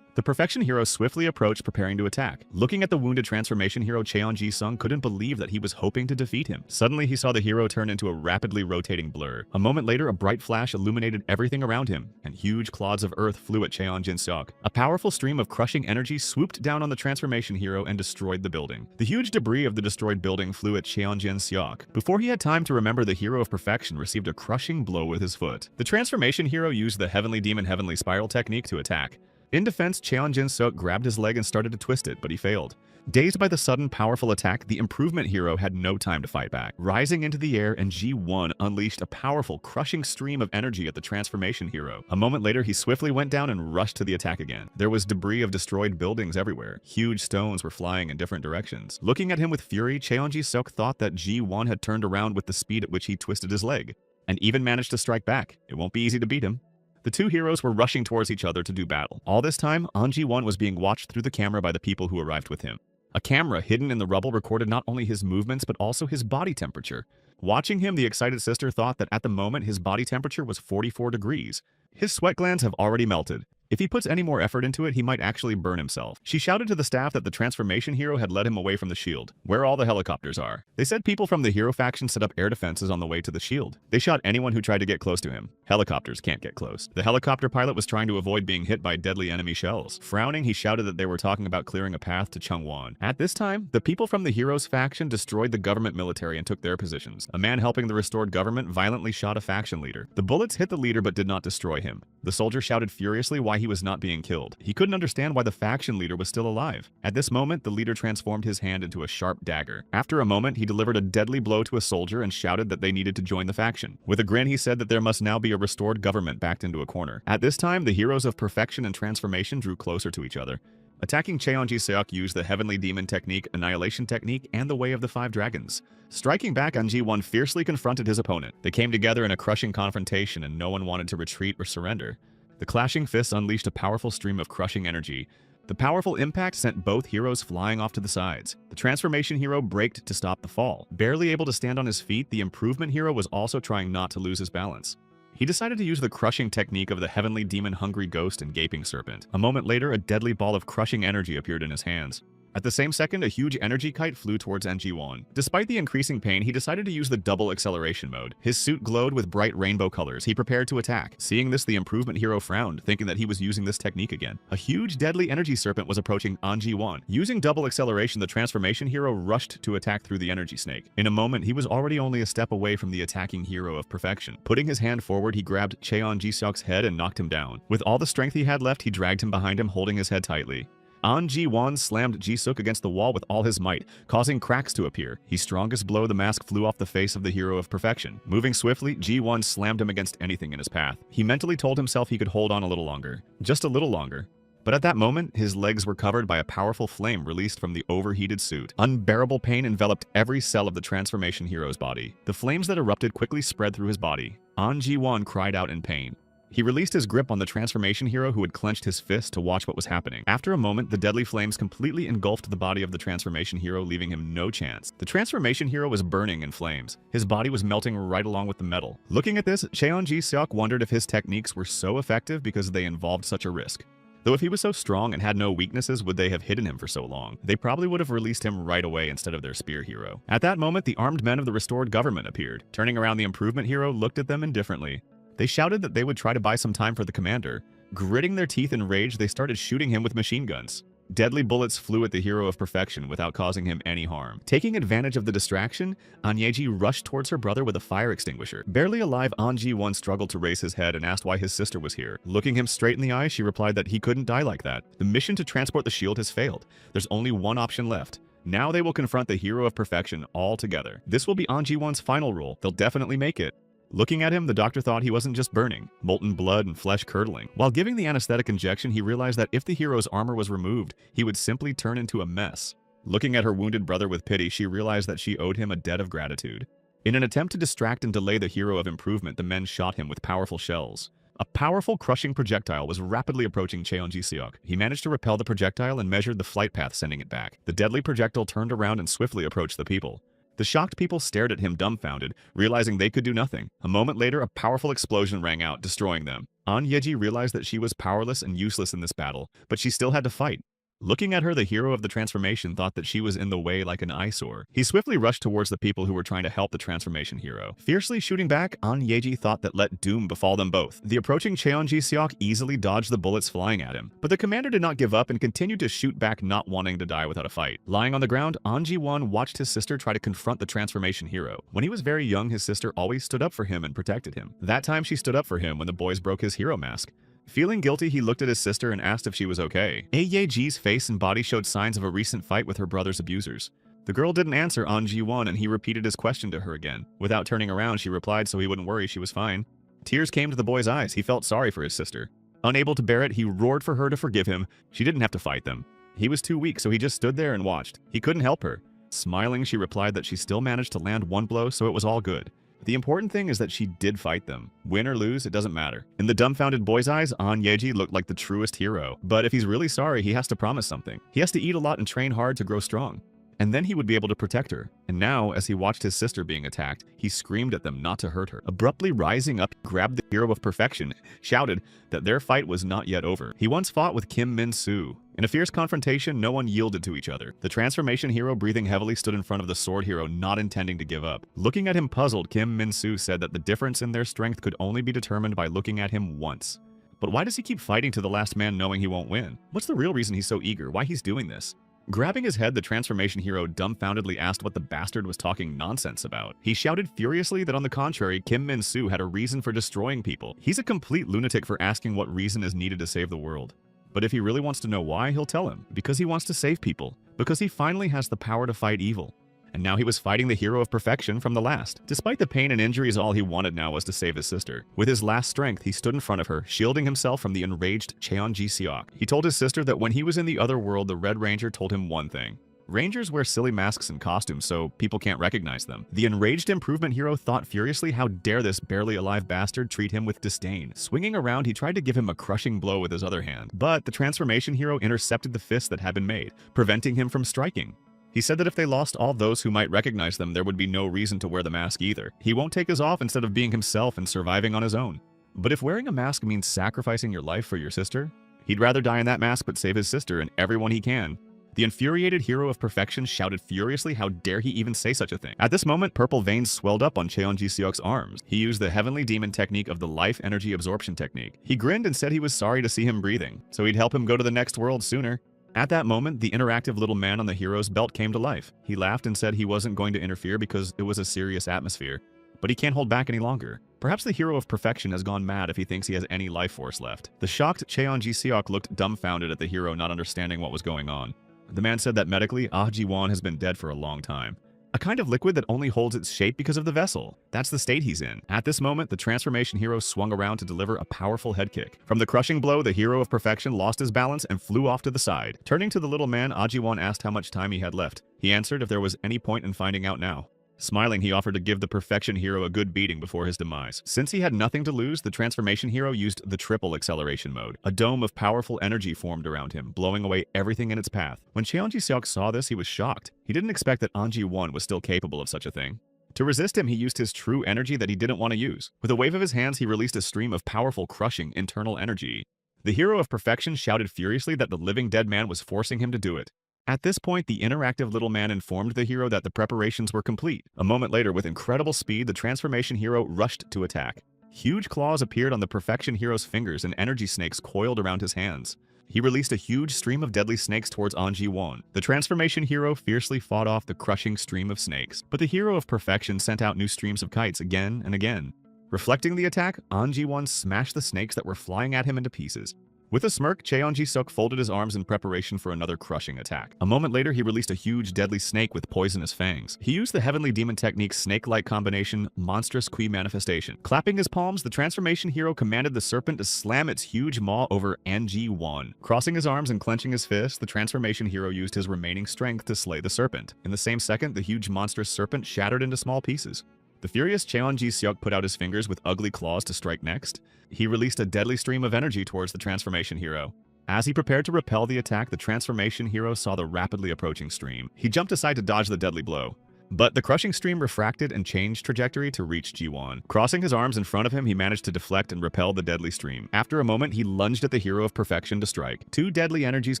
The perfection hero swiftly approached, preparing to attack. Looking at the wounded transformation hero, Cheon Ji-sung couldn't believe that he was hoping to defeat him. Suddenly, he saw the hero turn into a rapidly rotating blur. A moment later, a bright flash illuminated everything around him, and huge clods of earth flew at Cheon Jin-seok. A powerful stream of crushing energy swooped down on the transformation hero and destroyed the building. The huge debris of the destroyed building flew at Cheon Jin-seok. Before he had time to remember, the hero of perfection received a crushing blow with his foot. The transformation hero used the Heavenly Demon Heavenly Spiral technique to attack. In defense, Cheon Jin-seok grabbed his leg and started to twist it, but he failed. Dazed by the sudden, powerful attack, the improvement hero had no time to fight back. Rising into the air, and G1 unleashed a powerful, crushing stream of energy at the transformation hero. A moment later, he swiftly went down and rushed to the attack again. There was debris of destroyed buildings everywhere. Huge stones were flying in different directions. Looking at him with fury, Cheon Ji-seok thought that G1 had turned around with the speed at which he twisted his leg, and even managed to strike back. It won't be easy to beat him. The two heroes were rushing towards each other to do battle. All this time, An Ji-won was being watched through the camera by the people who arrived with him. A camera hidden in the rubble recorded not only his movements but also his body temperature. Watching him, the excited sister thought that at the moment his body temperature was 44 degrees. His sweat glands have already melted. If he puts any more effort into it, he might actually burn himself. She shouted to the staff that the transformation hero had led him away from the shield, where all the helicopters are. They said people from the hero faction set up air defenses on the way to the shield. They shot anyone who tried to get close to him. Helicopters can't get close. The helicopter pilot was trying to avoid being hit by deadly enemy shells. Frowning, he shouted that they were talking about clearing a path to Chungwon. At this time, the people from the heroes faction destroyed the government military and took their positions. A man helping the restored government violently shot a faction leader. The bullets hit the leader but did not destroy him. The soldier shouted furiously why he was not being killed. He couldn't understand why the faction leader was still alive. At this moment, the leader transformed his hand into a sharp dagger. After a moment, he delivered a deadly blow to a soldier and shouted that they needed to join the faction. With a grin, he said that there must now be a restored government backed into a corner. At this time, the heroes of perfection and transformation drew closer to each other. Attacking Cheonji-seok used the Heavenly Demon Technique, Annihilation Technique, and the Way of the Five Dragons. Striking back, An-ji-won fiercely confronted his opponent. They came together in a crushing confrontation and no one wanted to retreat or surrender. The clashing fists unleashed a powerful stream of crushing energy. The powerful impact sent both heroes flying off to the sides. The transformation hero braked to stop the fall. Barely able to stand on his feet, the improvement hero was also trying not to lose his balance. He decided to use the crushing technique of the Heavenly Demon Hungry Ghost and Gaping Serpent. A moment later, a deadly ball of crushing energy appeared in his hands. At the same second, a huge energy kite flew towards An-ji-won. Despite the increasing pain, he decided to use the double acceleration mode. His suit glowed with bright rainbow colors. He prepared to attack. Seeing this, the improvement hero frowned, thinking that he was using this technique again. A huge deadly energy serpent was approaching An-ji-won. Using double acceleration, the transformation hero rushed to attack through the energy snake. In a moment, he was already only a step away from the attacking hero of perfection. Putting his hand forward, he grabbed Cheon-ji-seok's head and knocked him down. With all the strength he had left, he dragged him behind him, holding his head tightly. An-ji-won slammed Ji-seok against the wall with all his might, causing cracks to appear. His strongest blow, the mask flew off the face of the hero of perfection. Moving swiftly, Ji-won slammed him against anything in his path. He mentally told himself he could hold on a little longer. Just a little longer. But at that moment, his legs were covered by a powerful flame released from the overheated suit. Unbearable pain enveloped every cell of the transformation hero's body. The flames that erupted quickly spread through his body. An-ji-won cried out in pain. He released his grip on the transformation hero who had clenched his fist to watch what was happening. After a moment, the deadly flames completely engulfed the body of the transformation hero, leaving him no chance. The transformation hero was burning in flames. His body was melting right along with the metal. Looking at this, Cheon-ji-seok wondered if his techniques were so effective because they involved such a risk. Though if he was so strong and had no weaknesses, would they have hidden him for so long? They probably would have released him right away instead of their spear hero. At that moment, the armed men of the restored government appeared. Turning around, the improvement hero looked at them indifferently. They shouted that they would try to buy some time for the commander. Gritting their teeth in rage, they started shooting him with machine guns. Deadly bullets flew at the hero of perfection without causing him any harm. Taking advantage of the distraction, An-ji rushed towards her brother with a fire extinguisher. Barely alive, An-ji-won struggled to raise his head and asked why his sister was here. Looking him straight in the eye, she replied that he couldn't die like that. The mission to transport the shield has failed. There's only one option left. Now they will confront the hero of perfection all together. This will be An-ji-won's final rule. They'll definitely make it. Looking at him, the doctor thought he wasn't just burning, molten blood and flesh curdling. While giving the anesthetic injection, he realized that if the hero's armor was removed, he would simply turn into a mess. Looking at her wounded brother with pity, she realized that she owed him a debt of gratitude. In an attempt to distract and delay the hero of improvement, the men shot him with powerful shells. A powerful crushing projectile was rapidly approaching Cheon-ji-seok. He managed to repel the projectile and measured the flight path, sending it back. The deadly projectile turned around and swiftly approached the people. The shocked people stared at him dumbfounded, realizing they could do nothing. A moment later, a powerful explosion rang out, destroying them. An-ji realized that she was powerless and useless in this battle, but she still had to fight. Looking at her, the hero of the transformation thought that she was in the way like an eyesore. He swiftly rushed towards the people who were trying to help the transformation hero. Fiercely shooting back, An-ji thought that let doom befall them both. The approaching Cheon-ji-seok easily dodged the bullets flying at him. But the commander did not give up and continued to shoot back, not wanting to die without a fight. Lying on the ground, An-ji-won watched his sister try to confront the transformation hero. When he was very young, his sister always stood up for him and protected him. That time she stood up for him when the boys broke his hero mask. Feeling guilty, he looked at his sister and asked if she was okay. Yeji's face and body showed signs of a recent fight with her brother's abusers. The girl didn't answer An-ji-won and he repeated his question to her again. Without turning around, she replied so he wouldn't worry she was fine. Tears came to the boy's eyes. He felt sorry for his sister. Unable to bear it, he roared for her to forgive him. She didn't have to fight them. He was too weak, so he just stood there and watched. He couldn't help her. Smiling, she replied that she still managed to land one blow, so it was all good. The important thing is that she did fight them. Win or lose, it doesn't matter. In the dumbfounded boy's eyes, An-ji looked like the truest hero. But if he's really sorry, he has to promise something. He has to eat a lot and train hard to grow strong. And then he would be able to protect her. And now, as he watched his sister being attacked, he screamed at them not to hurt her. Abruptly rising up, he grabbed the hero of perfection, shouted that their fight was not yet over. He once fought with Kim Min-soo. In a fierce confrontation, no one yielded to each other. The transformation hero, breathing heavily, stood in front of the sword hero, not intending to give up. Looking at him puzzled, Kim Min-soo said that the difference in their strength could only be determined by looking at him once. But why does he keep fighting to the last man knowing he won't win? What's the real reason he's so eager? Why he's doing this? Grabbing his head, the transformation hero dumbfoundedly asked what the bastard was talking nonsense about. He shouted furiously that on the contrary, Kim Min-soo had a reason for destroying people. He's a complete lunatic for asking what reason is needed to save the world. But if he really wants to know why, he'll tell him. Because he wants to save people. Because he finally has the power to fight evil. and now he was fighting the hero of perfection from the last. Despite the pain and injuries, all he wanted now was to save his sister. With his last strength, he stood in front of her, shielding himself from the enraged Cheonji-seok. He told his sister that when he was in the other world, the Red Ranger told him one thing: Rangers wear silly masks and costumes so people can't recognize them. The enraged improvement hero thought furiously, how dare this barely alive bastard treat him with disdain. Swinging around, he tried to give him a crushing blow with his other hand, but the transformation hero intercepted the fist that had been made, preventing him from striking. He said that if they lost all those who might recognize them, there would be no reason to wear the mask either. He won't take his off instead of being himself and surviving on his own. But if wearing a mask means sacrificing your life for your sister, he'd rather die in that mask but save his sister and everyone he can. The infuriated hero of perfection shouted furiously, how dare he even say such a thing. At this moment, purple veins swelled up on Cheonji-seok's arms. He used the heavenly demon technique of the life energy absorption technique. He grinned and said he was sorry to see him breathing, so he'd help him go to the next world sooner. At that moment, the interactive little man on the hero's belt came to life. He laughed and said he wasn't going to interfere because it was a serious atmosphere. But he can't hold back any longer. Perhaps the hero of perfection has gone mad if he thinks he has any life force left. The shocked Cheonji-seok looked dumbfounded at the hero, not understanding what was going on. The man said that medically, Ah Ji-won has been dead for a long time. A kind of liquid that only holds its shape because of the vessel. That's the state he's in. At this moment, the transformation hero swung around to deliver a powerful head kick. From the crushing blow, the hero of perfection lost his balance and flew off to the side. Turning to the little man, Ah Ji-won asked how much time he had left. He answered if there was any point in finding out now. Smiling, he offered to give the perfection hero a good beating before his demise. Since he had nothing to lose, the transformation hero used the triple acceleration mode. A dome of powerful energy formed around him, blowing away everything in its path. When Cheonji-seok saw this, he was shocked. He didn't expect that Ah Ji-won was still capable of such a thing. To resist him, he used his true energy that he didn't want to use. With a wave of his hands, he released a stream of powerful, crushing, internal energy. The hero of perfection shouted furiously that the living dead man was forcing him to do it. At this point, the interactive little man informed the hero that the preparations were complete. A moment later, with incredible speed, the transformation hero rushed to attack. Huge claws appeared on the perfection hero's fingers and energy snakes coiled around his hands. He released a huge stream of deadly snakes towards Ah Ji-won. The transformation hero fiercely fought off the crushing stream of snakes, but the hero of perfection sent out new streams of kites again and again. Reflecting the attack, Ah Ji-won smashed the snakes that were flying at him into pieces. With a smirk, Cheonji-seok folded his arms in preparation for another crushing attack. A moment later, he released a huge deadly snake with poisonous fangs. He used the heavenly demon technique's snake-like combination, Monstrous Qui Manifestation. Clapping his palms, the transformation hero commanded the serpent to slam its huge maw over Ah Ji-won. Crossing his arms and clenching his fist, the transformation hero used his remaining strength to slay the serpent. In the same second, the huge monstrous serpent shattered into small pieces. The furious Cheonji-seok put out his fingers with ugly claws to strike next. He released a deadly stream of energy towards the transformation hero. As he prepared to repel the attack, the transformation hero saw the rapidly approaching stream. He jumped aside to dodge the deadly blow. But the crushing stream refracted and changed trajectory to reach Ji-won. Crossing his arms in front of him, he managed to deflect and repel the deadly stream. After a moment, he lunged at the hero of perfection to strike. Two deadly energies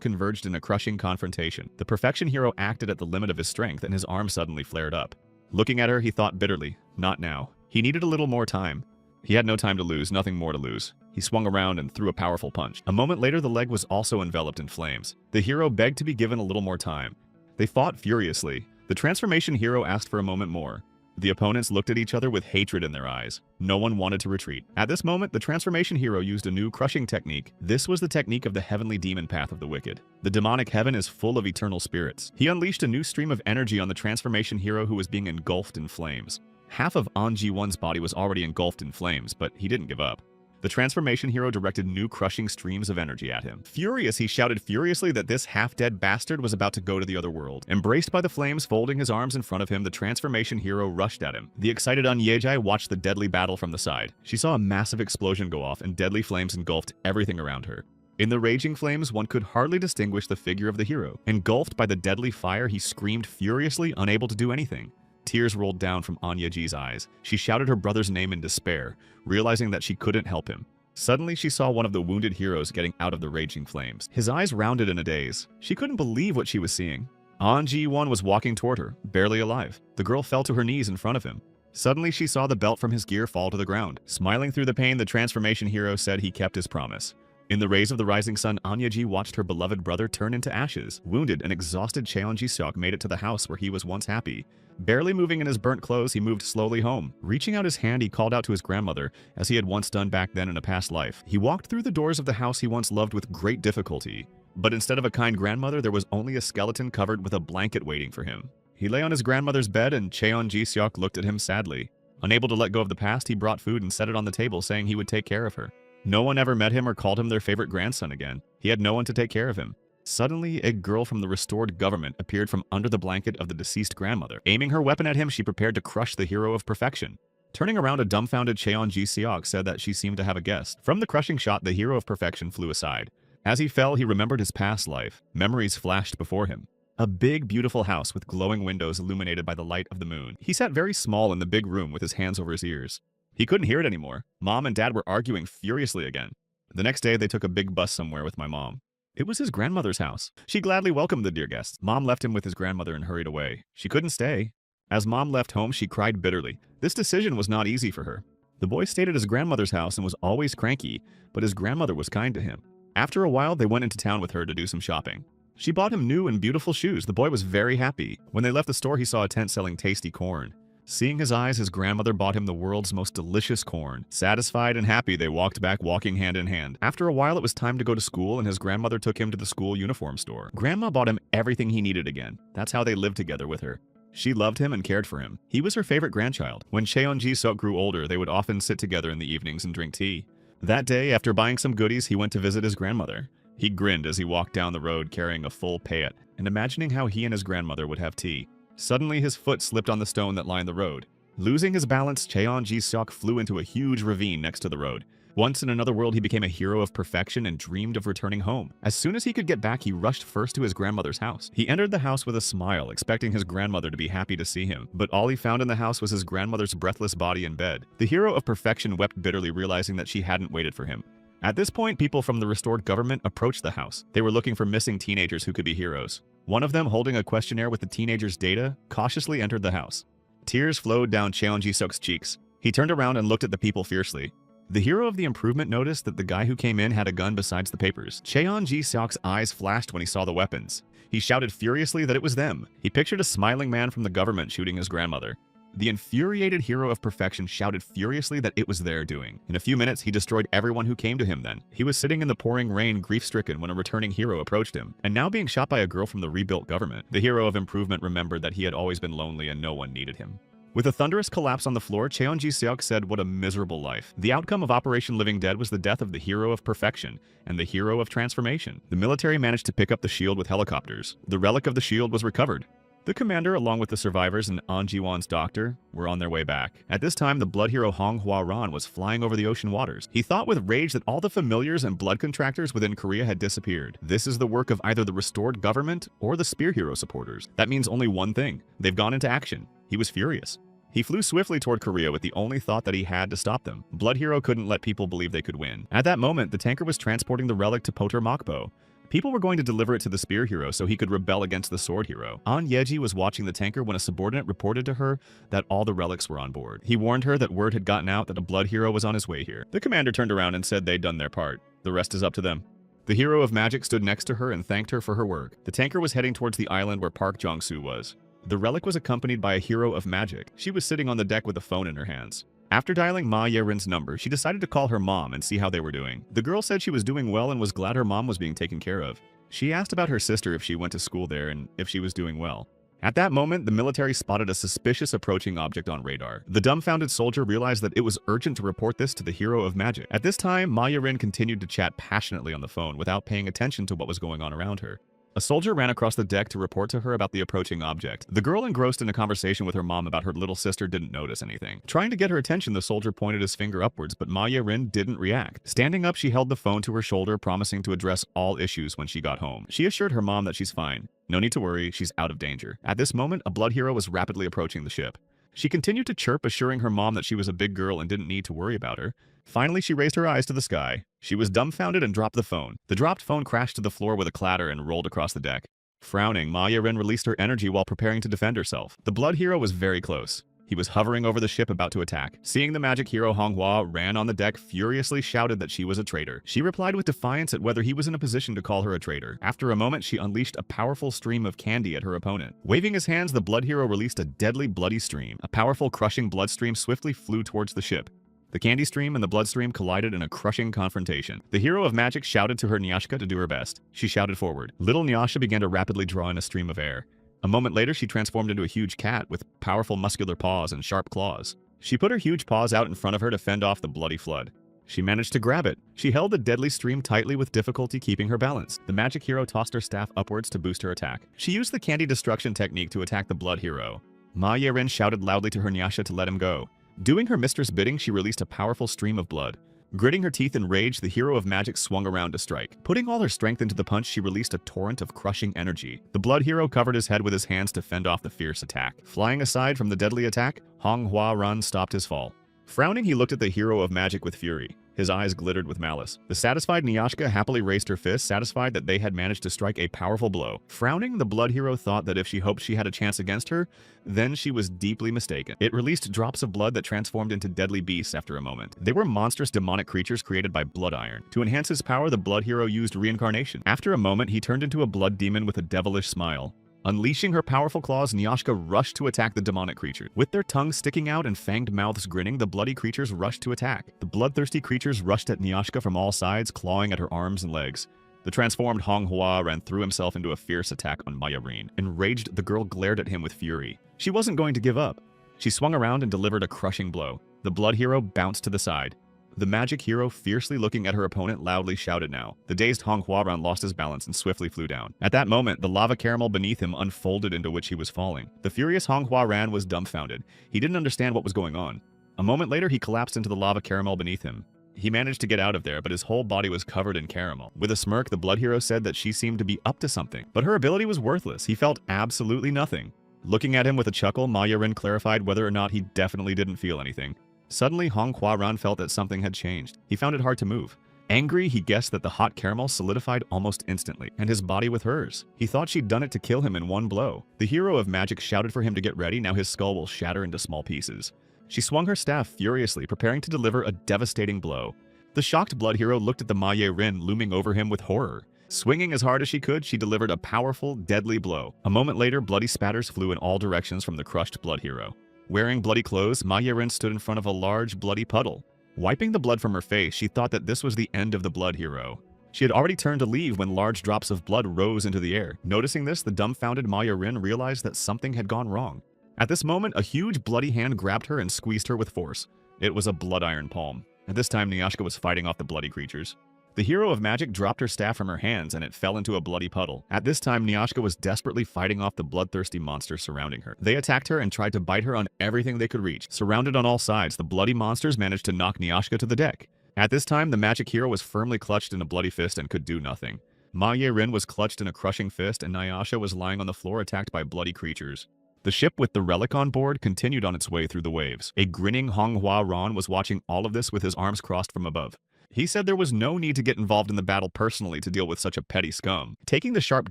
converged in a crushing confrontation. The perfection hero acted at the limit of his strength, and his arm suddenly flared up. Looking at her, he thought bitterly, not now. He needed a little more time. He had no time to lose, nothing more to lose. He swung around and threw a powerful punch. A moment later, the leg was also enveloped in flames. The hero begged to be given a little more time. They fought furiously. The transformation hero asked for a moment more. The opponents looked at each other with hatred in their eyes. No one wanted to retreat. At this moment, the transformation hero used a new crushing technique. This was the technique of the heavenly demon path of the wicked. The demonic heaven is full of eternal spirits. He unleashed a new stream of energy on the transformation hero who was being engulfed in flames. Half of Ah Ji-won's body was already engulfed in flames, but he didn't give up. The transformation hero directed new crushing streams of energy at him. Furious, he shouted furiously that this half-dead bastard was about to go to the other world. Embraced by the flames, folding his arms in front of him, the transformation hero rushed at him. The excited An Yejai watched the deadly battle from the side. She saw a massive explosion go off, and deadly flames engulfed everything around her. In the raging flames, one could hardly distinguish the figure of the hero. Engulfed by the deadly fire, he screamed furiously, unable to do anything. Tears rolled down from Anya Ji's eyes. She shouted her brother's name in despair, realizing that she couldn't help him. Suddenly, she saw one of the wounded heroes getting out of the raging flames. His eyes rounded in a daze. She couldn't believe what she was seeing. An Ji-won was walking toward her, barely alive. The girl fell to her knees in front of him. Suddenly, she saw the belt from his gear fall to the ground. Smiling through the pain, the transformation hero said he kept his promise. In the rays of the rising sun, Anya Ji watched her beloved brother turn into ashes. Wounded and exhausted, Cheonji-seok made it to the house where he was once happy. Barely moving in his burnt clothes, he moved slowly home. Reaching out his hand, he called out to his grandmother, as he had once done back then in a past life. He walked through the doors of the house he once loved with great difficulty. But instead of a kind grandmother, there was only a skeleton covered with a blanket waiting for him. He lay on his grandmother's bed and Cheon Ji-seok looked at him sadly. Unable to let go of the past, he brought food and set it on the table, saying he would take care of her. No one ever met him or called him their favorite grandson again. He had no one to take care of him. Suddenly, a girl from the restored government appeared from under the blanket of the deceased grandmother. Aiming her weapon at him, she prepared to crush the hero of perfection. Turning around, a dumbfounded Cheon Ji-seok said that she seemed to have a guest. From the crushing shot, the hero of perfection flew aside. As he fell, he remembered his past life. Memories flashed before him. A big, beautiful house with glowing windows illuminated by the light of the moon. He sat very small in the big room with his hands over his ears. He couldn't hear it anymore. Mom and Dad were arguing furiously again. The next day, they took a big bus somewhere with my mom. It was his grandmother's house. She gladly welcomed the dear guests. Mom left him with his grandmother and hurried away. She couldn't stay. As Mom left home, she cried bitterly. This decision was not easy for her. The boy stayed at his grandmother's house and was always cranky, but his grandmother was kind to him. After a while, they went into town with her to do some shopping. She bought him new and beautiful shoes. The boy was very happy. When they left the store, he saw a tent selling tasty corn. Seeing his eyes, his grandmother bought him the world's most delicious corn. Satisfied and happy, they walked back, walking hand in hand. After a while, it was time to go to school, and his grandmother took him to the school uniform store. Grandma bought him everything he needed again. That's how they lived together with her. She loved him and cared for him. He was her favorite grandchild. When Cheon Ji-seok grew older, they would often sit together in the evenings and drink tea. That day, after buying some goodies, he went to visit his grandmother. He grinned as he walked down the road carrying a full pail and imagining how he and his grandmother would have tea. Suddenly, his foot slipped on the stone that lined the road. Losing his balance, Cheon Ji-seok flew into a huge ravine next to the road. Once in another world, he became a hero of perfection and dreamed of returning home. As soon as he could get back, he rushed first to his grandmother's house. He entered the house with a smile, expecting his grandmother to be happy to see him. But all he found in the house was his grandmother's breathless body in bed. The hero of perfection wept bitterly, realizing that she hadn't waited for him. At this point, people from the restored government approached the house. They were looking for missing teenagers who could be heroes. One of them, holding a questionnaire with the teenagers' data, cautiously entered the house. Tears flowed down Cheon Ji-seok's cheeks. He turned around and looked at the people fiercely. The hero of the improvement noticed that the guy who came in had a gun besides the papers. Cheon Ji-seok's eyes flashed when he saw the weapons. He shouted furiously that it was them. He pictured a smiling man from the government shooting his grandmother. The infuriated hero of perfection shouted furiously that it was their doing. In a few minutes, he destroyed everyone who came to him then. He was sitting in the pouring rain, grief-stricken, when a returning hero approached him, and now being shot by a girl from the rebuilt government. The hero of improvement remembered that he had always been lonely and no one needed him. With a thunderous collapse on the floor, Cheon Ji-seok said, "What a miserable life." The outcome of Operation Living Dead was the death of the hero of perfection and the hero of transformation. The military managed to pick up the shield with helicopters. The relic of the shield was recovered. The commander, along with the survivors and An Ji-won's doctor, were on their way back. At this time, the blood hero Hong Hwa-ran was flying over the ocean waters. He thought with rage that all the familiars and blood contractors within Korea had disappeared. This is the work of either the restored government or the spear hero supporters. That means only one thing. They've gone into action. He was furious. He flew swiftly toward Korea with the only thought that he had to stop them. Blood Hero couldn't let people believe they could win. At that moment, the tanker was transporting the relic to Poter Mokpo. People were going to deliver it to the Spear Hero so he could rebel against the Sword Hero. An Yeji was watching the tanker when a subordinate reported to her that all the relics were on board. He warned her that word had gotten out that a Blood Hero was on his way here. The commander turned around and said they'd done their part. The rest is up to them. The hero of magic stood next to her and thanked her for her work. The tanker was heading towards the island where Park Jong-soo was. The relic was accompanied by a hero of magic. She was sitting on the deck with a phone in her hands. After dialing Ma Ye-rin's number, she decided to call her mom and see how they were doing. The girl said she was doing well and was glad her mom was being taken care of. She asked about her sister if she went to school there and if she was doing well. At that moment, the military spotted a suspicious approaching object on radar. The dumbfounded soldier realized that it was urgent to report this to the hero of magic. At this time, Ma Ye-rin continued to chat passionately on the phone without paying attention to what was going on around her. A soldier ran across the deck to report to her about the approaching object. The girl, engrossed in a conversation with her mom about her little sister, didn't notice anything. Trying to get her attention, the soldier pointed his finger upwards, but Ma Ye-rin didn't react. Standing up, she held the phone to her shoulder, promising to address all issues when she got home. She assured her mom that she's fine. No need to worry, she's out of danger. At this moment, a blood hero was rapidly approaching the ship. She continued to chirp, assuring her mom that she was a big girl and didn't need to worry about her. Finally, she raised her eyes to the sky. She was dumbfounded and dropped the phone. The dropped phone crashed to the floor with a clatter and rolled across the deck. Frowning, Ma Ye-rin released her energy while preparing to defend herself. The blood hero was very close. He was hovering over the ship about to attack. Seeing the magic hero, Hong Hwa ran on the deck, furiously shouted that she was a traitor. She replied with defiance at whether he was in a position to call her a traitor. After a moment, she unleashed a powerful stream of candy at her opponent. Waving his hands, the blood hero released a deadly bloody stream. A powerful crushing blood stream swiftly flew towards the ship. The candy stream and the blood stream collided in a crushing confrontation. The hero of magic shouted to her Nyashka to do her best. She shouted forward. Little Nyasha began to rapidly draw in a stream of air. A moment later, she transformed into a huge cat with powerful muscular paws and sharp claws. She put her huge paws out in front of her to fend off the bloody flood. She managed to grab it. She held the deadly stream tightly with difficulty keeping her balance. The magic hero tossed her staff upwards to boost her attack. She used the candy destruction technique to attack the blood hero. Ma Ye-rin shouted loudly to her Nyasha to let him go. Doing her mistress' bidding, she released a powerful stream of blood. Gritting her teeth in rage, the hero of magic swung around to strike. Putting all her strength into the punch, she released a torrent of crushing energy. The blood hero covered his head with his hands to fend off the fierce attack. Flying aside from the deadly attack, Manhwa Ran stopped his fall. Frowning, he looked at the hero of magic with fury. His eyes glittered with malice. The satisfied Nyashka happily raised her fist, satisfied that they had managed to strike a powerful blow. Frowning, the blood hero thought that if she hoped she had a chance against her, then she was deeply mistaken. It released drops of blood that transformed into deadly beasts after a moment. They were monstrous demonic creatures created by blood iron. To enhance his power, the blood hero used reincarnation. After a moment, he turned into a blood demon with a devilish smile. Unleashing her powerful claws, Nyashka rushed to attack the demonic creature. With their tongues sticking out and fanged mouths grinning, the bloody creatures rushed to attack. The bloodthirsty creatures rushed at Nyashka from all sides, clawing at her arms and legs. The transformed Manhwa Ran threw himself into a fierce attack on Ma Ye-rin. Enraged, the girl glared at him with fury. She wasn't going to give up. She swung around and delivered a crushing blow. The blood hero bounced to the side. The magic hero, fiercely looking at her opponent, loudly shouted now. The dazed Manhwa Ran lost his balance and swiftly flew down. At that moment, the lava caramel beneath him unfolded into which he was falling. The furious Manhwa Ran was dumbfounded. He didn't understand what was going on. A moment later, he collapsed into the lava caramel beneath him. He managed to get out of there, but his whole body was covered in caramel. With a smirk, the blood hero said that she seemed to be up to something, but her ability was worthless. He felt absolutely nothing. Looking at him with a chuckle, Ma Ye-rin clarified whether or not he definitely didn't feel anything. Suddenly, Manhwa Ran felt that something had changed. He found it hard to move. Angry, he guessed that the hot caramel solidified almost instantly, and his body with hers. He thought she'd done it to kill him in one blow. The hero of magic shouted for him to get ready, now his skull will shatter into small pieces. She swung her staff furiously, preparing to deliver a devastating blow. The shocked blood hero looked at the Ma Ye-rin looming over him with horror. Swinging as hard as she could, she delivered a powerful, deadly blow. A moment later, bloody spatters flew in all directions from the crushed blood hero. Wearing bloody clothes, Ma Ye-rin stood in front of a large, bloody puddle. Wiping the blood from her face, she thought that this was the end of the blood hero. She had already turned to leave when large drops of blood rose into the air. Noticing this, the dumbfounded Ma Ye-rin realized that something had gone wrong. At this moment, a huge, bloody hand grabbed her and squeezed her with force. It was a blood iron palm. At this time, Nyashka was fighting off the bloody creatures. The hero of magic dropped her staff from her hands and it fell into a bloody puddle. At this time, Nyashka was desperately fighting off the bloodthirsty monsters surrounding her. They attacked her and tried to bite her on everything they could reach. Surrounded on all sides, the bloody monsters managed to knock Nyashka to the deck. At this time, the magic hero was firmly clutched in a bloody fist and could do nothing. Ma Ye-rin was clutched in a crushing fist and Nyasha was lying on the floor attacked by bloody creatures. The ship with the relic on board continued on its way through the waves. A grinning Manhwa Ran was watching all of this with his arms crossed from above. He said there was no need to get involved in the battle personally to deal with such a petty scum. Taking the sharp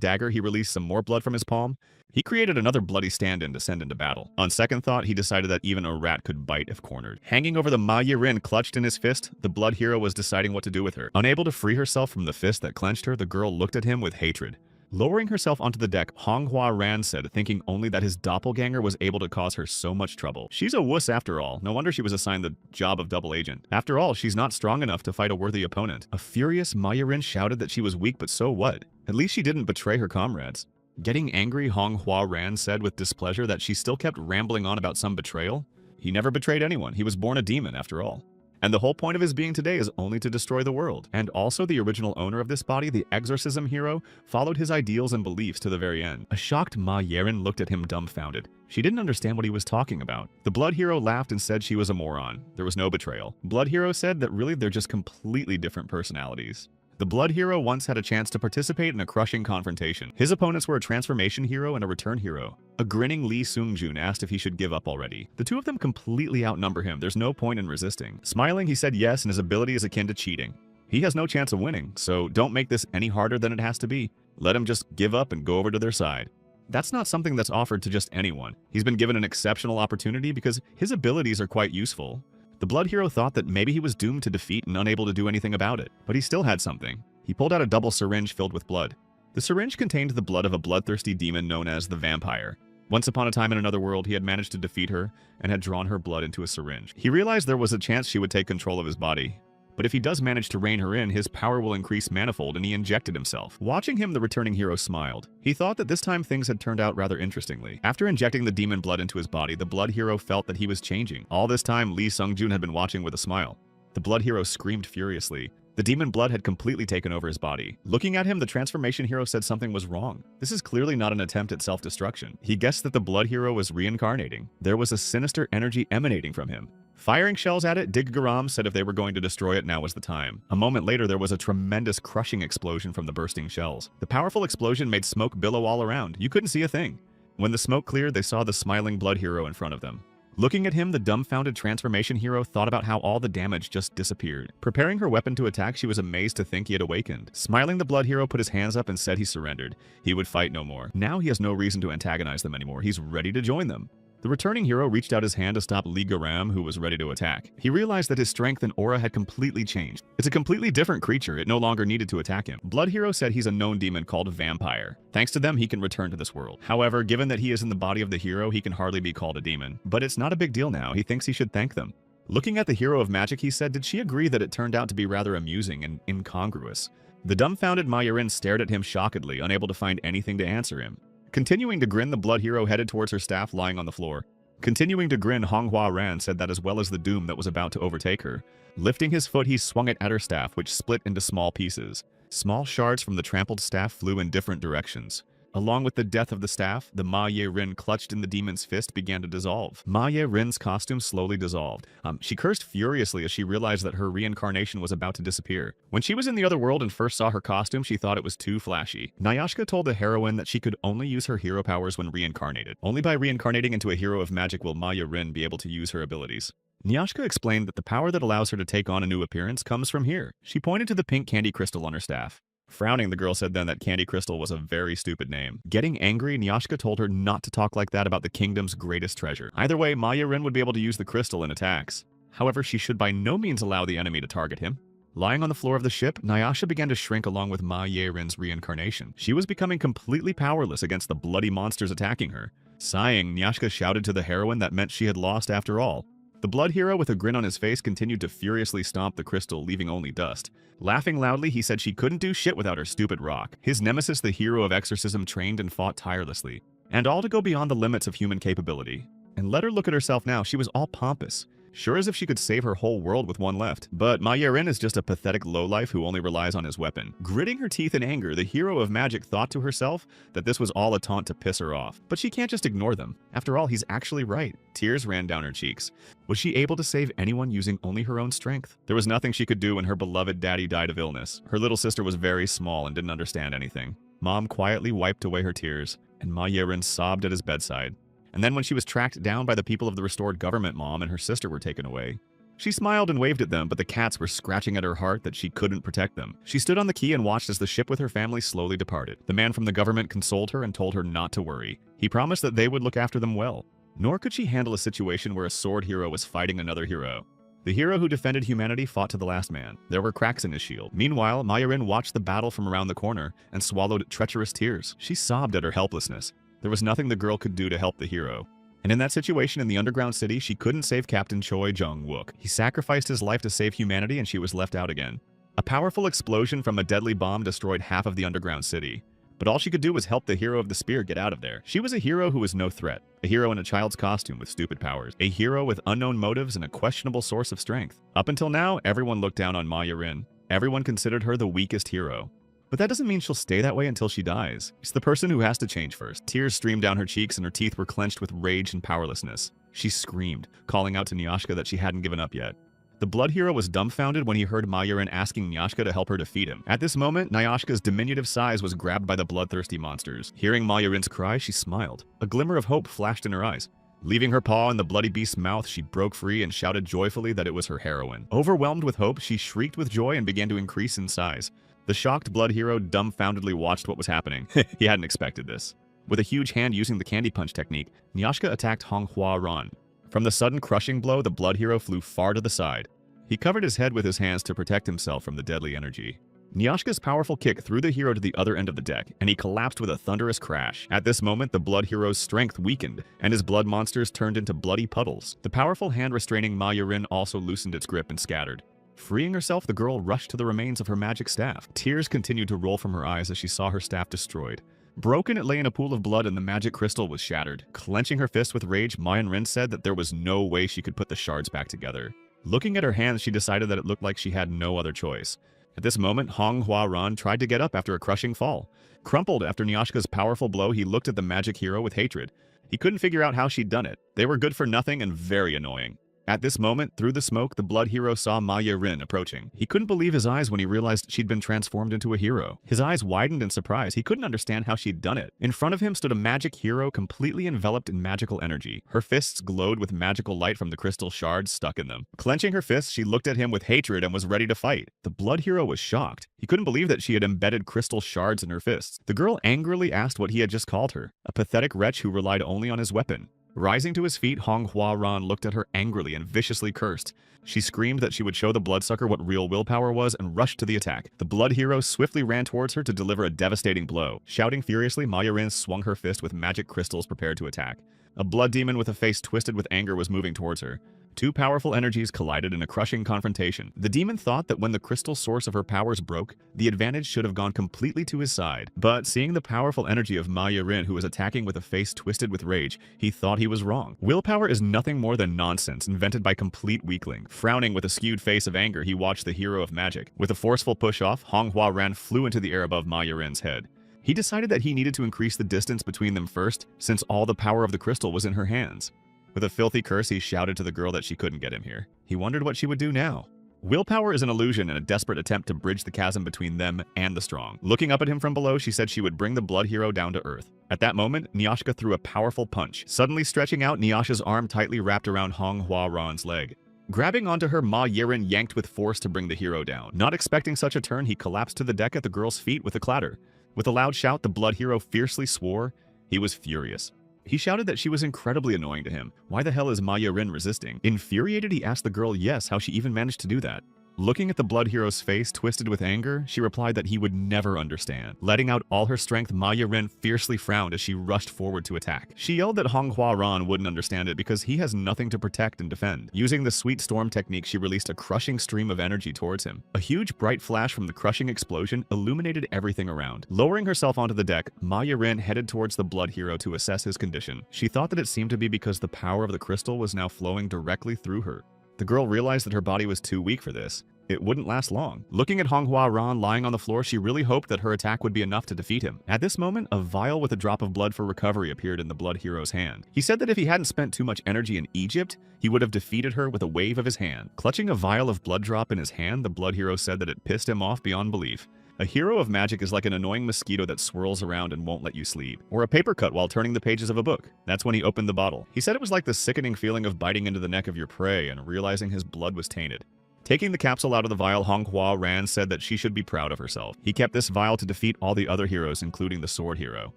dagger, he released some more blood from his palm. He created another bloody stand-in to send into battle. On second thought, he decided that even a rat could bite if cornered. Hanging over the Ma Ye-rin clutched in his fist, the blood hero was deciding what to do with her. Unable to free herself from the fist that clenched her, the girl looked at him with hatred. Lowering herself onto the deck, Manhwa Ran said, thinking only that his doppelganger was able to cause her so much trouble. She's a wuss after all. No wonder she was assigned the job of double agent. After all, she's not strong enough to fight a worthy opponent. A furious Ma Ye-rin shouted that she was weak, but so what? At least she didn't betray her comrades. Getting angry, Manhwa Ran said with displeasure that she still kept rambling on about some betrayal. He never betrayed anyone. He was born a demon after all. And the whole point of his being today is only to destroy the world. And also the original owner of this body, the exorcism hero, followed his ideals and beliefs to the very end. A shocked Ma Ye-rin looked at him dumbfounded. She didn't understand what he was talking about. The blood hero laughed and said she was a moron. There was no betrayal. Blood hero said that really they're just completely different personalities. The blood hero once had a chance to participate in a crushing confrontation. His opponents were a transformation hero and a return hero. A grinning Lee Seung-jun asked if he should give up already. The two of them completely outnumber him. There's no point in resisting. Smiling, he said yes, and his ability is akin to cheating. He has no chance of winning, so don't make this any harder than it has to be. Let him just give up and go over to their side. That's not something that's offered to just anyone. He's been given an exceptional opportunity because his abilities are quite useful. The blood hero thought that maybe he was doomed to defeat and unable to do anything about it, but he still had something. He pulled out a double syringe filled with blood. The syringe contained the blood of a bloodthirsty demon known as the Vampire. Once upon a time in another world, he had managed to defeat her and had drawn her blood into a syringe. He realized there was a chance she would take control of his body, But if he does manage to rein her in, his power will increase manifold, and he injected himself. Watching him, the returning hero smiled. He thought that this time things had turned out rather interestingly. After injecting the demon blood into his body, the blood hero felt that he was changing. All this time, Lee Sung-joon had been watching with a smile. The blood hero screamed furiously. The demon blood had completely taken over his body. Looking at him, the transformation hero said something was wrong. This is clearly not an attempt at self-destruction. He guessed that the blood hero was reincarnating. There was a sinister energy emanating from him. Firing shells at it, Dig Garam said if they were going to destroy it, now was the time. A moment later, there was a tremendous crushing explosion from the bursting shells. The powerful explosion made smoke billow all around. You couldn't see a thing. When the smoke cleared, they saw the smiling blood hero in front of them. Looking at him, the dumbfounded transformation hero thought about how all the damage just disappeared. Preparing her weapon to attack, she was amazed to think he had awakened. Smiling, the blood hero put his hands up and said he surrendered. He would fight no more. Now he has no reason to antagonize them anymore. He's ready to join them. The returning hero reached out his hand to stop Lee Garam, who was ready to attack. He realized that his strength and aura had completely changed. It's a completely different creature. It no longer needed to attack him. Blood Hero said he's a known demon called Vampire. Thanks to them, he can return to this world. However, given that he is in the body of the hero, he can hardly be called a demon. But it's not a big deal now. He thinks he should thank them. Looking at the hero of magic, he said, did she agree that it turned out to be rather amusing and incongruous? The dumbfounded Ma Yarin stared at him shockedly, unable to find anything to answer him. Continuing to grin, the blood hero headed towards her staff lying on the floor. Continuing to grin, Honghua Ran said that as well as the doom that was about to overtake her. Lifting his foot, he swung it at her staff, which split into small pieces. Small shards from the trampled staff flew in different directions. Along with the death of the staff, the Ma Ye-rin clutched in the demon's fist began to dissolve. Ma Ye-rin's costume slowly dissolved. She cursed furiously as she realized that her reincarnation was about to disappear. When she was in the other world and first saw her costume, she thought it was too flashy. Nayashka told the heroine that she could only use her hero powers when reincarnated. Only by reincarnating into a hero of magic will Ma Ye-rin be able to use her abilities. Nyashka explained that the power that allows her to take on a new appearance comes from here. She pointed to the pink candy crystal on her staff. Frowning, the girl said then that Candy Crystal was a very stupid name. Getting angry, Nyashka told her not to talk like that about the kingdom's greatest treasure. Either way, Ma Ye-rin would be able to use the crystal in attacks. However, she should by no means allow the enemy to target him. Lying on the floor of the ship, Nyasha began to shrink along with Ma Ye-rin's reincarnation. She was becoming completely powerless against the bloody monsters attacking her. Sighing, Nyashka shouted to the heroine that meant she had lost after all. The blood hero with a grin on his face continued to furiously stomp the crystal, leaving only dust. Laughing loudly, he said she couldn't do shit without her stupid rock. His nemesis, the hero of exorcism, trained and fought tirelessly. And all to go beyond the limits of human capability. And let her look at herself now, she was all pompous. Sure as if she could save her whole world with one left. But Ma Ye-rin is just a pathetic lowlife who only relies on his weapon. Gritting her teeth in anger, the hero of magic thought to herself that this was all a taunt to piss her off. But she can't just ignore them. After all, he's actually right. Tears ran down her cheeks. Was she able to save anyone using only her own strength? There was nothing she could do when her beloved daddy died of illness. Her little sister was very small and didn't understand anything. Mom quietly wiped away her tears, and Ma Ye-rin sobbed at his bedside. And then when she was tracked down by the people of the restored government, Mom and her sister were taken away. She smiled and waved at them, but the cats were scratching at her heart that she couldn't protect them. She stood on the quay and watched as the ship with her family slowly departed. The man from the government consoled her and told her not to worry. He promised that they would look after them well. Nor could she handle a situation where a sword hero was fighting another hero. The hero who defended humanity fought to the last man. There were cracks in his shield. Meanwhile, Ma Ye-rin watched the battle from around the corner and swallowed treacherous tears. She sobbed at her helplessness. There was nothing the girl could do to help the hero. And in that situation in the underground city, she couldn't save Captain Choi Jung-wook. He sacrificed his life to save humanity and she was left out again. A powerful explosion from a deadly bomb destroyed half of the underground city. But all she could do was help the hero of the spear get out of there. She was a hero who was no threat. A hero in a child's costume with stupid powers. A hero with unknown motives and a questionable source of strength. Up until now, everyone looked down on Ma Ye-rin. Everyone considered her the weakest hero. But that doesn't mean she'll stay that way until she dies. It's the person who has to change first. Tears streamed down her cheeks and her teeth were clenched with rage and powerlessness. She screamed, calling out to Nyashka that she hadn't given up yet. The blood hero was dumbfounded when he heard Ma Ye-rin asking Nyashka to help her defeat him. At this moment, Nyashka's diminutive size was grabbed by the bloodthirsty monsters. Hearing Ma Ye-rin's cry, she smiled. A glimmer of hope flashed in her eyes. Leaving her paw in the bloody beast's mouth, she broke free and shouted joyfully that it was her heroine. Overwhelmed with hope, she shrieked with joy and began to increase in size. The shocked blood hero dumbfoundedly watched what was happening. He hadn't expected this. With a huge hand using the candy punch technique, Nyashka attacked Honghua Ran. From the sudden crushing blow, the blood hero flew far to the side. He covered his head with his hands to protect himself from the deadly energy. Nyashka's powerful kick threw the hero to the other end of the deck, and he collapsed with a thunderous crash. At this moment, the blood hero's strength weakened, and his blood monsters turned into bloody puddles. The powerful hand restraining Ma Ye-rin also loosened its grip and scattered. Freeing herself, the girl rushed to the remains of her magic staff. Tears continued to roll from her eyes as she saw her staff destroyed. Broken, it lay in a pool of blood and the magic crystal was shattered. Clenching her fist with rage, Ma-Yen-Rin said that there was no way she could put the shards back together. Looking at her hands, she decided that it looked like she had no other choice. At this moment, Hong Hua-ran tried to get up after a crushing fall. Crumpled after Nyashka's powerful blow, he looked at the magic hero with hatred. He couldn't figure out how she'd done it. They were good for nothing and very annoying. At this moment, through the smoke, the blood hero saw Ma-Yen-Rin approaching. He couldn't believe his eyes when he realized she'd been transformed into a hero. His eyes widened in surprise. He couldn't understand how she'd done it. In front of him stood a magic hero completely enveloped in magical energy. Her fists glowed with magical light from the crystal shards stuck in them. Clenching her fists, she looked at him with hatred and was ready to fight. The blood hero was shocked. He couldn't believe that she had embedded crystal shards in her fists. The girl angrily asked what he had just called her, a pathetic wretch who relied only on his weapon. Rising to his feet, Hong Hua-ran looked at her angrily and viciously cursed. She screamed that she would show the bloodsucker what real willpower was and rushed to the attack. The blood hero swiftly ran towards her to deliver a devastating blow. Shouting furiously, Ma-Yen-Rin swung her fist with magic crystals prepared to attack. A blood demon with a face twisted with anger was moving towards her. Two powerful energies collided in a crushing confrontation. The demon thought that when the crystal source of her powers broke, the advantage should have gone completely to his side. But seeing the powerful energy of Ma-Yen-Rin, who was attacking with a face twisted with rage, he thought he was wrong. Willpower is nothing more than nonsense invented by complete weakling. Frowning with a skewed face of anger, he watched the hero of magic. With a forceful push-off, Hong Hua-ran flew into the air above Ma-Yen-Rin's head. He decided that he needed to increase the distance between them first, since all the power of the crystal was in her hands. With a filthy curse, he shouted to the girl that she couldn't get him here. He wondered what she would do now. Willpower is an illusion and a desperate attempt to bridge the chasm between them and the strong. Looking up at him from below, she said she would bring the blood hero down to earth. At that moment, Nyashka threw a powerful punch. Suddenly stretching out, Nyasha's arm tightly wrapped around Hong Hua-ran's leg. Grabbing onto her, Ma-Yen-Rin yanked with force to bring the hero down. Not expecting such a turn, he collapsed to the deck at the girl's feet with a clatter. With a loud shout, the blood hero fiercely swore. He was furious. He shouted that she was incredibly annoying to him. Why the hell is Ma-Yen-Rin resisting? Infuriated, he asked the girl how she even managed to do that. Looking at the blood hero's face twisted with anger, she replied that he would never understand. Letting out all her strength, Ma-Yen-Rin fiercely frowned as she rushed forward to attack. She yelled that Hong Hua-ran wouldn't understand it because he has nothing to protect and defend. Using the sweet storm technique, she released a crushing stream of energy towards him. A huge bright flash from the crushing explosion illuminated everything around. Lowering herself onto the deck, Ma-Yen-Rin headed towards the blood hero to assess his condition. She thought that it seemed to be because the power of the crystal was now flowing directly through her. The girl realized that her body was too weak for this. It wouldn't last long. Looking at Hong Hua-ran lying on the floor, she really hoped that her attack would be enough to defeat him. At this moment, a vial with a drop of blood for recovery appeared in the blood hero's hand. He said that if he hadn't spent too much energy in Egypt, he would have defeated her with a wave of his hand. Clutching a vial of blood drop in his hand, the blood hero said that it pissed him off beyond belief. A hero of magic is like an annoying mosquito that swirls around and won't let you sleep, or a paper cut while turning the pages of a book. That's when he opened the bottle. He said it was like the sickening feeling of biting into the neck of your prey and realizing his blood was tainted. Taking the capsule out of the vial, Hong Hua-ran said that she should be proud of herself. He kept this vial to defeat all the other heroes, including the sword hero.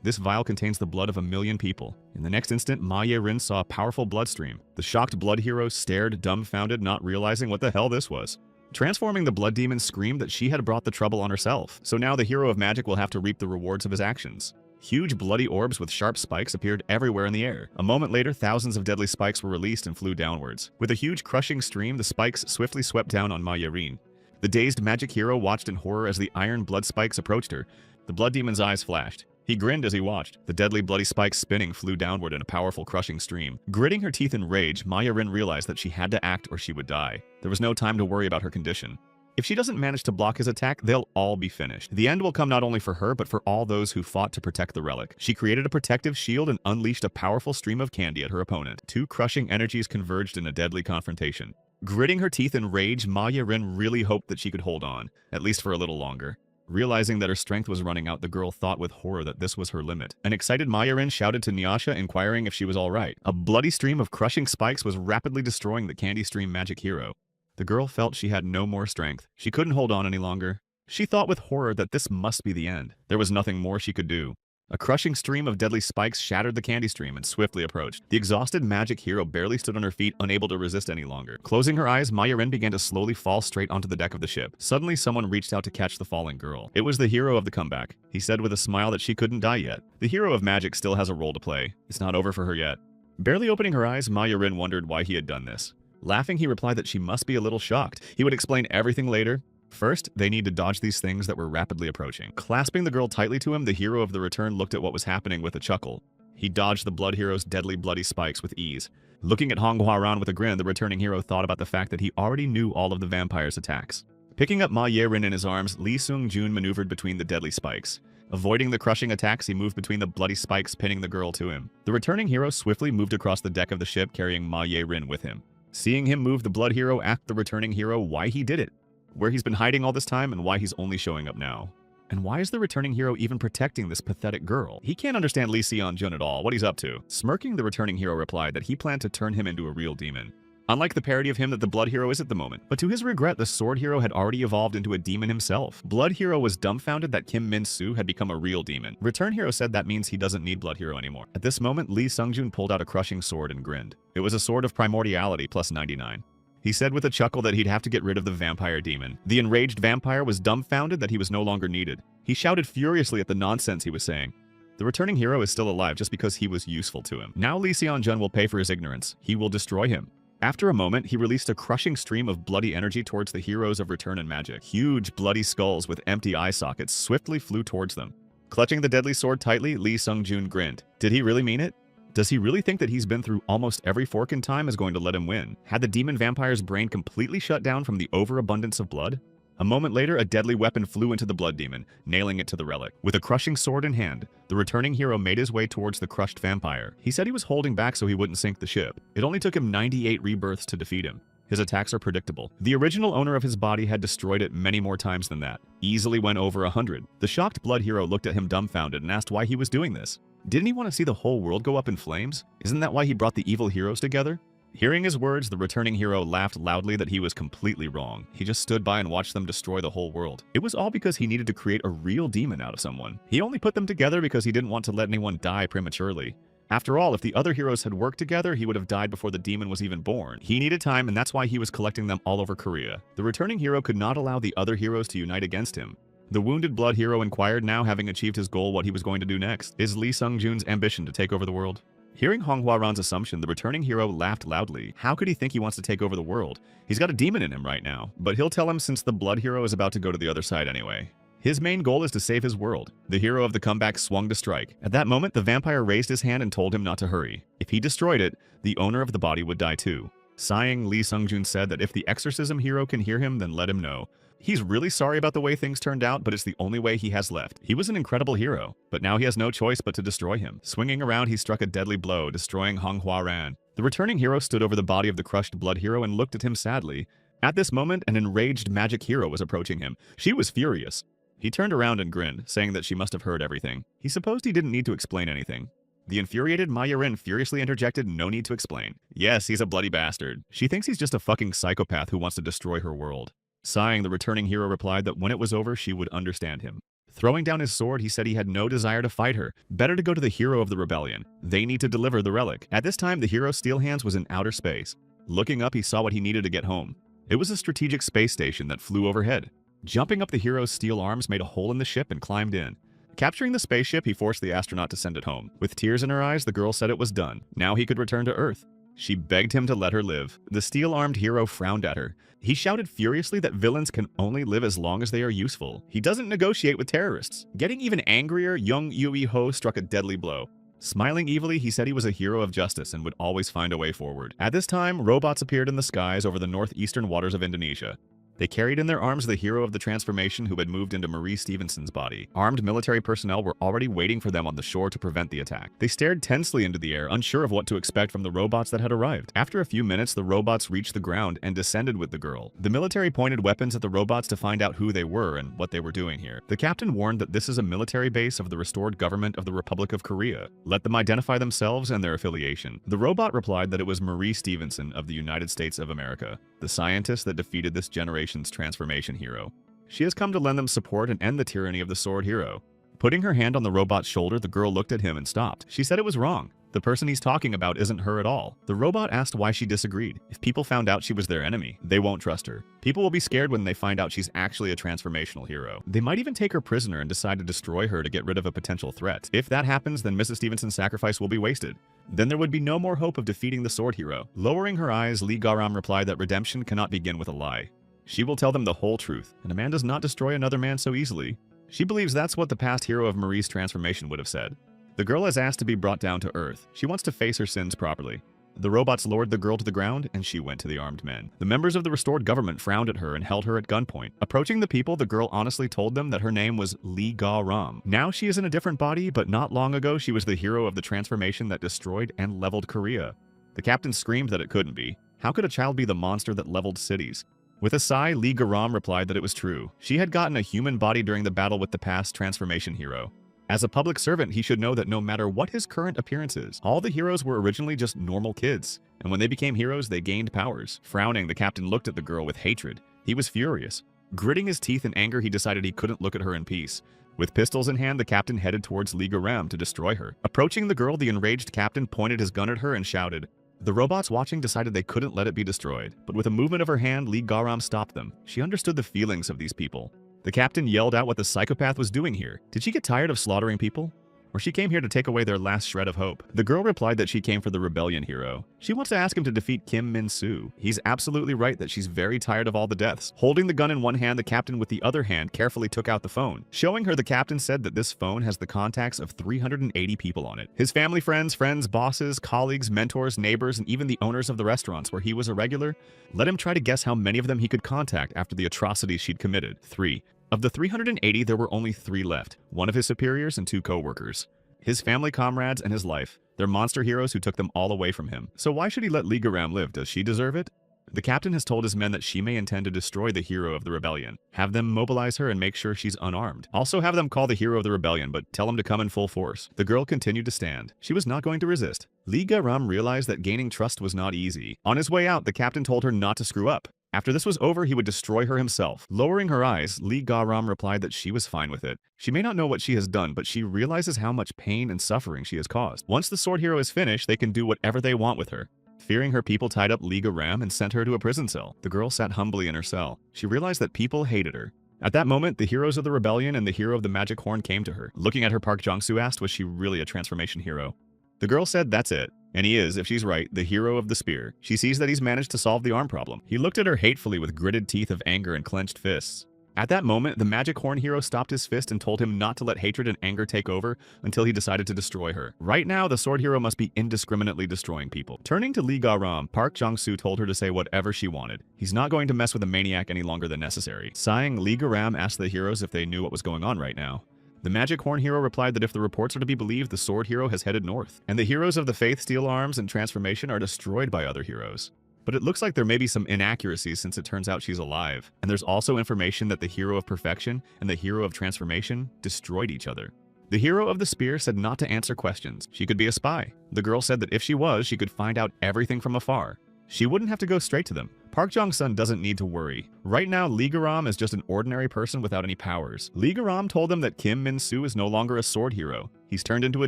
This vial contains the blood of 1,000,000 people. In the next instant, Ma-Yen-Rin saw a powerful bloodstream. The shocked blood hero stared dumbfounded, not realizing what the hell this was. Transforming, the blood demon screamed that she had brought the trouble on herself, so now the hero of magic will have to reap the rewards of his actions. Huge bloody orbs with sharp spikes appeared everywhere in the air. A moment later, thousands of deadly spikes were released and flew downwards. With a huge crushing stream, the spikes swiftly swept down on Ma-Yen-Rin. The dazed magic hero watched in horror as the iron blood spikes approached her. The blood demon's eyes flashed. He grinned as he watched. The deadly bloody spikes spinning flew downward in a powerful crushing stream. Gritting her teeth in rage, Ma-Yen-Rin realized that she had to act or she would die. There was no time to worry about her condition. If she doesn't manage to block his attack, they'll all be finished. The end will come not only for her, but for all those who fought to protect the relic. She created a protective shield and unleashed a powerful stream of candy at her opponent. Two crushing energies converged in a deadly confrontation. Gritting her teeth in rage, Ma-Yen-Rin really hoped that she could hold on, at least for a little longer. Realizing that her strength was running out, the girl thought with horror that this was her limit. An excited Ma-Yen-Rin shouted to Nyasha, inquiring if she was all right. A bloody stream of crushing spikes was rapidly destroying the candy stream magic hero. The girl felt she had no more strength. She couldn't hold on any longer. She thought with horror that this must be the end. There was nothing more she could do. A crushing stream of deadly spikes shattered the candy stream and swiftly approached. The exhausted magic hero barely stood on her feet, unable to resist any longer. Closing her eyes, Ma-Yen-Rin began to slowly fall straight onto the deck of the ship. Suddenly, someone reached out to catch the falling girl. It was the hero of the comeback. He said with a smile that she couldn't die yet. The hero of magic still has a role to play. It's not over for her yet. Barely opening her eyes, Ma-Yen-Rin wondered why he had done this. Laughing, he replied that she must be a little shocked. He would explain everything later. First, they need to dodge these things that were rapidly approaching. Clasping the girl tightly to him, the hero of the return looked at what was happening with a chuckle. He dodged the blood hero's deadly bloody spikes with ease. Looking at Honghwa-ran with a grin, the returning hero thought about the fact that he already knew all of the vampire's attacks. Picking up Ma Ye-rin in his arms, Lee Seung-jun maneuvered between the deadly spikes. Avoiding the crushing attacks, he moved between the bloody spikes, pinning the girl to him. The returning hero swiftly moved across the deck of the ship, carrying Ma Ye-rin with him. Seeing him move, the blood hero asked the returning hero why he did it, where he's been hiding all this time, and why he's only showing up now. And why is the returning hero even protecting this pathetic girl? He can't understand Lee Seung-jun at all, what he's up to. Smirking, the returning hero replied that he planned to turn him into a real demon. Unlike the parody of him that the Blood Hero is at the moment. But to his regret, the Sword Hero had already evolved into a demon himself. Blood Hero was dumbfounded that Kim Min-soo had become a real demon. Return Hero said that means he doesn't need Blood Hero anymore. At this moment, Lee Seung-jun pulled out a crushing sword and grinned. It was a sword of primordiality plus 99. He said with a chuckle that he'd have to get rid of the vampire demon. The enraged vampire was dumbfounded that he was no longer needed. He shouted furiously at the nonsense he was saying. The returning hero is still alive just because he was useful to him. Now Lee Seung-jun will pay for his ignorance. He will destroy him. After a moment, he released a crushing stream of bloody energy towards the heroes of Return and Magic. Huge bloody skulls with empty eye sockets swiftly flew towards them. Clutching the deadly sword tightly, Lee Seung-jun grinned. Did he really mean it? Does he really think that he's been through almost every fork in time is going to let him win? Had the demon vampire's brain completely shut down from the overabundance of blood? A moment later, a deadly weapon flew into the blood demon, nailing it to the relic. With a crushing sword in hand, the returning hero made his way towards the crushed vampire. He said he was holding back so he wouldn't sink the ship. It only took him 98 rebirths to defeat him. His attacks are predictable. The original owner of his body had destroyed it many more times than that. Easily went over 100. The shocked blood hero looked at him dumbfounded and asked why he was doing this. Didn't he want to see the whole world go up in flames? Isn't that why he brought the evil heroes together? Hearing his words, the returning hero laughed loudly that he was completely wrong. He just stood by and watched them destroy the whole world. It was all because he needed to create a real demon out of someone. He only put them together because he didn't want to let anyone die prematurely. After all, if the other heroes had worked together, he would have died before the demon was even born. He needed time, and that's why he was collecting them all over Korea. The returning hero could not allow the other heroes to unite against him. The wounded blood hero inquired, now having achieved his goal, what he was going to do next. Is Lee Seung-jun's ambition to take over the world? Hearing Honghwa-ran's assumption, the returning hero laughed loudly. How could he think he wants to take over the world? He's got a demon in him right now. But he'll tell him since the blood hero is about to go to the other side anyway. His main goal is to save his world. The hero of the comeback swung to strike. At that moment, the vampire raised his hand and told him not to hurry. If he destroyed it, the owner of the body would die too. Sighing, Lee Seung-jun said that if the exorcism hero can hear him, then let him know. He's really sorry about the way things turned out, but it's the only way he has left. He was an incredible hero, but now he has no choice but to destroy him. Swinging around, he struck a deadly blow, destroying Honghwa-ran. The returning hero stood over the body of the crushed blood hero and looked at him sadly. At this moment, an enraged magic hero was approaching him. She was furious. He turned around and grinned, saying that she must have heard everything. He supposed he didn't need to explain anything. The infuriated Ma Ye-rin furiously interjected, no need to explain. Yes, he's a bloody bastard. She thinks he's just a fucking psychopath who wants to destroy her world. Sighing, the returning hero replied that when it was over, she would understand him. Throwing down his sword, he said he had no desire to fight her. Better to go to the hero of the rebellion. They need to deliver the relic. At this time, the hero Steel Hands was in outer space. Looking up, he saw what he needed to get home. It was a strategic space station that flew overhead. Jumping up, the hero's steel arms made a hole in the ship and climbed in. Capturing the spaceship, he forced the astronaut to send it home. With tears in her eyes, the girl said it was done. Now he could return to Earth. She begged him to let her live. The steel-armed hero frowned at her. He shouted furiously that villains can only live as long as they are useful. He doesn't negotiate with terrorists. Getting even angrier, young Yui-ho struck a deadly blow. Smiling evilly, he said he was a hero of justice and would always find a way forward. At this time, robots appeared in the skies over the northeastern waters of Indonesia. They carried in their arms the hero of the transformation who had moved into Marie Stevenson's body. Armed military personnel were already waiting for them on the shore to prevent the attack. They stared tensely into the air, unsure of what to expect from the robots that had arrived. After a few minutes, the robots reached the ground and descended with the girl. The military pointed weapons at the robots to find out who they were and what they were doing here. The captain warned that this is a military base of the restored government of the Republic of Korea. Let them identify themselves and their affiliation. The robot replied that it was Marie Stevenson of the United States of America, the scientist that defeated this generation's transformation hero. She has come to lend them support and end the tyranny of the sword hero. Putting her hand on the robot's shoulder, the girl looked at him and stopped. She said it was wrong. The person he's talking about isn't her at all. The robot asked why she disagreed. If people found out she was their enemy, they won't trust her. People will be scared when they find out she's actually a transformational hero. They might even take her prisoner and decide to destroy her to get rid of a potential threat. If that happens, then Mrs. Stevenson's sacrifice will be wasted. Then there would be no more hope of defeating the sword hero. Lowering her eyes, Lee Garam replied that redemption cannot begin with a lie. She will tell them the whole truth, and a man does not destroy another man so easily. She believes that's what the past hero of Marie's transformation would have said. The girl is asked to be brought down to earth. She wants to face her sins properly. The robots lowered the girl to the ground, and she went to the armed men. The members of the restored government frowned at her and held her at gunpoint. Approaching the people, the girl honestly told them that her name was Lee Ga-ram. Now she is in a different body, but not long ago she was the hero of the transformation that destroyed and leveled Korea. The captain screamed that it couldn't be. How could a child be the monster that leveled cities? With a sigh, Lee Ga-ram replied that it was true. She had gotten a human body during the battle with the past transformation hero. As a public servant, he should know that no matter what his current appearance is, all the heroes were originally just normal kids, and when they became heroes, they gained powers. Frowning, the captain looked at the girl with hatred. He was furious. Gritting his teeth in anger, he decided he couldn't look at her in peace. With pistols in hand, the captain headed towards Lee Ga-ram to destroy her. Approaching the girl, the enraged captain pointed his gun at her and shouted. The robots watching decided they couldn't let it be destroyed, but with a movement of her hand, Lee Ga-ram stopped them. She understood the feelings of these people. The captain yelled out what the psychopath was doing here. Did she get tired of slaughtering people? Or she came here to take away their last shred of hope? The girl replied that she came for the rebellion hero. She wants to ask him to defeat Kim Min-soo. He's absolutely right that she's very tired of all the deaths. Holding the gun in one hand, the captain with the other hand carefully took out the phone. Showing her, the captain said that this phone has the contacts of 380 people on it. His family, friends, bosses, colleagues, mentors, neighbors, and even the owners of the restaurants where he was a regular. Let him try to guess how many of them he could contact after the atrocities she'd committed. 3. Of the 380, there were only 3 left, one of his superiors and 2 co-workers. His family, comrades, and his life. They're monster heroes who took them all away from him. So why should he let Lee Ga-ram live? Does she deserve it? The captain has told his men that she may intend to destroy the hero of the rebellion. Have them mobilize her and make sure she's unarmed. Also have them call the hero of the rebellion, but tell him to come in full force. The girl continued to stand. She was not going to resist. Lee Ga-ram realized that gaining trust was not easy. On his way out, the captain told her not to screw up. After this was over, he would destroy her himself. Lowering her eyes, Lee Ga-ram replied that she was fine with it. She may not know what she has done, but she realizes how much pain and suffering she has caused. Once the sword hero is finished, they can do whatever they want with her. Fearing her people tied up Lee Ga-ram and sent her to a prison cell. The girl sat humbly in her cell. She realized that people hated her. At that moment, the heroes of the rebellion and the hero of the magic horn came to her. Looking at her, Park Jong-soo asked, was she really a transformation hero? The girl said that's it. And he is, if she's right, the hero of the spear. She sees that he's managed to solve the arm problem. He looked at her hatefully with gritted teeth of anger and clenched fists. At that moment, the magic horn hero stopped his fist and told him not to let hatred and anger take over until he decided to destroy her. Right now, the sword hero must be indiscriminately destroying people. Turning to Lee Ga-ram, Park Jong-soo told her to say whatever she wanted. He's not going to mess with a maniac any longer than necessary. Sighing, Lee Ga-ram asked the heroes if they knew what was going on right now. The magic horn hero replied that if the reports are to be believed, the sword hero has headed north, and the heroes of the faith steal arms and transformation are destroyed by other heroes. But it looks like there may be some inaccuracies since it turns out she's alive, and there's also information that the hero of perfection and the hero of transformation destroyed each other. The hero of the spear said not to answer questions. She could be a spy. The girl said that if she was, she could find out everything from afar. She wouldn't have to go straight to them. Park Jong-sun doesn't need to worry. Right now, Lee Ga-ram is just an ordinary person without any powers. Lee Ga-ram told them that Kim Min-soo is no longer a sword hero. He's turned into a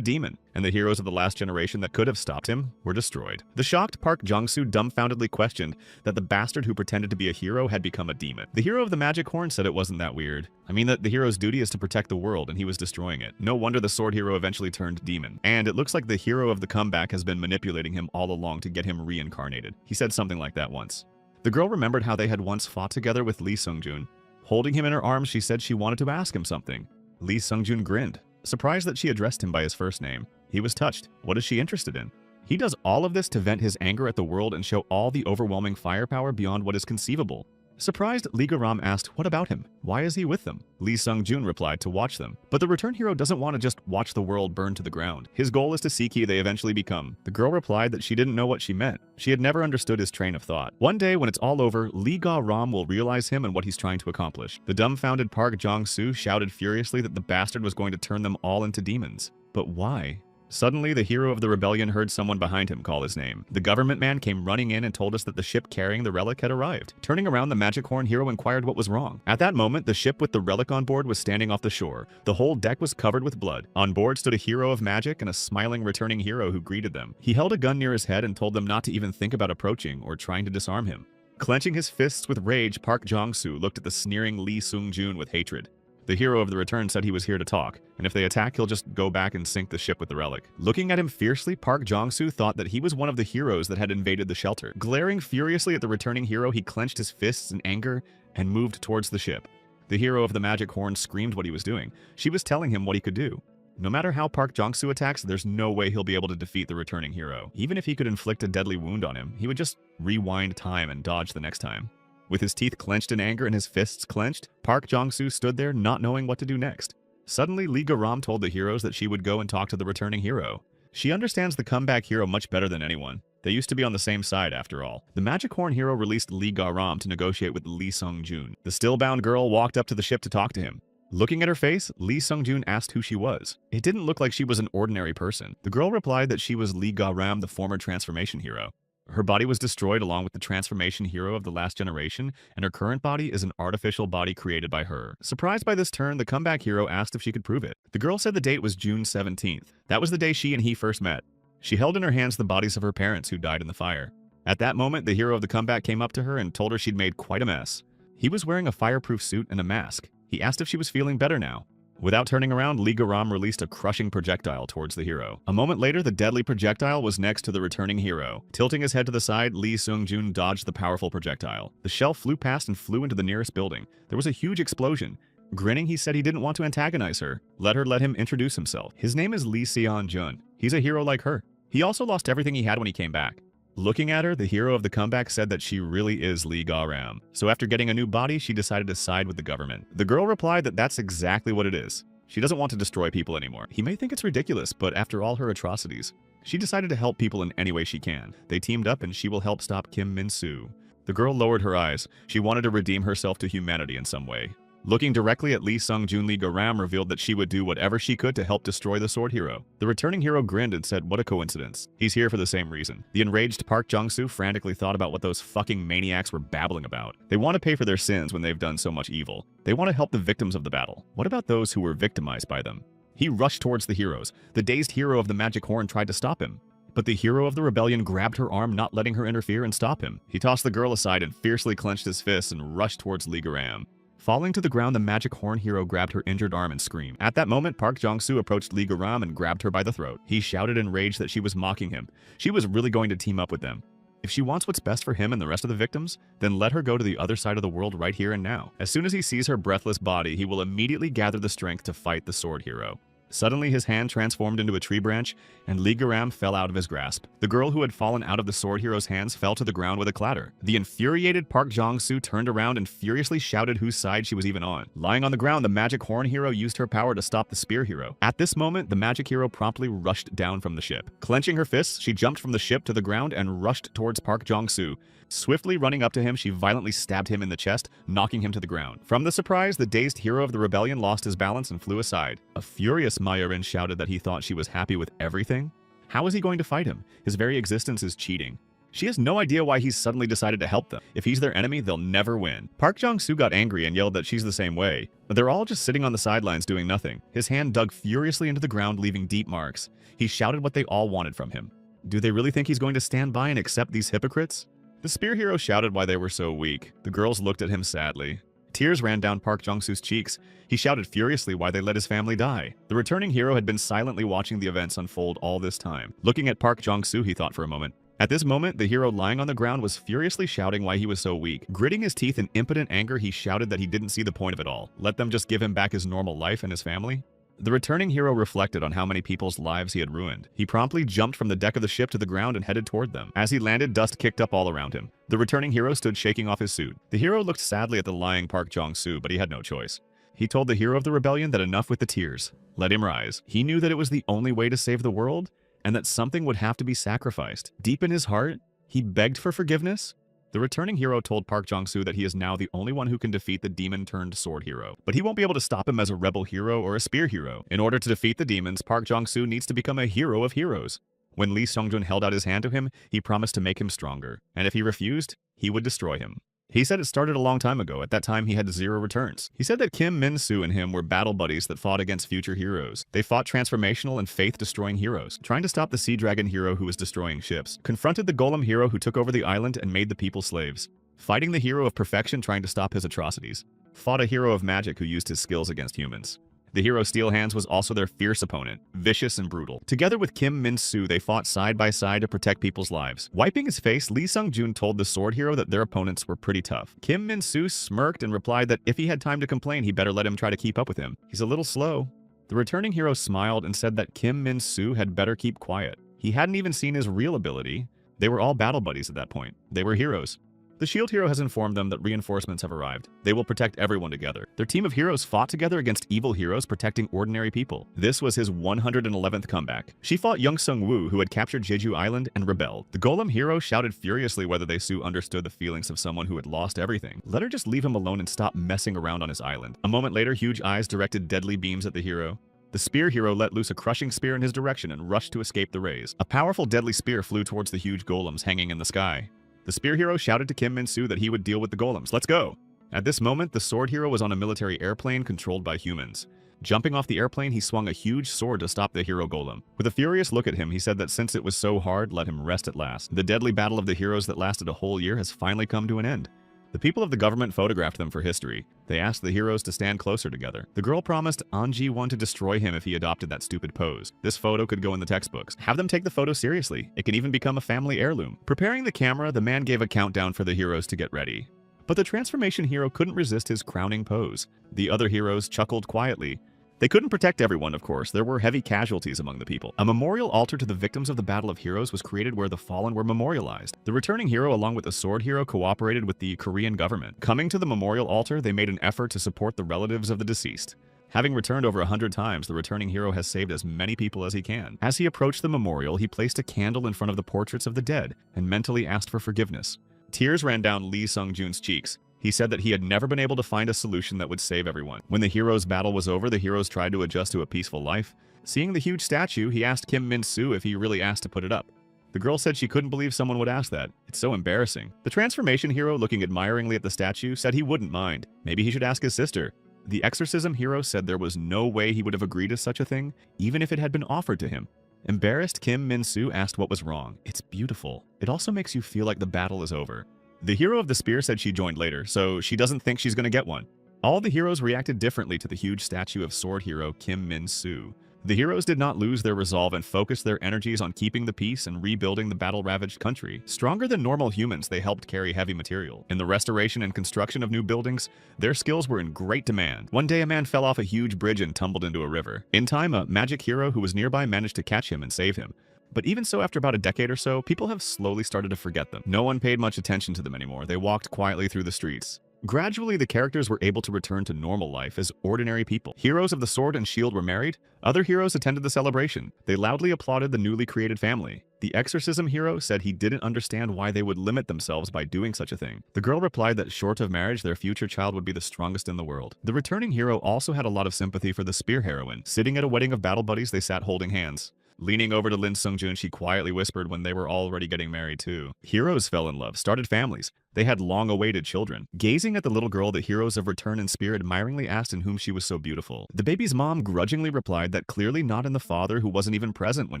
demon, and the heroes of the last generation that could have stopped him were destroyed. The shocked Park Jong-soo dumbfoundedly questioned that the bastard who pretended to be a hero had become a demon. The hero of the magic horn said it wasn't that weird. I mean that the hero's duty is to protect the world, and he was destroying it. No wonder the sword hero eventually turned demon. And it looks like the hero of the comeback has been manipulating him all along to get him reincarnated. He said something like that once. The girl remembered how they had once fought together with Lee Sung-joon. Holding him in her arms, she said she wanted to ask him something. Lee Sung-joon grinned, surprised that she addressed him by his first name. He was touched. What is she interested in? He does all of this to vent his anger at the world and show all the overwhelming firepower beyond what is conceivable. Surprised, Lee Ga-ram asked, what about him? Why is he with them? Lee Sung-joon replied to watch them. But the return hero doesn't want to just watch the world burn to the ground. His goal is to see who they eventually become. The girl replied that she didn't know what she meant. She had never understood his train of thought. One day, when it's all over, Lee Ga-ram will realize him and what he's trying to accomplish. The dumbfounded Park Jong-soo shouted furiously that the bastard was going to turn them all into demons. But why? Suddenly, the hero of the rebellion heard someone behind him call his name. The government man came running in and told us that the ship carrying the relic had arrived. Turning around, the magic horn hero inquired what was wrong. At that moment, the ship with the relic on board was standing off the shore. The whole deck was covered with blood. On board stood a hero of magic and a smiling returning hero who greeted them. He held a gun near his head and told them not to even think about approaching or trying to disarm him. Clenching his fists with rage, Park Jong-soo looked at the sneering Lee Sung-joon with hatred. The hero of the return said he was here to talk, and if they attack, he'll just go back and sink the ship with the relic. Looking at him fiercely, Park Jong-soo thought that he was one of the heroes that had invaded the shelter. Glaring furiously at the returning hero, he clenched his fists in anger and moved towards the ship. The hero of the magic horn screamed what he was doing. She was telling him what he could do. No matter how Park Jong-soo attacks, there's no way he'll be able to defeat the returning hero. Even if he could inflict a deadly wound on him, he would just rewind time and dodge the next time. With his teeth clenched in anger and his fists clenched, Park Jong-soo stood there not knowing what to do next. Suddenly, Lee Ga-ram told the heroes that she would go and talk to the returning hero. She understands the comeback hero much better than anyone. They used to be on the same side after all. The Magic Horn hero released Lee Ga-ram to negotiate with Lee Sung-joon. The still-bound girl walked up to the ship to talk to him. Looking at her face, Lee Sung-joon asked who she was. It didn't look like she was an ordinary person. The girl replied that she was Lee Ga-ram, the former transformation hero. Her body was destroyed along with the transformation hero of the last generation, and her current body is an artificial body created by her. Surprised by this turn, the comeback hero asked if she could prove it. The girl said the date was June 17th. That was the day she and he first met. She held in her hands the bodies of her parents who died in the fire. At that moment, the hero of the comeback came up to her and told her she'd made quite a mess. He was wearing a fireproof suit and a mask. He asked if she was feeling better now. Without turning around, Lee Ga-ram released a crushing projectile towards the hero. A moment later, the deadly projectile was next to the returning hero. Tilting his head to the side, Lee Sung-joon dodged the powerful projectile. The shell flew past and flew into the nearest building. There was a huge explosion. Grinning, he said he didn't want to antagonize her. Let him introduce himself. His name is Lee Seon-jun. He's a hero like her. He also lost everything he had when he came back. Looking at her, the hero of the comeback said that she really is Lee Ga-ram. So after getting a new body, she decided to side with the government. The girl replied that that's exactly what it is. She doesn't want to destroy people anymore. He may think it's ridiculous, but after all her atrocities, she decided to help people in any way she can. They teamed up and she will help stop Kim Min-soo. The girl lowered her eyes. She wanted to redeem herself to humanity in some way. Looking directly at Lee Sung-joon, Lee Ga-ram revealed that she would do whatever she could to help destroy the sword hero. The returning hero grinned and said, what a coincidence. He's here for the same reason. The enraged Park Jong-soo frantically thought about what those fucking maniacs were babbling about. They want to pay for their sins when they've done so much evil. They want to help the victims of the battle. What about those who were victimized by them? He rushed towards the heroes. The dazed hero of the magic horn tried to stop him. But the hero of the rebellion grabbed her arm, not letting her interfere and stop him. He tossed the girl aside and fiercely clenched his fists and rushed towards Lee Ga-ram. Falling to the ground, the magic horn hero grabbed her injured arm and screamed. At that moment, Park Jong-soo approached Lee Ga-ram and grabbed her by the throat. He shouted in rage that she was mocking him. She was really going to team up with them. If she wants what's best for him and the rest of the victims, then let her go to the other side of the world right here and now. As soon as he sees her breathless body, he will immediately gather the strength to fight the sword hero. Suddenly, his hand transformed into a tree branch, and Lee Ga-ram fell out of his grasp. The girl who had fallen out of the sword hero's hands fell to the ground with a clatter. The infuriated Park Jong-soo turned around and furiously shouted whose side she was even on. Lying on the ground, the magic horn hero used her power to stop the spear hero. At this moment, the magic hero promptly rushed down from the ship. Clenching her fists, she jumped from the ship to the ground and rushed towards Park Jong-soo. Swiftly running up to him, she violently stabbed him in the chest, knocking him to the ground. From the surprise, the dazed hero of the rebellion lost his balance and flew aside. A furious Mayarin shouted that he thought she was happy with everything. How is he going to fight him? His very existence is cheating. She has no idea why he's suddenly decided to help them. If he's their enemy, they'll never win. Park Jong-soo got angry and yelled that she's the same way. But they're all just sitting on the sidelines doing nothing. His hand dug furiously into the ground, leaving deep marks. He shouted what they all wanted from him. Do they really think he's going to stand by and accept these hypocrites? The spear hero shouted why they were so weak. The girls looked at him sadly. Tears ran down Park Jong-soo's cheeks. He shouted furiously why they let his family die. The returning hero had been silently watching the events unfold all this time. Looking at Park Jong-soo, he thought for a moment. At this moment, the hero lying on the ground was furiously shouting why he was so weak. Gritting his teeth in impotent anger, he shouted that he didn't see the point of it all. Let them just give him back his normal life and his family? The returning hero reflected on how many people's lives he had ruined. He promptly jumped from the deck of the ship to the ground and headed toward them. As he landed, dust kicked up all around him. The returning hero stood shaking off his suit. The hero looked sadly at the lying Park Jong-soo, but he had no choice. He told the hero of the rebellion that enough with the tears. Let him rise. He knew that it was the only way to save the world, and that something would have to be sacrificed. Deep in his heart, he begged for forgiveness. The returning hero told Park Jong-soo that he is now the only one who can defeat the demon-turned-sword hero. But he won't be able to stop him as a rebel hero or a spear hero. In order to defeat the demons, Park Jong-soo needs to become a hero of heroes. When Lee Sung-joon held out his hand to him, he promised to make him stronger. And if he refused, he would destroy him. He said it started a long time ago. At that time, he had 0 returns. He said that Kim Min-soo and him were battle buddies that fought against future heroes. They fought transformational and faith-destroying heroes, trying to stop the Sea Dragon hero who was destroying ships, confronted the Golem hero who took over the island and made the people slaves, fighting the hero of perfection trying to stop his atrocities. fought a hero of magic who used his skills against humans. The hero Steel Hands was also their fierce opponent, vicious and brutal. Together with Kim Min-soo, they fought side by side to protect people's lives. Wiping his face, Lee Sung-joon told the sword hero that their opponents were pretty tough. Kim Min-soo smirked and replied that if he had time to complain, he better let him try to keep up with him. He's a little slow. The returning hero smiled and said that Kim Min-soo had better keep quiet. He hadn't even seen his real ability. They were all battle buddies at that point. They were heroes. The shield hero has informed them that reinforcements have arrived. They will protect everyone together. Their team of heroes fought together against evil heroes protecting ordinary people. This was his 111th comeback. She fought Young Sung-woo, who had captured Jeju Island and rebelled. The golem hero shouted furiously whether they Soo understood the feelings of someone who had lost everything. Let her just leave him alone and stop messing around on his island. A moment later, Huge Eyes directed deadly beams at the hero. The spear hero let loose a crushing spear in his direction and rushed to escape the rays. A powerful deadly spear flew towards the huge golems hanging in the sky. The spear hero shouted to Kim Min-soo that he would deal with the golems. Let's go! At this moment, the sword hero was on a military airplane controlled by humans. Jumping off the airplane, he swung a huge sword to stop the hero golem. With a furious look at him, he said that since it was so hard, let him rest at last. The deadly battle of the heroes that lasted a whole year has finally come to an end. The people of the government photographed them for history. They asked the heroes to stand closer together. The girl promised An Ji-won to destroy him if he adopted that stupid pose. This photo could go in the textbooks. Have them take the photo seriously. It can even become a family heirloom. Preparing the camera, the man gave a countdown for the heroes to get ready. But the transformation hero couldn't resist his crowning pose. The other heroes chuckled quietly. They couldn't protect everyone, of course. There were heavy casualties among the people. A memorial altar to the victims of the Battle of Heroes was created where the fallen were memorialized. The returning hero, along with the sword hero, cooperated with the Korean government. Coming to the memorial altar, they made an effort to support the relatives of the deceased. Having returned over 100 times, the returning hero has saved as many people as he can. As he approached the memorial, he placed a candle in front of the portraits of the dead and mentally asked for forgiveness. Tears ran down Lee Sung-joon's cheeks. He said that he had never been able to find a solution that would save everyone. When the heroes' battle was over, the heroes tried to adjust to a peaceful life. Seeing the huge statue, he asked Kim Min-soo if he really asked to put it up. The girl said she couldn't believe someone would ask that. It's so embarrassing. The transformation hero, looking admiringly at the statue, said he wouldn't mind. Maybe he should ask his sister. The exorcism hero said there was no way he would have agreed to such a thing, even if it had been offered to him. Embarrassed, Kim Min-soo asked what was wrong. It's beautiful. It also makes you feel like the battle is over. The hero of the spear said she joined later, so she doesn't think she's gonna get one. All the heroes reacted differently to the huge statue of sword hero Kim Min-soo. The heroes did not lose their resolve and focused their energies on keeping the peace and rebuilding the battle-ravaged country. Stronger than normal humans, they helped carry heavy material. In the restoration and construction of new buildings, their skills were in great demand. One day, a man fell off a huge bridge and tumbled into a river. In time, a magic hero who was nearby managed to catch him and save him. But even so, after about a decade or so, people have slowly started to forget them. No one paid much attention to them anymore. They walked quietly through the streets. Gradually, the characters were able to return to normal life as ordinary people. Heroes of the sword and shield were married. Other heroes attended the celebration. They loudly applauded the newly created family. The exorcism hero said he didn't understand why they would limit themselves by doing such a thing. The girl replied that short of marriage, their future child would be the strongest in the world. The returning hero also had a lot of sympathy for the spear heroine. Sitting at a wedding of battle buddies, they sat holding hands. Leaning over to Lee Sung-joon, she quietly whispered when they were already getting married too. Heroes fell in love, started families. They had long-awaited children. Gazing at the little girl, the heroes of Return and Spear admiringly asked in whom she was so beautiful. The baby's mom grudgingly replied that clearly not in the father who wasn't even present when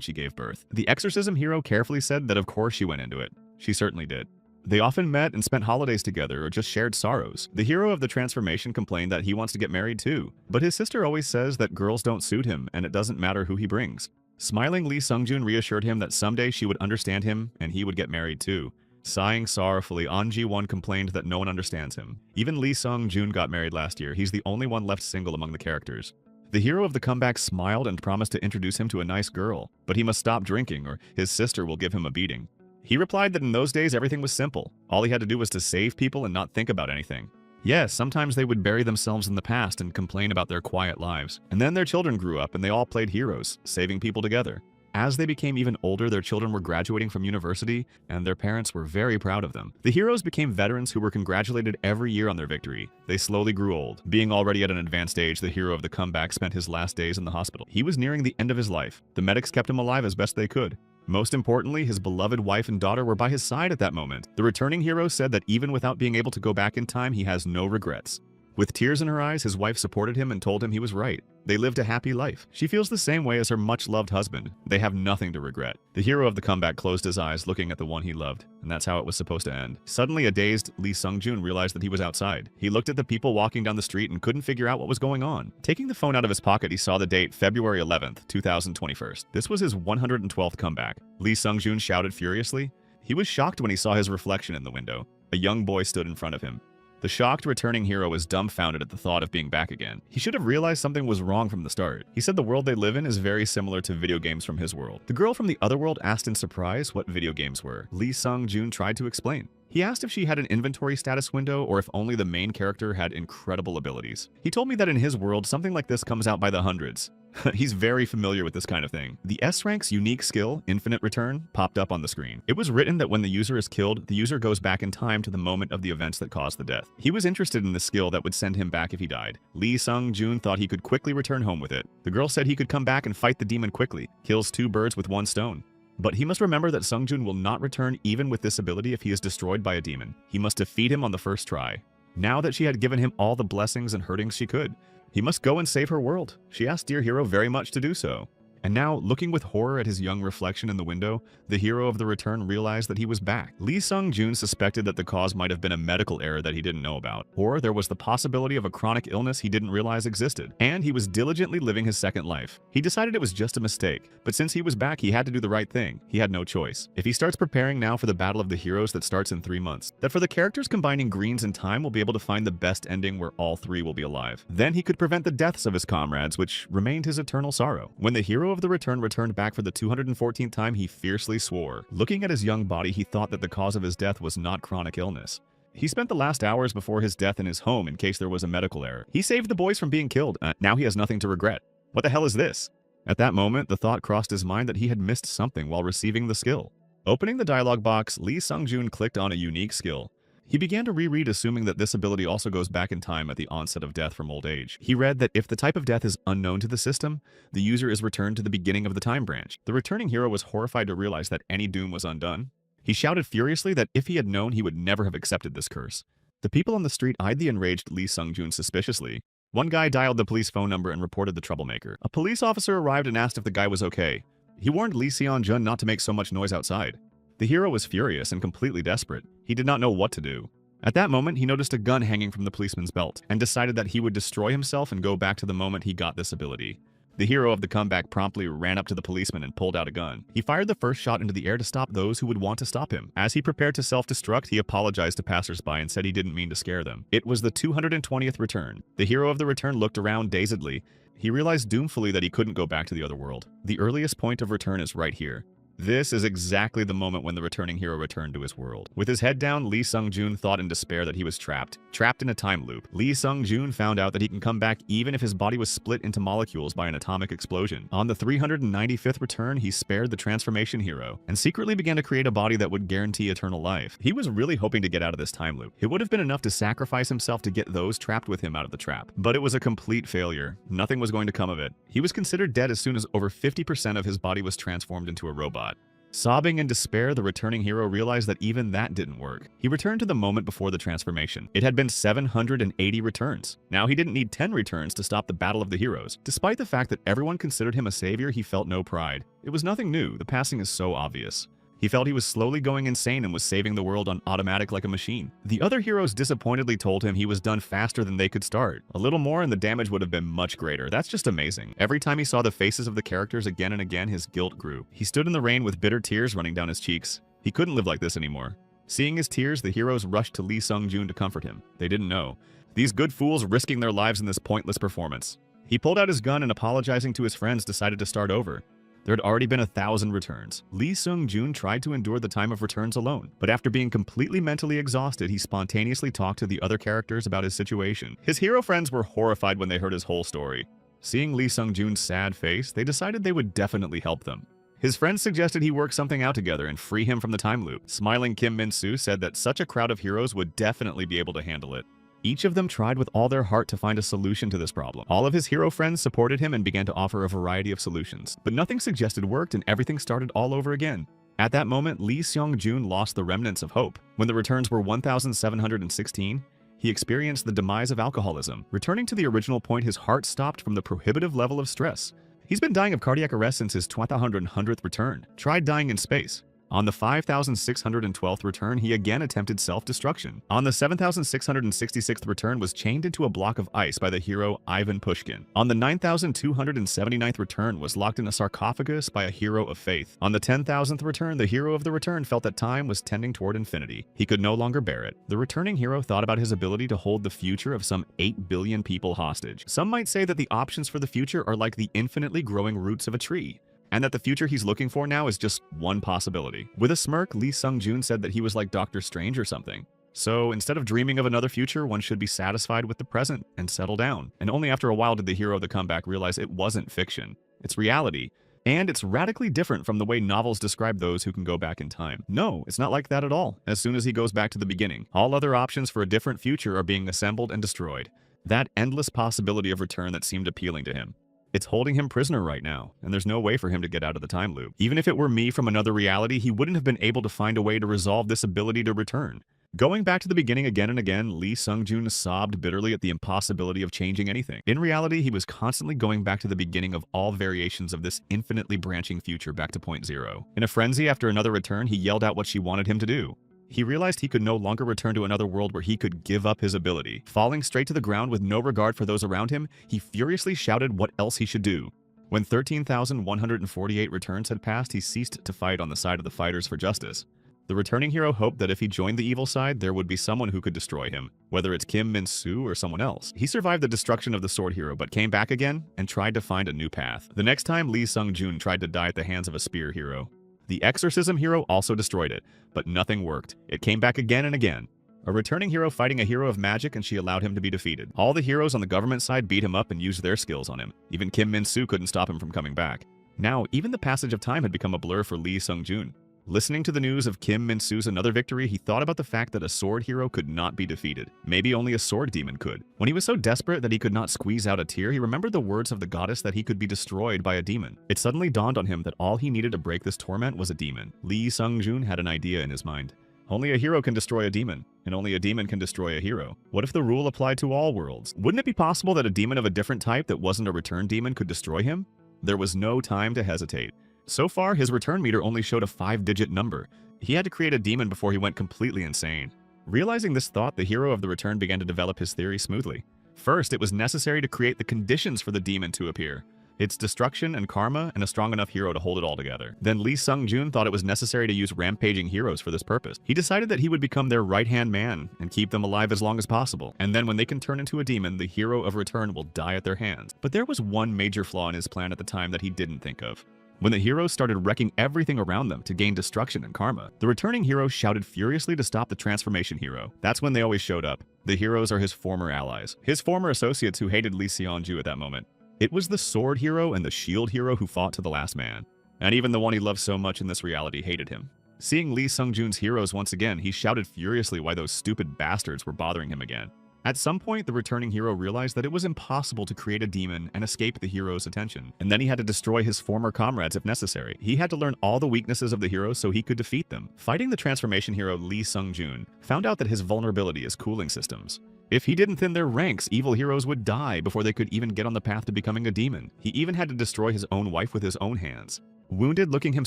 she gave birth. The exorcism hero carefully said that of course she went into it. She certainly did. They often met and spent holidays together or just shared sorrows. The hero of the transformation complained that he wants to get married too. But his sister always says that girls don't suit him and it doesn't matter who he brings. Smiling, Lee Sung-joon reassured him that someday she would understand him and he would get married too. Sighing sorrowfully, An Ji-won complained that no one understands him. Even Lee Sung-joon got married last year. He's the only one left single among the characters. The hero of the comeback smiled and promised to introduce him to a nice girl, but he must stop drinking or his sister will give him a beating. He replied that in those days everything was simple. All he had to do was to save people and not think about anything. Yes, sometimes they would bury themselves in the past and complain about their quiet lives. And then their children grew up and they all played heroes, saving people together. As they became even older, their children were graduating from university and their parents were very proud of them. The heroes became veterans who were congratulated every year on their victory. They slowly grew old. Being already at an advanced age, the hero of the comeback spent his last days in the hospital. He was nearing the end of his life. The medics kept him alive as best they could. Most importantly, his beloved wife and daughter were by his side at that moment. The returning hero said that even without being able to go back in time, he has no regrets. With tears in her eyes, his wife supported him and told him he was right. They lived a happy life. She feels the same way as her much-loved husband. They have nothing to regret. The hero of the comeback closed his eyes, looking at the one he loved, and that's how it was supposed to end. Suddenly, a dazed Lee Sung-joon realized that he was outside. He looked at the people walking down the street and couldn't figure out what was going on. Taking the phone out of his pocket, he saw the date February 11th, 2021. This was his 112th comeback. Lee Sung-joon shouted furiously. He was shocked when he saw his reflection in the window. A young boy stood in front of him. The shocked returning hero was dumbfounded at the thought of being back again. He should have realized something was wrong from the start. He said the world they live in is very similar to video games from his world. The girl from the other world asked in surprise what video games were. Lee Sung-joon tried to explain. He asked if she had an inventory status window or if only the main character had incredible abilities. He told me that in his world, something like this comes out by the hundreds. He's very familiar with this kind of thing. The S-Rank's unique skill, Infinite Return, popped up on the screen. It was written that when the user is killed, the user goes back in time to the moment of the events that caused the death. He was interested in the skill that would send him back if he died. Lee Sung-joon thought he could quickly return home with it. The girl said he could come back and fight the demon quickly, kills 2 birds with 1 stone. But he must remember that Sung-joon will not return even with this ability if he is destroyed by a demon. He must defeat him on the first try. Now that she had given him all the blessings and hurtings she could, he must go and save her world. She asked dear hero very much to do so. And now, looking with horror at his young reflection in the window, the hero of the return realized that he was back. Lee Sung-joon suspected that the cause might have been a medical error that he didn't know about, or there was the possibility of a chronic illness he didn't realize existed, and he was diligently living his second life. He decided it was just a mistake, but since he was back, he had to do the right thing. He had no choice. If he starts preparing now for the Battle of the Heroes that starts in 3 months, that for the characters combining greens and time will be able to find the best ending where all 3 will be alive. Then he could prevent the deaths of his comrades, which remained his eternal sorrow. When the hero of the return returned back for the 214th time, he fiercely swore. Looking at his young body, he thought that the cause of his death was not chronic illness. He spent the last hours before his death in his home in case there was a medical error. He saved the boys from being killed. Now he has nothing to regret. What the hell is this? At that moment, the thought crossed his mind that he had missed something while receiving the skill. Opening the dialog box, Lee Sung-joon clicked on a unique skill. He began to reread, assuming that this ability also goes back in time at the onset of death from old age. He read that if the type of death is unknown to the system, the user is returned to the beginning of the time branch. The returning hero was horrified to realize that any doom was undone. He shouted furiously that if he had known, he would never have accepted this curse. The people on the street eyed the enraged Lee Sung-joon suspiciously. One guy dialed the police phone number and reported the troublemaker. A police officer arrived and asked if the guy was okay. He warned Lee Seon-jun not to make so much noise outside. The hero was furious and completely desperate. He did not know what to do. At that moment, he noticed a gun hanging from the policeman's belt and decided that he would destroy himself and go back to the moment he got this ability. The hero of the comeback promptly ran up to the policeman and pulled out a gun. He fired the first shot into the air to stop those who would want to stop him. As he prepared to self-destruct, he apologized to passersby and said he didn't mean to scare them. It was the 220th return. The hero of the return looked around dazedly. He realized doomfully that he couldn't go back to the other world. The earliest point of return is right here. This is exactly the moment when the returning hero returned to his world. With his head down, Lee Sung-joon thought in despair that he was trapped in a time loop. Lee Sung-joon found out that he can come back even if his body was split into molecules by an atomic explosion. On the 395th return, he spared the transformation hero and secretly began to create a body that would guarantee eternal life. He was really hoping to get out of this time loop. It would have been enough to sacrifice himself to get those trapped with him out of the trap. But it was a complete failure. Nothing was going to come of it. He was considered dead as soon as over 50% of his body was transformed into a robot. Sobbing in despair, the returning hero realized that even that didn't work. He returned to the moment before the transformation. It had been 780 returns. Now he didn't need 10 returns to stop the Battle of the Heroes. Despite the fact that everyone considered him a savior, he felt no pride. It was nothing new. The passing is so obvious. He felt he was slowly going insane and was saving the world on automatic like a machine. The other heroes disappointedly told him he was done faster than they could start. A little more and the damage would have been much greater. That's just amazing. Every time he saw the faces of the characters again and again, his guilt grew. He stood in the rain with bitter tears running down his cheeks. He couldn't live like this anymore. Seeing his tears, the heroes rushed to Lee Sung-joon to comfort him. They didn't know. These good fools risking their lives in this pointless performance. He pulled out his gun and, apologizing to his friends, decided to start over. There had already been 1,000 returns. Lee Sung-joon tried to endure the time of returns alone, but after being completely mentally exhausted, he spontaneously talked to the other characters about his situation. His hero friends were horrified when they heard his whole story. Seeing Lee Sung-joon's sad face, they decided they would definitely help them. His friends suggested he work something out together and free him from the time loop. Smiling Kim Min-soo said that such a crowd of heroes would definitely be able to handle it. Each of them tried with all their heart to find a solution to this problem. All of his hero friends supported him and began to offer a variety of solutions. But nothing suggested worked and everything started all over again. At that moment, Lee Sung-joon lost the remnants of hope. When the returns were 1,716, He experienced the demise of alcoholism. Returning to the original point, his heart stopped from the prohibitive level of stress. He's been dying of cardiac arrest since his 1,200th return. Tried dying in space. On the 5,612th return, he again attempted self-destruction. On the 7,666th return, was chained into a block of ice by the hero Ivan Pushkin. On the 9,279th return, was locked in a sarcophagus by a hero of faith. On the 10,000th return, the hero of the return felt that time was tending toward infinity. He could no longer bear it. The returning hero thought about his ability to hold the future of some 8 billion people hostage. Some might say that the options for the future are like the infinitely growing roots of a tree, and that the future he's looking for now is just one possibility. With a smirk, Lee Sung-joon said that he was like Doctor Strange or something. So instead of dreaming of another future, one should be satisfied with the present and settle down. And only after a while did the hero of the comeback realize it wasn't fiction. It's reality. And it's radically different from the way novels describe those who can go back in time. No, it's not like that at all. As soon as he goes back to the beginning, all other options for a different future are being assembled and destroyed. That endless possibility of return that seemed appealing to him. It's holding him prisoner right now, and there's no way for him to get out of the time loop. Even if it were me from another reality, he wouldn't have been able to find a way to resolve this ability to return. Going back to the beginning again and again, Lee Sung-joon sobbed bitterly at the impossibility of changing anything. In reality, he was constantly going back to the beginning of all variations of this infinitely branching future back to point zero. In a frenzy after another return, he yelled out what she wanted him to do. He realized he could no longer return to another world where he could give up his ability. Falling straight to the ground with no regard for those around him, he furiously shouted what else he should do. When 13,148 returns had passed, he ceased to fight on the side of the fighters for justice. The returning hero hoped that if he joined the evil side, there would be someone who could destroy him, whether it's Kim Min-soo or someone else. He survived the destruction of the sword hero, but came back again and tried to find a new path. The next time, Lee Sung-joon tried to die at the hands of a spear hero. The exorcism hero also destroyed it, but nothing worked. It came back again and again. A returning hero fighting a hero of magic, and she allowed him to be defeated. All the heroes on the government side beat him up and used their skills on him. Even Kim Min-soo couldn't stop him from coming back. Now, even the passage of time had become a blur for Lee Sung-joon. Listening to the news of Kim Min-soo's another victory, he thought about the fact that a sword hero could not be defeated. Maybe only a sword demon could. When he was so desperate that he could not squeeze out a tear, he remembered the words of the goddess that he could be destroyed by a demon. It suddenly dawned on him that all he needed to break this torment was a demon. Lee Sung-joon had an idea in his mind. Only a hero can destroy a demon, and only a demon can destroy a hero. What if the rule applied to all worlds? Wouldn't it be possible that a demon of a different type that wasn't a return demon could destroy him? There was no time to hesitate. So far, his return meter only showed a 5-digit number. He had to create a demon before he went completely insane. Realizing this thought, the hero of the return began to develop his theory smoothly. First, it was necessary to create the conditions for the demon to appear. Its destruction and karma, and a strong enough hero to hold it all together. Then Lee Sung-joon thought it was necessary to use rampaging heroes for this purpose. He decided that he would become their right-hand man and keep them alive as long as possible. And then when they can turn into a demon, the hero of return will die at their hands. But there was one major flaw in his plan at the time that he didn't think of. When the heroes started wrecking everything around them to gain destruction and karma, the returning hero shouted furiously to stop the transformation hero. That's when they always showed up. The heroes are his former allies, his former associates who hated Lee Seon-ju at that moment. It was the sword hero and the shield hero who fought to the last man. And even the one he loved so much in this reality hated him. Seeing Lee Sung-joon's heroes once again, he shouted furiously why those stupid bastards were bothering him again. At some point, the returning hero realized that it was impossible to create a demon and escape the hero's attention. And then he had to destroy his former comrades if necessary. He had to learn all the weaknesses of the heroes so he could defeat them. Fighting the transformation hero Lee Sung-joon found out that his vulnerability is cooling systems. If he didn't thin their ranks, evil heroes would die before they could even get on the path to becoming a demon. He even had to destroy his own wife with his own hands. Wounded, looking him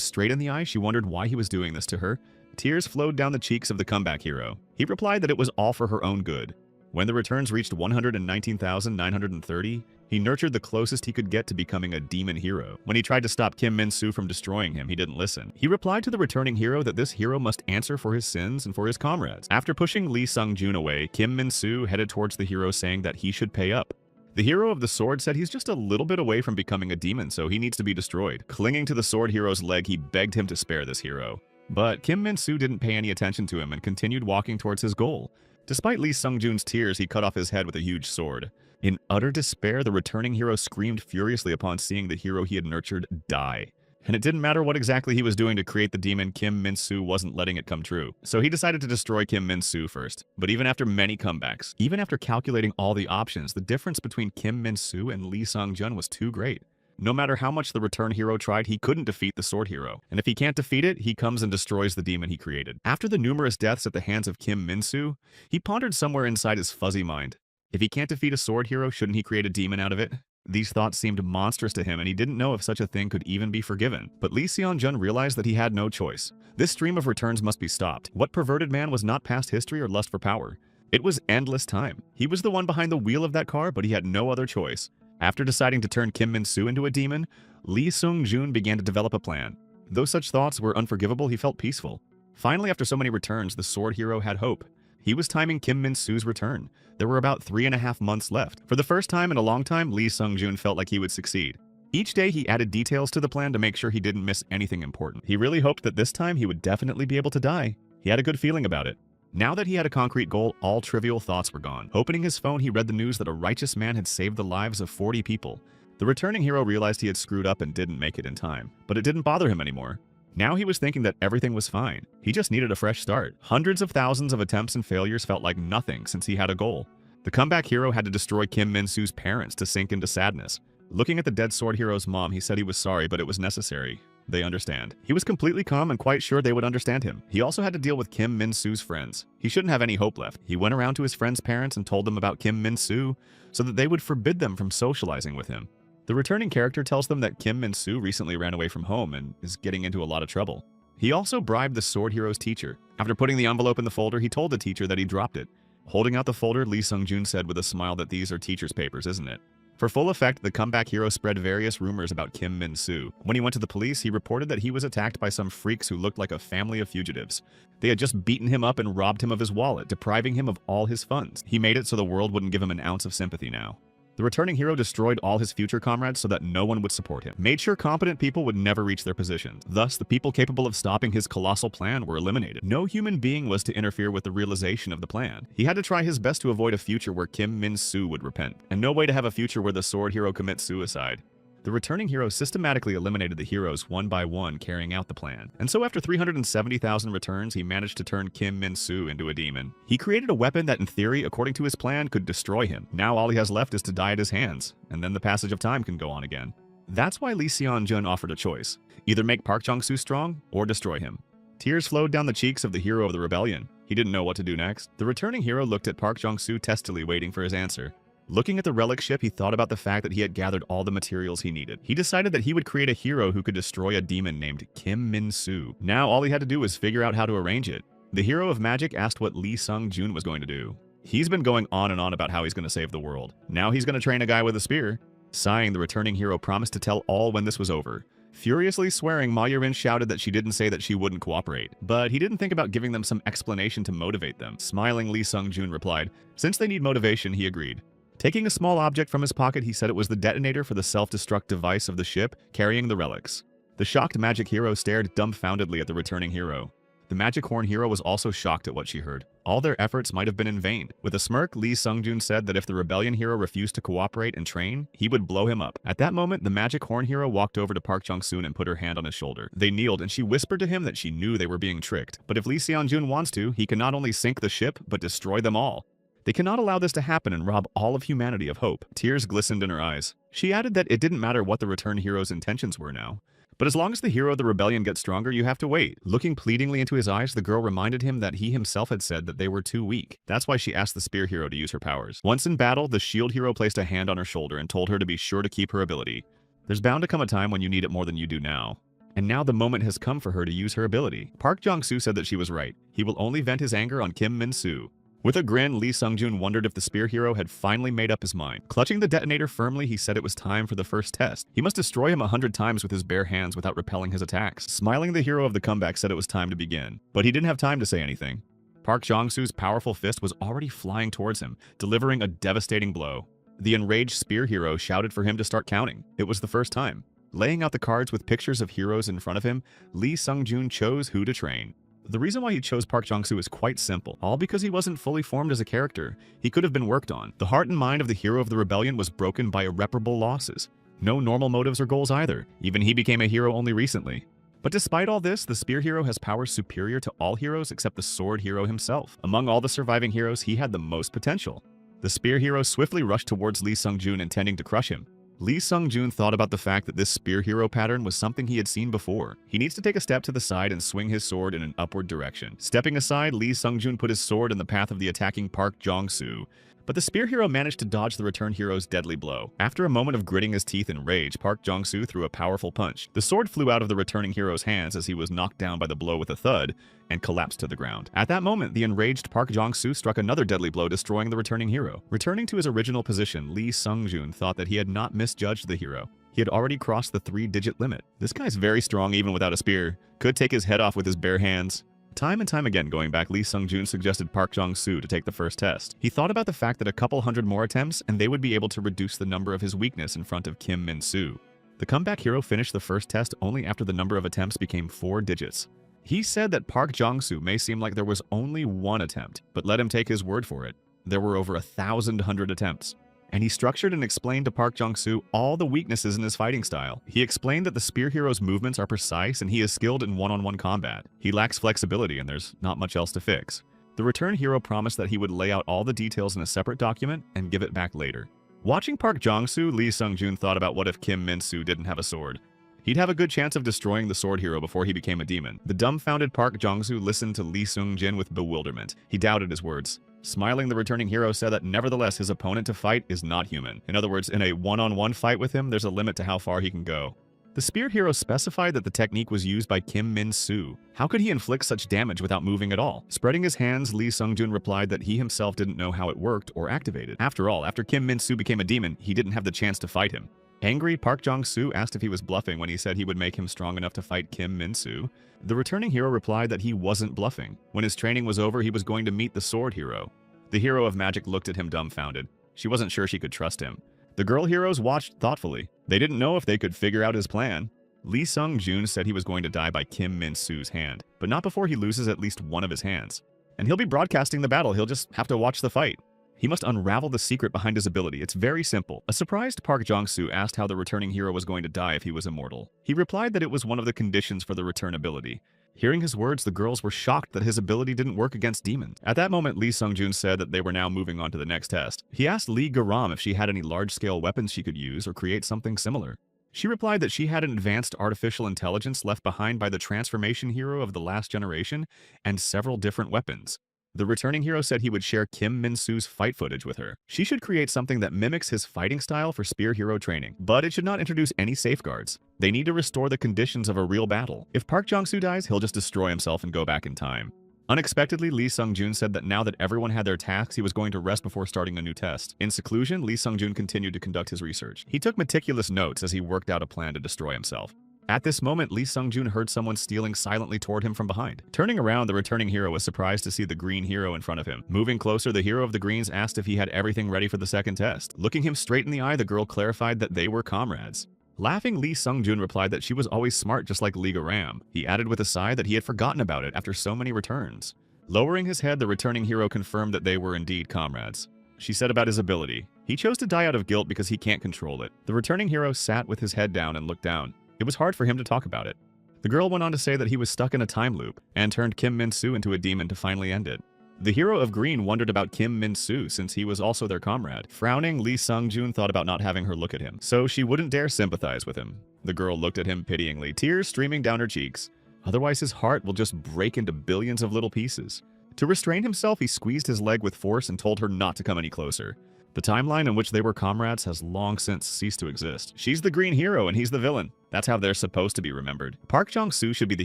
straight in the eye, she wondered why he was doing this to her. Tears flowed down the cheeks of the comeback hero. He replied that it was all for her own good. When the returns reached 119,930, he nurtured the closest he could get to becoming a demon hero. When he tried to stop Kim Min-soo from destroying him, he didn't listen. He replied to the returning hero that this hero must answer for his sins and for his comrades. After pushing Lee Sung-joon away, Kim Min-soo headed towards the hero saying that he should pay up. The hero of the sword said he's just a little bit away from becoming a demon, so he needs to be destroyed. Clinging to the sword hero's leg, he begged him to spare this hero. But Kim Min-soo didn't pay any attention to him and continued walking towards his goal. Despite Lee Sung-joon's tears, he cut off his head with a huge sword. In utter despair, the returning hero screamed furiously upon seeing the hero he had nurtured die. And it didn't matter what exactly he was doing to create the demon, Kim Min-soo wasn't letting it come true. So he decided to destroy Kim Min-soo first. But even after many comebacks, even after calculating all the options, the difference between Kim Min-soo and Lee Sung-joon was too great. No matter how much the return hero tried, he couldn't defeat the sword hero. And if he can't defeat it, he comes and destroys the demon he created. After the numerous deaths at the hands of Kim Min-soo, he pondered somewhere inside his fuzzy mind. If he can't defeat a sword hero, shouldn't he create a demon out of it? These thoughts seemed monstrous to him, and he didn't know if such a thing could even be forgiven. But Lee Seon-jun realized that he had no choice. This stream of returns must be stopped. What perverted man was not past history or lust for power? It was endless time. He was the one behind the wheel of that car, but he had no other choice. After deciding to turn Kim Min-soo into a demon, Lee Seung-jun began to develop a plan. Though such thoughts were unforgivable, he felt peaceful. Finally, after so many returns, the sword hero had hope. He was timing Kim Min-soo's return. There were about 3.5 months left. For the first time in a long time, Lee Seung-jun felt like he would succeed. Each day, he added details to the plan to make sure he didn't miss anything important. He really hoped that this time he would definitely be able to die. He had a good feeling about it. Now that he had a concrete goal, all trivial thoughts were gone. Opening his phone, he read the news that a righteous man had saved the lives of 40 people. The returning hero realized he had screwed up and didn't make it in time, but it didn't bother him anymore. Now he was thinking that everything was fine. He just needed a fresh start. Hundreds of thousands of attempts and failures felt like nothing since he had a goal. The comeback hero had to destroy Kim Min-soo's parents to sink into sadness. Looking at the dead sword hero's mom, he said he was sorry, but it was necessary. They understand. He was completely calm and quite sure they would understand him. He also had to deal with Kim Min-soo's friends. He shouldn't have any hope left. He went around to his friends' parents and told them about Kim Min-soo so that they would forbid them from socializing with him. The returning character tells them that Kim Min-soo recently ran away from home and is getting into a lot of trouble. He also bribed the sword hero's teacher. After putting the envelope in the folder, he told the teacher that he dropped it. Holding out the folder, Lee Seung-jun said with a smile that these are teacher's papers, isn't it? For full effect, the comeback hero spread various rumors about Kim Min-soo. When he went to the police, he reported that he was attacked by some freaks who looked like a family of fugitives. They had just beaten him up and robbed him of his wallet, depriving him of all his funds. He made it so the world wouldn't give him an ounce of sympathy now. The returning hero destroyed all his future comrades so that no one would support him, made sure competent people would never reach their positions. Thus, the people capable of stopping his colossal plan were eliminated. No human being was to interfere with the realization of the plan. He had to try his best to avoid a future where Kim Min-soo would repent, and no way to have a future where the sword hero commits suicide. The returning hero systematically eliminated the heroes one by one carrying out the plan. And so after 370,000 returns, he managed to turn Kim Min-soo into a demon. He created a weapon that in theory, according to his plan, could destroy him. Now all he has left is to die at his hands, and then the passage of time can go on again. That's why Lee Seon-jun offered a choice. Either make Park Jong-soo strong, or destroy him. Tears flowed down the cheeks of the hero of the rebellion. He didn't know what to do next. The returning hero looked at Park Jong-soo testily waiting for his answer. Looking at the relic ship, he thought about the fact that he had gathered all the materials he needed. He decided that he would create a hero who could destroy a demon named Kim Min-soo. Now all he had to do was figure out how to arrange it. The hero of magic asked what Lee Seung-jun was going to do. He's been going on and on about how he's going to save the world. Now he's going to train a guy with a spear. Sighing, the returning hero promised to tell all when this was over. Furiously swearing, Ma Yurin shouted that she didn't say that she wouldn't cooperate. But he didn't think about giving them some explanation to motivate them. Smiling, Lee Seung-jun replied, since they need motivation, he agreed. Taking a small object from his pocket, he said it was the detonator for the self-destruct device of the ship carrying the relics. The shocked magic hero stared dumbfoundedly at the returning hero. The magic horn hero was also shocked at what she heard. All their efforts might have been in vain. With a smirk, Lee Seung-jun said that if the rebellion hero refused to cooperate and train, he would blow him up. At that moment, the magic horn hero walked over to Park Jong-soo and put her hand on his shoulder. They kneeled and she whispered to him that she knew they were being tricked. But if Lee Seon-jun wants to, he can not only sink the ship, but destroy them all. They cannot allow this to happen and rob all of humanity of hope. Tears glistened in her eyes. She added that it didn't matter what the return hero's intentions were now. But as long as the hero of the rebellion gets stronger, you have to wait. Looking pleadingly into his eyes, the girl reminded him that he himself had said that they were too weak. That's why she asked the spear hero to use her powers. Once in battle, the shield hero placed a hand on her shoulder and told her to be sure to keep her ability. There's bound to come a time when you need it more than you do now. And now the moment has come for her to use her ability. Park Jong-soo said that she was right. He will only vent his anger on Kim Min-soo. With a grin, Lee Seung-jun wondered if the spear hero had finally made up his mind. Clutching the detonator firmly, he said it was time for the first test. He must destroy him 100 times with his bare hands without repelling his attacks. Smiling, the hero of the comeback said it was time to begin. But he didn't have time to say anything. Park Jong-soo's powerful fist was already flying towards him, delivering a devastating blow. The enraged spear hero shouted for him to start counting. It was the first time. Laying out the cards with pictures of heroes in front of him, Lee Seung-jun chose who to train. The reason why he chose Park Jong-soo is quite simple, all because he wasn't fully formed as a character. He could have been worked on. The heart and mind of the hero of the rebellion was broken by irreparable losses. No normal motives or goals either. Even he became a hero only recently. But despite all this, the spear hero has powers superior to all heroes except the sword hero himself. Among all the surviving heroes, he had the most potential. The spear hero swiftly rushed towards Lee Seung-jun intending to crush him. Lee Sung-joon thought about the fact that this spear hero pattern was something he had seen before. He needs to take a step to the side and swing his sword in an upward direction. Stepping aside, Lee Sung-joon put his sword in the path of the attacking Park Jong-soo. But the spear hero managed to dodge the return hero's deadly blow. After a moment of gritting his teeth in rage, Park Jong-soo threw a powerful punch. The sword flew out of the returning hero's hands as he was knocked down by the blow with a thud and collapsed to the ground. At that moment, the enraged Park Jong-soo struck another deadly blow, destroying the returning hero. Returning to his original position, Lee Sung-joon thought that he had not misjudged the hero. He had already crossed the 3-digit limit. This guy's very strong even without a spear. Could take his head off with his bare hands. Time and time again going back, Lee Sung-joon suggested Park Jong-soo to take the first test. He thought about the fact that a couple hundred more attempts and they would be able to reduce the number of his weakness in front of Kim Min-soo. The comeback hero finished the first test only after the number of attempts became 4 digits. He said that Park Jong-soo may seem like there was only one attempt, but let him take his word for it. There were over 1,000 attempts. And he structured and explained to Park Jong-soo all the weaknesses in his fighting style. He explained that the spear hero's movements are precise and he is skilled in one-on-one combat. He lacks flexibility and there's not much else to fix. The return hero promised that he would lay out all the details in a separate document and give it back later. Watching Park Jong-soo, Lee Sung-joon thought about what if Kim Min-soo didn't have a sword. He'd have a good chance of destroying the sword hero before he became a demon. The dumbfounded Park Jong-soo listened to Lee Sung-jin with bewilderment. He doubted his words. Smiling, the returning hero said that nevertheless his opponent to fight is not human. In other words, in a one-on-one fight with him, there's a limit to how far he can go. The spear hero specified that the technique was used by Kim Min-soo. How could he inflict such damage without moving at all? Spreading his hands, Lee Sung-joon replied that he himself didn't know how it worked or activated. After all, after Kim Min-soo became a demon, he didn't have the chance to fight him. Angry, Park Jong-soo asked if he was bluffing when he said he would make him strong enough to fight Kim Min-soo. The returning hero replied that he wasn't bluffing. When his training was over, he was going to meet the sword hero. The hero of magic looked at him dumbfounded. She wasn't sure she could trust him. The girl heroes watched thoughtfully. They didn't know if they could figure out his plan. Lee Sung-joon said he was going to die by Kim Min-soo's hand, but not before he loses at least one of his hands. And he'll be broadcasting the battle, he'll just have to watch the fight. He must unravel the secret behind his ability. It's very simple. A surprised Park Jong-soo asked how the returning hero was going to die if he was immortal. He replied that it was one of the conditions for the return ability. Hearing his words, the girls were shocked that his ability didn't work against demons. At that moment, Lee Sung-joon said that they were now moving on to the next test. He asked Lee Garam if she had any large-scale weapons she could use or create something similar. She replied that she had an advanced artificial intelligence left behind by the transformation hero of the last generation and several different weapons. The returning hero said he would share Kim Min-soo's fight footage with her. She should create something that mimics his fighting style for spear hero training, but it should not introduce any safeguards. They need to restore the conditions of a real battle. If Park Jong-soo dies, he'll just destroy himself and go back in time. Unexpectedly, Lee Sung-joon said that now that everyone had their tasks, he was going to rest before starting a new test. In seclusion, Lee Sung-joon continued to conduct his research. He took meticulous notes as he worked out a plan to destroy himself. At this moment, Lee Sung-joon heard someone stealing silently toward him from behind. Turning around, the returning hero was surprised to see the green hero in front of him. Moving closer, the hero of the greens asked if he had everything ready for the second test. Looking him straight in the eye, the girl clarified that they were comrades. Laughing, Lee Sung-joon replied that she was always smart just like Lee Garam. He added with a sigh that he had forgotten about it after so many returns. Lowering his head, the returning hero confirmed that they were indeed comrades. She said about his ability, he chose to die out of guilt because he can't control it. The returning hero sat with his head down and looked down. It was hard for him to talk about it. The girl went on to say that he was stuck in a time loop and turned Kim Min-soo into a demon to finally end it. The hero of green wondered about Kim Min-soo since he was also their comrade. Frowning, Lee Sung-joon thought about not having her look at him, so she wouldn't dare sympathize with him. The girl looked at him pityingly, tears streaming down her cheeks. Otherwise his heart will just break into billions of little pieces. To restrain himself, he squeezed his leg with force and told her not to come any closer. The timeline in which they were comrades has long since ceased to exist. She's the green hero and he's the villain. That's how they're supposed to be remembered. Park Jong-soo should be the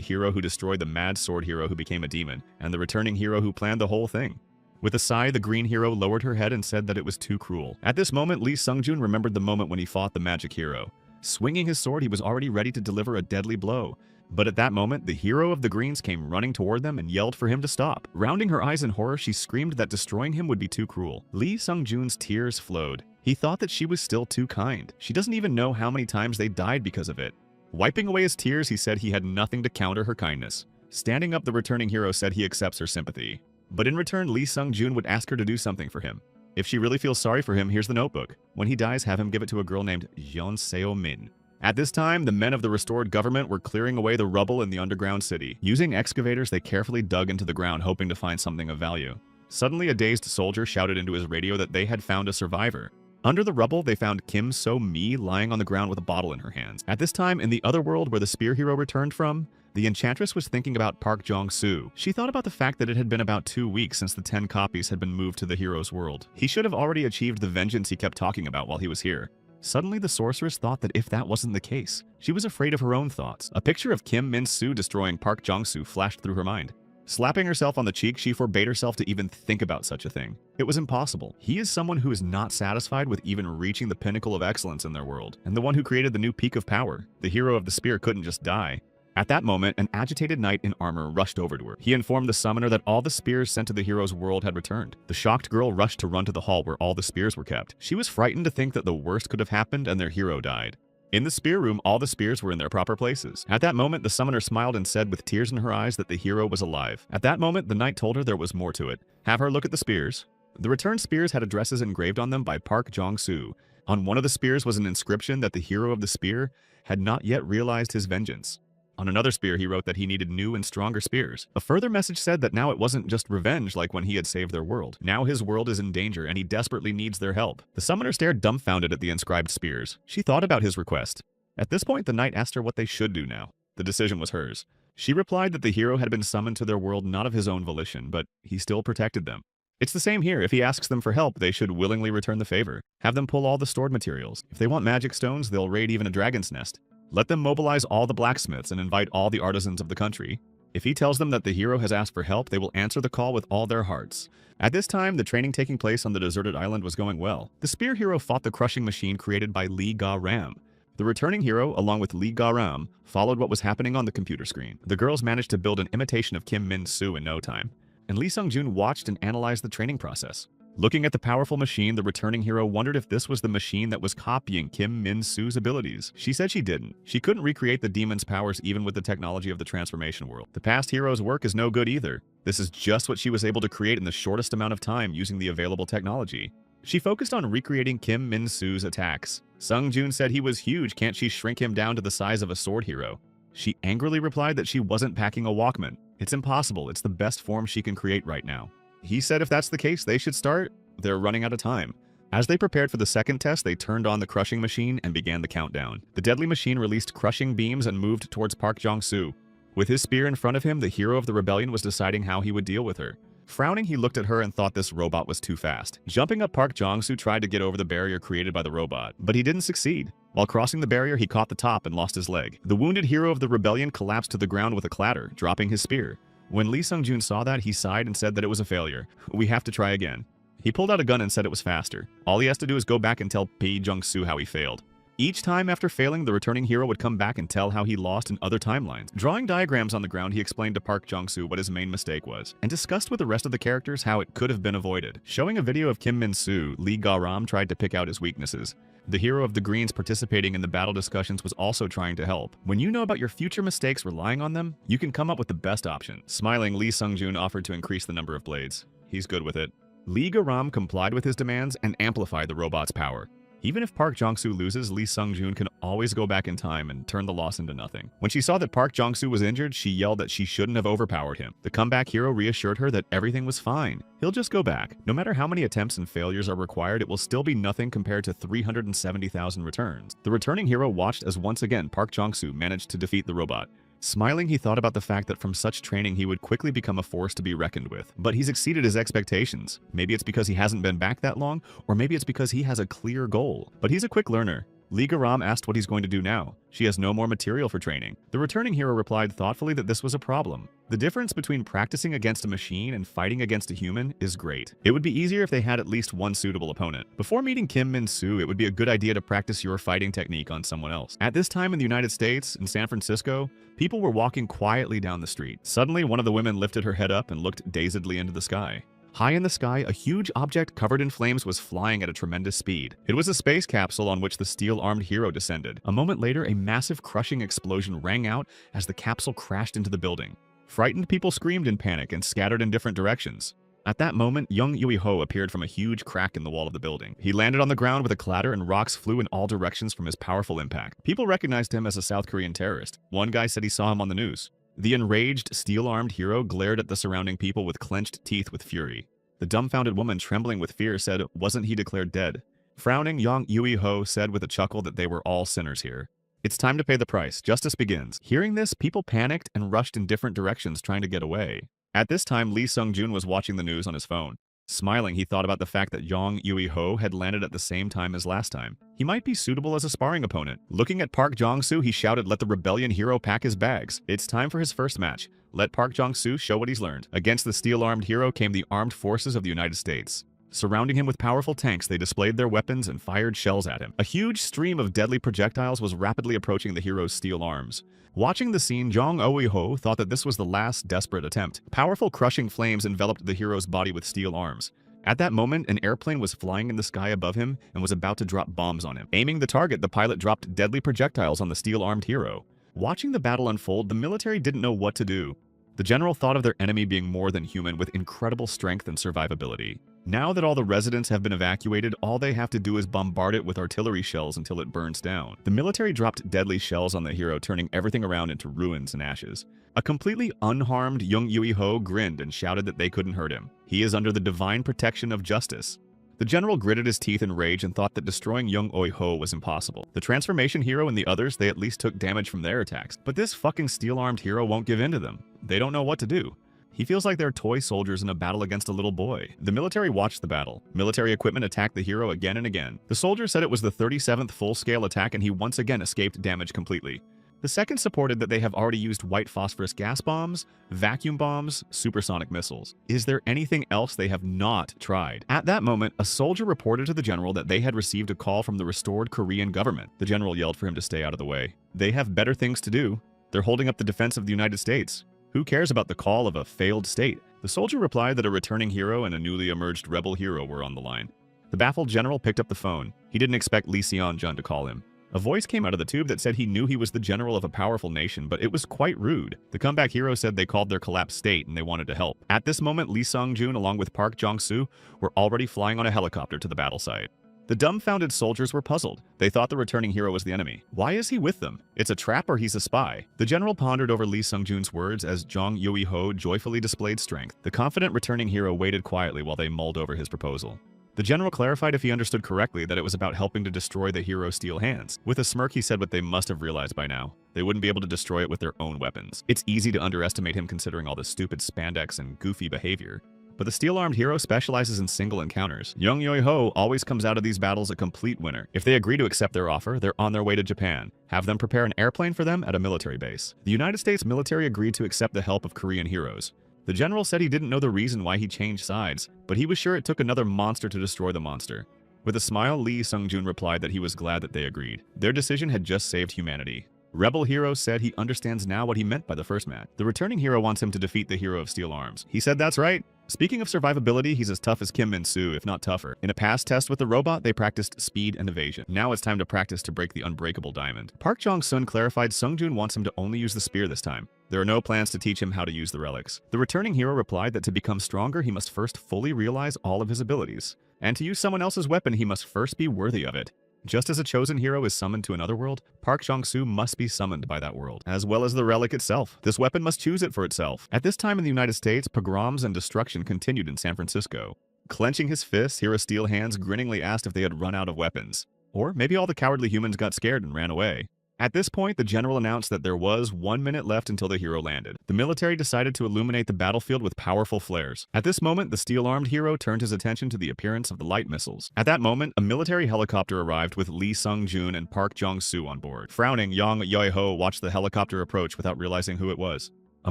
hero who destroyed the mad sword hero who became a demon, and the returning hero who planned the whole thing. With a sigh, the green hero lowered her head and said that it was too cruel. At this moment, Lee Sung-joon remembered the moment when he fought the magic hero. Swinging his sword, he was already ready to deliver a deadly blow. But at that moment, the hero of the greens came running toward them and yelled for him to stop. Rounding her eyes in horror, she screamed that destroying him would be too cruel. Lee Sung-joon's tears flowed. He thought that she was still too kind. She doesn't even know how many times they died because of it. Wiping away his tears, he said he had nothing to counter her kindness. Standing up, the returning hero said he accepts her sympathy. But in return, Lee Sung-joon would ask her to do something for him. If she really feels sorry for him, here's the notebook. When he dies, have him give it to a girl named Jeon Seo-min. At this time, the men of the restored government were clearing away the rubble in the underground city. Using excavators, they carefully dug into the ground, hoping to find something of value. Suddenly, a dazed soldier shouted into his radio that they had found a survivor. Under the rubble, they found Kim So-mi lying on the ground with a bottle in her hands. At this time, in the other world where the spear hero returned from, the enchantress was thinking about Park Jong-soo. She thought about the fact that it had been about 2 weeks since the 10 copies had been moved to the hero's world. He should have already achieved the vengeance he kept talking about while he was here. Suddenly, the sorceress thought that if that wasn't the case, she was afraid of her own thoughts. A picture of Kim Min-soo destroying Park Jong-soo flashed through her mind. Slapping herself on the cheek, she forbade herself to even think about such a thing. It was impossible. He is someone who is not satisfied with even reaching the pinnacle of excellence in their world, and the one who created the new peak of power. The hero of the spear couldn't just die. At that moment, an agitated knight in armor rushed over to her. He informed the summoner that all the spears sent to the hero's world had returned. The shocked girl rushed to run to the hall where all the spears were kept. She was frightened to think that the worst could have happened and their hero died. In the spear room, all the spears were in their proper places. At that moment, the summoner smiled and said with tears in her eyes that the hero was alive. At that moment, the knight told her there was more to it. Have her look at the spears. The returned spears had addresses engraved on them by Park Jong-soo. On one of the spears was an inscription that the hero of the spear had not yet realized his vengeance. On another spear, he wrote that he needed new and stronger spears. A further message said that now it wasn't just revenge like when he had saved their world. Now his world is in danger and he desperately needs their help. The summoner stared dumbfounded at the inscribed spears. She thought about his request. At this point, the knight asked her what they should do now. The decision was hers. She replied that the hero had been summoned to their world not of his own volition, but he still protected them. It's the same here. If he asks them for help, they should willingly return the favor. Have them pull all the stored materials. If they want magic stones, they'll raid even a dragon's nest. Let them mobilize all the blacksmiths and invite all the artisans of the country. If he tells them that the hero has asked for help, they will answer the call with all their hearts. At this time, the training taking place on the deserted island was going well. The spear hero fought the crushing machine created by Lee Ga-ram. The returning hero, along with Lee Ga-ram, followed what was happening on the computer screen. The girls managed to build an imitation of Kim Min-soo in no time, and Lee Sung-joon watched and analyzed the training process. Looking at the powerful machine, the returning hero wondered if this was the machine that was copying Kim Min-soo's abilities. She said she didn't. She couldn't recreate the demon's powers even with the technology of the transformation world. The past hero's work is no good either. This is just what she was able to create in the shortest amount of time using the available technology. She focused on recreating Kim Min-soo's attacks. Sung-joon said he was huge, can't she shrink him down to the size of a sword hero? She angrily replied that she wasn't packing a Walkman. It's impossible, it's the best form she can create right now. He said if that's the case, they should start. They're running out of time. As they prepared for the second test, they turned on the crushing machine and began the countdown. The deadly machine released crushing beams and moved towards Park Jong-soo. With his spear in front of him, the hero of the rebellion was deciding how he would deal with her. Frowning, he looked at her and thought this robot was too fast. Jumping up, Park Jong-soo tried to get over the barrier created by the robot, but he didn't succeed. While crossing the barrier, he caught the top and lost his leg. The wounded hero of the rebellion collapsed to the ground with a clatter, dropping his spear. When Lee Sung-joon saw that, he sighed and said that it was a failure. We have to try again. He pulled out a gun and said it was faster. All he has to do is go back and tell Park Jong-soo how he failed. Each time after failing, the returning hero would come back and tell how he lost in other timelines. Drawing diagrams on the ground, he explained to Park Jong-soo what his main mistake was, and discussed with the rest of the characters how it could have been avoided. Showing a video of Kim Min-soo, Lee Ga-ram tried to pick out his weaknesses. The hero of the Greens participating in the battle discussions was also trying to help. When you know about your future mistakes relying on them, you can come up with the best option. Smiling, Lee Sung-joon offered to increase the number of blades. He's good with it. Lee Ga-ram complied with his demands and amplified the robot's power. Even if Park Jong-soo loses, Lee Sung-joon can always go back in time and turn the loss into nothing. When she saw that Park Jong-soo was injured, she yelled that she shouldn't have overpowered him. The comeback hero reassured her that everything was fine. He'll just go back. No matter how many attempts and failures are required, it will still be nothing compared to 370,000 returns. The returning hero watched as once again Park Jong-soo managed to defeat the robot. Smiling, he thought about the fact that from such training he would quickly become a force to be reckoned with. But he's exceeded his expectations. Maybe it's because he hasn't been back that long, or maybe it's because he has a clear goal. But he's a quick learner. Lee Ga-ram asked what he's going to do now. She has no more material for training. The returning hero replied thoughtfully that this was a problem. The difference between practicing against a machine and fighting against a human is great. It would be easier if they had at least one suitable opponent. Before meeting Kim Min-soo, it would be a good idea to practice your fighting technique on someone else. At this time in the United States, in San Francisco, people were walking quietly down the street. Suddenly, one of the women lifted her head up and looked dazedly into the sky. High in the sky, a huge object covered in flames was flying at a tremendous speed. It was a space capsule on which the steel-armed hero descended. A moment later, a massive crushing explosion rang out as the capsule crashed into the building. Frightened people screamed in panic and scattered in different directions. At that moment, young Yui-ho appeared from a huge crack in the wall of the building. He landed on the ground with a clatter and rocks flew in all directions from his powerful impact. People recognized him as a South Korean terrorist. One guy said he saw him on the news. The enraged, steel-armed hero glared at the surrounding people with clenched teeth with fury. The dumbfounded woman, trembling with fear, said, "Wasn't he declared dead?" Frowning, Yang Yui-ho said with a chuckle that they were all sinners here. It's time to pay the price. Justice begins. Hearing this, people panicked and rushed in different directions trying to get away. At this time, Lee Sung-joon was watching the news on his phone. Smiling, he thought about the fact that Yang Yui-ho had landed at the same time as last time. He might be suitable as a sparring opponent. Looking at Park Jong-soo, he shouted, "Let the rebellion hero pack his bags. It's time for his first match. Let Park Jong-soo show what he's learned." Against the steel-armed hero came the armed forces of the United States. Surrounding him with powerful tanks, they displayed their weapons and fired shells at him. A huge stream of deadly projectiles was rapidly approaching the hero's steel arms. Watching the scene, Jong Oi-ho thought that this was the last desperate attempt. Powerful crushing flames enveloped the hero's body with steel arms. At that moment, an airplane was flying in the sky above him and was about to drop bombs on him. Aiming the target, the pilot dropped deadly projectiles on the steel-armed hero. Watching the battle unfold, the military didn't know what to do. The general thought of their enemy being more than human with incredible strength and survivability. Now that all the residents have been evacuated, all they have to do is bombard it with artillery shells until it burns down. The military dropped deadly shells on the hero, turning everything around into ruins and ashes. A completely unharmed Jung Yui-ho grinned and shouted that they couldn't hurt him. He is under the divine protection of justice. The general gritted his teeth in rage and thought that destroying Jung Oi-ho was impossible. The transformation hero and the others, they at least took damage from their attacks. But this fucking steel-armed hero won't give in to them. They don't know what to do. He feels like they're toy soldiers in a battle against a little boy. The military watched the battle. Military equipment attacked the hero again and again. The soldier said it was the 37th full-scale attack and he once again escaped damage completely. The second supported that they have already used white phosphorus gas bombs, vacuum bombs, supersonic missiles. Is there anything else they have not tried? At that moment, a soldier reported to the general that they had received a call from the restored Korean government. The general yelled for him to stay out of the way. They have better things to do. They're holding up the defense of the United States. Who cares about the call of a failed state? The soldier replied that a returning hero and a newly emerged rebel hero were on the line. The baffled general picked up the phone. He didn't expect Lee Seon-jun to call him. A voice came out of the tube that said he knew he was the general of a powerful nation, but it was quite rude. The comeback hero said they called their collapsed state and they wanted to help. At this moment, Lee Sung-joon along with Park Jong-soo were already flying on a helicopter to the battle site. The dumbfounded soldiers were puzzled. They thought the returning hero was the enemy. Why is he with them? It's a trap or he's a spy? The general pondered over Lee Sung-joon's words as Jong Yui-ho joyfully displayed strength. The confident returning hero waited quietly while they mulled over his proposal. The general clarified if he understood correctly that it was about helping to destroy the hero's steel hands. With a smirk, he said what they must have realized by now. They wouldn't be able to destroy it with their own weapons. It's easy to underestimate him considering all the stupid spandex and goofy behavior. But the steel-armed hero specializes in single encounters. Jung Yui-ho always comes out of these battles a complete winner. If they agree to accept their offer, they're on their way to Japan. Have them prepare an airplane for them at a military base. The United States military agreed to accept the help of Korean heroes. The general said he didn't know the reason why he changed sides, but he was sure it took another monster to destroy the monster. With a smile, Lee Sung-joon replied that he was glad that they agreed. Their decision had just saved humanity. Rebel Hero said he understands now what he meant by the first match. The returning hero wants him to defeat the hero of steel arms. He said that's right. Speaking of survivability, he's as tough as Kim Min-soo, if not tougher. In a past test with the robot, they practiced speed and evasion. Now it's time to practice to break the unbreakable diamond. Park Jong-sun clarified Sung-joon wants him to only use the spear this time. There are no plans to teach him how to use the relics. The returning hero replied that to become stronger, he must first fully realize all of his abilities. And to use someone else's weapon, he must first be worthy of it. Just as a chosen hero is summoned to another world, Park Jong-soo must be summoned by that world, as well as the relic itself. This weapon must choose it for itself. At this time in the United States, pogroms and destruction continued in San Francisco. Clenching his fists, Hero Steel Hands grinningly asked if they had run out of weapons. Or maybe all the cowardly humans got scared and ran away. At this point, the general announced that there was 1 minute left until the hero landed. The military decided to illuminate the battlefield with powerful flares. At this moment, the steel-armed hero turned his attention to the appearance of the light missiles. At that moment, a military helicopter arrived with Lee Sung-joon and Park Jong-soo on board. Frowning, Jong Yui-ho watched the helicopter approach without realizing who it was. A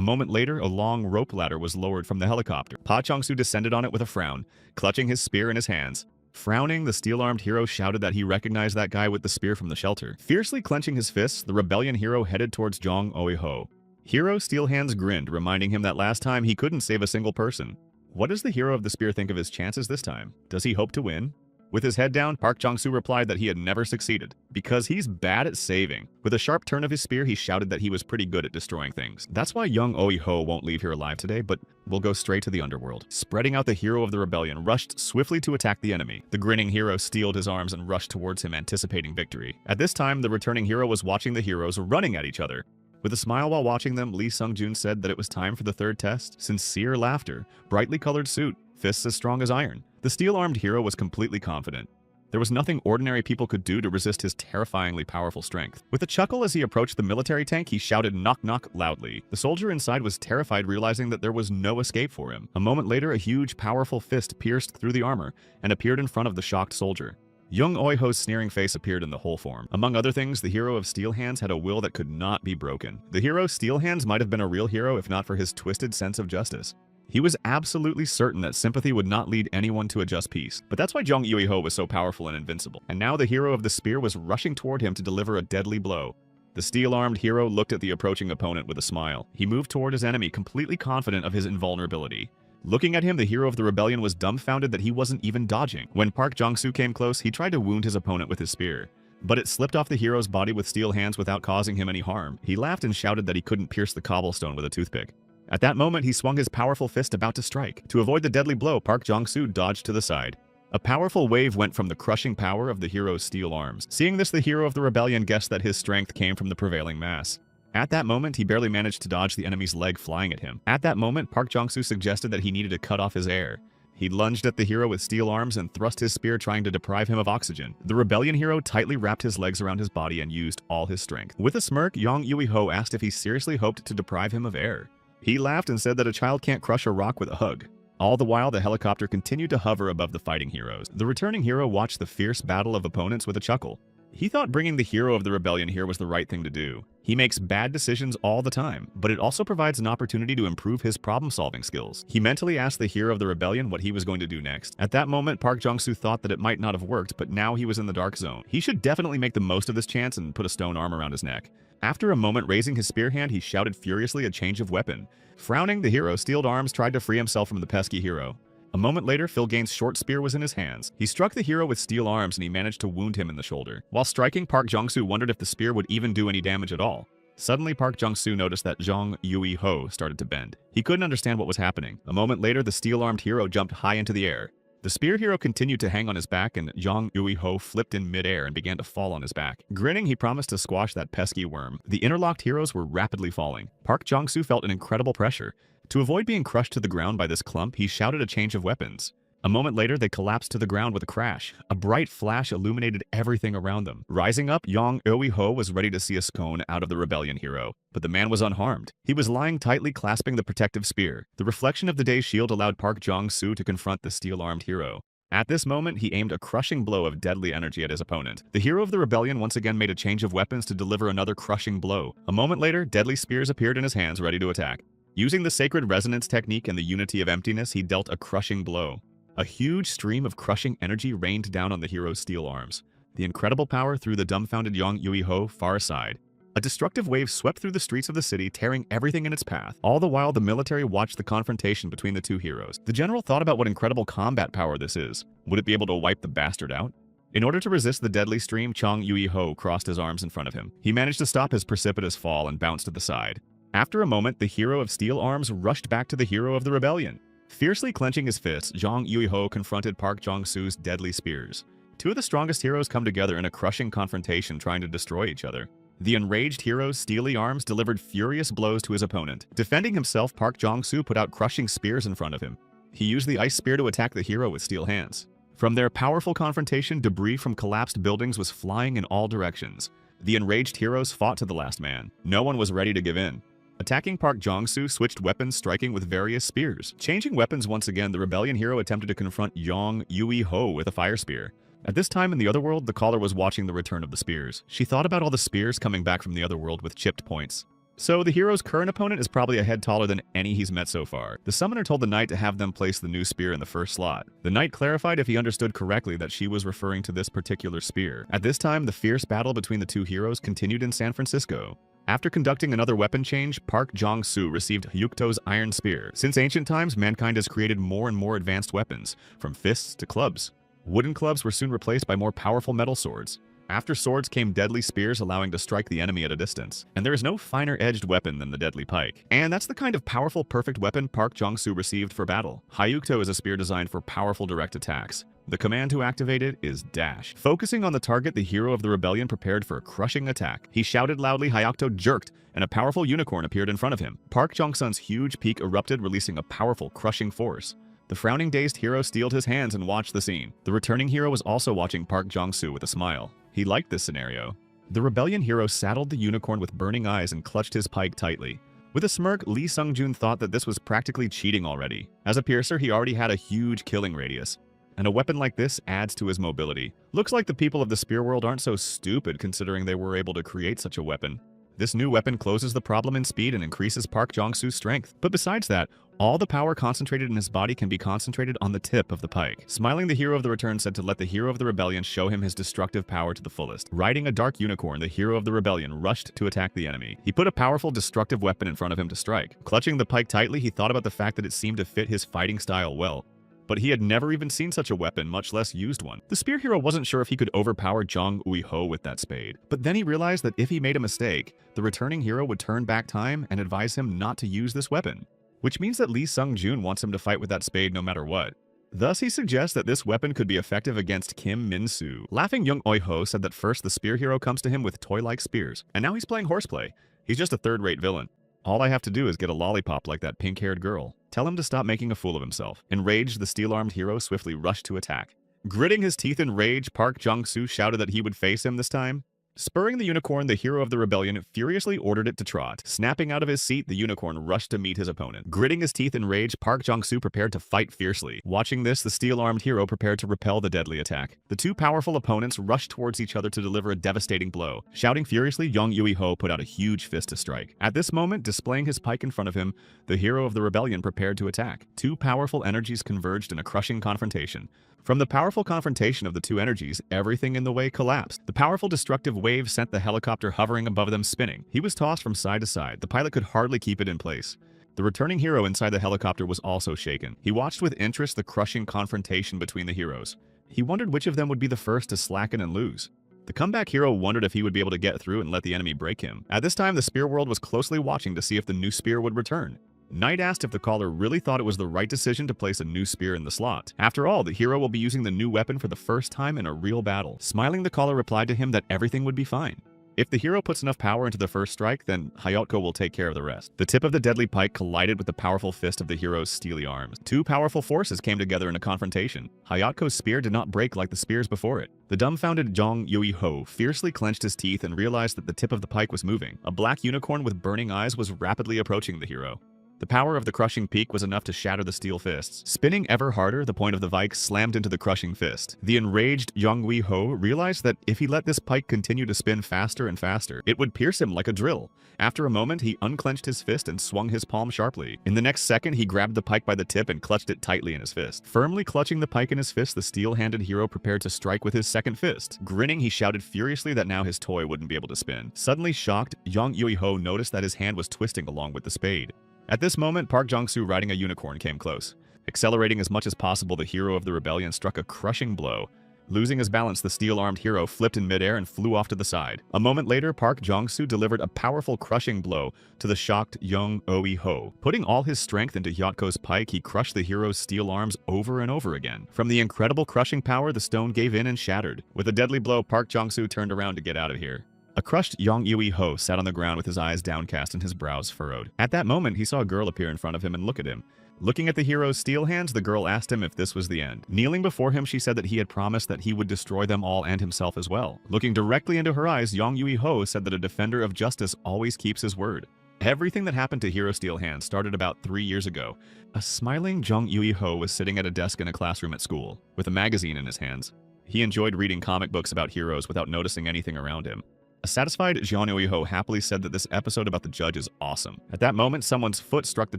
moment later, a long rope ladder was lowered from the helicopter. Park Jong-soo descended on it with a frown, clutching his spear in his hands. Frowning, the steel-armed hero shouted that he recognized that guy with the spear from the shelter. Fiercely clenching his fists, the rebellion hero headed towards Jong Oi-ho. Hero Steel Hands grinned, reminding him that last time he couldn't save a single person. What does the hero of the spear think of his chances this time? Does he hope to win? With his head down, Park Jong-soo replied that he had never succeeded, because he's bad at saving. With a sharp turn of his spear, he shouted that he was pretty good at destroying things. That's why young Oi-ho won't leave here alive today, but will go straight to the underworld. Spreading out, the hero of the rebellion rushed swiftly to attack the enemy. The grinning hero steeled his arms and rushed towards him, anticipating victory. At this time, the returning hero was watching the heroes running at each other. With a smile while watching them, Lee Sung-joon said that it was time for the third test. Sincere laughter, brightly colored suit, fists as strong as iron. The steel-armed hero was completely confident. There was nothing ordinary people could do to resist his terrifyingly powerful strength. With a chuckle as he approached the military tank, he shouted "knock knock" loudly. The soldier inside was terrified, realizing that there was no escape for him. A moment later, a huge, powerful fist pierced through the armor and appeared in front of the shocked soldier. Young Oiho's sneering face appeared in the whole form. Among other things, the hero of Steel Hands had a will that could not be broken. The hero Steel Hands might have been a real hero if not for his twisted sense of justice. He was absolutely certain that sympathy would not lead anyone to a just peace. But that's why Jong Yui-ho was so powerful and invincible. And now the hero of the spear was rushing toward him to deliver a deadly blow. The steel-armed hero looked at the approaching opponent with a smile. He moved toward his enemy, completely confident of his invulnerability. Looking at him, the hero of the rebellion was dumbfounded that he wasn't even dodging. When Park Jong-soo came close, he tried to wound his opponent with his spear. But it slipped off the hero's body with Steel Hands without causing him any harm. He laughed and shouted that he couldn't pierce the cobblestone with a toothpick. At that moment, he swung his powerful fist about to strike. To avoid the deadly blow, Park Jong-soo dodged to the side. A powerful wave went from the crushing power of the hero's steel arms. Seeing this, the hero of the rebellion guessed that his strength came from the prevailing mass. At that moment, he barely managed to dodge the enemy's leg flying at him. At that moment, Park Jong-soo suggested that he needed to cut off his air. He lunged at the hero with steel arms and thrust his spear, trying to deprive him of oxygen. The rebellion hero tightly wrapped his legs around his body and used all his strength. With a smirk, Jong Yui-ho asked if he seriously hoped to deprive him of air. He laughed and said that a child can't crush a rock with a hug. All the while, the helicopter continued to hover above the fighting heroes. The returning hero watched the fierce battle of opponents with a chuckle. He thought bringing the hero of the rebellion here was the right thing to do. He makes bad decisions all the time, but it also provides an opportunity to improve his problem-solving skills. He mentally asked the hero of the rebellion what he was going to do next. At that moment, Park Jong-soo thought that it might not have worked, but now he was in the dark zone. He should definitely make the most of this chance and put a stone arm around his neck. After a moment, raising his spear hand, he shouted furiously a change of weapon. Frowning, the hero's steeled arms tried to free himself from the pesky hero. A moment later, Phil Gain's short spear was in his hands. He struck the hero with steel arms and he managed to wound him in the shoulder. While striking, Park Jong-soo wondered if the spear would even do any damage at all. Suddenly, Park Jong-soo noticed that Jong Yui-ho started to bend. He couldn't understand what was happening. A moment later, the steel-armed hero jumped high into the air. The spear hero continued to hang on his back, and Jong Yui-ho flipped in midair and began to fall on his back. Grinning, he promised to squash that pesky worm. The interlocked heroes were rapidly falling. Park Jong-soo felt an incredible pressure. To avoid being crushed to the ground by this clump, he shouted a change of weapons. A moment later, they collapsed to the ground with a crash. A bright flash illuminated everything around them. Rising up, Jong Yui-ho was ready to see a scone out of the rebellion hero. But the man was unharmed. He was lying tightly clasping the protective spear. The reflection of the day's shield allowed Park Jong-soo to confront the steel-armed hero. At this moment, he aimed a crushing blow of deadly energy at his opponent. The hero of the rebellion once again made a change of weapons to deliver another crushing blow. A moment later, deadly spears appeared in his hands, ready to attack. Using the sacred resonance technique and the unity of emptiness, he dealt a crushing blow. A huge stream of crushing energy rained down on the hero's steel arms. The incredible power threw the dumbfounded Jong Yui-ho far aside. A destructive wave swept through the streets of the city, tearing everything in its path. All the while, the military watched the confrontation between the two heroes. The general thought about what incredible combat power this is. Would it be able to wipe the bastard out? In order to resist the deadly stream, Jong Yui-ho crossed his arms in front of him. He managed to stop his precipitous fall and bounced to the side. After a moment, the hero of steel arms rushed back to the hero of the rebellion. Fiercely clenching his fists, Jong Yui-ho confronted Park Jong-soo's deadly spears. Two of the strongest heroes come together in a crushing confrontation, trying to destroy each other. The enraged hero's steely arms delivered furious blows to his opponent. Defending himself, Park Jong-soo put out crushing spears in front of him. He used the ice spear to attack the hero with steel hands. From their powerful confrontation, debris from collapsed buildings was flying in all directions. The enraged heroes fought to the last man. No one was ready to give in. Attacking Park Jong-soo switched weapons, striking with various spears. Changing weapons once again, the rebellion hero attempted to confront Jong Yui-ho with a fire spear. At this time in the other world, the caller was watching the return of the spears. She thought about all the spears coming back from the other world with chipped points. So the hero's current opponent is probably a head taller than any he's met so far. The summoner told the knight to have them place the new spear in the first slot. The knight clarified if he understood correctly that she was referring to this particular spear. At this time, the fierce battle between the two heroes continued in San Francisco. After conducting another weapon change, Park Jong-soo received Hyukto's iron spear. Since ancient times, mankind has created more and more advanced weapons, from fists to clubs. Wooden clubs were soon replaced by more powerful metal swords. After swords came deadly spears, allowing to strike the enemy at a distance. And there is no finer-edged weapon than the deadly pike. And that's the kind of powerful, perfect weapon Park Jong-soo received for battle. Hyukto is a spear designed for powerful direct attacks. The command to activate it is dash. Focusing on the target, the hero of the rebellion prepared for a crushing attack. He shouted loudly, Hyukto jerked, and a powerful unicorn appeared in front of him. Park Jong-sun's huge peak erupted, releasing a powerful, crushing force. The frowning, dazed hero steeled his hands and watched the scene. The returning hero was also watching Park Jong-soo with a smile. He liked this scenario. The rebellion hero saddled the unicorn with burning eyes and clutched his pike tightly. With a smirk, Lee Sung-joon thought that this was practically cheating already. As a piercer, he already had a huge killing radius. And a weapon like this adds to his mobility. Looks like the people of the spear world aren't so stupid considering they were able to create such a weapon. This new weapon closes the problem in speed and increases Park Jong-soo's strength. But besides that, all the power concentrated in his body can be concentrated on the tip of the pike. Smiling, the hero of the return said to let the hero of the rebellion show him his destructive power to the fullest. Riding a dark unicorn, the hero of the rebellion rushed to attack the enemy. He put a powerful destructive weapon in front of him to strike. Clutching the pike tightly, he thought about the fact that it seemed to fit his fighting style well. But he had never even seen such a weapon, much less used one. The spear hero wasn't sure if he could overpower Jong Ui-ho with that spade. But then he realized that if he made a mistake, the returning hero would turn back time and advise him not to use this weapon. Which means that Lee Sung-joon wants him to fight with that spade no matter what. Thus, he suggests that this weapon could be effective against Kim Min-soo. Laughing, Young Oi-ho said that first the spear hero comes to him with toy-like spears, and now he's playing horseplay. He's just a third-rate villain. All I have to do is get a lollipop like that pink-haired girl. Tell him to stop making a fool of himself. Enraged, the steel-armed hero swiftly rushed to attack. Gritting his teeth in rage, Park Jong-soo shouted that he would face him this time. Spurring the unicorn, the hero of the rebellion furiously ordered it to trot. Snapping out of his seat, the unicorn rushed to meet his opponent. Gritting his teeth in rage, Park Jong-soo prepared to fight fiercely. Watching this, the steel-armed hero prepared to repel the deadly attack. The two powerful opponents rushed towards each other to deliver a devastating blow. Shouting furiously, Young Ui-ho put out a huge fist to strike. At this moment, displaying his pike in front of him, the hero of the rebellion prepared to attack. Two powerful energies converged in a crushing confrontation. From the powerful confrontation of the two energies, everything in the way collapsed. The powerful destructive wave sent the helicopter hovering above them spinning. He was tossed from side to side. The pilot could hardly keep it in place. The returning hero inside the helicopter was also shaken. He watched with interest the crushing confrontation between the heroes. He wondered which of them would be the first to slacken and lose. The comeback hero wondered if he would be able to get through and let the enemy break him. At this time, the spear world was closely watching to see if the new spear would return. Knight asked if the caller really thought it was the right decision to place a new spear in the slot. After all, the hero will be using the new weapon for the first time in a real battle. Smiling, the caller replied to him that everything would be fine. If the hero puts enough power into the first strike, then Hayotko will take care of the rest. The tip of the deadly pike collided with the powerful fist of the hero's steely arms. Two powerful forces came together in a confrontation. Hayotko's spear did not break like the spears before it. The dumbfounded Jong Ui-ho fiercely clenched his teeth and realized that the tip of the pike was moving. A black unicorn with burning eyes was rapidly approaching the hero. The power of the crushing peak was enough to shatter the steel fists. Spinning ever harder, the point of the vike slammed into the crushing fist. The enraged Jong Ui-ho realized that if he let this pike continue to spin faster and faster, it would pierce him like a drill. After a moment, he unclenched his fist and swung his palm sharply. In the next second, he grabbed the pike by the tip and clutched it tightly in his fist. Firmly clutching the pike in his fist, the steel-handed hero prepared to strike with his second fist. Grinning, he shouted furiously that now his toy wouldn't be able to spin. Suddenly shocked, Jong Ui-ho noticed that his hand was twisting along with the spade. At this moment, Park Jong-soo riding a unicorn came close. Accelerating as much as possible, the hero of the rebellion struck a crushing blow. Losing his balance, the steel-armed hero flipped in midair and flew off to the side. A moment later, Park Jong-soo delivered a powerful crushing blow to the shocked Young Ui-ho. Putting all his strength into Hyotko's pike, he crushed the hero's steel arms over and over again. From the incredible crushing power, the stone gave in and shattered. With a deadly blow, Park Jong-soo turned around to get out of here. A crushed Young Ui-ho sat on the ground with his eyes downcast and his brows furrowed. At that moment, he saw a girl appear in front of him and look at him. Looking at the hero's steel hands, the girl asked him if this was the end. Kneeling before him, she said that he had promised that he would destroy them all and himself as well. Looking directly into her eyes, Young Ui-ho said that a defender of justice always keeps his word. Everything that happened to Hero Steel Hands started about 3 years ago. A smiling Jong Ui-ho was sitting at a desk in a classroom at school, with a magazine in his hands. He enjoyed reading comic books about heroes without noticing anything around him. A satisfied Jeon Ui-ho happily said that this episode about the judge is awesome. At that moment, someone's foot struck the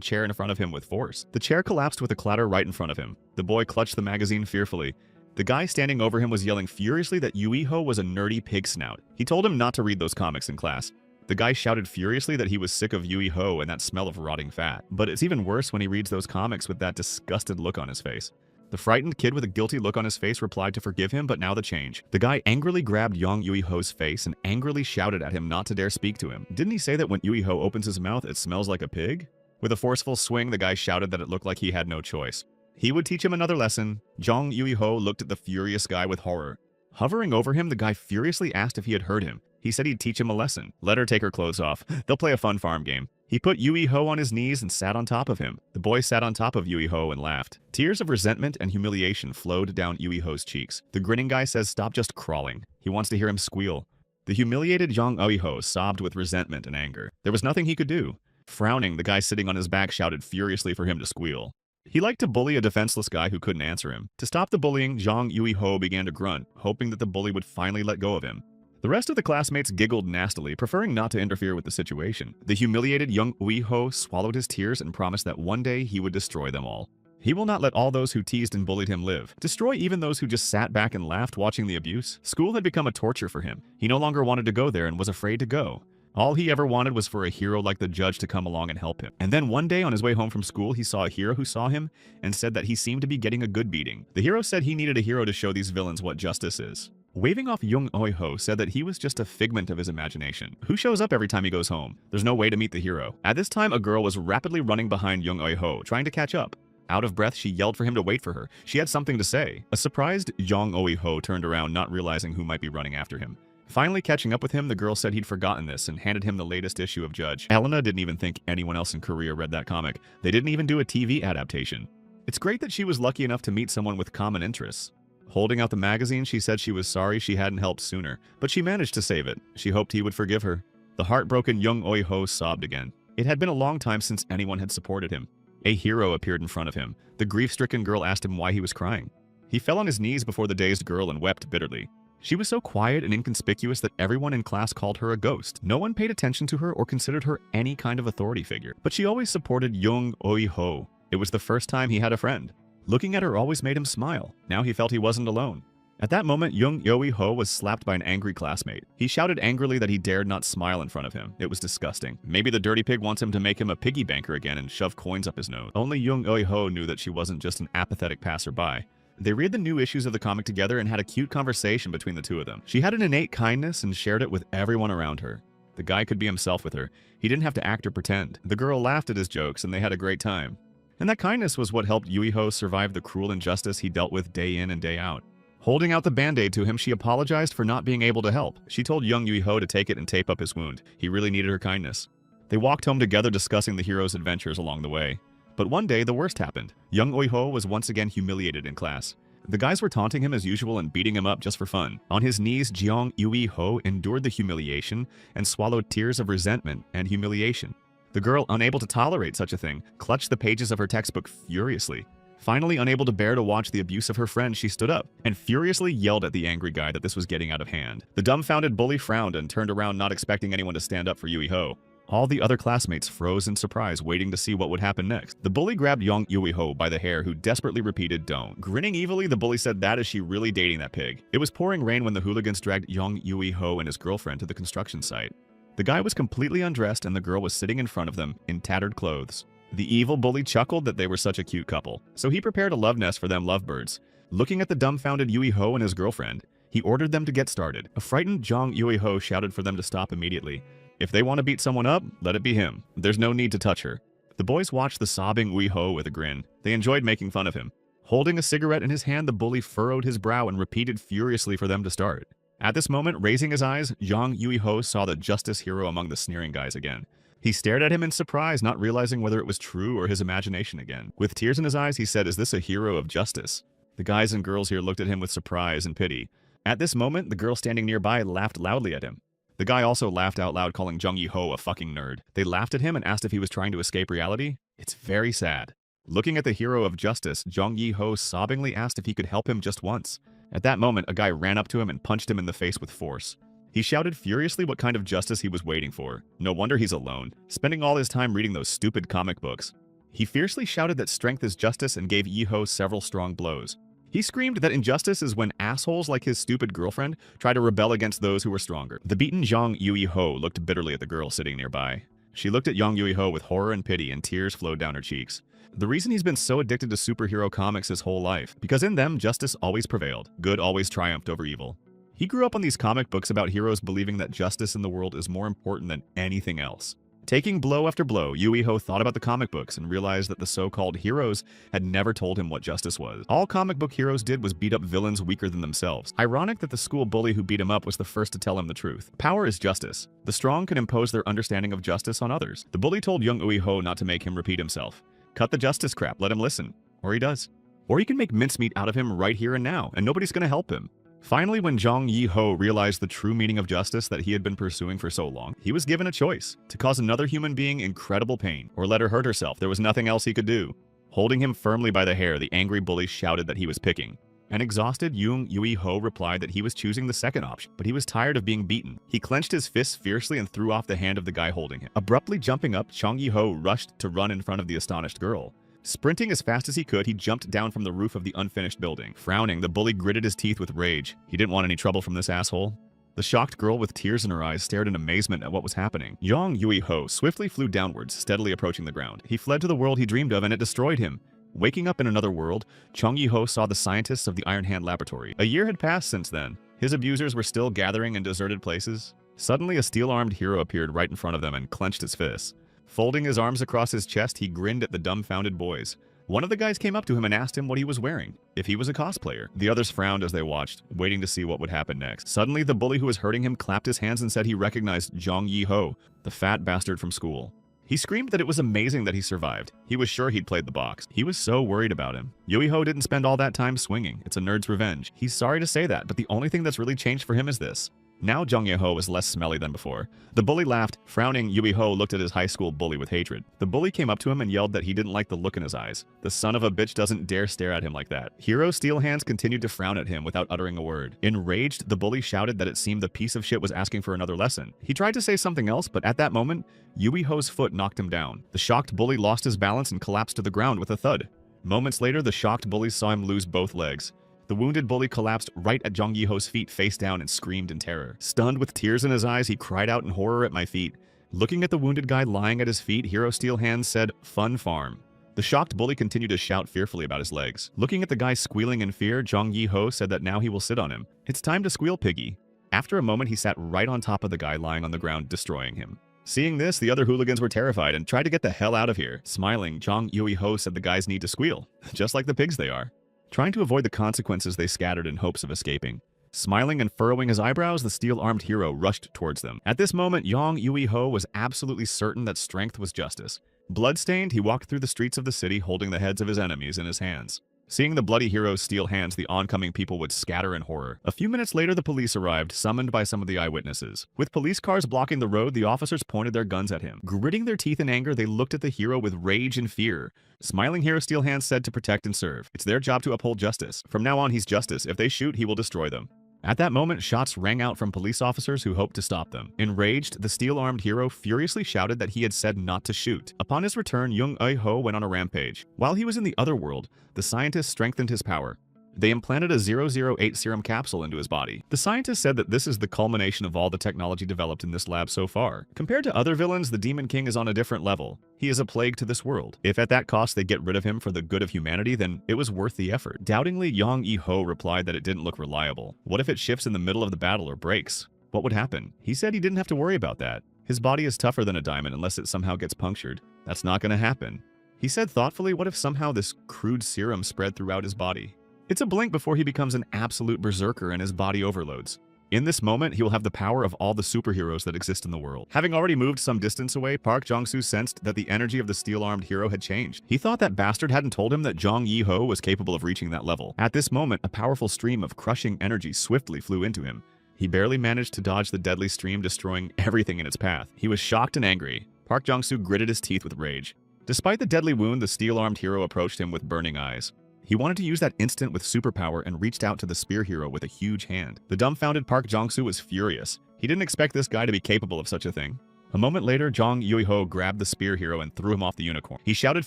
chair in front of him with force. The chair collapsed with a clatter right in front of him. The boy clutched the magazine fearfully. The guy standing over him was yelling furiously that Ui-ho was a nerdy pig snout. He told him not to read those comics in class. The guy shouted furiously that he was sick of Ui-ho and that smell of rotting fat. But it's even worse when he reads those comics with that disgusted look on his face. The frightened kid with a guilty look on his face replied to forgive him, but now the change. The guy angrily grabbed Young Ui-ho's face and angrily shouted at him not to dare speak to him. Didn't he say that when Ui-ho opens his mouth, it smells like a pig? With a forceful swing, the guy shouted that it looked like he had no choice. He would teach him another lesson. Jong Ui-ho looked at the furious guy with horror. Hovering over him, the guy furiously asked if he had heard him. He said he'd teach him a lesson. Let her take her clothes off. They'll play a fun farm game. He put Yui-ho on his knees and sat on top of him. The boy sat on top of Yui-ho and laughed. Tears of resentment and humiliation flowed down Yui-ho's cheeks. The grinning guy says stop just crawling. He wants to hear him squeal. The humiliated young Yui-ho sobbed with resentment and anger. There was nothing he could do. Frowning, the guy sitting on his back shouted furiously for him to squeal. He liked to bully a defenseless guy who couldn't answer him. To stop the bullying, Jong Yui-ho began to grunt, hoping that the bully would finally let go of him. The rest of the classmates giggled nastily, preferring not to interfere with the situation. The humiliated young Yui-ho swallowed his tears and promised that one day he would destroy them all. He will not let all those who teased and bullied him live. Destroy even those who just sat back and laughed watching the abuse. School had become a torture for him. He no longer wanted to go there and was afraid to go. All he ever wanted was for a hero like the judge to come along and help him. And then one day on his way home from school, he saw a hero who saw him and said that he seemed to be getting a good beating. The hero said he needed a hero to show these villains what justice is. Waving off Young Oi-ho said that he was just a figment of his imagination. Who shows up every time he goes home? There's no way to meet the hero. At this time, a girl was rapidly running behind Young Oi-ho, trying to catch up. Out of breath, she yelled for him to wait for her. She had something to say. A surprised Young Oi-ho turned around, not realizing who might be running after him. Finally catching up with him, the girl said he'd forgotten this and handed him the latest issue of Judge. Elena didn't even think anyone else in Korea read that comic. They didn't even do a TV adaptation. It's great that she was lucky enough to meet someone with common interests. Holding out the magazine, she said she was sorry she hadn't helped sooner, but she managed to save it. She hoped he would forgive her. The heartbroken Young Oi-ho sobbed again. It had been a long time since anyone had supported him. A hero appeared in front of him. The grief-stricken girl asked him why he was crying. He fell on his knees before the dazed girl and wept bitterly. She was so quiet and inconspicuous that everyone in class called her a ghost. No one paid attention to her or considered her any kind of authority figure. But she always supported Young Oi-ho. It was the first time he had a friend. Looking at her always made him smile. Now he felt he wasn't alone. At that moment, Young Oi-ho was slapped by an angry classmate. He shouted angrily that he dared not smile in front of him. It was disgusting. Maybe the dirty pig wants him to make him a piggy banker again and shove coins up his nose. Only Young Oi-ho knew that she wasn't just an apathetic passerby. They read the new issues of the comic together and had a cute conversation between the two of them. She had an innate kindness and shared it with everyone around her. The guy could be himself with her. He didn't have to act or pretend. The girl laughed at his jokes and they had a great time. And that kindness was what helped Yui-ho survive the cruel injustice he dealt with day in and day out. Holding out the band-aid to him, she apologized for not being able to help. She told young Yui-ho to take it and tape up his wound. He really needed her kindness. They walked home together discussing the hero's adventures along the way. But one day, the worst happened. Young Oi-ho was once again humiliated in class. The guys were taunting him as usual and beating him up just for fun. On his knees, Jeong Yui-ho endured the humiliation and swallowed tears of resentment and humiliation. The girl, unable to tolerate such a thing, clutched the pages of her textbook furiously. Finally, unable to bear to watch the abuse of her friend, she stood up and furiously yelled at the angry guy that this was getting out of hand. The dumbfounded bully frowned and turned around, not expecting anyone to stand up for Yui-ho. All the other classmates froze in surprise, waiting to see what would happen next. The bully grabbed young Yui-ho by the hair, who desperately repeated, "Don't." Grinning evilly, the bully said, "That is she really dating that pig?" It was pouring rain when the hooligans dragged young Yui-ho and his girlfriend to the construction site. The guy was completely undressed and the girl was sitting in front of them in tattered clothes. The evil bully chuckled that they were such a cute couple, so he prepared a love nest for them lovebirds. Looking at the dumbfounded Yui-ho and his girlfriend, he ordered them to get started. A frightened Jong Yui-ho shouted for them to stop immediately. If they want to beat someone up, let it be him. There's no need to touch her. The boys watched the sobbing Yui-ho with a grin. They enjoyed making fun of him. Holding a cigarette in his hand, the bully furrowed his brow and repeated furiously for them to start. At this moment, raising his eyes, Jong Yui-ho saw the justice hero among the sneering guys again. He stared at him in surprise, not realizing whether it was true or his imagination again. With tears in his eyes, he said, "Is this a hero of justice?" The guys and girls here looked at him with surprise and pity. At this moment, the girl standing nearby laughed loudly at him. The guy also laughed out loud, calling Jung Yi-ho a fucking nerd. They laughed at him and asked if he was trying to escape reality. It's very sad. Looking at the hero of justice, Jung Yi-ho sobbingly asked if he could help him just once. At that moment, a guy ran up to him and punched him in the face with force. He shouted furiously what kind of justice he was waiting for. No wonder he's alone, spending all his time reading those stupid comic books. He fiercely shouted that strength is justice and gave Yi-ho several strong blows. He screamed that injustice is when assholes like his stupid girlfriend try to rebel against those who are stronger. The beaten Jong Yui-ho looked bitterly at the girl sitting nearby. She looked at Jong Yui-ho with horror and pity, and tears flowed down her cheeks. The reason he's been so addicted to superhero comics his whole life, because in them, justice always prevailed. Good always triumphed over evil. He grew up on these comic books about heroes believing that justice in the world is more important than anything else. Taking blow after blow, Yuiho thought about the comic books and realized that the so-called heroes had never told him what justice was. All comic book heroes did was beat up villains weaker than themselves. Ironic that the school bully who beat him up was the first to tell him the truth. Power is justice. The strong can impose their understanding of justice on others. The bully told young Yuiho not to make him repeat himself. Cut the justice crap, let him listen. Or he does. Or you can make mincemeat out of him right here and now, and nobody's gonna help him. Finally, when Jong Yi-ho realized the true meaning of justice that he had been pursuing for so long, he was given a choice: to cause another human being incredible pain, or let her hurt herself. There was nothing else he could do. Holding him firmly by the hair, the angry bully shouted that he was picking. An exhausted Young Yui-ho replied that he was choosing the second option, but he was tired of being beaten. He clenched his fists fiercely and threw off the hand of the guy holding him. Abruptly jumping up, Chong Yi-ho rushed to run in front of the astonished girl. Sprinting as fast as he could, he jumped down from the roof of the unfinished building. Frowning, the bully gritted his teeth with rage. He didn't want any trouble from this asshole. The shocked girl with tears in her eyes stared in amazement at what was happening. Yang Yui-ho swiftly flew downwards, steadily approaching the ground. He fled to the world he dreamed of, and it destroyed him. Waking up in another world, Chong Yi-ho saw the scientists of the Iron Hand Laboratory. A year had passed since then. His abusers were still gathering in deserted places. Suddenly, a steel-armed hero appeared right in front of them and clenched his fists. Folding his arms across his chest, he grinned at the dumbfounded boys. One of the guys came up to him and asked him what he was wearing, if he was a cosplayer. The others frowned as they watched, waiting to see what would happen next. Suddenly, the bully who was hurting him clapped his hands and said he recognized Jong Yi-ho, the fat bastard from school. He screamed that it was amazing that he survived. He was sure he'd played the box. He was so worried about him. Yui-ho didn't spend all that time swinging. It's a nerd's revenge. He's sorry to say that, but the only thing that's really changed for him is this. Now Jong Ye-ho was less smelly than before. The bully laughed. Frowning, Yui-ho looked at his high school bully with hatred. The bully came up to him and yelled that he didn't like the look in his eyes. The son of a bitch doesn't dare stare at him like that. Hero Steel Hands continued to frown at him without uttering a word. Enraged, the bully shouted that it seemed the piece of shit was asking for another lesson. He tried to say something else, but at that moment, Yui-ho's foot knocked him down. The shocked bully lost his balance and collapsed to the ground with a thud. Moments later, the shocked bullies saw him lose both legs. The wounded bully collapsed right at Jong Yi-ho's feet face down and screamed in terror. Stunned with tears in his eyes, he cried out in horror at my feet. Looking at the wounded guy lying at his feet, Hero Steel Hands said, "Fun farm." The shocked bully continued to shout fearfully about his legs. Looking at the guy squealing in fear, Jong Yi-ho said that now he will sit on him. "It's time to squeal, piggy." After a moment, he sat right on top of the guy lying on the ground, destroying him. Seeing this, the other hooligans were terrified and tried to get the hell out of here. Smiling, Jong Yui-ho said the guys need to squeal, just like the pigs they are. Trying to avoid the consequences, they scattered in hopes of escaping. Smiling and furrowing his eyebrows, the steel-armed hero rushed towards them. At this moment, Jong Yui-ho was absolutely certain that strength was justice. Bloodstained, he walked through the streets of the city holding the heads of his enemies in his hands. Seeing the bloody hero's steel hands, the oncoming people would scatter in horror. A few minutes later, the police arrived, summoned by some of the eyewitnesses. With police cars blocking the road, the officers pointed their guns at him. Gritting their teeth in anger, they looked at the hero with rage and fear. Smiling Hero Steel Hands said to protect and serve. It's their job to uphold justice. From now on, he's justice. If they shoot, he will destroy them. At that moment, shots rang out from police officers who hoped to stop them. Enraged, the steel-armed hero furiously shouted that he had said not to shoot. Upon his return, Jung Eui-ho went on a rampage. While he was in the other world, the scientists strengthened his power. They implanted a 008 serum capsule into his body. The scientists said that this is the culmination of all the technology developed in this lab so far. Compared to other villains, the Demon King is on a different level. He is a plague to this world. If at that cost they get rid of him for the good of humanity, then it was worth the effort. Doubtingly, Yang Yi-ho replied that it didn't look reliable. What if it shifts in the middle of the battle or breaks? What would happen? He said he didn't have to worry about that. His body is tougher than a diamond unless it somehow gets punctured. That's not gonna happen. He said thoughtfully, what if somehow this crude serum spread throughout his body? It's a blink before he becomes an absolute berserker and his body overloads. In this moment, he will have the power of all the superheroes that exist in the world. Having already moved some distance away, Park Jong-soo sensed that the energy of the steel-armed hero had changed. He thought that bastard hadn't told him that Jong Yi-ho was capable of reaching that level. At this moment, a powerful stream of crushing energy swiftly flew into him. He barely managed to dodge the deadly stream, destroying everything in its path. He was shocked and angry. Park Jong-soo gritted his teeth with rage. Despite the deadly wound, the steel-armed hero approached him with burning eyes. He wanted to use that instant with superpower and reached out to the spear hero with a huge hand. The dumbfounded Park Jong-soo was furious. He didn't expect this guy to be capable of such a thing. A moment later, Jong Yui-ho grabbed the spear hero and threw him off the unicorn. He shouted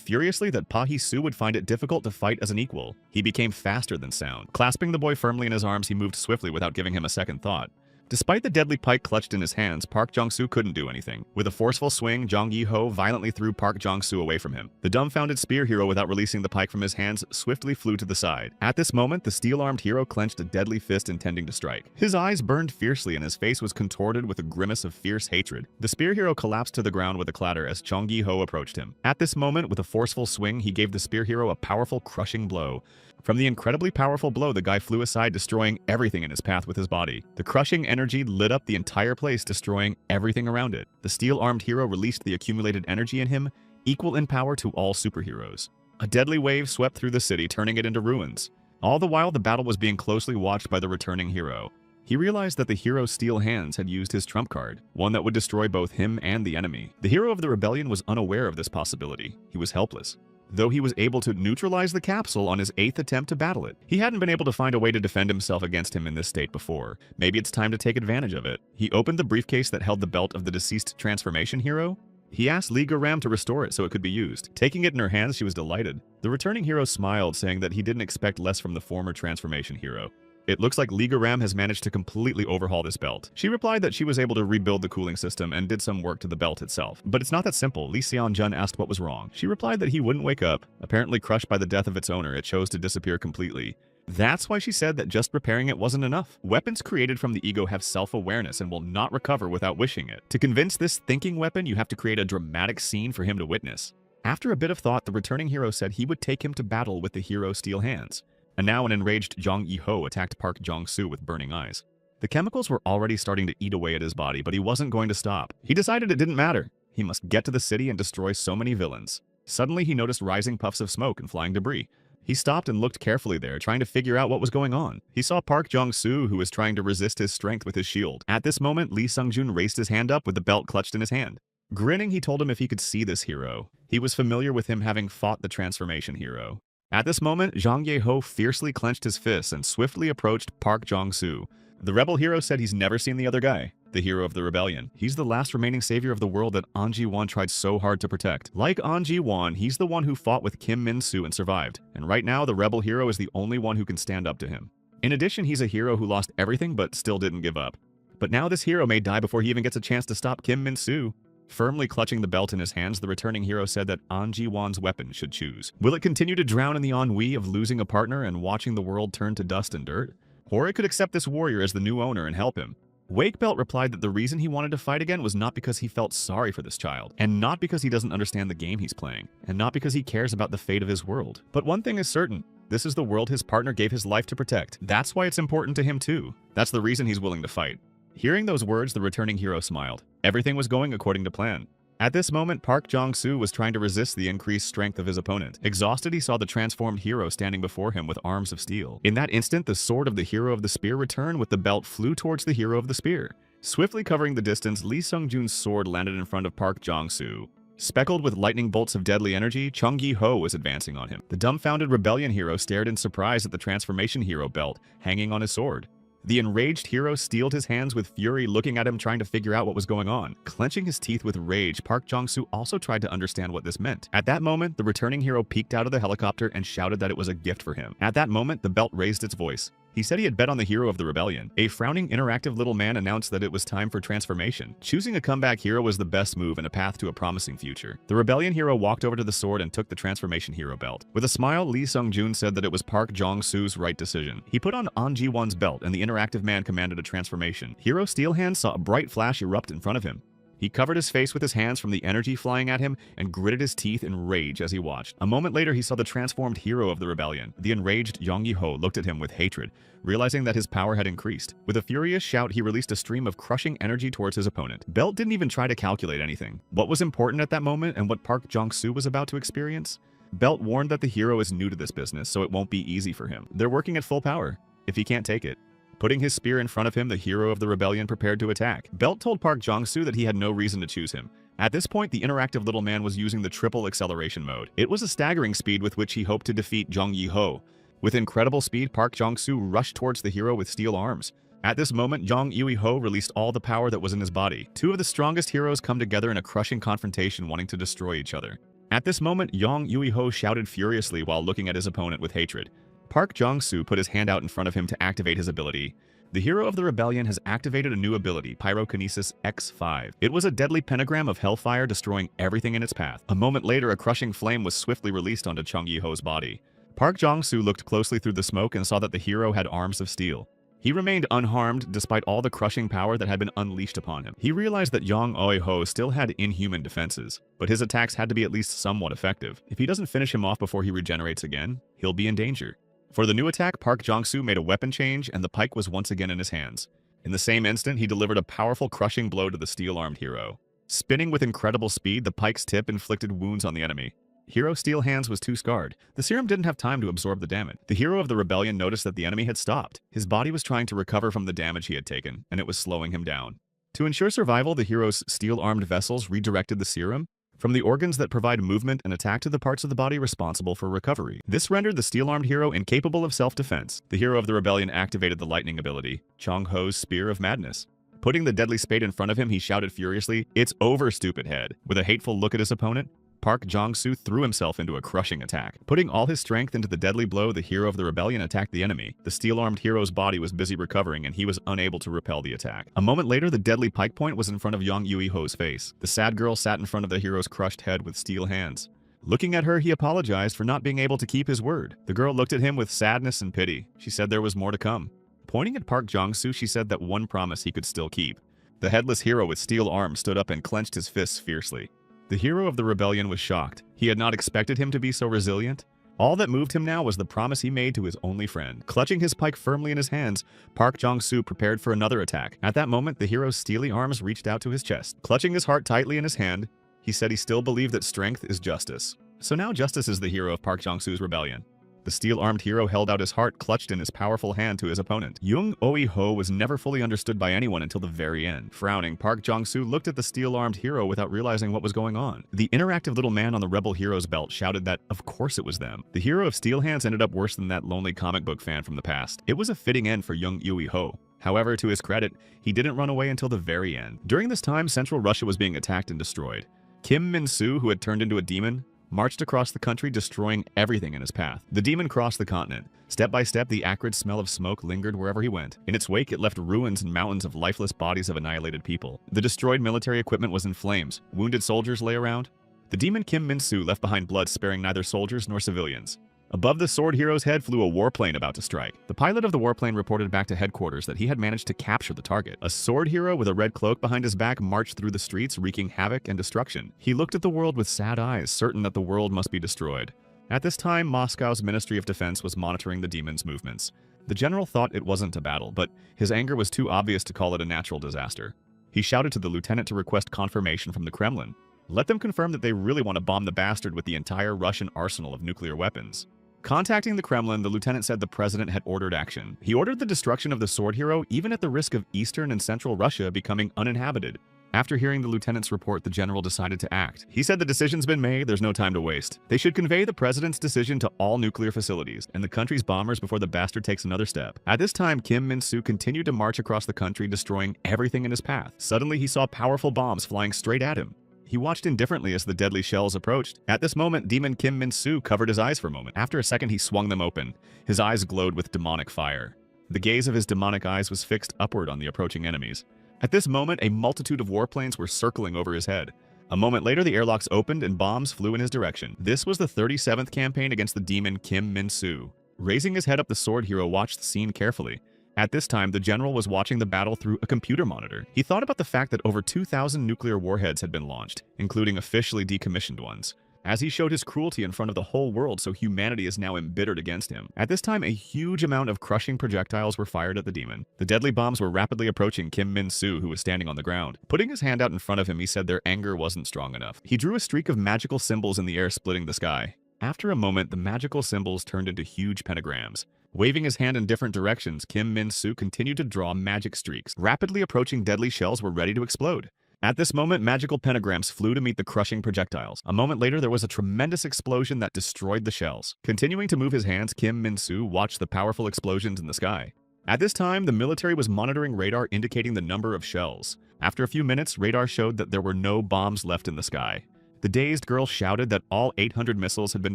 furiously that Pa Hee-soo would find it difficult to fight as an equal. He became faster than sound. Clasping the boy firmly in his arms, he moved swiftly without giving him a second thought. Despite the deadly pike clutched in his hands, Park Jong-soo couldn't do anything. With a forceful swing, Jong Yi-ho violently threw Park Jong-soo away from him. The dumbfounded spear hero, without releasing the pike from his hands, swiftly flew to the side. At this moment, the steel-armed hero clenched a deadly fist intending to strike. His eyes burned fiercely and his face was contorted with a grimace of fierce hatred. The spear hero collapsed to the ground with a clatter as Jong Yi-ho approached him. At this moment, with a forceful swing, he gave the spear hero a powerful, crushing blow. From the incredibly powerful blow, the guy flew aside, destroying everything in his path with his body. The crushing energy lit up the entire place, destroying everything around it. The steel-armed hero released the accumulated energy in him, equal in power to all superheroes. A deadly wave swept through the city, turning it into ruins. All the while, the battle was being closely watched by the returning hero. He realized that the hero's steel hands had used his trump card, one that would destroy both him and the enemy. The hero of the rebellion was unaware of this possibility. He was helpless, though he was able to neutralize the capsule on his 8th attempt to battle it. He hadn't been able to find a way to defend himself against him in this state before. Maybe it's time to take advantage of it. He opened the briefcase that held the belt of the deceased transformation hero. He asked Lee Garam to restore it so it could be used. Taking it in her hands, she was delighted. The returning hero smiled, saying that he didn't expect less from the former transformation hero. It looks like Lee Garam has managed to completely overhaul this belt. She replied that she was able to rebuild the cooling system and did some work to the belt itself. But it's not that simple. Lee Seon-jun asked what was wrong. She replied that he wouldn't wake up. Apparently crushed by the death of its owner, it chose to disappear completely. That's why she said that just repairing it wasn't enough. Weapons created from the ego have self-awareness and will not recover without wishing it. To convince this thinking weapon, you have to create a dramatic scene for him to witness. After a bit of thought, the returning hero said he would take him to battle with the hero's steel hands. And now an enraged Jong Yi-ho attacked Park Jong-soo with burning eyes. The chemicals were already starting to eat away at his body, but he wasn't going to stop. He decided it didn't matter. He must get to the city and destroy so many villains. Suddenly, he noticed rising puffs of smoke and flying debris. He stopped and looked carefully there, trying to figure out what was going on. He saw Park Jong-soo, who was trying to resist his strength with his shield. At this moment, Lee Sung-jun raised his hand up with the belt clutched in his hand. Grinning, he told him if he could see this hero. He was familiar with him having fought the transformation hero. At this moment, Jong Ye-ho fiercely clenched his fists and swiftly approached Park Jong-soo. The rebel hero said he's never seen the other guy, the hero of the rebellion. He's the last remaining savior of the world that An Ji-won tried so hard to protect. Like An Ji-won, he's the one who fought with Kim Min-soo and survived. And right now, the rebel hero is the only one who can stand up to him. In addition, he's a hero who lost everything but still didn't give up. But now this hero may die before he even gets a chance to stop Kim Min-soo. Firmly clutching the belt in his hands, the returning hero said that An Ji-won's weapon should choose. Will it continue to drown in the ennui of losing a partner and watching the world turn to dust and dirt? Or it could accept this warrior as the new owner and help him. Wakebelt replied that the reason he wanted to fight again was not because he felt sorry for this child, and not because he doesn't understand the game he's playing, and not because he cares about the fate of his world. But one thing is certain. This is the world his partner gave his life to protect. That's why it's important to him too. That's the reason he's willing to fight. Hearing those words, the returning hero smiled. Everything was going according to plan. At this moment, Park Jong-soo was trying to resist the increased strength of his opponent. Exhausted, he saw the transformed hero standing before him with arms of steel. In that instant, the sword of the hero of the spear returned with the belt flew towards the hero of the spear. Swiftly covering the distance, Lee Sung-jun's sword landed in front of Park Jong-soo. Speckled with lightning bolts of deadly energy, Chung Yi-ho was advancing on him. The dumbfounded rebellion hero stared in surprise at the transformation hero belt hanging on his sword. The enraged hero steeled his hands with fury, looking at him trying to figure out what was going on. Clenching his teeth with rage, Park Jong-soo also tried to understand what this meant. At that moment, the returning hero peeked out of the helicopter and shouted that it was a gift for him. At that moment, the belt raised its voice. He said he had bet on the hero of the rebellion. A frowning, interactive little man announced that it was time for transformation. Choosing a comeback hero was the best move and a path to a promising future. The rebellion hero walked over to the sword and took the transformation hero belt. With a smile, Lee Sung-jun said that it was Park Jong-soo's right decision. He put on An Ji-won's belt and the interactive man commanded a transformation. Hero Steelhand saw a bright flash erupt in front of him. He covered his face with his hands from the energy flying at him and gritted his teeth in rage as he watched. A moment later, he saw the transformed hero of the rebellion. The enraged Jong Yi-ho looked at him with hatred, realizing that his power had increased. With a furious shout, he released a stream of crushing energy towards his opponent. Belt didn't even try to calculate anything. What was important at that moment and what Park Jong-soo was about to experience? Belt warned that the hero is new to this business, so it won't be easy for him. They're working at full power, if he can't take it. Putting his spear in front of him, the hero of the rebellion prepared to attack. Belt told Park Jong-soo that he had no reason to choose him. At this point, the interactive little man was using the triple acceleration mode. It was a staggering speed with which he hoped to defeat Jong Yi-ho. With incredible speed, Park Jong-soo rushed towards the hero with steel arms. At this moment, Jong Yi-ho released all the power that was in his body. Two of the strongest heroes come together in a crushing confrontation, wanting to destroy each other. At this moment, Jong Yi-ho shouted furiously while looking at his opponent with hatred. Park Jong-soo put his hand out in front of him to activate his ability. The hero of the rebellion has activated a new ability, Pyrokinesis X5. It was a deadly pentagram of hellfire destroying everything in its path. A moment later, a crushing flame was swiftly released onto Chung Yi-ho's body. Park Jong-soo looked closely through the smoke and saw that the hero had arms of steel. He remained unharmed despite all the crushing power that had been unleashed upon him. He realized that Yang Oi-ho still had inhuman defenses, but his attacks had to be at least somewhat effective. If he doesn't finish him off before he regenerates again, he'll be in danger. For the new attack, Park Jong-soo made a weapon change and the pike was once again in his hands. In the same instant, he delivered a powerful crushing blow to the steel-armed hero. Spinning with incredible speed, the pike's tip inflicted wounds on the enemy. Hero Steel Hands was too scarred. The serum didn't have time to absorb the damage. The hero of the rebellion noticed that the enemy had stopped. His body was trying to recover from the damage he had taken, and it was slowing him down. To ensure survival, the hero's steel-armed vessels redirected the serum from the organs that provide movement and attack to the parts of the body responsible for recovery. This rendered the steel-armed hero incapable of self-defense. The hero of the rebellion activated the lightning ability, Chong-ho's Spear of Madness. Putting the deadly spade in front of him, he shouted furiously, "It's over, stupid head!" With a hateful look at his opponent, Park Jong-soo threw himself into a crushing attack. Putting all his strength into the deadly blow, the hero of the rebellion attacked the enemy. The steel-armed hero's body was busy recovering and he was unable to repel the attack. A moment later, the deadly pike point was in front of Yang Yui-ho's face. The sad girl sat in front of the hero's crushed head with steel hands. Looking at her, he apologized for not being able to keep his word. The girl looked at him with sadness and pity. She said there was more to come. Pointing at Park Jong-soo, she said that one promise he could still keep. The headless hero with steel arms stood up and clenched his fists fiercely. The hero of the rebellion was shocked. He had not expected him to be so resilient. All that moved him now was the promise he made to his only friend. Clutching his pike firmly in his hands, Park Jong-soo prepared for another attack. At that moment, the hero's steely arms reached out to his chest. Clutching his heart tightly in his hand, he said he still believed that strength is justice. So now justice is the hero of Park Jong-soo's rebellion. The steel-armed hero held out his heart clutched in his powerful hand to his opponent. Yung Oi-ho was never fully understood by anyone until the very end. Frowning, Park Jong-soo looked at the steel-armed hero without realizing what was going on. The interactive little man on the rebel hero's belt shouted that, of course it was them. The hero of Steel Hands ended up worse than that lonely comic book fan from the past. It was a fitting end for Yung Oi-ho. However, to his credit, he didn't run away until the very end. During this time, Central Russia was being attacked and destroyed. Kim Min-soo, who had turned into a demon, marched across the country, destroying everything in his path. The demon crossed the continent. Step by step, the acrid smell of smoke lingered wherever he went. In its wake, it left ruins and mountains of lifeless bodies of annihilated people. The destroyed military equipment was in flames. Wounded soldiers lay around. The demon Kim Min-soo left behind blood, sparing neither soldiers nor civilians. Above the sword hero's head flew a warplane about to strike. The pilot of the warplane reported back to headquarters that he had managed to capture the target. A sword hero with a red cloak behind his back marched through the streets, wreaking havoc and destruction. He looked at the world with sad eyes, certain that the world must be destroyed. At this time, Moscow's Ministry of Defense was monitoring the demon's movements. The general thought it wasn't a battle, but his anger was too obvious to call it a natural disaster. He shouted to the lieutenant to request confirmation from the Kremlin. Let them confirm that they really want to bomb the bastard with the entire Russian arsenal of nuclear weapons. Contacting the Kremlin, the lieutenant said the president had ordered action. He ordered the destruction of the sword hero, even at the risk of eastern and central Russia becoming uninhabited. After hearing the lieutenant's report, the general decided to act. He said the decision's been made, there's no time to waste. They should convey the president's decision to all nuclear facilities and the country's bombers before the bastard takes another step. At this time, Kim Min-soo continued to march across the country, destroying everything in his path. Suddenly, he saw powerful bombs flying straight at him. He watched indifferently as the deadly shells approached. At this moment, Demon Kim Min-soo covered his eyes for a moment. After a second, he swung them open. His eyes glowed with demonic fire. The gaze of his demonic eyes was fixed upward on the approaching enemies. At this moment, a multitude of warplanes were circling over his head. A moment later, the airlocks opened and bombs flew in his direction. This was the 37th campaign against the demon Kim Min-soo. Raising his head up, the sword hero watched the scene carefully. At this time, the general was watching the battle through a computer monitor. He thought about the fact that over 2,000 nuclear warheads had been launched, including officially decommissioned ones. As he showed his cruelty in front of the whole world, so humanity is now embittered against him. At this time, a huge amount of crushing projectiles were fired at the demon. The deadly bombs were rapidly approaching Kim Min-soo, who was standing on the ground. Putting his hand out in front of him, he said their anger wasn't strong enough. He drew a streak of magical symbols in the air, splitting the sky. After a moment, the magical symbols turned into huge pentagrams. Waving his hand in different directions, Kim Min-soo continued to draw magic streaks. Rapidly approaching deadly shells were ready to explode. At this moment, magical pentagrams flew to meet the crushing projectiles. A moment later, there was a tremendous explosion that destroyed the shells. Continuing to move his hands, Kim Min-soo watched the powerful explosions in the sky. At this time, the military was monitoring radar indicating the number of shells. After a few minutes, radar showed that there were no bombs left in the sky. The dazed girl shouted that all 800 missiles had been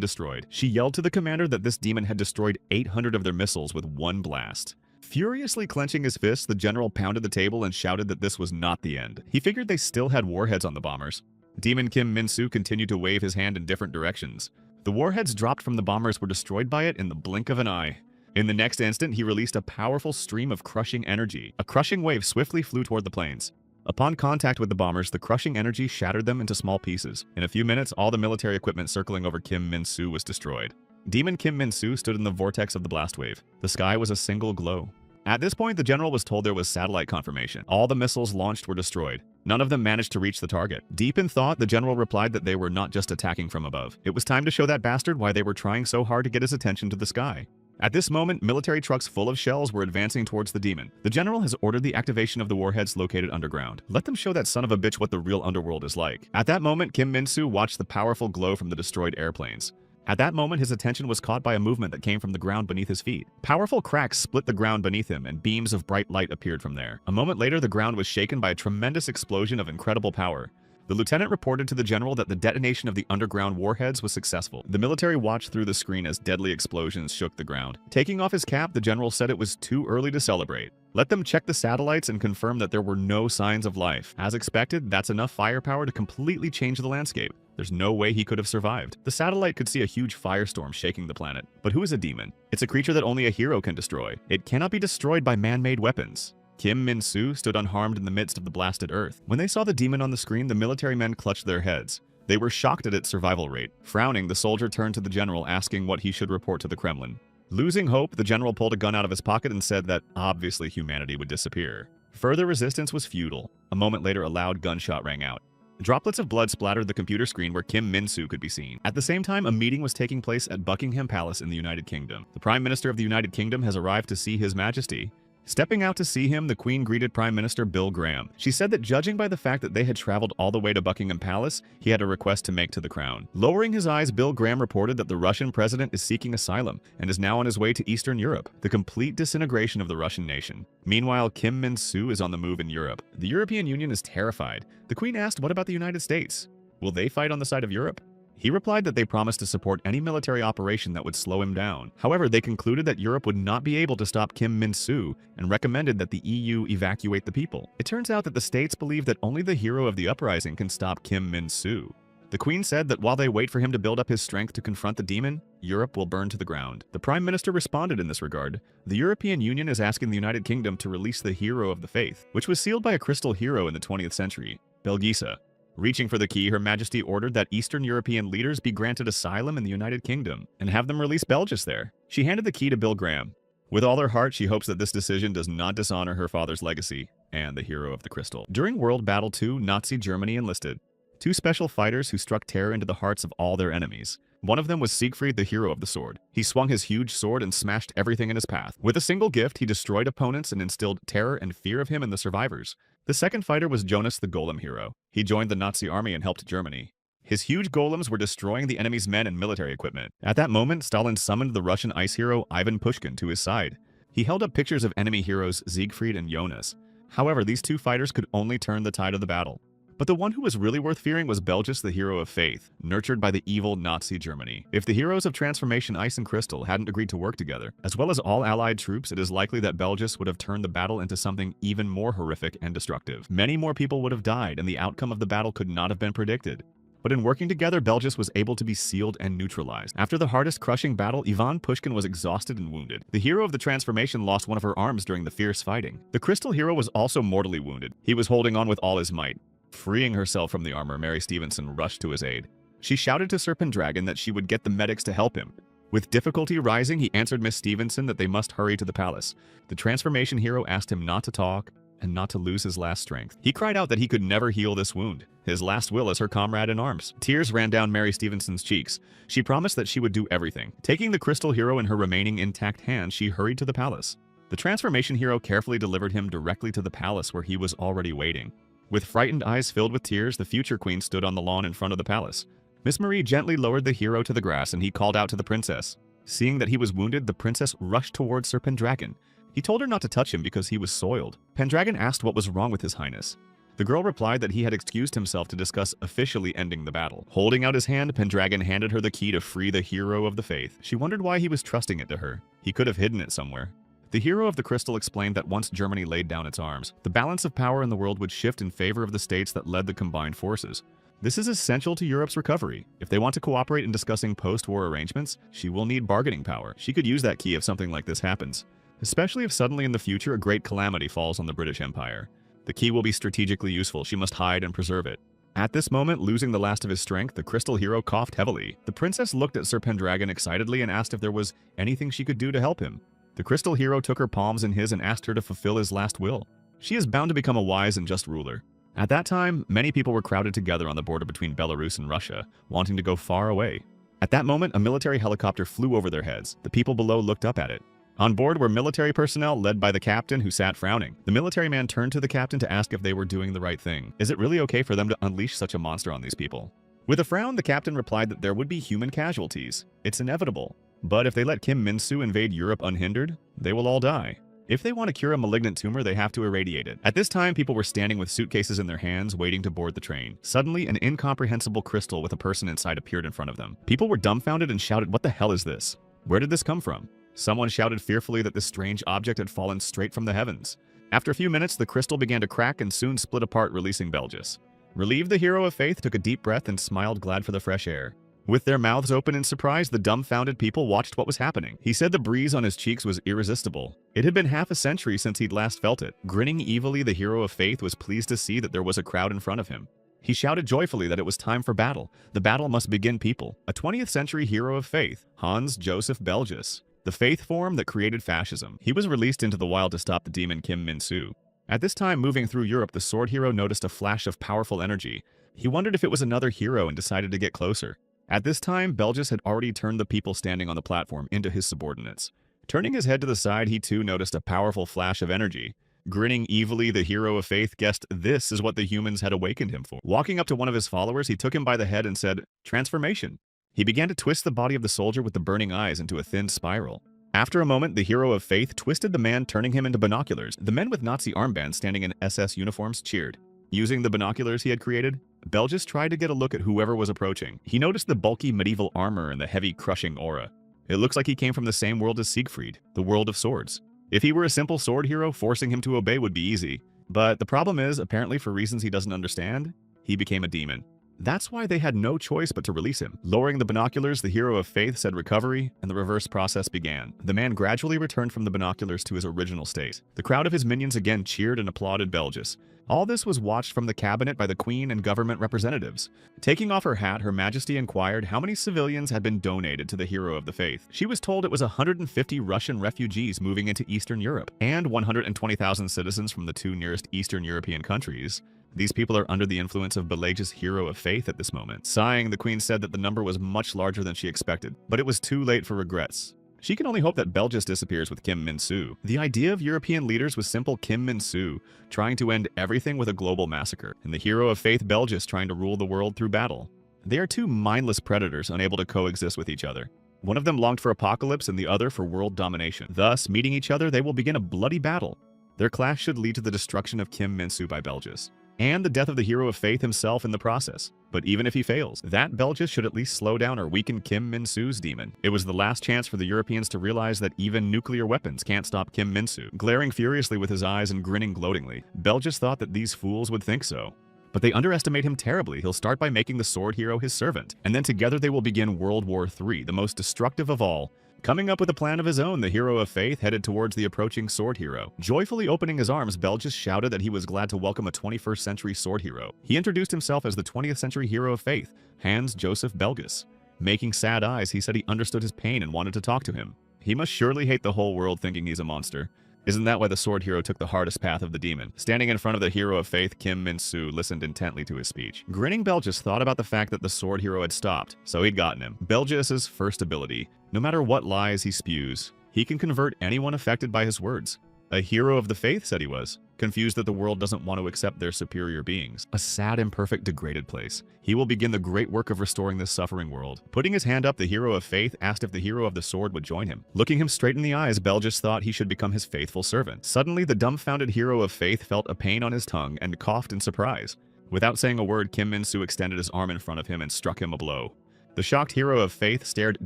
destroyed. She yelled to the commander that this demon had destroyed 800 of their missiles with one blast. Furiously clenching his fists, the general pounded the table and shouted that this was not the end. He figured they still had warheads on the bombers. Demon Kim Min-soo continued to wave his hand in different directions. The warheads dropped from the bombers were destroyed by it in the blink of an eye. In the next instant, he released a powerful stream of crushing energy. A crushing wave swiftly flew toward the planes. Upon contact with the bombers, the crushing energy shattered them into small pieces. In a few minutes, all the military equipment circling over Kim Min-soo was destroyed. Demon Kim Min-soo stood in the vortex of the blast wave. The sky was a single glow. At this point, the general was told there was satellite confirmation. All the missiles launched were destroyed. None of them managed to reach the target. Deep in thought, the general replied that they were not just attacking from above. It was time to show that bastard why they were trying so hard to get his attention to the sky. At this moment, military trucks full of shells were advancing towards the demon. The general has ordered the activation of the warheads located underground. Let them show that son of a bitch what the real underworld is like. At that moment, Kim Min-soo watched the powerful glow from the destroyed airplanes. At that moment, his attention was caught by a movement that came from the ground beneath his feet. Powerful cracks split the ground beneath him, and beams of bright light appeared from there. A moment later, the ground was shaken by a tremendous explosion of incredible power. The lieutenant reported to the general that the detonation of the underground warheads was successful. The military watched through the screen as deadly explosions shook the ground. Taking off his cap, the general said it was too early to celebrate. Let them check the satellites and confirm that there were no signs of life. As expected, that's enough firepower to completely change the landscape. There's no way he could have survived. The satellite could see a huge firestorm shaking the planet. But who is a demon? It's a creature that only a hero can destroy. It cannot be destroyed by man-made weapons. Kim Min-soo stood unharmed in the midst of the blasted earth. When they saw the demon on the screen, the military men clutched their heads. They were shocked at its survival rate. Frowning, the soldier turned to the general, asking what he should report to the Kremlin. Losing hope, the general pulled a gun out of his pocket and said that obviously humanity would disappear. Further resistance was futile. A moment later, a loud gunshot rang out. Droplets of blood splattered the computer screen where Kim Min-soo could be seen. At the same time, a meeting was taking place at Buckingham Palace in the United Kingdom. The Prime Minister of the United Kingdom has arrived to see His Majesty. Stepping out to see him, the Queen greeted Prime Minister Bill Graham. She said that judging by the fact that they had traveled all the way to Buckingham Palace, he had a request to make to the crown. Lowering his eyes, Bill Graham reported that the Russian president is seeking asylum and is now on his way to Eastern Europe, the complete disintegration of the Russian nation. Meanwhile, Kim Min-soo is on the move in Europe. The European Union is terrified. The Queen asked, what about the United States? Will they fight on the side of Europe? He replied that they promised to support any military operation that would slow him down. However, they concluded that Europe would not be able to stop Kim Min-soo and recommended that the EU evacuate the people. It turns out that the states believe that only the hero of the uprising can stop Kim Min-soo. The Queen said that while they wait for him to build up his strength to confront the demon, Europe will burn to the ground. The Prime Minister responded in this regard. The European Union is asking the United Kingdom to release the hero of the faith, which was sealed by a crystal hero in the 20th century, Belgisa. Reaching for the key, Her Majesty ordered that Eastern European leaders be granted asylum in the United Kingdom and have them release Belgis there. She handed the key to Bill Graham. With all her heart, she hopes that this decision does not dishonor her father's legacy and the hero of the crystal. During World Battle II, Nazi Germany enlisted two special fighters who struck terror into the hearts of all their enemies. One of them was Siegfried, the hero of the sword. He swung his huge sword and smashed everything in his path. With a single gift, he destroyed opponents and instilled terror and fear of him in the survivors. The second fighter was Jonas, the golem hero. He joined the Nazi army and helped Germany. His huge golems were destroying the enemy's men and military equipment. At that moment, Stalin summoned the Russian ice hero Ivan Pushkin to his side. He held up pictures of enemy heroes Siegfried and Jonas. However, these two fighters could only turn the tide of the battle. But the one who was really worth fearing was Belgis, the hero of faith, nurtured by the evil Nazi Germany. If the heroes of Transformation Ice and Crystal hadn't agreed to work together, as well as all allied troops, it is likely that Belgis would have turned the battle into something even more horrific and destructive. Many more people would have died, and the outcome of the battle could not have been predicted. But in working together, Belgis was able to be sealed and neutralized. After the hardest crushing battle, Ivan Pushkin was exhausted and wounded. The hero of the transformation lost one of her arms during the fierce fighting. The Crystal hero was also mortally wounded. He was holding on with all his might. Freeing herself from the armor, Mary Stevenson rushed to his aid. She shouted to Sir Pendragon that she would get the medics to help him. With difficulty rising, he answered Miss Stevenson that they must hurry to the palace. The transformation hero asked him not to talk and not to lose his last strength. He cried out that he could never heal this wound, his last will as her comrade in arms. Tears ran down Mary Stevenson's cheeks. She promised that she would do everything. Taking the crystal hero in her remaining intact hand, she hurried to the palace. The transformation hero carefully delivered him directly to the palace where he was already waiting. With frightened eyes filled with tears, the future queen stood on the lawn in front of the palace. Miss Marie gently lowered the hero to the grass and he called out to the princess. Seeing that he was wounded, the princess rushed towards Sir Pendragon. He told her not to touch him because he was soiled. Pendragon asked what was wrong with his highness. The girl replied that he had excused himself to discuss officially ending the battle. Holding out his hand, Pendragon handed her the key to free the hero of the faith. She wondered why he was trusting it to her. He could have hidden it somewhere. The hero of the crystal explained that once Germany laid down its arms, the balance of power in the world would shift in favor of the states that led the combined forces. This is essential to Europe's recovery. If they want to cooperate in discussing post-war arrangements, she will need bargaining power. She could use that key if something like this happens, especially if suddenly in the future a great calamity falls on the British Empire. The key will be strategically useful. She must hide and preserve it. At this moment, losing the last of his strength, the crystal hero coughed heavily. The princess looked at Sir Pendragon excitedly and asked if there was anything she could do to help him. The crystal hero took her palms in his and asked her to fulfill his last will. She is bound to become a wise and just ruler. At that time, many people were crowded together on the border between Belarus and Russia, wanting to go far away. At that moment, a military helicopter flew over their heads. The people below looked up at it. On board were military personnel led by the captain, who sat frowning. The military man turned to the captain to ask if they were doing the right thing. Is it really okay for them to unleash such a monster on these people? With a frown, the captain replied that there would be human casualties. It's inevitable. But if they let Kim Min-soo invade Europe unhindered, they will all die. If they want to cure a malignant tumor, they have to irradiate it. At this time, people were standing with suitcases in their hands, waiting to board the train. Suddenly, an incomprehensible crystal with a person inside appeared in front of them. People were dumbfounded and shouted, "What the hell is this? Where did this come from?" Someone shouted fearfully that this strange object had fallen straight from the heavens. After a few minutes, the crystal began to crack and soon split apart, releasing Belgis. Relieved, the hero of faith took a deep breath and smiled, glad for the fresh air. With their mouths open in surprise, the dumbfounded people watched what was happening. He said the breeze on his cheeks was irresistible. It had been half a century since he'd last felt it. Grinning evilly, the hero of faith was pleased to see that there was a crowd in front of him. He shouted joyfully that it was time for battle. The battle must begin, people. A 20th century hero of faith, Hans Joseph Belgis, the faith form that created fascism. He was released into the wild to stop the demon Kim Min-soo. At this time, moving through Europe, the sword hero noticed a flash of powerful energy. He wondered if it was another hero and decided to get closer. At this time, Belgis had already turned the people standing on the platform into his subordinates. Turning his head to the side, he too noticed a powerful flash of energy. Grinning evilly, the hero of faith guessed this is what the humans had awakened him for. Walking up to one of his followers, he took him by the head and said, "Transformation." He began to twist the body of the soldier with the burning eyes into a thin spiral. After a moment, the hero of faith twisted the man, turning him into binoculars. The men with Nazi armbands standing in SS uniforms cheered. Using the binoculars he had created, Belgis tried to get a look at whoever was approaching. He noticed the bulky medieval armor and the heavy, crushing aura. It looks like he came from the same world as Siegfried, the world of swords. If he were a simple sword hero, forcing him to obey would be easy. But the problem is, apparently for reasons he doesn't understand, he became a demon. That's why they had no choice but to release him. Lowering the binoculars, the hero of faith said recovery, and the reverse process began. The man gradually returned from the binoculars to his original state. The crowd of his minions again cheered and applauded Belgis. All this was watched from the cabinet by the queen and government representatives. Taking off her hat, Her Majesty inquired how many civilians had been donated to the hero of the faith. She was told it was 150 Russian refugees moving into Eastern Europe, and 120,000 citizens from the two nearest Eastern European countries. These people are under the influence of Belgis' hero of faith at this moment. Sighing, the queen said that the number was much larger than she expected, but it was too late for regrets. She can only hope that Belgis disappears with Kim Min-soo. The idea of European leaders was simple: Kim Min-soo trying to end everything with a global massacre, and the hero of faith Belgis trying to rule the world through battle. They are two mindless predators unable to coexist with each other. One of them longed for apocalypse and the other for world domination. Thus, meeting each other, they will begin a bloody battle. Their clash should lead to the destruction of Kim Min-soo by Belgis, and the death of the hero of faith himself in the process. But even if he fails, that Belgis should at least slow down or weaken Kim Min-soo's demon. It was the last chance for the Europeans to realize that even nuclear weapons can't stop Kim Min-soo. Glaring furiously with his eyes and grinning gloatingly, Belgis thought that these fools would think so. But they underestimate him terribly. He'll start by making the sword hero his servant, and then together they will begin World War III, the most destructive of all. Coming up with a plan of his own, the hero of faith headed towards the approaching sword hero. Joyfully opening his arms, Belgis shouted that he was glad to welcome a 21st century sword hero. He introduced himself as the 20th century hero of faith, Hans Joseph Belgis. Making sad eyes, he said he understood his pain and wanted to talk to him. He must surely hate the whole world, thinking he's a monster. Isn't that why the sword hero took the hardest path of the demon? Standing in front of the hero of faith, Kim Min-soo listened intently to his speech. Grinning, Belgis thought about the fact that the sword hero had stopped, so he'd gotten him. Belgis' first ability: no matter what lies he spews, he can convert anyone affected by his words. A hero of the faith, said he was, confused that the world doesn't want to accept their superior beings. A sad, imperfect, degraded place. He will begin the great work of restoring this suffering world. Putting his hand up, the hero of faith asked if the hero of the sword would join him. Looking him straight in the eyes, Belgis thought he should become his faithful servant. Suddenly, the dumbfounded hero of faith felt a pain on his tongue and coughed in surprise. Without saying a word, Kim Min-soo extended his arm in front of him and struck him a blow. The shocked hero of faith stared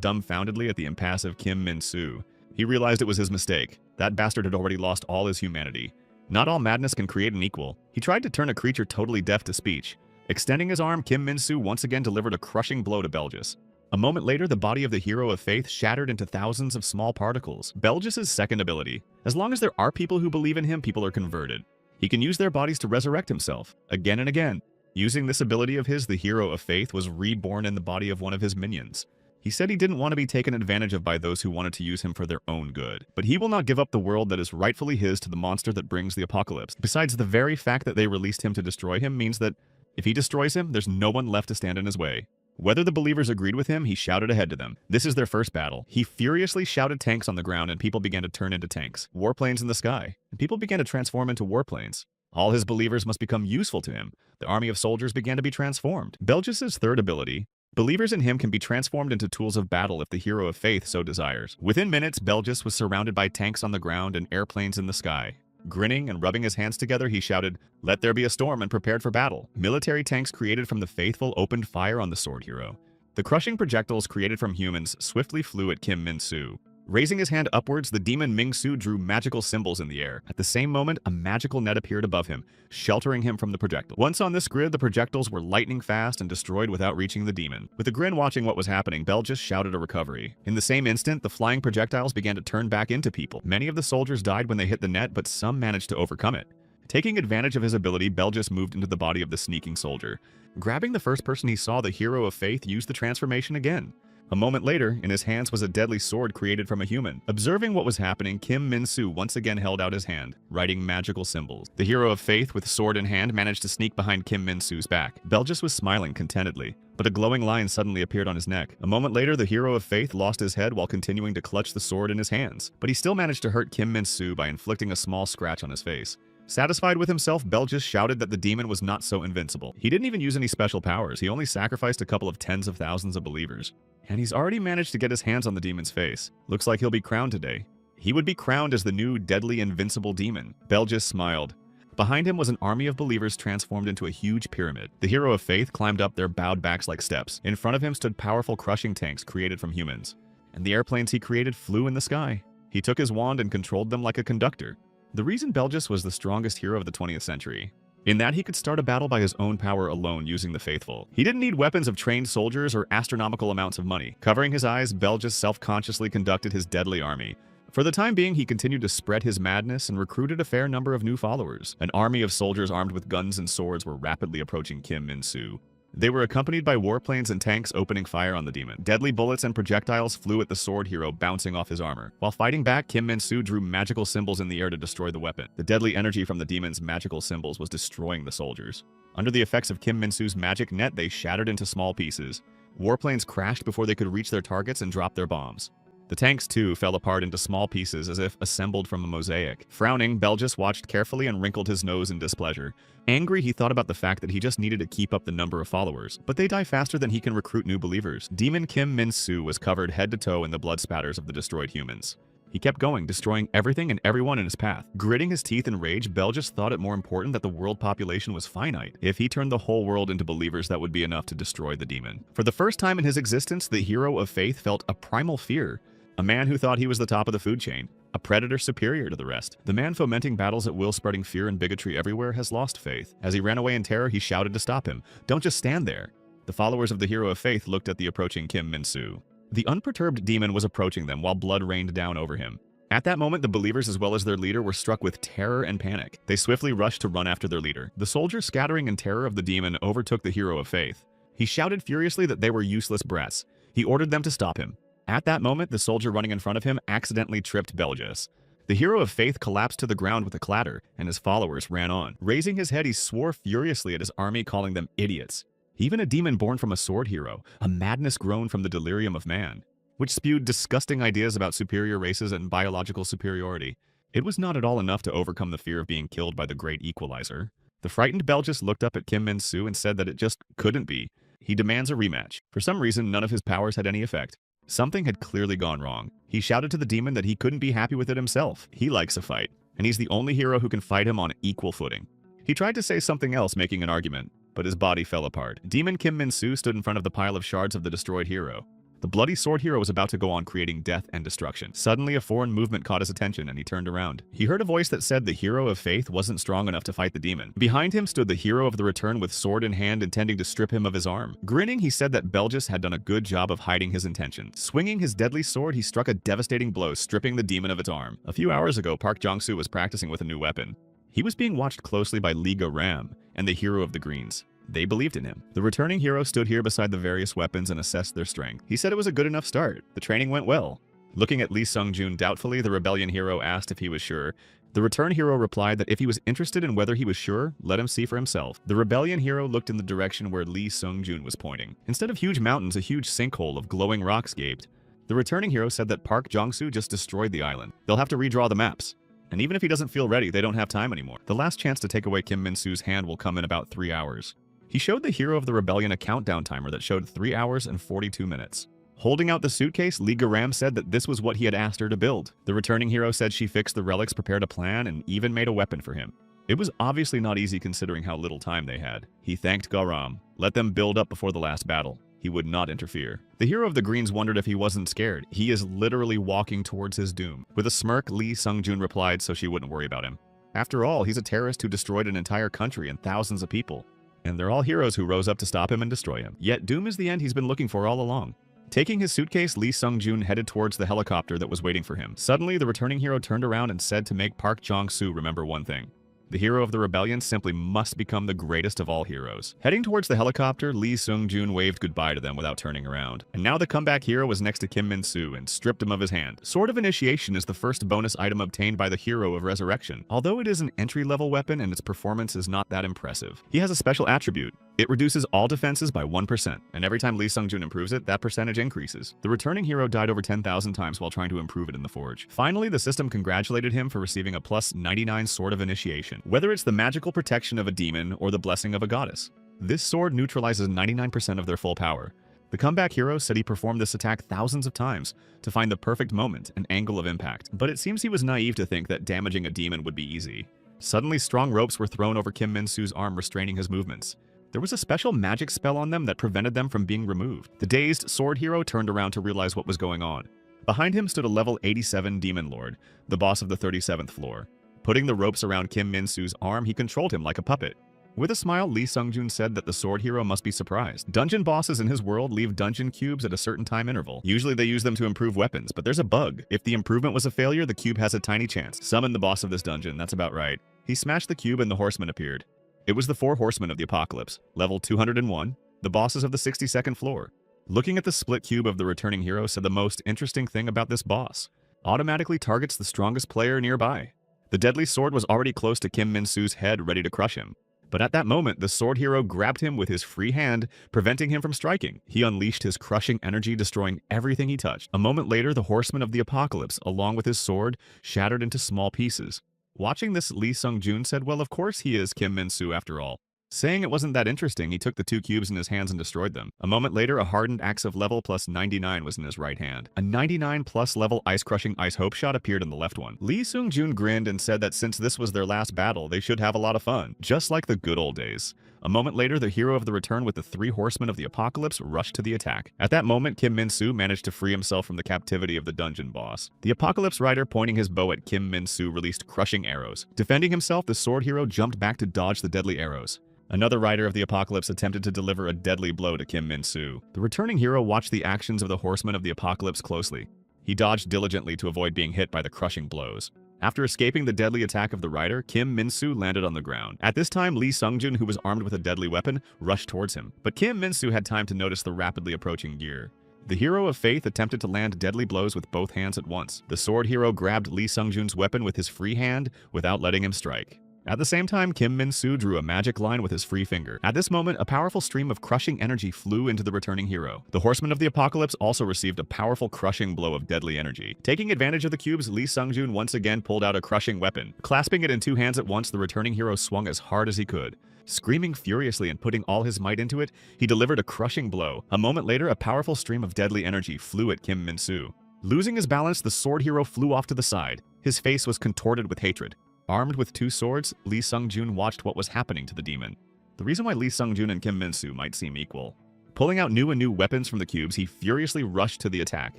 dumbfoundedly at the impassive Kim Min-soo. He realized it was his mistake. That bastard had already lost all his humanity. Not all madness can create an equal. He tried to turn a creature totally deaf to speech. Extending his arm, Kim Min-soo once again delivered a crushing blow to Belgis. A moment later, the body of the hero of faith shattered into thousands of small particles. Belgis's second ability. As long as there are people who believe in him, people are converted. He can use their bodies to resurrect himself, again and again. Using this ability of his, the hero of faith was reborn in the body of one of his minions. He said he didn't want to be taken advantage of by those who wanted to use him for their own good. But he will not give up the world that is rightfully his to the monster that brings the apocalypse. Besides, the very fact that they released him to destroy him means that if he destroys him, there's no one left to stand in his way. Whether the believers agreed with him, he shouted ahead to them. This is their first battle. He furiously shouted tanks on the ground and people began to turn into tanks. Warplanes in the sky. And people began to transform into warplanes. All his believers must become useful to him. The army of soldiers began to be transformed. Belgis's third ability. Believers in him can be transformed into tools of battle if the hero of faith so desires. Within minutes, Belgis was surrounded by tanks on the ground and airplanes in the sky. Grinning and rubbing his hands together, he shouted, "Let there be a storm," and prepared for battle. Military tanks created from the faithful opened fire on the sword hero. The crushing projectiles created from humans swiftly flew at Kim Min-soo. Raising his hand upwards, the demon Ming-Su drew magical symbols in the air. At the same moment, a magical net appeared above him, sheltering him from the projectile. Once on this grid, the projectiles were lightning fast and destroyed without reaching the demon. With a grin watching what was happening, Belgis shouted a recovery. In the same instant, the flying projectiles began to turn back into people. Many of the soldiers died when they hit the net, but some managed to overcome it. Taking advantage of his ability, Belgis moved into the body of the sneaking soldier. Grabbing the first person he saw, the hero of faith used the transformation again. A moment later, in his hands was a deadly sword created from a human. Observing what was happening, Kim Min-soo once again held out his hand, writing magical symbols. The hero of faith, with sword in hand, managed to sneak behind Kim Min-soo's back. Belgis was smiling contentedly, but a glowing line suddenly appeared on his neck. A moment later, the hero of faith lost his head while continuing to clutch the sword in his hands, but he still managed to hurt Kim Min-soo by inflicting a small scratch on his face. Satisfied with himself, Belgis shouted that the demon was not so invincible. He didn't even use any special powers, he only sacrificed a couple of tens of thousands of believers. And he's already managed to get his hands on the demon's face. Looks like he'll be crowned today. He would be crowned as the new deadly invincible demon. Belgis smiled. Behind him was an army of believers transformed into a huge pyramid. The hero of faith climbed up their bowed backs like steps. In front of him stood powerful crushing tanks created from humans. And the airplanes he created flew in the sky. He took his wand and controlled them like a conductor. The reason Belgis was the strongest hero of the 20th century, in that he could start a battle by his own power alone using the faithful. He didn't need weapons of trained soldiers or astronomical amounts of money. Covering his eyes, Belgis self-consciously conducted his deadly army. For the time being, he continued to spread his madness and recruited a fair number of new followers. An army of soldiers armed with guns and swords were rapidly approaching Kim Min-soo. They were accompanied by warplanes and tanks opening fire on the demon. Deadly bullets and projectiles flew at the sword hero, bouncing off his armor. While fighting back, Kim Min-soo drew magical symbols in the air to destroy the weapon. The deadly energy from the demon's magical symbols was destroying the soldiers. Under the effects of Kim Min-soo's magic net, they shattered into small pieces. Warplanes crashed before they could reach their targets and dropped their bombs. The tanks, too, fell apart into small pieces as if assembled from a mosaic. Frowning, Belgis watched carefully and wrinkled his nose in displeasure. Angry, he thought about the fact that he just needed to keep up the number of followers, but they die faster than he can recruit new believers. Demon Kim Min-soo was covered head to toe in the blood spatters of the destroyed humans. He kept going, destroying everything and everyone in his path. Gritting his teeth in rage, Belgis thought it more important that the world population was finite. If he turned the whole world into believers, that would be enough to destroy the demon. For the first time in his existence, the hero of faith felt a primal fear. A man who thought he was the top of the food chain, a predator superior to the rest. The man fomenting battles at will, spreading fear and bigotry everywhere, has lost faith. As he ran away in terror, he shouted to stop him. "Don't just stand there." The followers of the hero of faith looked at the approaching Kim Min-soo. The unperturbed demon was approaching them while blood rained down over him. At that moment, the believers as well as their leader were struck with terror and panic. They swiftly rushed to run after their leader. The soldiers, scattering in terror of the demon, overtook the hero of faith. He shouted furiously that they were useless brats. He ordered them to stop him. At that moment, the soldier running in front of him accidentally tripped Belgis. The hero of faith collapsed to the ground with a clatter, and his followers ran on. Raising his head, he swore furiously at his army, calling them idiots. Even a demon born from a sword hero, a madness grown from the delirium of man, which spewed disgusting ideas about superior races and biological superiority. It was not at all enough to overcome the fear of being killed by the great equalizer. The frightened Belgis looked up at Kim Min-soo and said that it just couldn't be. He demands a rematch. For some reason, none of his powers had any effect. Something had clearly gone wrong. He shouted to the demon that he couldn't be happy with it himself. He likes a fight, and he's the only hero who can fight him on equal footing. He tried to say something else, making an argument, but his body fell apart. Demon Kim Min-soo stood in front of the pile of shards of the destroyed hero. The bloody sword hero was about to go on creating death and destruction. Suddenly, a foreign movement caught his attention and he turned around. He heard a voice that said the hero of faith wasn't strong enough to fight the demon. Behind him stood the hero of the return with sword in hand, intending to strip him of his arm. Grinning, he said that Belgis had done a good job of hiding his intention. Swinging his deadly sword, he struck a devastating blow, stripping the demon of its arm. A few hours ago, Park Jong-soo was practicing with a new weapon. He was being watched closely by Liga Ram and the hero of the Greens. They believed in him. The returning hero stood here beside the various weapons and assessed their strength. He said it was a good enough start. The training went well. Looking at Lee Sung-joon doubtfully, the rebellion hero asked if he was sure. The return hero replied that if he was interested in whether he was sure, let him see for himself. The rebellion hero looked in the direction where Lee Sung-joon was pointing. Instead of huge mountains, a huge sinkhole of glowing rocks gaped. The returning hero said that Park Jong-soo just destroyed the island. They'll have to redraw the maps. And even if he doesn't feel ready, they don't have time anymore. The last chance to take away Kim Min-soo's hand will come in about 3 hours. He showed the hero of the rebellion a countdown timer that showed 3 hours and 42 minutes. Holding out the suitcase, Lee Garam said that this was what he had asked her to build. The returning hero said she fixed the relics, prepared a plan, and even made a weapon for him. It was obviously not easy considering how little time they had. He thanked Garam. Let them build up before the last battle. He would not interfere. The hero of the Greens wondered if he wasn't scared. He is literally walking towards his doom. With a smirk, Lee Sung-joon replied so she wouldn't worry about him. After all, he's a terrorist who destroyed an entire country and thousands of people. And they're all heroes who rose up to stop him and destroy him. Yet doom is the end he's been looking for all along. Taking his suitcase, Lee Sung-joon headed towards the helicopter that was waiting for him. Suddenly, the returning hero turned around and said to make Park Jong-soo remember one thing. The hero of the rebellion simply must become the greatest of all heroes. Heading towards the helicopter, Lee Sung-joon waved goodbye to them without turning around. And now the comeback hero was next to Kim Min-soo and stripped him of his hand. Sword of Initiation is the first bonus item obtained by the hero of Resurrection. Although it is an entry-level weapon and its performance is not that impressive, he has a special attribute. It reduces all defenses by 1%, and every time Lee Sung-joon improves it, that percentage increases. The returning hero died over 10,000 times while trying to improve it in the forge. Finally, the system congratulated him for receiving a plus 99 Sword of Initiation, whether it's the magical protection of a demon or the blessing of a goddess. This sword neutralizes 99% of their full power. The comeback hero said he performed this attack thousands of times to find the perfect moment and angle of impact, but it seems he was naive to think that damaging a demon would be easy. Suddenly, strong ropes were thrown over Kim Min-soo's arm, restraining his movements. There was a special magic spell on them that prevented them from being removed. The dazed sword hero turned around to realize what was going on. Behind him stood a level 87 demon lord, the boss of the 37th floor. Putting the ropes around Kim Min-soo's arm, he controlled him like a puppet. With a smile, Lee Sung-joon said that the sword hero must be surprised. Dungeon bosses in his world leave dungeon cubes at a certain time interval. Usually they use them to improve weapons, but there's a bug. If the improvement was a failure, the cube has a tiny chance. Summon the boss of this dungeon, that's about right. He smashed the cube and the horsemen appeared. It was the 4 horsemen of the apocalypse, level 201, the bosses of the 62nd floor. Looking at the split cube of the returning hero said the most interesting thing about this boss. Automatically targets the strongest player nearby. The deadly sword was already close to Kim Min-soo's head, ready to crush him. But at that moment, the sword hero grabbed him with his free hand, preventing him from striking. He unleashed his crushing energy, destroying everything he touched. A moment later, the horseman of the apocalypse, along with his sword, shattered into small pieces. Watching this, Lee Sung-joon said, well, of course he is Kim Min-soo after all. Saying it wasn't that interesting, he took the 2 cubes in his hands and destroyed them. A moment later, a hardened axe of level plus 99 was in his right hand. A 99 plus level ice-crushing ice hope shot appeared in the left one. Lee Sung-joon grinned and said that since this was their last battle, they should have a lot of fun, just like the good old days. A moment later, the hero of the return with the 3 horsemen of the apocalypse rushed to the attack. At that moment, Kim Min-soo managed to free himself from the captivity of the dungeon boss. The apocalypse rider, pointing his bow at Kim Min-soo, released crushing arrows. Defending himself, the sword hero jumped back to dodge the deadly arrows. Another rider of the apocalypse attempted to deliver a deadly blow to Kim Min-soo. The returning hero watched the actions of the horsemen of the apocalypse closely. He dodged diligently to avoid being hit by the crushing blows. After escaping the deadly attack of the rider, Kim Min-soo landed on the ground. At this time, Lee Sung-joon, who was armed with a deadly weapon, rushed towards him. But Kim Min-soo had time to notice the rapidly approaching gear. The hero of faith attempted to land deadly blows with both hands at once. The sword hero grabbed Lee Sung-joon's weapon with his free hand without letting him strike. At the same time, Kim Min-soo drew a magic line with his free finger. At this moment, a powerful stream of crushing energy flew into the returning hero. The horsemen of the apocalypse also received a powerful crushing blow of deadly energy. Taking advantage of the cubes, Lee Sung-joon once again pulled out a crushing weapon. Clasping it in 2 hands at once, the returning hero swung as hard as he could. Screaming furiously and putting all his might into it, he delivered a crushing blow. A moment later, a powerful stream of deadly energy flew at Kim Min-soo. Losing his balance, the sword hero flew off to the side. His face was contorted with hatred. Armed with 2 swords, Lee Sung-joon watched what was happening to the demon. The reason why Lee Sung-joon and Kim Min-soo might seem equal. Pulling out new and new weapons from the cubes, he furiously rushed to the attack.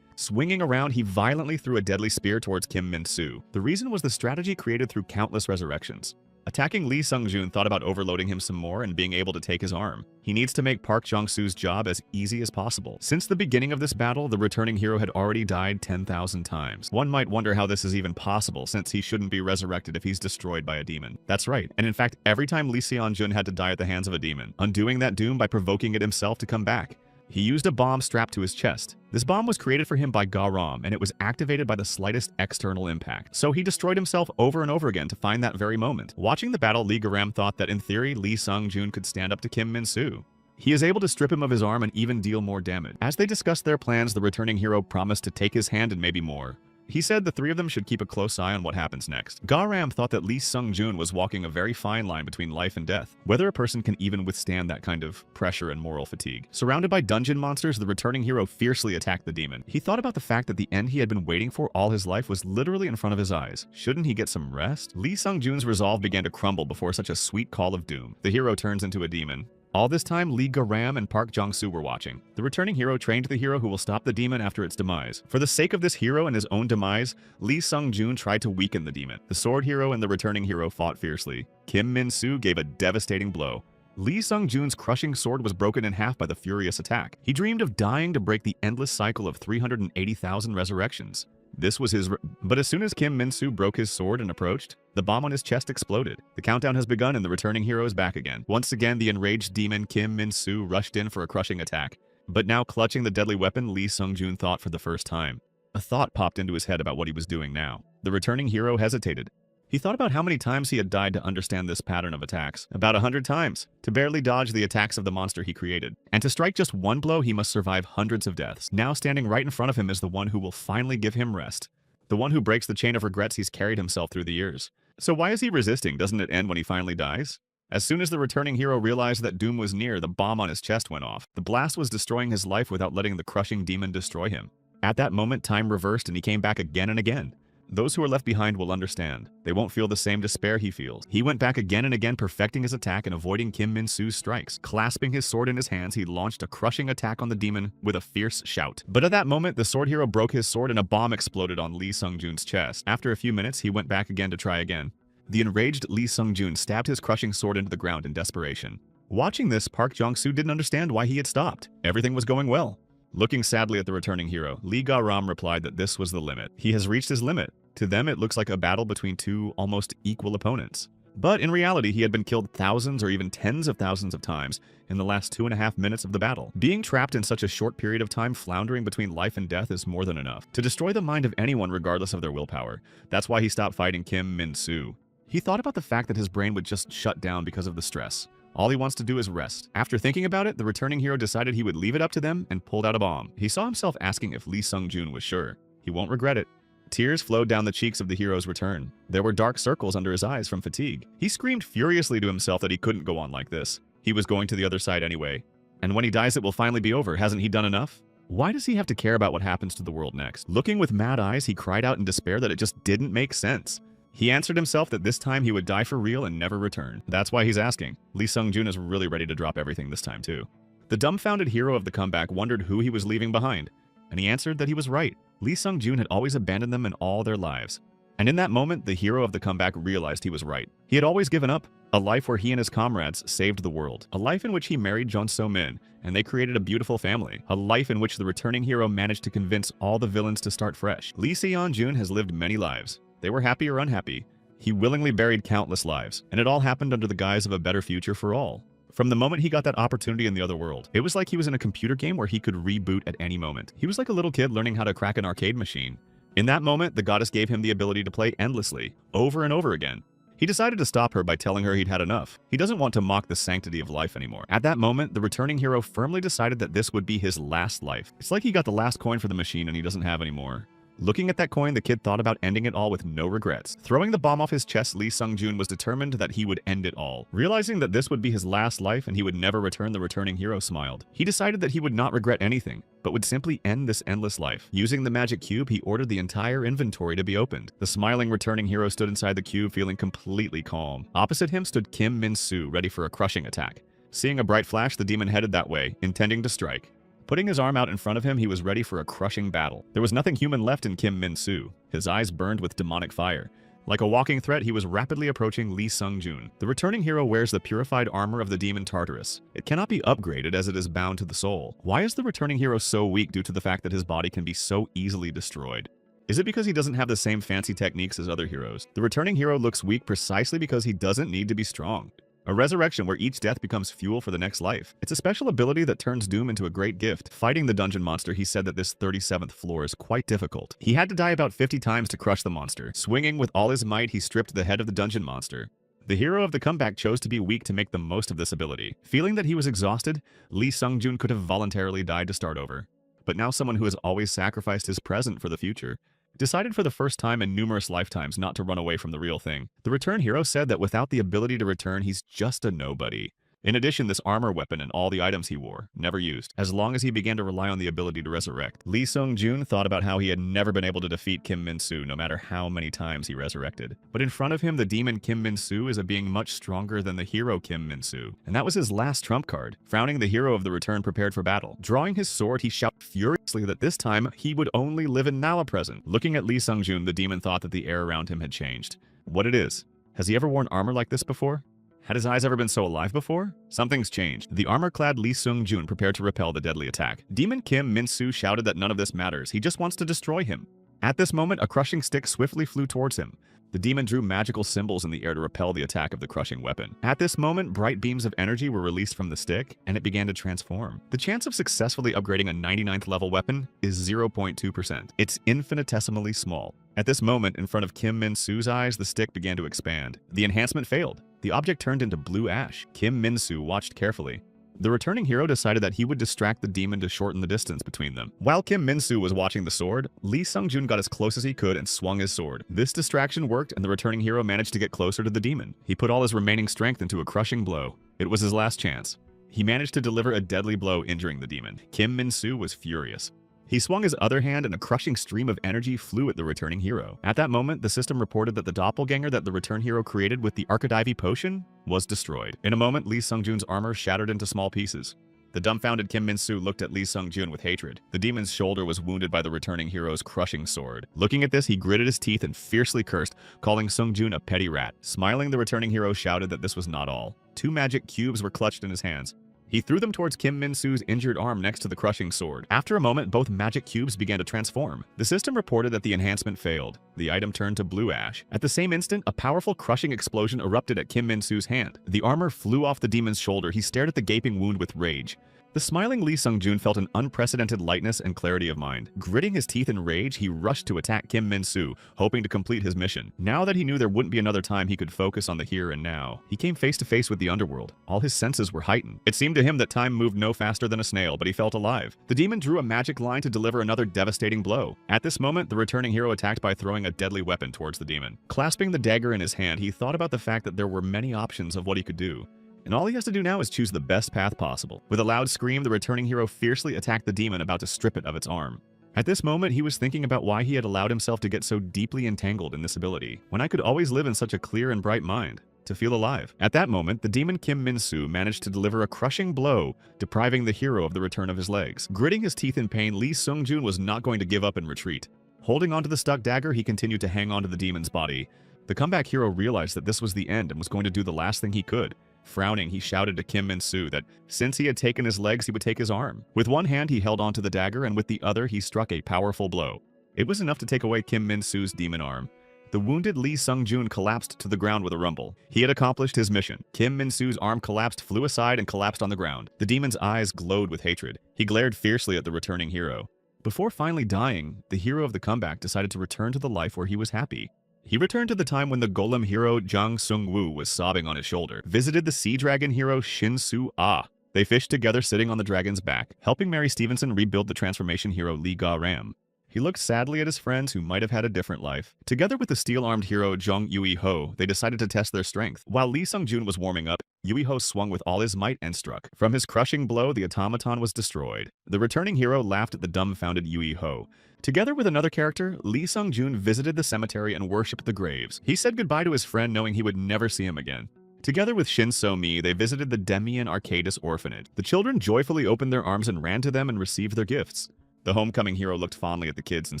Swinging around, he violently threw a deadly spear towards Kim Min-soo. The reason was the strategy created through countless resurrections. Attacking Lee Sung-joon thought about overloading him some more and being able to take his arm. He needs to make Park Jong-soo's job as easy as possible. Since the beginning of this battle, the returning hero had already died 10,000 times. One might wonder how this is even possible, since he shouldn't be resurrected if he's destroyed by a demon. That's right, and in fact, every time Lee Seon-jun had to die at the hands of a demon, undoing that doom by provoking it himself to come back. He used a bomb strapped to his chest. This bomb was created for him by Ga-ram, and it was activated by the slightest external impact. So he destroyed himself over and over again to find that very moment. Watching the battle, Lee Ga-ram thought that in theory, Lee Sung-joon could stand up to Kim Min-soo. He is able to strip him of his arm and even deal more damage. As they discussed their plans, the returning hero promised to take his hand and maybe more. He said the three of them should keep a close eye on what happens next. Ga-ram thought that Lee Sung-joon was walking a very fine line between life and death, whether a person can even withstand that kind of pressure and moral fatigue. Surrounded by dungeon monsters, the returning hero fiercely attacked the demon. He thought about the fact that the end he had been waiting for all his life was literally in front of his eyes. Shouldn't he get some rest? Lee Sung-joon's resolve began to crumble before such a sweet call of doom. The hero turns into a demon. All this time, Lee Ga-ram and Park Jong-soo were watching. The returning hero trained the hero who will stop the demon after its demise. For the sake of this hero and his own demise, Lee Sung-joon tried to weaken the demon. The sword hero and the returning hero fought fiercely. Kim Min-soo gave a devastating blow. Lee Sung-joon's crushing sword was broken in half by the furious attack. He dreamed of dying to break the endless cycle of 380,000 resurrections. This was but as soon as Kim Min-soo broke his sword and approached, the bomb on his chest exploded. The countdown has begun and the returning hero is back again. Once again, the enraged demon Kim Min-soo rushed in for a crushing attack. But now clutching the deadly weapon, Lee Sung-joon thought for the first time. A thought popped into his head about what he was doing now. The returning hero hesitated. He thought about how many times he had died to understand this pattern of attacks. About 100 times, to barely dodge the attacks of the monster he created. And to strike just one blow, he must survive hundreds of deaths. Now standing right in front of him is the one who will finally give him rest. The one who breaks the chain of regrets he's carried himself through the years. So why is he resisting? Doesn't it end when he finally dies? As soon as the returning hero realized that doom was near, the bomb on his chest went off. The blast was destroying his life without letting the crushing demon destroy him. At that moment, time reversed and he came back again and again. Those who are left behind will understand. They won't feel the same despair he feels. He went back again and again, perfecting his attack and avoiding Kim Min-soo's strikes. Clasping his sword in his hands, he launched a crushing attack on the demon with a fierce shout. But at that moment, the sword hero broke his sword and a bomb exploded on Lee Sung-joon's chest. After a few minutes, he went back again to try again. The enraged Lee Sung-joon stabbed his crushing sword into the ground in desperation. Watching this, Park Jong-soo didn't understand why he had stopped. Everything was going well. Looking sadly at the returning hero, Lee Ga-ram replied that this was the limit. He has reached his limit. To them, it looks like a battle between two almost equal opponents. But in reality, he had been killed thousands or even tens of thousands of times in the last 2.5 minutes of the battle. Being trapped in such a short period of time, floundering between life and death is more than enough to destroy the mind of anyone regardless of their willpower. That's why he stopped fighting Kim Min-soo. He thought about the fact that his brain would just shut down because of the stress. All he wants to do is rest. After thinking about it, the returning hero decided he would leave it up to them and pulled out a bomb. He saw himself asking if Lee Sung-joon was sure. He won't regret it. Tears flowed down the cheeks of the hero's return. There were dark circles under his eyes from fatigue. He screamed furiously to himself that he couldn't go on like this. He was going to the other side anyway. And when he dies, it will finally be over. Hasn't he done enough? Why does he have to care about what happens to the world next? Looking with mad eyes, he cried out in despair that it just didn't make sense. He answered himself that this time he would die for real and never return. That's why he's asking. Lee Sung-joon is really ready to drop everything this time too. The dumbfounded hero of the comeback wondered who he was leaving behind. And he answered that he was right. Lee Sung-joon had always abandoned them in all their lives. And in that moment, the hero of the comeback realized he was right. He had always given up. A life where he and his comrades saved the world. A life in which he married Jeon So-min, and they created a beautiful family. A life in which the returning hero managed to convince all the villains to start fresh. Lee Seon-jun has lived many lives. They were happy or unhappy. He willingly buried countless lives, and it all happened under the guise of a better future for all. From the moment he got that opportunity in the other world, it was like he was in a computer game where he could reboot at any moment. He was like a little kid learning how to crack an arcade machine. In that moment, the goddess gave him the ability to play endlessly, over and over again. He decided to stop her by telling her he'd had enough. He doesn't want to mock the sanctity of life anymore. At that moment, the returning hero firmly decided that this would be his last life. It's like he got the last coin for the machine and he doesn't have any more. Looking at that coin, the kid thought about ending it all with no regrets. Throwing the bomb off his chest, Lee Sung-joon was determined that he would end it all. Realizing that this would be his last life and he would never return, the returning hero smiled. He decided that he would not regret anything, but would simply end this endless life. Using the magic cube, he ordered the entire inventory to be opened. The smiling returning hero stood inside the cube feeling completely calm. Opposite him stood Kim Min-soo, ready for a crushing attack. Seeing a bright flash, the demon headed that way, intending to strike. Putting his arm out in front of him, he was ready for a crushing battle. There was nothing human left in Kim Min-soo. His eyes burned with demonic fire. Like a walking threat, he was rapidly approaching Lee Sung-joon. The returning hero wears the purified armor of the demon Tartarus. It cannot be upgraded as it is bound to the soul. Why is the returning hero so weak due to the fact that his body can be so easily destroyed? Is it because he doesn't have the same fancy techniques as other heroes? The returning hero looks weak precisely because he doesn't need to be strong. A resurrection where each death becomes fuel for the next life. It's a special ability that turns doom into a great gift. Fighting the dungeon monster, he said that this 37th floor is quite difficult. He had to die about 50 times to crush the monster. Swinging with all his might, he stripped the head of the dungeon monster. The hero of the comeback chose to be weak to make the most of this ability. Feeling that he was exhausted, Lee Sung-joon could have voluntarily died to start over. But now someone who has always sacrificed his present for the future decided for the first time in numerous lifetimes not to run away from the real thing. The return hero said that without the ability to return, he's just a nobody. In addition, this armor weapon and all the items he wore, never used, as long as he began to rely on the ability to resurrect. Lee Sung-joon thought about how he had never been able to defeat Kim Min-soo no matter how many times he resurrected. But in front of him, the demon Kim Min-soo is a being much stronger than the hero Kim Min-soo. And that was his last trump card. Frowning, the hero of the return prepared for battle. Drawing his sword, he shouted furiously that this time he would only live in now a present. Looking at Lee Sung-joon, the demon thought that the air around him had changed. What it is? Has he ever worn armor like this before? Had his eyes ever been so alive before? Something's changed. The armor-clad Lee Sung-joon prepared to repel the deadly attack. Demon Kim Min-soo shouted that none of this matters. He just wants to destroy him. At this moment, a crushing stick swiftly flew towards him. The demon drew magical symbols in the air to repel the attack of the crushing weapon. At this moment, bright beams of energy were released from the stick, and it began to transform. The chance of successfully upgrading a 99th level weapon is 0.2%. It's infinitesimally small. At this moment, in front of Kim Min-soo's eyes, the stick began to expand. The enhancement failed. The object turned into blue ash. Kim Min-soo watched carefully. The returning hero decided that he would distract the demon to shorten the distance between them. While Kim Min-soo was watching the sword, Lee Sung-joon got as close as he could and swung his sword. This distraction worked, and the returning hero managed to get closer to the demon. He put all his remaining strength into a crushing blow. It was his last chance. He managed to deliver a deadly blow, injuring the demon. Kim Min-soo was furious. He swung his other hand and a crushing stream of energy flew at the returning hero. At that moment, the system reported that the doppelganger that the return hero created with the Arcadivi potion was destroyed. In a moment, Lee Sung-joon's armor shattered into small pieces. The dumbfounded Kim Min-soo looked at Lee Sung-joon with hatred. The demon's shoulder was wounded by the returning hero's crushing sword. Looking at this, he gritted his teeth and fiercely cursed, calling Sung-joon a petty rat. Smiling, the returning hero shouted that this was not all. 2 magic cubes were clutched in his hands. He threw them towards Kim Min-soo's injured arm next to the crushing sword. After a moment, both magic cubes began to transform. The system reported that the enhancement failed. The item turned to blue ash. At the same instant, a powerful crushing explosion erupted at Kim Min-soo's hand. The armor flew off the demon's shoulder. He stared at the gaping wound with rage. The smiling Lee Sung-joon felt an unprecedented lightness and clarity of mind. Gritting his teeth in rage, he rushed to attack Kim Min-soo, hoping to complete his mission. Now that he knew there wouldn't be another time he could focus on the here and now, he came face to face with the underworld. All his senses were heightened. It seemed to him that time moved no faster than a snail, but he felt alive. The demon drew a magic line to deliver another devastating blow. At this moment, the returning hero attacked by throwing a deadly weapon towards the demon. Clasping the dagger in his hand, he thought about the fact that there were many options of what he could do. And all he has to do now is choose the best path possible. With a loud scream, the returning hero fiercely attacked the demon, about to strip it of its arm. At this moment, he was thinking about why he had allowed himself to get so deeply entangled in this ability, when I could always live in such a clear and bright mind, to feel alive. At that moment, the demon Kim Min-soo managed to deliver a crushing blow, depriving the hero of the return of his legs. Gritting his teeth in pain, Lee Sung-joon was not going to give up and retreat. Holding onto the stuck dagger, he continued to hang onto the demon's body. The comeback hero realized that this was the end and was going to do the last thing he could. Frowning, he shouted to Kim Min-soo that since he had taken his legs, he would take his arm. With one hand, he held onto the dagger, and with the other, he struck a powerful blow. It was enough to take away Kim Min-soo's demon arm. The wounded Lee Sung-joon collapsed to the ground with a rumble. He had accomplished his mission. Kim Min-soo's arm collapsed, flew aside, and collapsed on the ground. The demon's eyes glowed with hatred. He glared fiercely at the returning hero. Before finally dying, the hero of the comeback decided to return to the life where he was happy. He returned to the time when the golem hero Jang Sung-woo was sobbing on his shoulder, visited the sea dragon hero Shin Su-ah. They fished together sitting on the dragon's back, helping Mary Stevenson rebuild the transformation hero Lee Ga-ram. He looked sadly at his friends who might have had a different life. Together with the steel-armed hero Jung Yui-ho, they decided to test their strength. While Lee Sung-joon was warming up, Yui-ho swung with all his might and struck. From his crushing blow, the automaton was destroyed. The returning hero laughed at the dumbfounded Yui-ho. Together with another character, Lee Sung-joon visited the cemetery and worshipped the graves. He said goodbye to his friend knowing he would never see him again. Together with Shin So-mi, they visited the Demian Arcadis orphanage. The children joyfully opened their arms and ran to them and received their gifts. The homecoming hero looked fondly at the kids and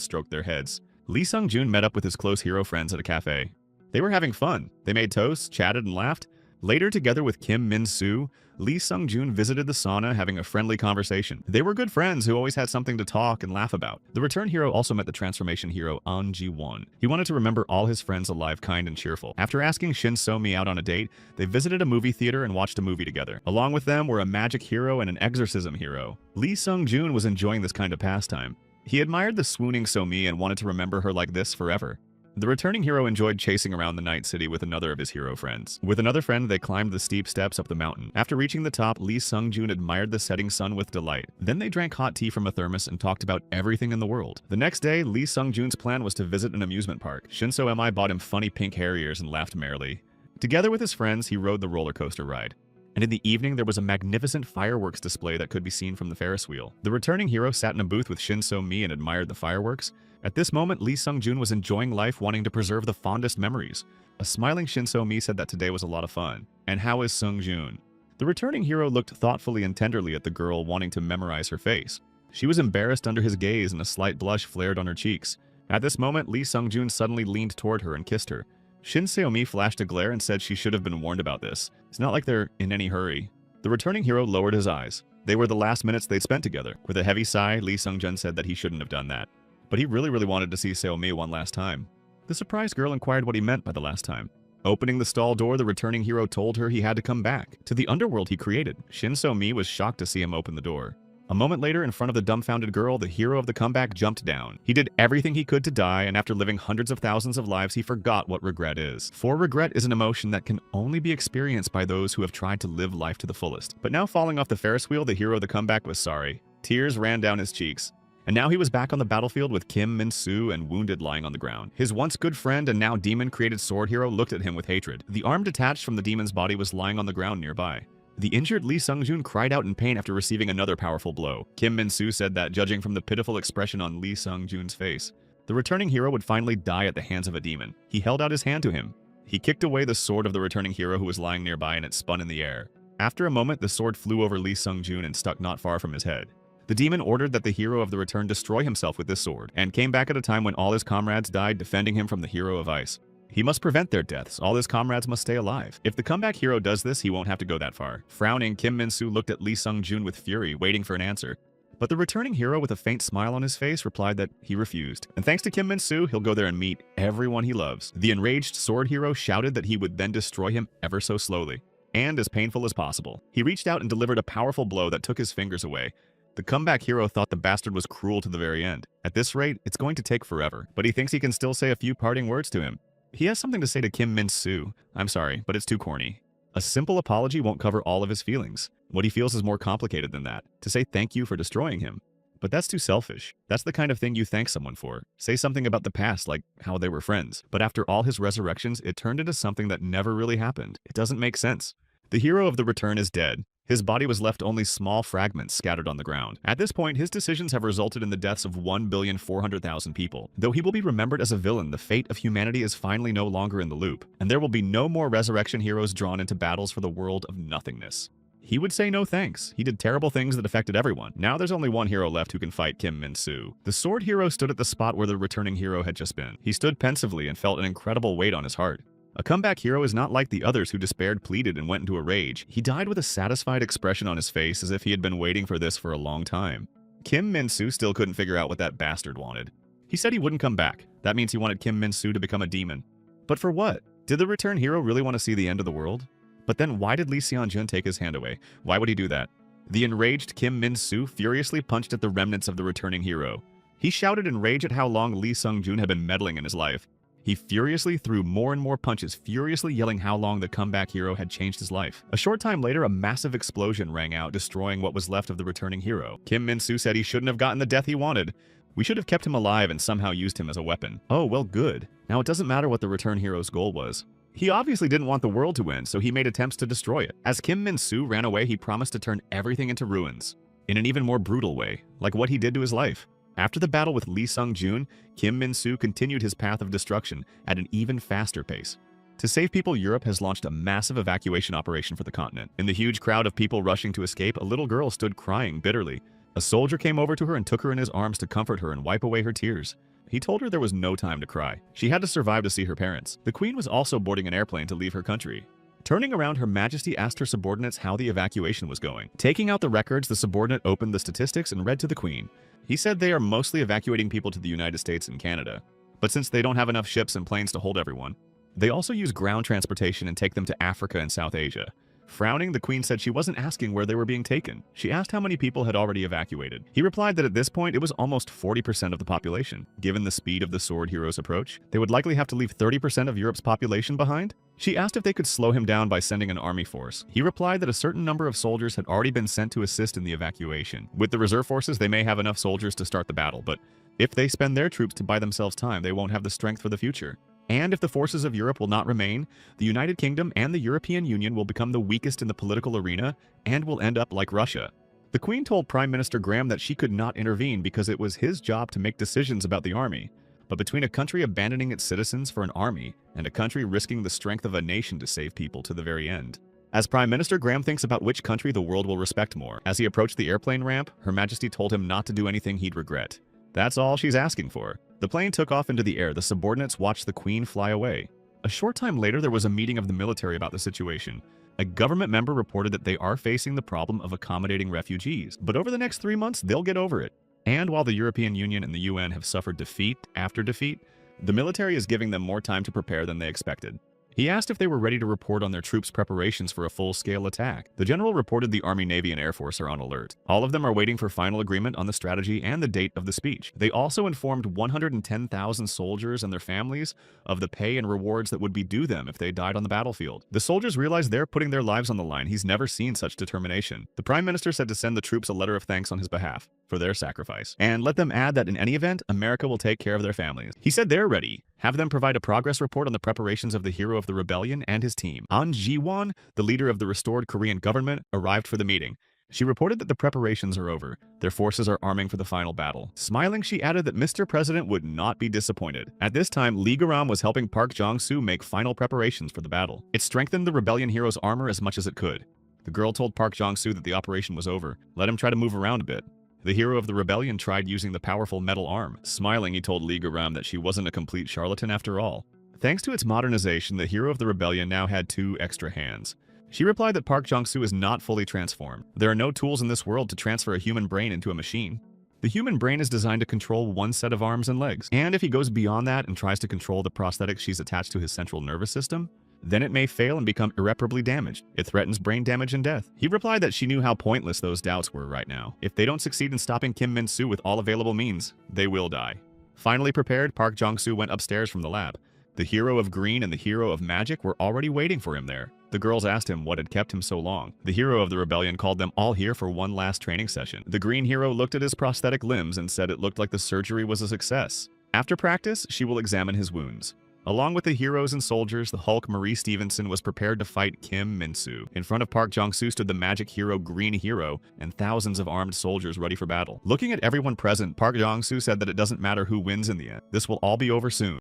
stroked their heads. Lee Sung-joon met up with his close hero friends at a cafe. They were having fun. They made toasts, chatted, and laughed. Later, together with Kim Min-soo, Lee Sung-joon visited the sauna, having a friendly conversation. They were good friends who always had something to talk and laugh about. The return hero also met the transformation hero An Ji-won. He wanted to remember all his friends alive, kind, and cheerful. After asking Shin So-mi out on a date, they visited a movie theater and watched a movie together. Along with them were a magic hero and an exorcism hero. Lee Sung-joon was enjoying this kind of pastime. He admired the swooning So-mi and wanted to remember her like this forever. The returning hero enjoyed chasing around the night city with another of his hero friends. With another friend, they climbed the steep steps up the mountain. After reaching the top, Lee Sung-joon admired the setting sun with delight. Then they drank hot tea from a thermos and talked about everything in the world. The next day, Lee Sung-joon's plan was to visit an amusement park. Shin So-mi bought him funny pink hair ears and laughed merrily. Together with his friends, he rode the roller coaster ride. And in the evening, there was a magnificent fireworks display that could be seen from the Ferris wheel. The returning hero sat in a booth with Shin So-mi and admired the fireworks. At this moment, Lee Sung-joon was enjoying life, wanting to preserve the fondest memories. A smiling Shin So-mi said that today was a lot of fun. And how is Sung-joon? The returning hero looked thoughtfully and tenderly at the girl, wanting to memorize her face. She was embarrassed under his gaze and a slight blush flared on her cheeks. At this moment, Lee Sung-joon suddenly leaned toward her and kissed her. Shin So-mi flashed a glare and said she should have been warned about this. It's not like they're in any hurry. The returning hero lowered his eyes. They were the last minutes they'd spent together. With a heavy sigh, Lee Sung-joon said that he shouldn't have done that. But he really wanted to see So-mi one last time. The surprised girl inquired what he meant by the last time. Opening the stall door, the returning hero told her he had to come back to the underworld he created. Shin So-mi was shocked to see him open the door. A moment later, in front of the dumbfounded girl, the hero of the comeback jumped down. He did everything he could to die, and after living hundreds of thousands of lives, he forgot what regret is. For regret is an emotion that can only be experienced by those who have tried to live life to the fullest. But now falling off the Ferris wheel, the hero of the comeback was sorry. Tears ran down his cheeks. And now he was back on the battlefield with Kim Min-soo and wounded lying on the ground. His once good friend and now demon-created sword hero looked at him with hatred. The arm detached from the demon's body was lying on the ground nearby. The injured Lee Sung-joon cried out in pain after receiving another powerful blow. Kim Min-soo said that, judging from the pitiful expression on Lee Sung-joon's face, the returning hero would finally die at the hands of a demon. He held out his hand to him. He kicked away the sword of the returning hero who was lying nearby, and it spun in the air. After a moment, the sword flew over Lee Sung-joon and stuck not far from his head. The demon ordered that the hero of the return destroy himself with this sword, and came back at a time when all his comrades died, defending him from the hero of ice. He must prevent their deaths. All his comrades must stay alive. If the comeback hero does this, he won't have to go that far. Frowning, Kim Min-soo looked at Lee Sung-joon with fury, waiting for an answer. But the returning hero, with a faint smile on his face, replied that he refused. And thanks to Kim Min-soo, he'll go there and meet everyone he loves. The enraged sword hero shouted that he would then destroy him ever so slowly, and as painful as possible. He reached out and delivered a powerful blow that took his fingers away. The comeback hero thought the bastard was cruel to the very end. At this rate, it's going to take forever, but he thinks he can still say a few parting words to him. He has something to say to Kim Min-soo. I'm sorry, but it's too corny. A simple apology won't cover all of his feelings. What he feels is more complicated than that. To say thank you for destroying him. But that's too selfish. That's the kind of thing you thank someone for. Say something about the past, like how they were friends. But after all his resurrections, it turned into something that never really happened. It doesn't make sense. The hero of the return is dead. His body was left only small fragments scattered on the ground. At this point, his decisions have resulted in the deaths of 1,400,000 people. Though he will be remembered as a villain, the fate of humanity is finally no longer in the loop, and there will be no more resurrection heroes drawn into battles for the world of nothingness. He would say no thanks. He did terrible things that affected everyone. Now there's only one hero left who can fight Kim Min-soo. The sword hero stood at the spot where the returning hero had just been. He stood pensively and felt an incredible weight on his heart. A comeback hero is not like the others who despaired, pleaded, and went into a rage. He died with a satisfied expression on his face, as if he had been waiting for this for a long time. Kim Min-soo still couldn't figure out what that bastard wanted. He said he wouldn't come back. That means he wanted Kim Min-soo to become a demon. But for what? Did the return hero really want to see the end of the world? But then why did Lee Seon-jun take his hand away? Why would he do that? The enraged Kim Min-soo furiously punched at the remnants of the returning hero. He shouted in rage at how long Lee Sung-jun had been meddling in his life. He furiously threw more and more punches, furiously yelling how long the comeback hero had changed his life. A short time later, a massive explosion rang out, destroying what was left of the returning hero. Kim Min-soo said he shouldn't have gotten the death he wanted. We should have kept him alive and somehow used him as a weapon. Oh, well, good. Now it doesn't matter what the return hero's goal was. He obviously didn't want the world to win, so he made attempts to destroy it. As Kim Min-soo ran away, he promised to turn everything into ruins, in an even more brutal way, like what he did to his life. After the battle with Lee Sung-jun, Kim Min-soo continued his path of destruction at an even faster pace. To save people, Europe has launched a massive evacuation operation for the continent. In the huge crowd of people rushing to escape, a little girl stood crying bitterly. A soldier came over to her and took her in his arms to comfort her and wipe away her tears. He told her there was no time to cry. She had to survive to see her parents. The queen was also boarding an airplane to leave her country. Turning around, Her Majesty asked her subordinates how the evacuation was going. Taking out the records, the subordinate opened the statistics and read to the queen. He said they are mostly evacuating people to the United States and Canada. But since they don't have enough ships and planes to hold everyone, they also use ground transportation and take them to Africa and South Asia. Frowning, the queen said she wasn't asking where they were being taken. She asked how many people had already evacuated. He replied that at this point it was almost 40% of the population. Given the speed of the sword hero's approach, they would likely have to leave 30% of Europe's population behind. She asked if they could slow him down by sending an army force. He replied that a certain number of soldiers had already been sent to assist in the evacuation. With the reserve forces, they may have enough soldiers to start the battle, but if they spend their troops to buy themselves time, they won't have the strength for the future. And if the forces of Europe will not remain, the United Kingdom and the European Union will become the weakest in the political arena and will end up like Russia. The Queen told Prime Minister Graham that she could not intervene because it was his job to make decisions about the army. But between a country abandoning its citizens for an army and a country risking the strength of a nation to save people to the very end. As Prime Minister Graham thinks about which country the world will respect more, as he approached the airplane ramp, Her Majesty told him not to do anything he'd regret. That's all she's asking for. The plane took off into the air. The subordinates watched the queen fly away. A short time later, there was a meeting of the military about the situation. A government member reported that they are facing the problem of accommodating refugees, but over the next 3 months, they'll get over it. And while the European Union and the UN have suffered defeat after defeat, the military is giving them more time to prepare than they expected. He asked if they were ready to report on their troops' preparations for a full-scale attack. The general reported the Army, Navy, and Air Force are on alert. All of them are waiting for final agreement on the strategy and the date of the speech. They also informed 110,000 soldiers and their families of the pay and rewards that would be due them if they died on the battlefield. The soldiers realize they're putting their lives on the line. He's never seen such determination. The Prime Minister said to send the troops a letter of thanks on his behalf for their sacrifice, and let them add that in any event, America will take care of their families. He said they're ready. Have them provide a progress report on the preparations of the hero of the rebellion and his team. An Ji-won, the leader of the restored Korean government, arrived for the meeting. She reported that the preparations are over. Their forces are arming for the final battle. Smiling, she added that Mr. President would not be disappointed. At this time, Lee Garam was helping Park Jong-soo make final preparations for the battle. It strengthened the rebellion hero's armor as much as it could. The girl told Park Jong-soo that the operation was over. Let him try to move around a bit. The hero of the rebellion tried using the powerful metal arm. Smiling, he told Lee Garam that she wasn't a complete charlatan after all. Thanks to its modernization, the hero of the rebellion now had 2 extra hands. She replied that Park Jong-soo is not fully transformed. There are no tools in this world to transfer a human brain into a machine. The human brain is designed to control one set of arms and legs, and if he goes beyond that and tries to control the prosthetics she's attached to his central nervous system, then it may fail and become irreparably damaged. It threatens brain damage and death. He replied that she knew how pointless those doubts were right now. If they don't succeed in stopping Kim Min-soo with all available means, they will die. Finally prepared, Park Jong-soo went upstairs from the lab. The hero of green and the hero of magic were already waiting for him there. The girls asked him what had kept him so long. The hero of the rebellion called them all here for one last training session. The green hero looked at his prosthetic limbs and said it looked like the surgery was a success. After practice, she will examine his wounds. Along with the heroes and soldiers, the Hulk Marie Stevenson was prepared to fight Kim Min-soo. In front of Park Jong-soo stood the magic hero Green Hero and thousands of armed soldiers ready for battle. Looking at everyone present, Park Jong-soo said that it doesn't matter who wins in the end. This will all be over soon.